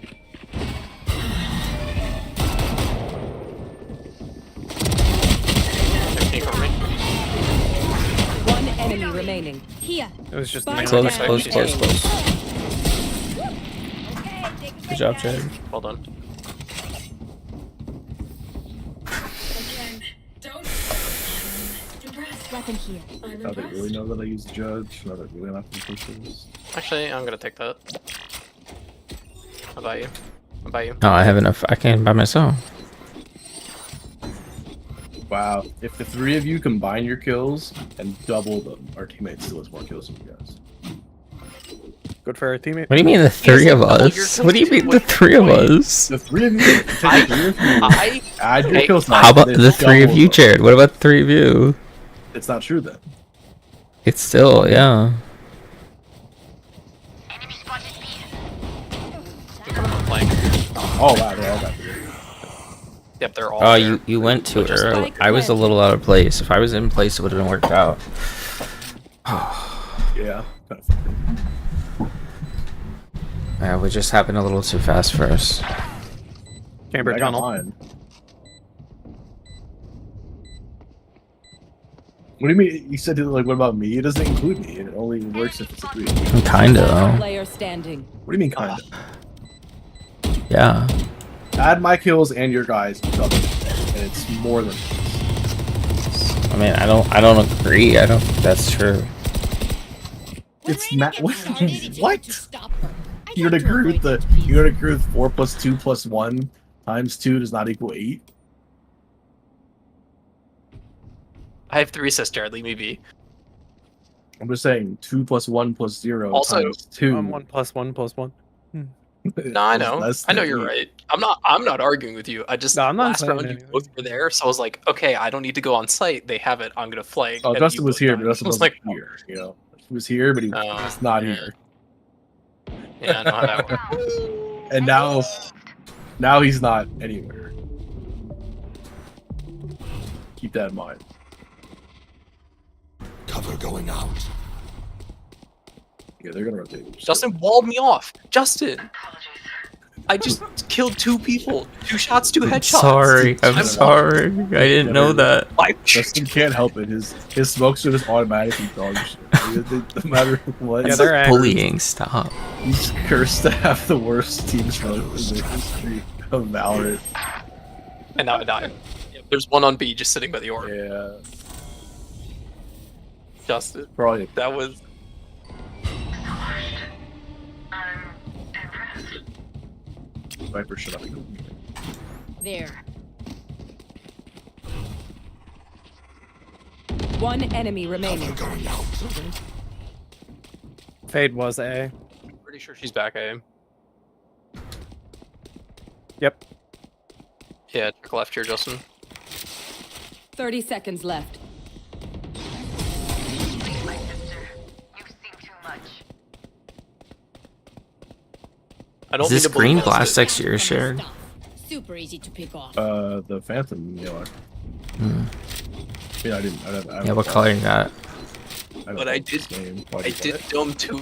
One enemy remaining. Here. it was just Spike Close, down close, A. close, close. Good job, Jared. Well done. Again, don't. Weapon here. I'm Now they impressed. really know that I use Judge. Now they're really not going to push this. Actually, I'm gonna take that. How about you? How about you? Oh, I have enough. I can by myself. Wow. If the three of you combine your kills and double them, our teammate still has more kills than you guys. good for our teammate. What do you mean the 3 of us? What do you mean the 3 of us? The three of you, take the three of you, add your kills. How about the 3 of you, Jared? What about the 3 of you? It's not true then. It's still, yeah. Oh wow, they all got through. Yep, they're all. Oh, there. you went to Just her. like- I was a little out of place. If I was in place, it would have worked out. Yeah. Kind of. Yeah, we just happened a little too fast for us. Chamber I got tunnel. mine. What do you mean? You said like, what about me? It doesn't include me. It only works if it's a 3. Kinda though. Player standing. What do you mean kinda? Yeah. Add my kills and your guys, and it's more than. I mean, I don't agree. I don't think that's true. It's not. What? You're gonna agree with the? You're gonna agree with 4 + 2 + 1 times 2 does not equal 8? I have 3 assists, Jared. Leave me be. I'm just saying 2 + 1 + 0 Also, times 2. 1 + 1 + 1. No, I know. I know you're right. I'm not arguing with you. I just No, I'm not last saying round anything. you both were there, so I was like, okay, I don't need to go on site. They have it. I'm gonna flag. Oh, and Justin you was both here, died. but Justin I was wasn't like, here. You know, he was here, but he was not here. yeah, I know how that works. And now he's not anywhere. Keep that in mind. Cover going out. Yeah, they're gonna rotate. Justin walled me off. Justin, I just killed 2 people. 2 shots, 2 headshots. Sorry, I'm sorry. I didn't know that. Justin can't help it. His smokes are just automatically dog shit. No matter what. Yeah, they're angry. Bullying. Stop. He's cursed to have the worst team smoke in the history of Valorant. And now I died. Yep, there's one on B just sitting by the orb. Yeah. Justin, Probably. that was. Viper should have been. There. One enemy remaining. Fade was A. Pretty sure she's back A. Yep. Yeah, check left here, Justin. 30 seconds left. I don't Is this mean to bully green Justin. blast X yours, shared? Super easy to pick off. The Phantom yellow. Yeah, I didn't. Yeah, what color you got? But I did dome 2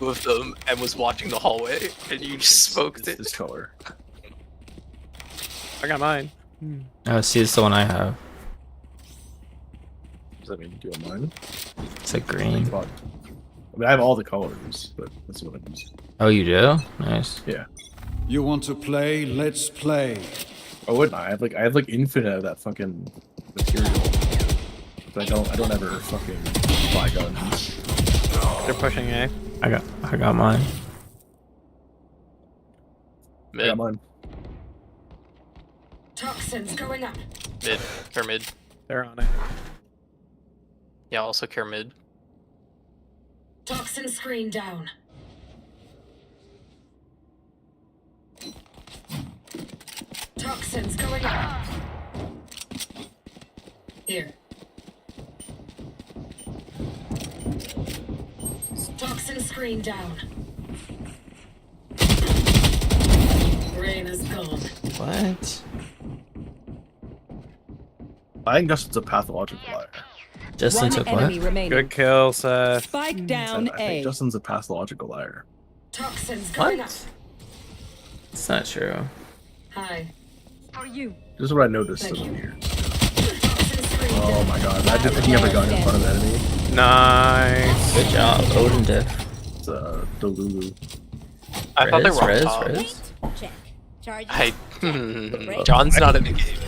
of them and was watching the hallway, and you just smoked it. This color. I got mine. Oh, see, it's the one I have. Does that mean you do mine? It's like green. I mean, I have all the colors, but that's what I'm using. Oh, you do? Nice. Yeah. You want to play? Let's play. Oh, wouldn't I? I have like infinite of that fucking material. But I don't ever fucking buy guns. They're pushing A. I got mine. Mid. I got mine. Toxins going up. Mid. Care mid. They're on it. Yeah, also care mid. Toxin screen down. Toxins going up. Here. Toxin screen down. Rain is gone. What? I think Justin's a pathological liar. Justin took what? Good kill, Seth. Spike down I think Justin's a pathological liar. Toxins going up. It's not true. Hi. For you. This is what I noticed over here. Oh my god, imagine if he ever got in front of the enemy. Nice. Good job, Odin diff. It's Delulu. I thought they were on Res, top. Res. Check. Charge. John's not in the game.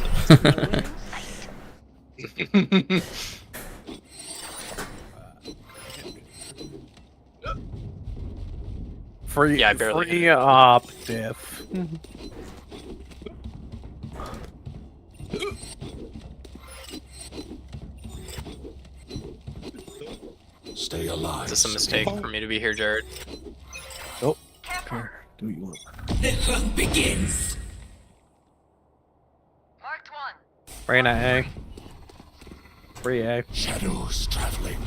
Free, Yeah, I barely free op diff. Stay alive. Is this a mistake for me to be here, Jared? Nope. Do what you want. The hunt begins. Marked one. Reyna A. Free A. Shadows traveling.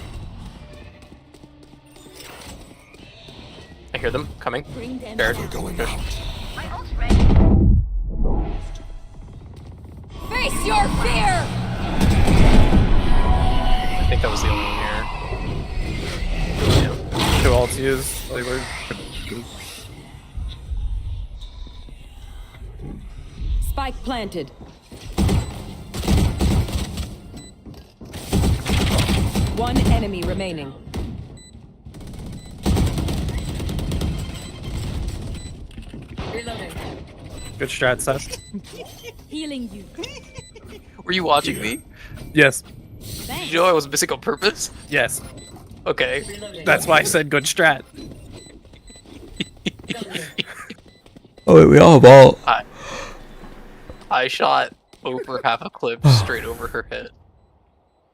I hear them coming. Bring them Jared. Cover going out. My ult's ready. Face your fear! I think that was the only one here. ults used. Like, we're... Spike planted. One enemy remaining. Reloading. Good strat, Seth. Healing you. Were you watching me? Yes. Did you know I was missing on purpose? Yes. Okay. That's why I said good strat. Oh wait, we all have ult. I shot over half a clip straight over her head.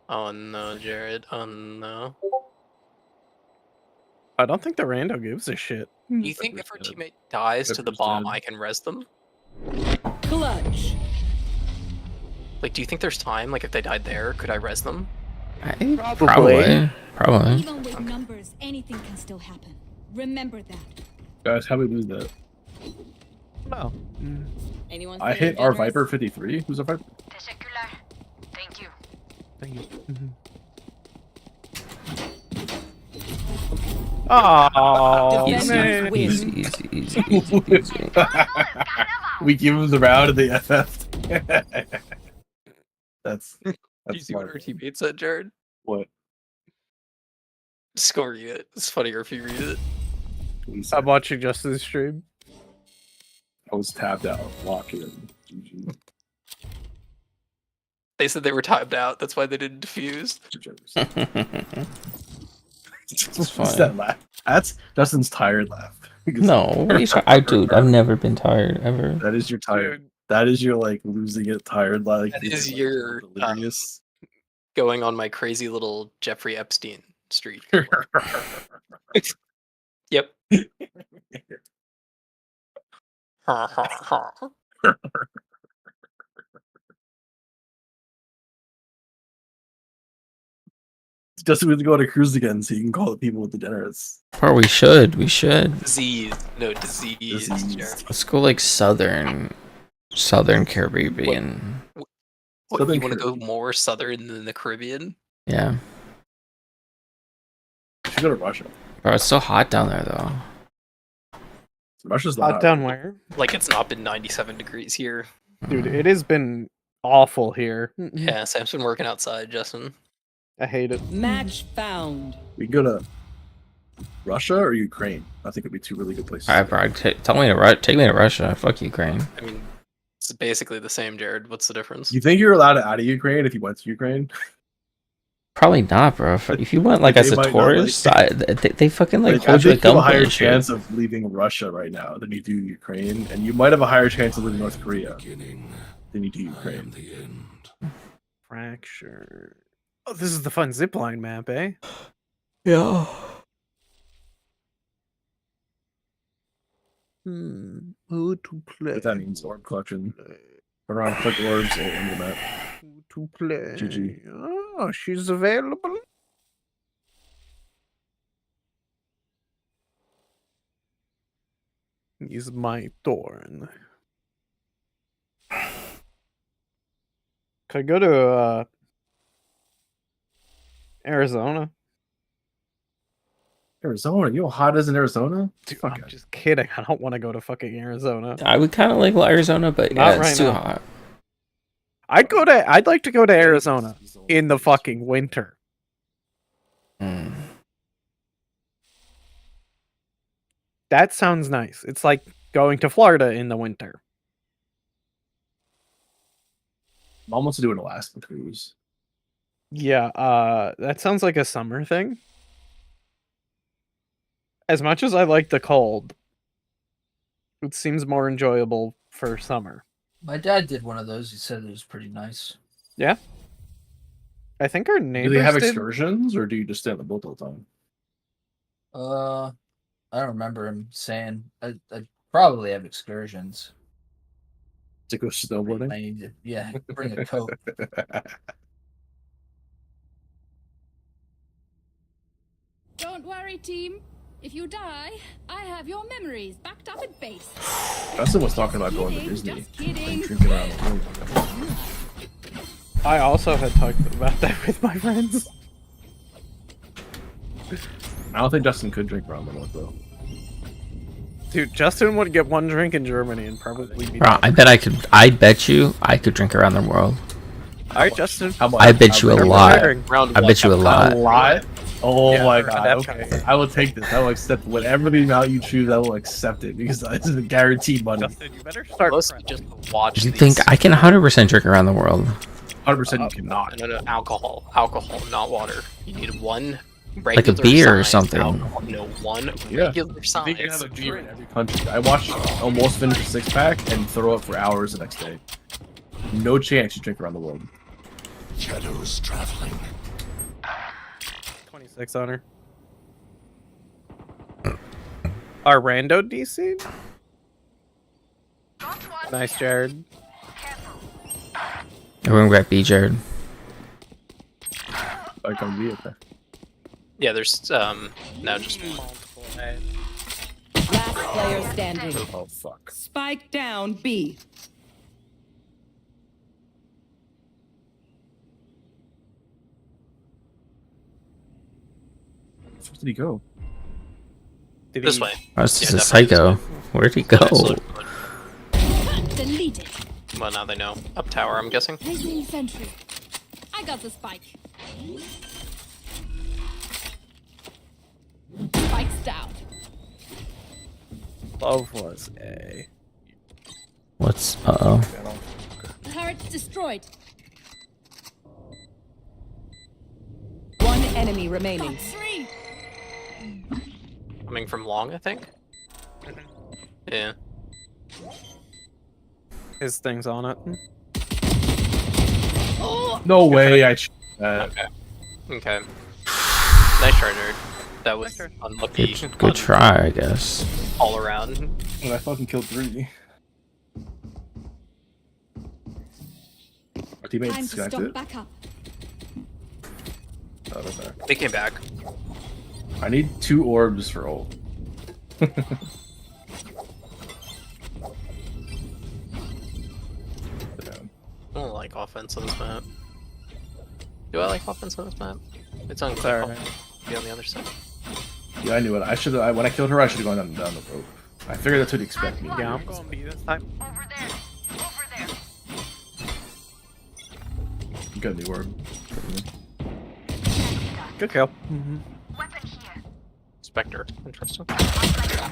Oh no, Jared. Oh no. I don't think the rando gives a shit. Do you think if her teammate dies to the bomb, I can res them? Clutch. Like, do you think there's time? Like, if they died there, could I res them? Probably. Even with numbers, anything can still happen. Remember that. Guys, how do we lose that? No. Anyone I hit our Viper 53. Who's our Viper? Thank you. Thank you. Oh, man. Easy. We give him the round and they FF'd. That's Do you see what our teammate said, Jared? What? Just go read it. It's funnier if you read it. I'm watching Justin's stream. I was tapped out. Lock in. GG. They said they were timed out. That's why they didn't defuse. What's that laugh? That's Justin's tired laugh. No, what are you dude, I've never been tired ever. That is your tired. That is your like losing it tired like. That is your delirious. Going on my crazy little Jeffrey Epstein streak. Yep. Justin we have to go on a cruise again so you can call the people with degenerates. Or we should. Disease. No, disease. Let's go like Southern Caribbean. What, you want to go more southern than the Caribbean? Yeah. We should go to Russia. Bro, it's so hot down there though. Russia's hot down where? Like it's not been 97 degrees here. Dude, it has been awful here. Yeah, Sam's been working outside, Justin. I hate it. Match found. We can go to Russia or Ukraine. I think it'd be two really good places. Alright, bro, take me to Russia. Fuck Ukraine. I mean, it's basically the same, Jared. What's the difference? You think you're allowed out of Ukraine if you went to Ukraine? Probably not, bro. If you went like as a tourist, they fucking like I hold you think at you have a higher gunpoint. chance of leaving Russia right now than you do Ukraine, and you might have a higher chance of leaving North Korea than you do Ukraine. Fracture. Oh, this is the fun zipline map, eh? Yeah. Who to play? What that means, orb collection. Around click orbs or in the map. Who to play? GG. Oh, she's available. Is my turn. Could I go to Arizona? Arizona? You know how hot it is in Arizona? Dude, I'm just kidding. I don't want to go to fucking Arizona. I would kind of like Arizona, but yeah, it's too hot. I'd like to go to Arizona in the fucking winter. That sounds nice. It's like going to Florida in the winter. Mom wants to do an Alaskan cruise. Yeah, that sounds like a summer thing. As much as I like the cold, it seems more enjoyable for summer. My dad did one of those. He said it was pretty nice. Yeah. I think our neighbors Do they have did. excursions, or do you just stay on the boat all the time? I don't remember him saying. I probably have excursions. To go snowboarding? I need to, yeah, bring a coat. Don't worry, team. If you die, I have your memories backed up at base. Justin was talking about going to Disney and drinking around the room. I also had talked about that with my friends. I don't think Justin could drink around the world though. Dude, Justin would get one drink in Germany and probably be Bro, done. I bet I could. I bet you I could drink around the world. All right, Justin. I bet you a lot. I bet you a lot. A lot? Oh Yeah, my for god, that okay. kind. I will take this. I will accept whatever the amount you choose, I will accept it because this is a guaranteed money. Justin, you better start. Just watch You these. think I can 100% drink around the world? 100% you cannot. No, alcohol, not water. You need one Like a regular beer or size something. alcohol. No, one Yeah. regular I think you size. have a beer in every country. I watched almost finish a 6-pack and throw up for hours the next day. No chance you drink around the world. Shadows traveling. 26 on her. Our rando DC? Nice, Jared. Everyone grab B, Jared. Like on me, okay. Yeah, there's no, just multiple. Last player standing. Oh fuck. Spike down B. Where did he go? this way. Oh, this is Yeah, a definitely this psycho. way. Where'd he go? Deleted. Well, now they know. Up tower, I'm guessing. Placing sentry. I got the spike. Spike's down. Love was A. What's uh-oh. Turret's destroyed. One enemy remaining. Got 3. Coming from long, I think. Yeah. His thing's on it. No way I Okay. Okay. Nice try, nerd. That was unlucky. Good try, I guess. All around. When I fucking killed 3. Our teammates Time to disconnected stock it. back up. Oh, they're back. They came back. I need 2 orbs for ult. I don't like offense on this map. Do I like offense on this map? It's on Sorry. Be on the other side. Yeah, I knew it. I should have. When I killed her, I should have gone down the rope. I figured that's what he'd expect me to do. Yeah, I'm going B this time. You got a new orb. Good kill. Spectre. Interesting.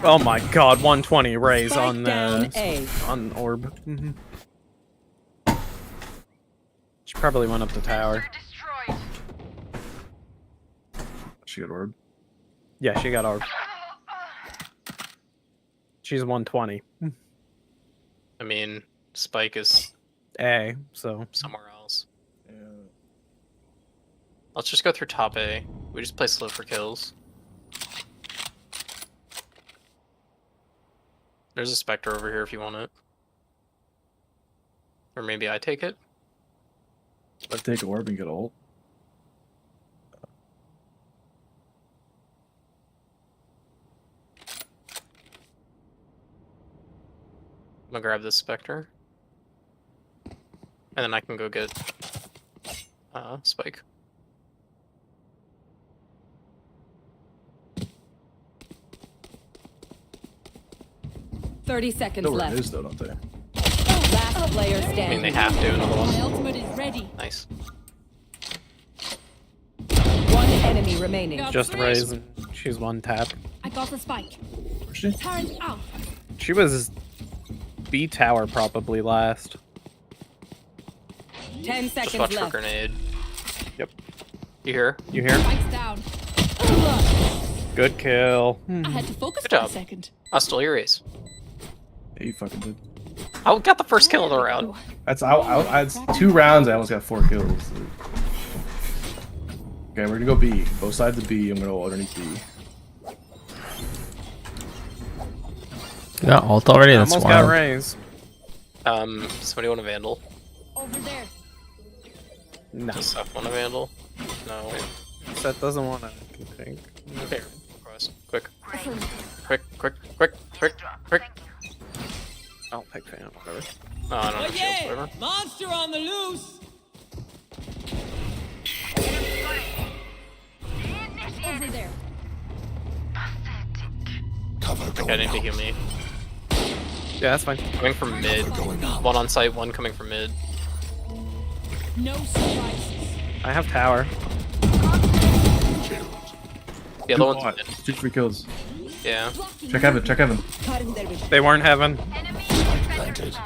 Oh my god, 120 raise Spike on down A. on orb. She probably went up the tower. She got orb. Yeah, she got orb. She's 120. I mean, Spike is A, so somewhere else. Yeah. Let's just go through top A. We just play slow for kills. There's a Spectre over here if you want it. Or maybe I take it. Let's take orb and get ult. I'm gonna grab this Spectre. And then I can go get Spike. Seconds Know where left. it is though, don't they? Last player I standing. mean, they have to in a My little. ultimate is ready. Nice. One enemy remaining. Got just 3. raise and she's one tap. I got the spike. Where's she? Turret out. She was B tower probably last. 10 Just seconds watch for left. grenade. Yep. You hear? You hear? Spike's down. Good kill. I had to focus Good for a job. second. I stole your ace. Yeah, you fucking did. I got the first kill of the round. That's it's 2 rounds. I almost got 4 kills. Okay, we're gonna go B. Both sides of B. I'm gonna go underneath B. You got ult already? That's Almost wild. got raise. Somebody want a Vandal? Over there. No. Does Seth want a Vandal? No. Seth doesn't want to, I think. Here, request. Quick. Quick. I'll pick fan, whatever. No, I don't have shields, whatever. Monster on the loose! Over there. Okay, I need to heal me. Yeah, that's fine. Coming from mid. One on site, one coming from mid. No surprises. I have tower. The other one's mid. 2 free kills. Yeah. Check heaven, check heaven. They weren't heaven. Planted.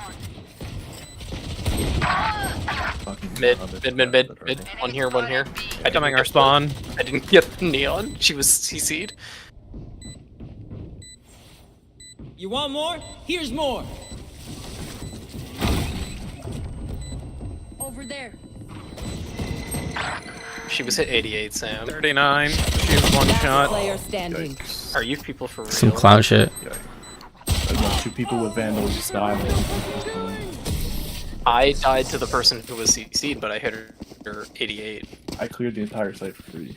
Mid. One here, one here. I Coming our spawn. I didn't get the neon. She was CC'd. You want more? Here's more. Over there. She was hit 88, Sam. 39. She's one shot. Player standing. Are you people for real? Some clown shit. Yeah. 2 people with vandals just died. I died to the person who was CC'd, but I hit her 88. I cleared the entire site for free.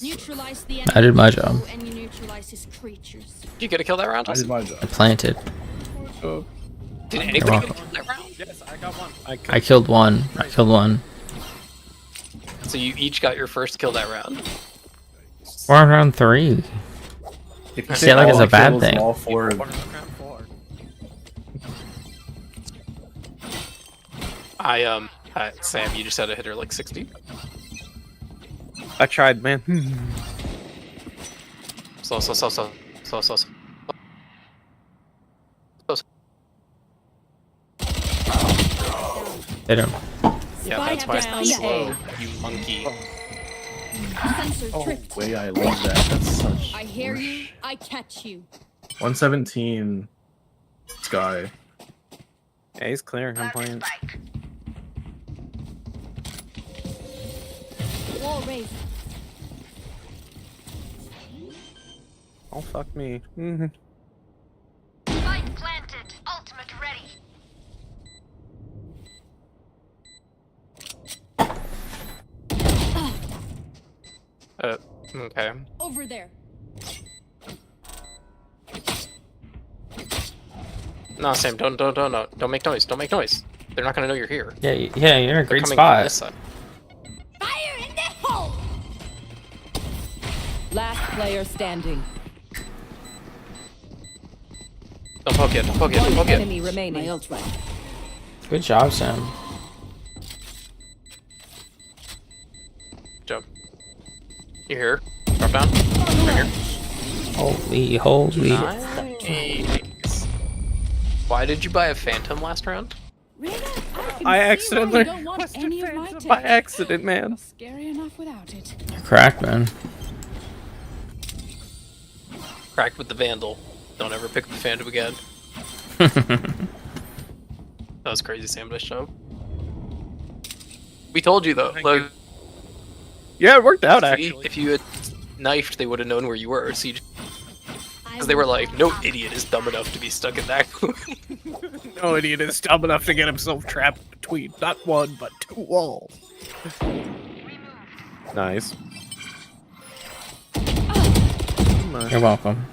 Neutralize the I did my job. and you neutralize his creatures. Did you get a kill that round? I did my job. I planted. Did anybody get a kill that round? Yes, I got one. I killed one. I killed one. So you each got your first kill that round. We're on round 3. If you say like it's a bad thing. All 4 Sam, you just had to hit her like 60. I tried, man. So. Hit him. Yeah, that's why it's not slow, you monkey. Oh, way I love that. That's such. I hear you, I catch you. 117. Sky. Yeah, he's clearing. I'm playing. Wall raised. Oh, fuck me. Spike planted. Ultimate ready. Okay. Over there. No, Sam, don't make noise. Don't make noise. They're not gonna know you're here. Yeah, yeah, you're in a They're great coming from this spot. side. Fire in the hole! Last player standing. Don't poke it. Don't poke it. Don't One poke it. enemy remaining. My ult right. Good job, Sam. Jump. You here? Drop down. Right here. Holy. Nice. Why did you buy a phantom last round? I accidentally don't want any of my by tech. accident, man. Scary enough without it. You're cracked, man. Cracked with the Vandal. Don't ever pick up the Phantom again. That was crazy, Sam. Nice job. We told you though. Like, yeah, it worked out see, actually. if you had knifed, they would have known where you were. So because they were like, no idiot is dumb enough to be stuck in that. No idiot is dumb enough to get himself trapped between not one but 2 walls. Nice. You're welcome.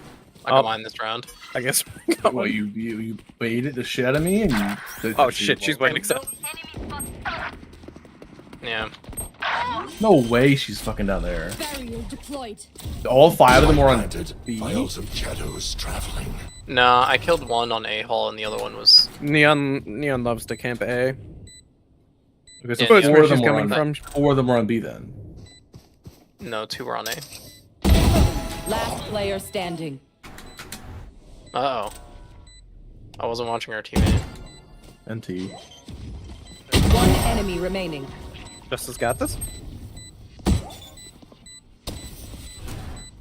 I got mine this round. I guess. Well, you baited the shit out of me, and you. Oh shit, she's waiting. Yeah. No way, she's fucking down there. Barrier deployed. All 5 of them were on B. Files of shadows traveling. Nah, I killed one on A hall, and the other one was Neon loves to camp A. Okay, so Yeah, 4 where of them she's were coming on from. 4 of them were on B then. no 2 were on A. Last player standing. Uh oh. I wasn't watching our teammate. NT. One enemy remaining. Justice got this.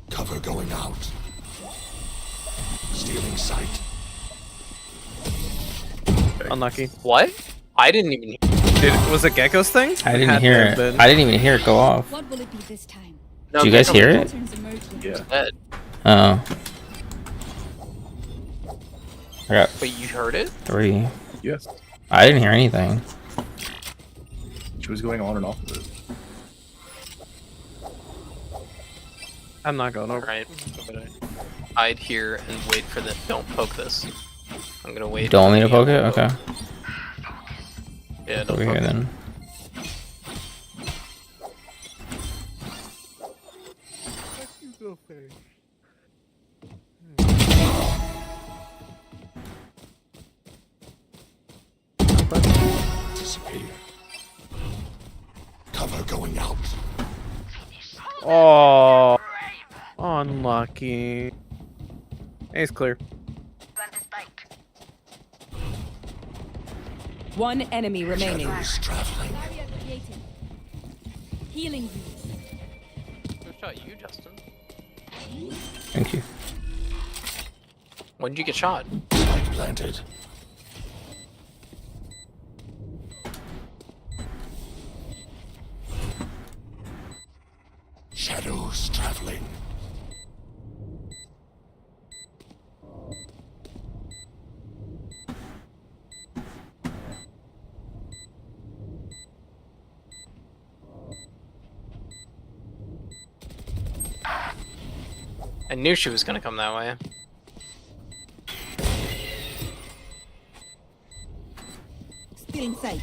Cover going out. Stealing sight. Unlucky. What? I didn't even hear. Was it Gecko's thing? I didn't hear it. I didn't even hear it go off. What will it be this time? No, Did you guys hear it? Yeah. Dead. Oh. I got Wait, you heard it? 3. Yes. I didn't hear anything. She was going on and off of it. I'm not going over. Right. Hide here and wait for the. Don't poke this. I'm gonna wait. Don't for want me to the poke it? yellow Okay. Yeah, don't Over poke here it. then. way. Cover going out. Oh, unlucky. Ace clear. One enemy remaining. Traveling. Healing Who shot you, Justin? Thank you. When did you get shot? Spike planted. Shadows traveling. I knew she was gonna come that way. Still in sight.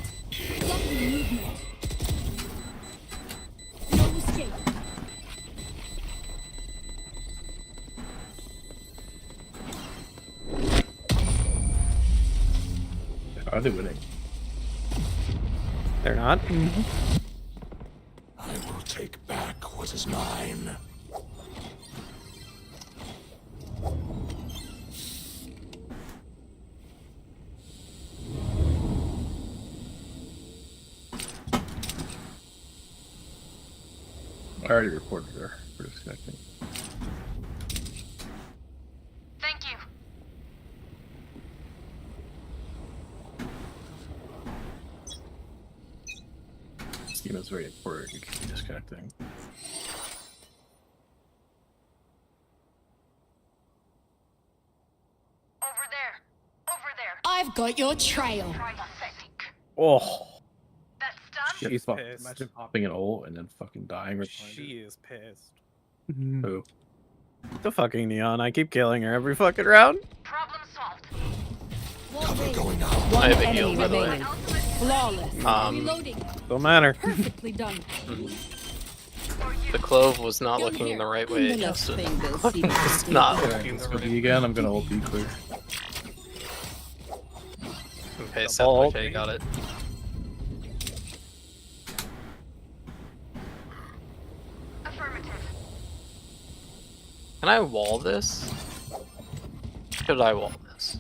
blocking movement. No escape. Are they winning? They're not. I will take back what is mine. I already reported her for disconnecting. Thank you. Schema is very important. You keep disconnecting. Over there. Over there. I've got your trail. Oh, Shit, she's fuck. pissed. Imagine popping an ult and then fucking dying right behind She is pissed. it. Who? The fucking Neon. I keep killing her every fucking round. Problem solved. Cover going out. I One have a enemy heal, by the way. remaining. Flawless. Reloading. Don't matter. Perfectly done. The clove was not looking in the right way, Justin. It's not looking Let's the go right B way. again. I'm gonna ult B clear. Okay, Seth, ult. okay, got it. Affirmative. Can I wall this? Should I wall this?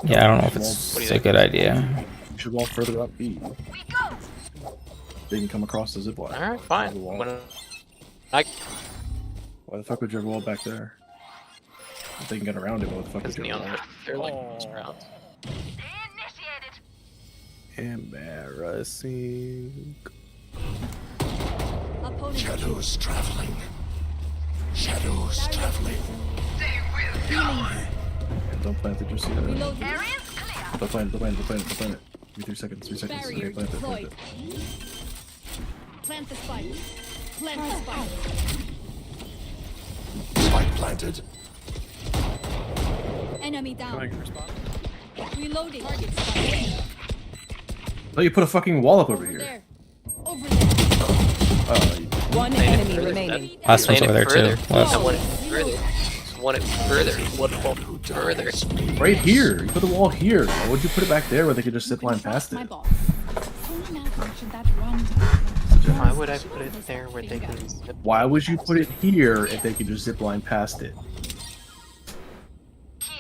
Yeah, I don't know if it's What do you a good idea. You should wall further up B. We go. They can come across the zip line. Alright, fine. The wall. When Why the fuck would you ever wall back there? If they can get around it, what the fuck Because would you Neon, wall? they're like close rounds. Initiated. Embarrassing. Opponent Shadows traveling. Shadows traveling. They will die. And don't plant it, just see that. reloading. Area's clear. Don't plant it, don't plant it, don't plant it, don't plant it. Give me 3 seconds, 3 seconds. Barrier Okay, plant it, plant deployed. it. Plant the spike. Plant the spike. Spike planted. Enemy down. Going for spot. Reloading. Target spike. Oh, you put a fucking wall up over Over here. there. Over there. One enemy remaining. Last one's over there Further. too. Left. I want it further. Want it further. One wall further. Right here. You put the wall here. Why would you put it back there where they could just zip line past My it? boss. Don't now mention that run. Why would I put it there where they can zip? Why would you put it here if they could just zip line past it?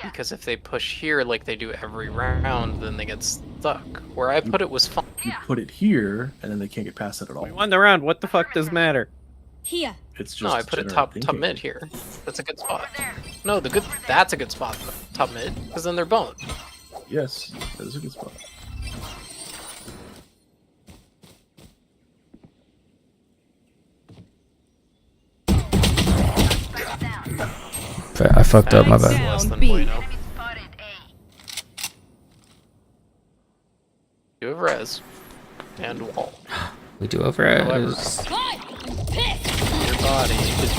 Because if they push here like they do every round, then they get stuck. Where I put it was fine. You put it here, and then they can't get past it at all. We won the round. What the fuck does matter? Here. It's just No, I put it general top thinking. mid here. That's a good spot. No, that's a good spot. Top mid, because then they're bone. Yes, that is a good spot. I fucked up, my bad. Less than bueno. You have res and wall. We do over However, as your body is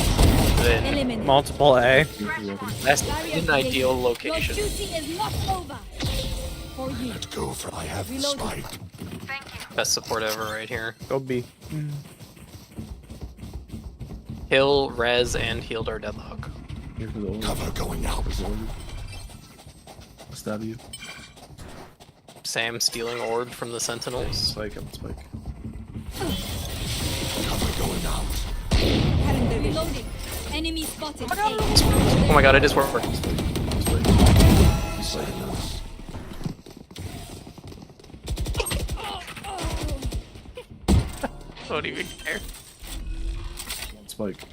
then Multiple A. that's an ideal Your location. duty is not over. For you. Let go, for I have the Reloading. spike. Best support ever right here. Go B. Kill, res, and healed our deadlock. Cover going out. I'll stab you. Sam stealing Ord from the Sentinels. Spike, I'm Spike. Cover going out. Reloading. Enemy spotted. Oh my god, it is working. Don't even care. One Spike.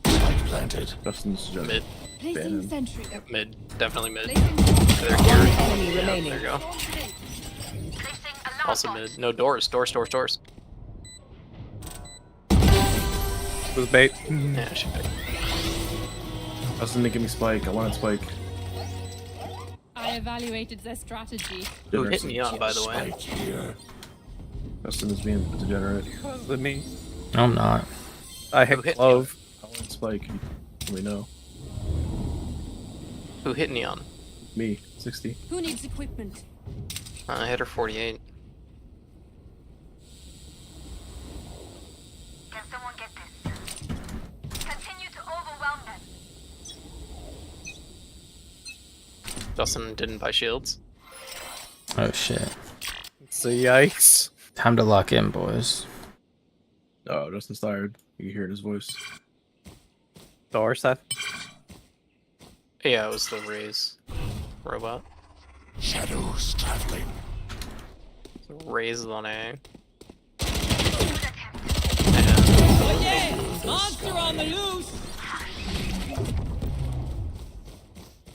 Spike planted. Justin's Mid. Placing sentry. Mid. Definitely mid. Placing They're here. Enemy Yeah, remaining. there you go. Also mid. No doors. Doors. It was bait. Yeah, shit. Justin didn't give me Spike. I wanted Spike. I evaluated their strategy. Who hit me up, by the way? Spike here. Justin is being degenerate. Was it me? No, I'm not. I Who hit hit Clove. I wanted Spike. We know. Who hit Neon? Me, 60. Who needs equipment? I hit her 48. Can someone get this? Continue to overwhelm them. Justin didn't buy shields. Oh shit. So yikes. Time to lock in, boys. Oh, Justin's tired. You can hear it in his voice. Door, Seth. Yeah, it was the Raze robot. Shadows traveling. So Raze is on A. Monster on the loose!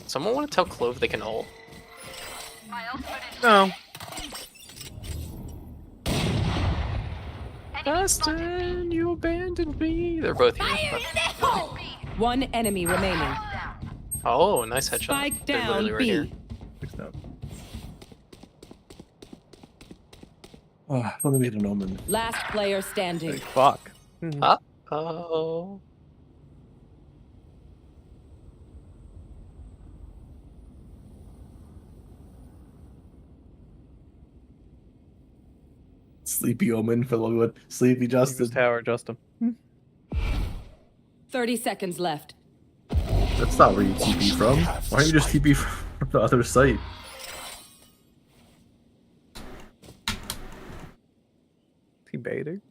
Someone want to tell Clove they can ult? No. Justin, you abandoned me. They're both here. One enemy remaining. Oh, nice headshot. Spike They're down literally right B. here. Fixed up. Oh, let me get an omen. Last player standing. Fuck. Oh. Sleepy omen for Longwood. Sleepy Justin. Tower, Justin. 30 seconds left. That's not where you TP from. Why don't you just TP from the other site? He baiting.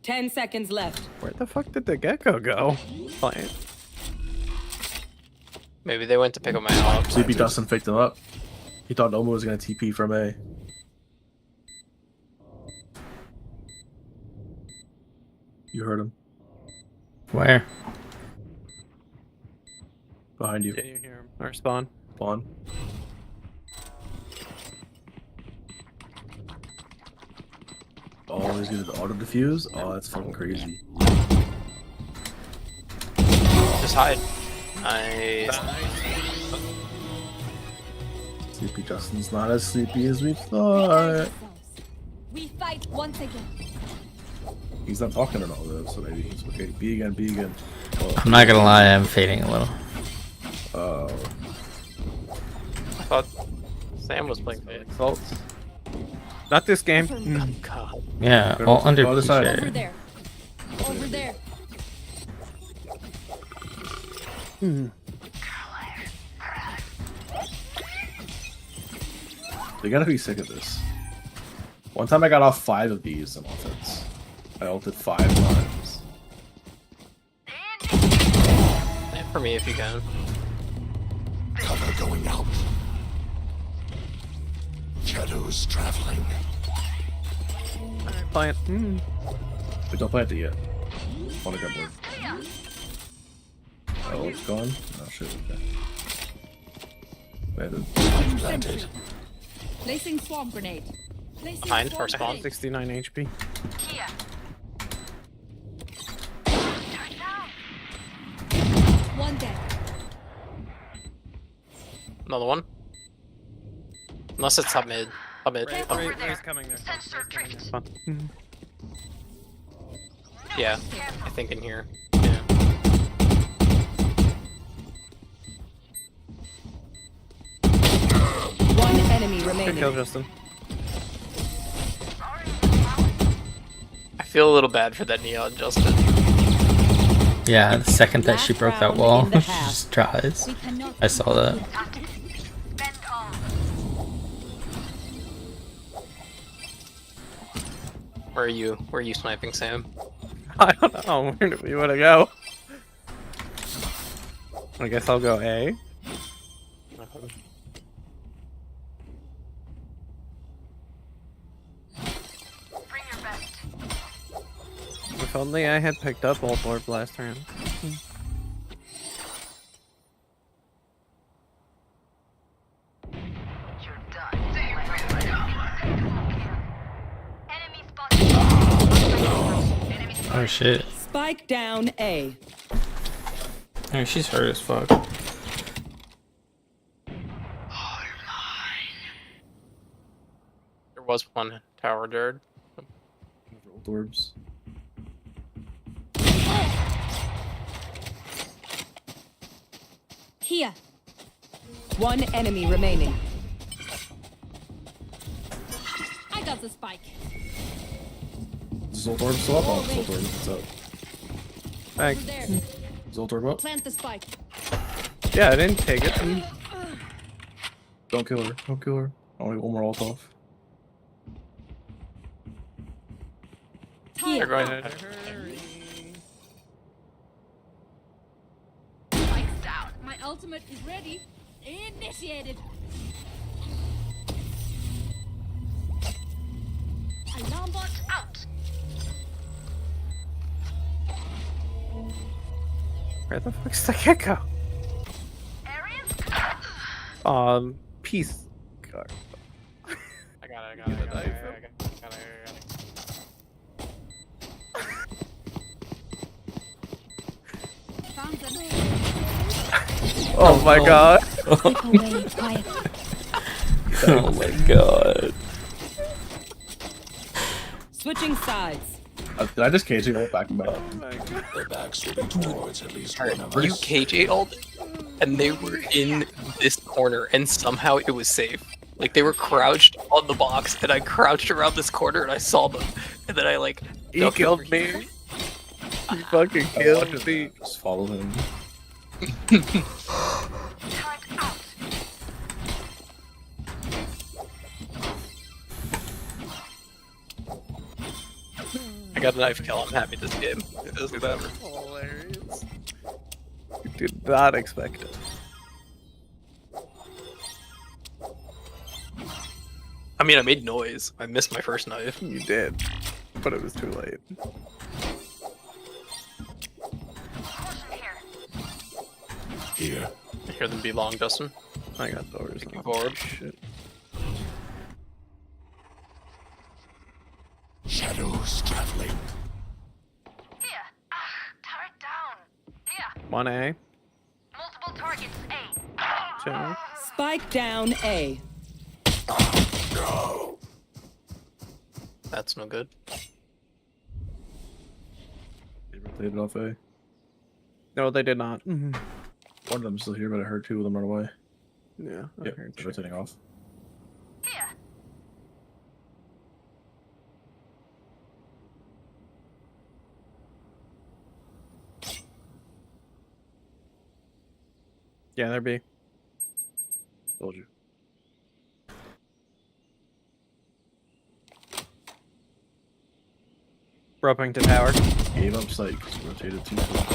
Ten seconds left. Where the fuck did the gecko go? Plant. Maybe they went to pick up my op. Sleepy Justin picked him up. He thought Omen was gonna TP from A. You heard him. Where? Behind you. Yeah, you hear him. Or spawn. Spawn. Oh, he's gonna auto defuse? Oh, that's fucking crazy. Just hide. Nice. Sleepy Justin's not as sleepy as we thought. We fight once again. He's not talking at all though, so maybe he's okay. B again, B again. Oh. I'm not gonna lie, I'm fading a little. Oh. I thought Sam was playing Fade. Salts. Not this game. God. Yeah, all under Other side. Over there. Over there. They gotta be sick of this. One time I got off 5 of these in offense. I ulted 5 times. Yeah, for me if you can. Cover going out. Shadows traveling. Alright, plant. But don't plant it yet. Wanna grab more. Oh, it's gone? Oh shit, okay. Planted. Placing swarm grenade. Placing Behind swarm first spawn. grenade. 69 HP. One dead. Another one. Unless it's top mid. Top mid. Top mid. Ray's coming there. Ray's coming there. Yeah, I think in here. Yeah. One enemy Good remaining. kill, Justin. I feel a little bad for that Neon, Justin. Yeah, the second that she Last broke that round wall, in the she half. just tries. I saw that. Where are you sniping, Sam? I don't know. Where do we want to go? I guess I'll go A. If only I had picked up all orb last round. Oh shit. Spike down A. Oh, she's hurt as fuck. There was one tower, Jared. Old orbs. Here. One enemy remaining. I got the spike. Is old orb still up? Oh, it's old orb. What's up? Thanks. There. Is old orb up? Plant the spike. Yeah, I didn't take it. Don't kill her. Don't kill her. Only one more ult off. They're going to... Spike's down. My ultimate is ready. Initiated. Alarm bot out. Where the fuck's the gecko? Peace. God. I got it. Oh my god. Oh my god. Switching sides. Did I just KJ ult back and back? Their backs will be towards at least one of You us. KJ ult, and they were in this corner, and somehow it was safe. Like, they were crouched on the box, and I crouched around this corner, and I saw them, and then I, like... He killed me. He fucking killed me. Just follow him. I got a knife kill, I'm happy this game. It does good ever. Hilarious. You did not expect it. I mean, I made noise. I missed my first knife. You did, but it was too late. Here. I hear them be long, Dustin. I got doors. Looking forward. Shit. Shadows traveling. Here. Turret down. Here. 1A. Multiple targets. A. 2. Spike down A. No. That's no good. They rotated off A. No, they did not. One of them's still here, but I heard two of them run away. Yeah, I Yep, heard they're you. rotating off. Here. Yeah, they're B. Told you. Roping to tower. Gave up sight because he rotated too quick.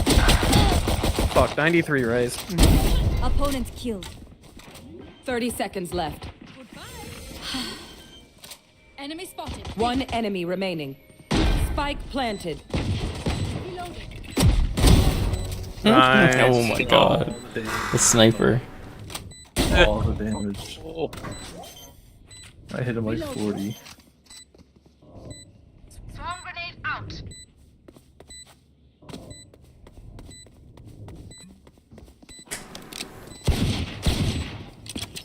Fuck, 93 raise. Opponent killed. 30 seconds left. Enemy spotted. One enemy remaining. Spike planted. Nice. Oh my god. The sniper. All the damage. I hit him like 40. Swarm grenade out.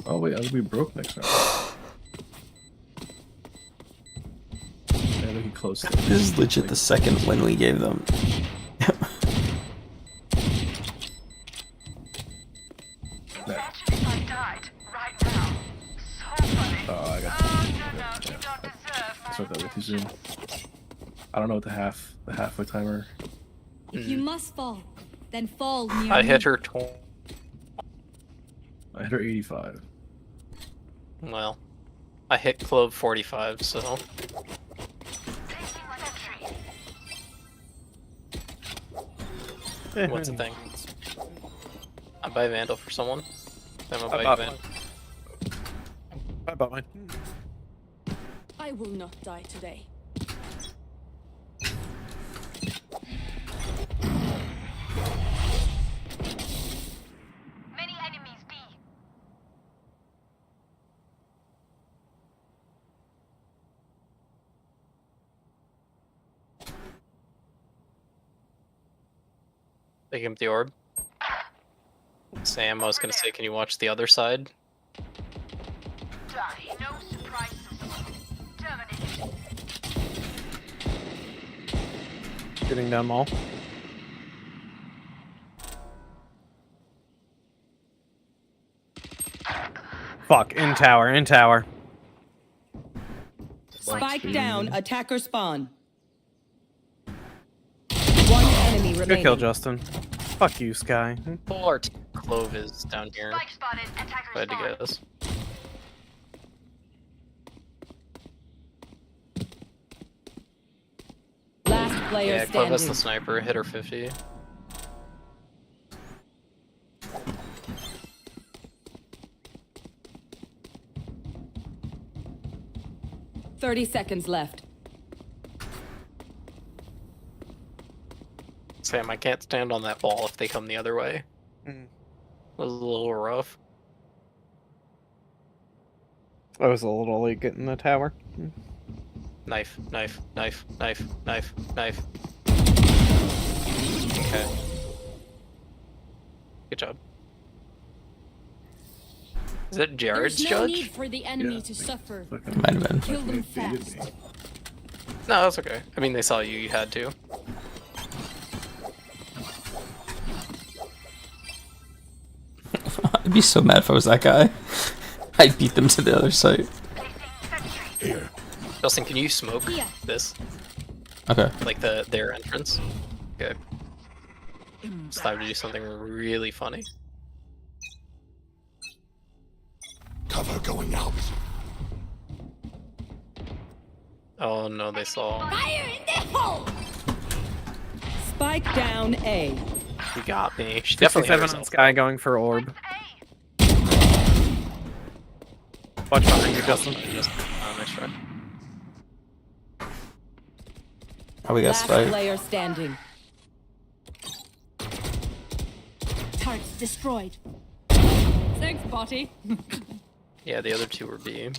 Oh wait, I think we broke next round. Yeah, looking close. This is legit the second win we gave them. I died right now. So funny. Oh, I got. You don't deserve I start that way too soon. I don't know what the halfway timer. If you must fall, then fall near I hit me. her I hit her 85. Well, I hit Clove 45, so... What's the thing? I buy Vandal for someone. Then I'll buy you Vandal. I bought mine. I will not die today. Many enemies B. Take him the orb. Sam, I was gonna say, can you watch the other side? Die. No surprises. Terminated. Getting down mall. Fuck, in tower, in tower. Spike down, attacker spawn. One enemy remaining. Good kill, Justin. Fuck you, Sky. Our Clove is down here. Spike spotted. Attacker Glad to spawn. get us. Last player Yeah, Clove has standing. the sniper. Hit her 50. $30 seconds left. Sam, I can't stand on that wall if they come the other way. Mm. That was a little rough. I was a little late getting the tower. Knife, knife, knife, knife, knife, knife. Okay. Good job. Is it Jared's There's no judge? need for the enemy to suffer. Might have been. Kill them fast. No, that's okay. I mean, they saw you. You had to. I'd be so mad if I was that guy. I'd beat them to the other side. Justin, can you smoke this? Okay. Like their entrance? Okay. It's time to do something really funny. Cover going out. Oh no, they saw. Fire in the hole! Spike down A. She got me. She definitely hit 67 on herself. Sky going for orb. Watch behind you, Justin. Nice try. Oh, we got Last Spike. player standing. Targets destroyed. Thanks, Botty. Yeah, the other two were B.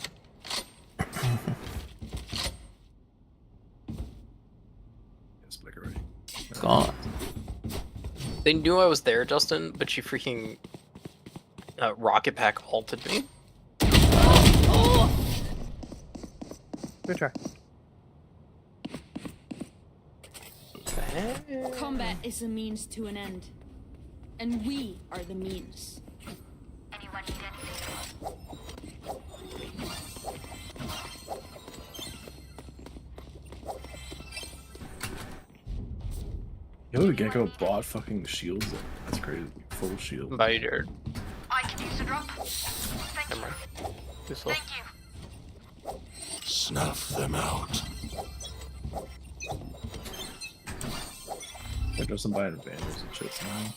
Gone. They knew I was there, Justin, but she freaking rocket pack ulted me. Good try. Combat is a means to an end. And we are the means. Anyone need anything? You know the Gecko bought fucking shields? That's crazy. Full shield. Bye, Jared. I can use a drop. Thank Never mind. Too slow. Thank you. Snuff them out. I just some buying advantages and shit now.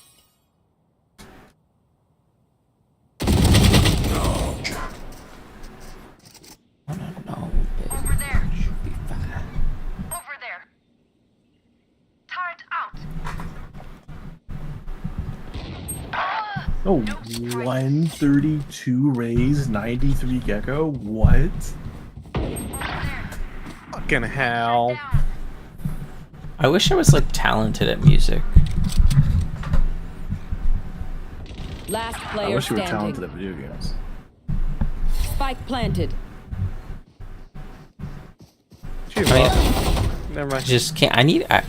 Over there. Over there. Turret out. Oh, 132 raise, 93 Gecko? What? Fucking hell. I wish I was like talented at music. Last I player wish you were standing. talented at video games. Spike planted. Never mind. Just can't.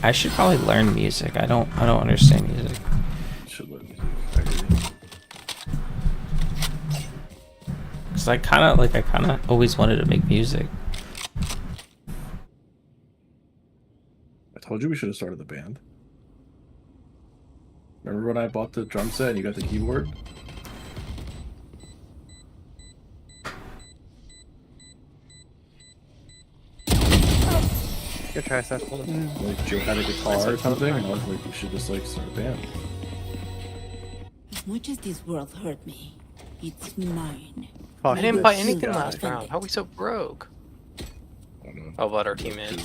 I should probably learn music. I don't understand music. You should learn music. Cause I kind of always wanted to make music. I told you we should have started the band. Remember when I bought the drum set and you got the keyboard? Good try, Seth. Like Joe had a guitar or something, and I was like, we should just like start a band. As much as this world hurt me, it's mine. I didn't buy anything last round. How are we so broke? How about our teammate?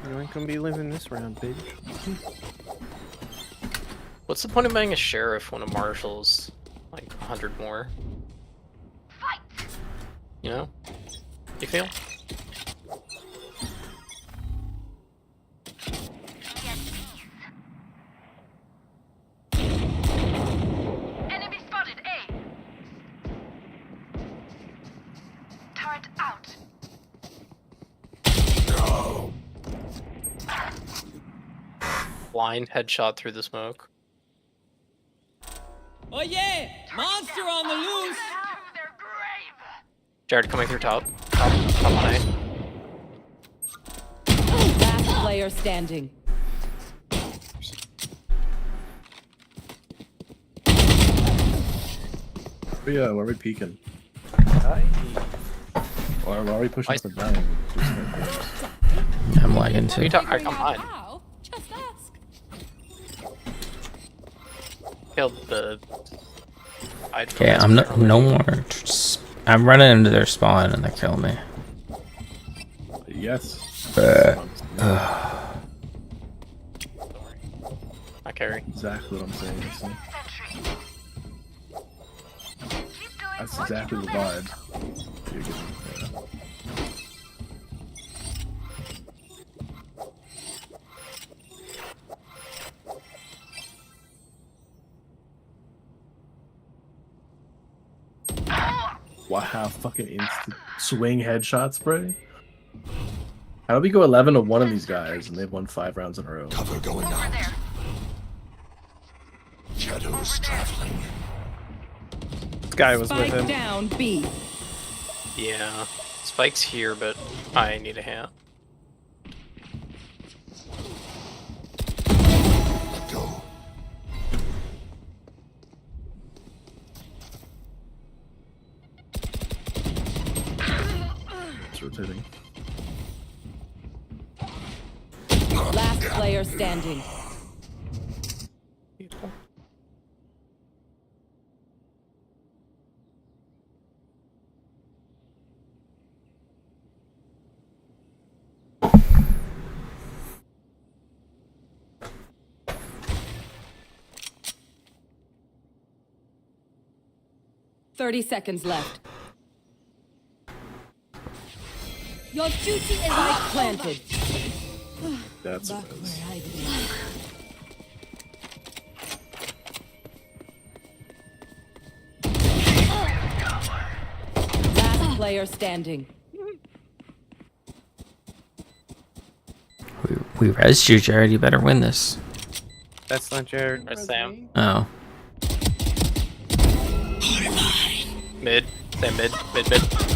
You ain't gonna be living this round, bitch. What's the point of buying a sheriff when a marshal's like 100 more? You know? You feel? Enemy spotted A. Turret out. No. Blind headshot through the smoke. Oh yeah! Monster on the loose! Jared coming through top. Top on A. Last player standing. Yeah, why are we peeking? Why are we pushing for 9? I'm lagging too. I come on. Just ask. Killed the. Okay, I'm no more. I'm running into their spawn and they kill me. Yes. I carry. Exactly what I'm saying. That's exactly the vibe. You're getting, yeah. Wow, fucking instant swing headshot spray. How do we go 11 to 1 of these guys and they've won 5 rounds in a row? Cover going out. Shadows traveling. This guy was with Spike him. down B. Yeah. Spike's here, but I need a hand. Go. It's rotating. Last player standing. Beautiful. Thirty seconds left. Your duty is Spike planted. That's a miss. Last player standing. We rezzed you, Jared. You better win this. That's not Jared. Or Sam. Oh. Mid. Sam mid. Mid.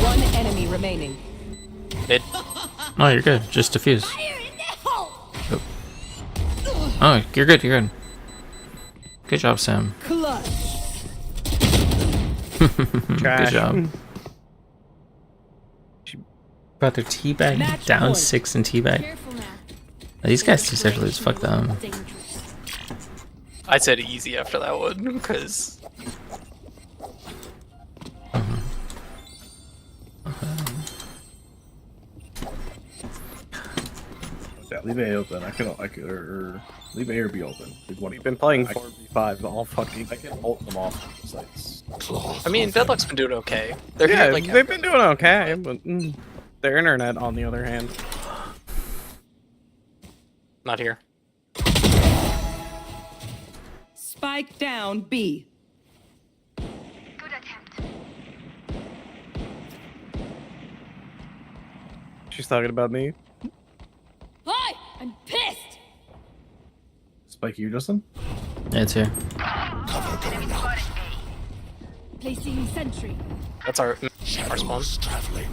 One enemy remaining. Mid. No, you're good. Just defuse. Oh, you're good. You're good. Good job, Sam. Clutch. Good job. About their teabag Match down point. 6 in teabag. Careful now. These guys deserve to lose. Fuck them. Dangerous. I said easy after that one, because... Yeah, leave A open. I could leave A or B open. We've been playing 4v5 all fucking. I can ult them off sites. I mean, Deadlock's been doing okay. They're Yeah, here, like, they've been doing okay, but their internet, on the other hand. not here. Spike down B. Good attempt. She's talking about me. Hi! I'm pissed! Spike you, Justin? Yeah, it's here. Cover going out. Placing sentry. That's our spawn. Shadows traveling.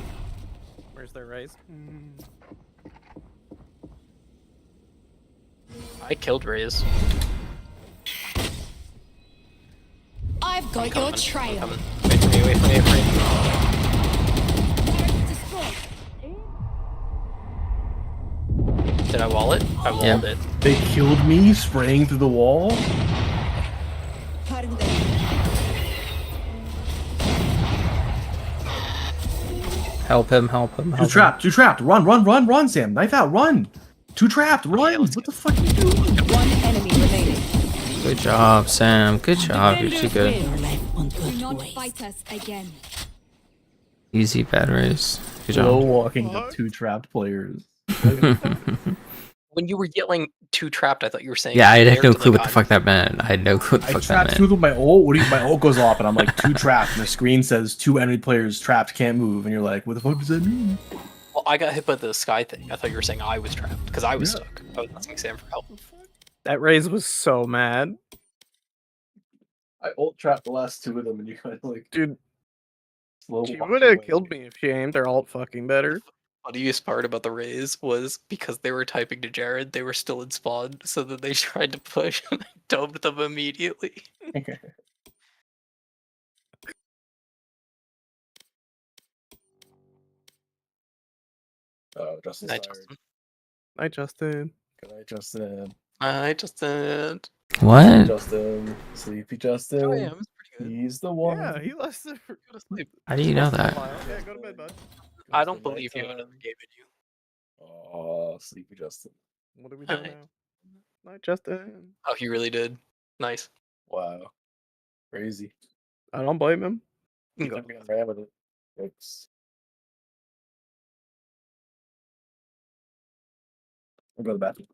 There's their raise. I killed Raze. I've got your trail. Wait for me, wait for me, wait for me. Did I wall it? I walled it. They killed me spraying through the wall? Help him, help him, help him. Two trapped. Run, Sam. Knife out, run. Two trapped, run. What the fuck are you doing? One enemy remaining. Good job, Sam. Good job. You're too good. Do not fight us again. Easy bad race. Good Slow job. walking to two trapped players. When you were yelling two trapped, I thought you were saying. Yeah, I had no clue what the fuck that meant. I had no clue what the fuck that trapped meant. two with my ult. My ult goes off, and I'm like two trapped, and the screen says two enemy players trapped, can't move, and you're like, what the fuck does that mean? Well, I got hit by the sky thing. I thought you were saying I was trapped because I was stuck. I was asking Sam for help. That Raze was so mad. I ult trapped the last two of them, and you kind of like, dude. Slow She walk would have away. killed me if she aimed her ult fucking better. Funniest part about the Raze was because they were typing to Jared, they were still in spawn, so that they tried to push and I domed them immediately. Oh, Justin's Night, tired. Justin. Night, Justin. Good night, Justin. Night, Justin. What? Justin. Sleepy Justin. Oh yeah, it was pretty good. He's the one. Yeah, he lost it. Go to sleep. How do you know that? Yeah, go to bed, bud. I don't believe you another game in you. Oh, Sleepy Justin. What are we doing now? Night, Justin. Oh, he really did. Nice. Wow. Crazy. I don't blame him. You can Never gonna ram with it. Oops. I'll go to the bathroom.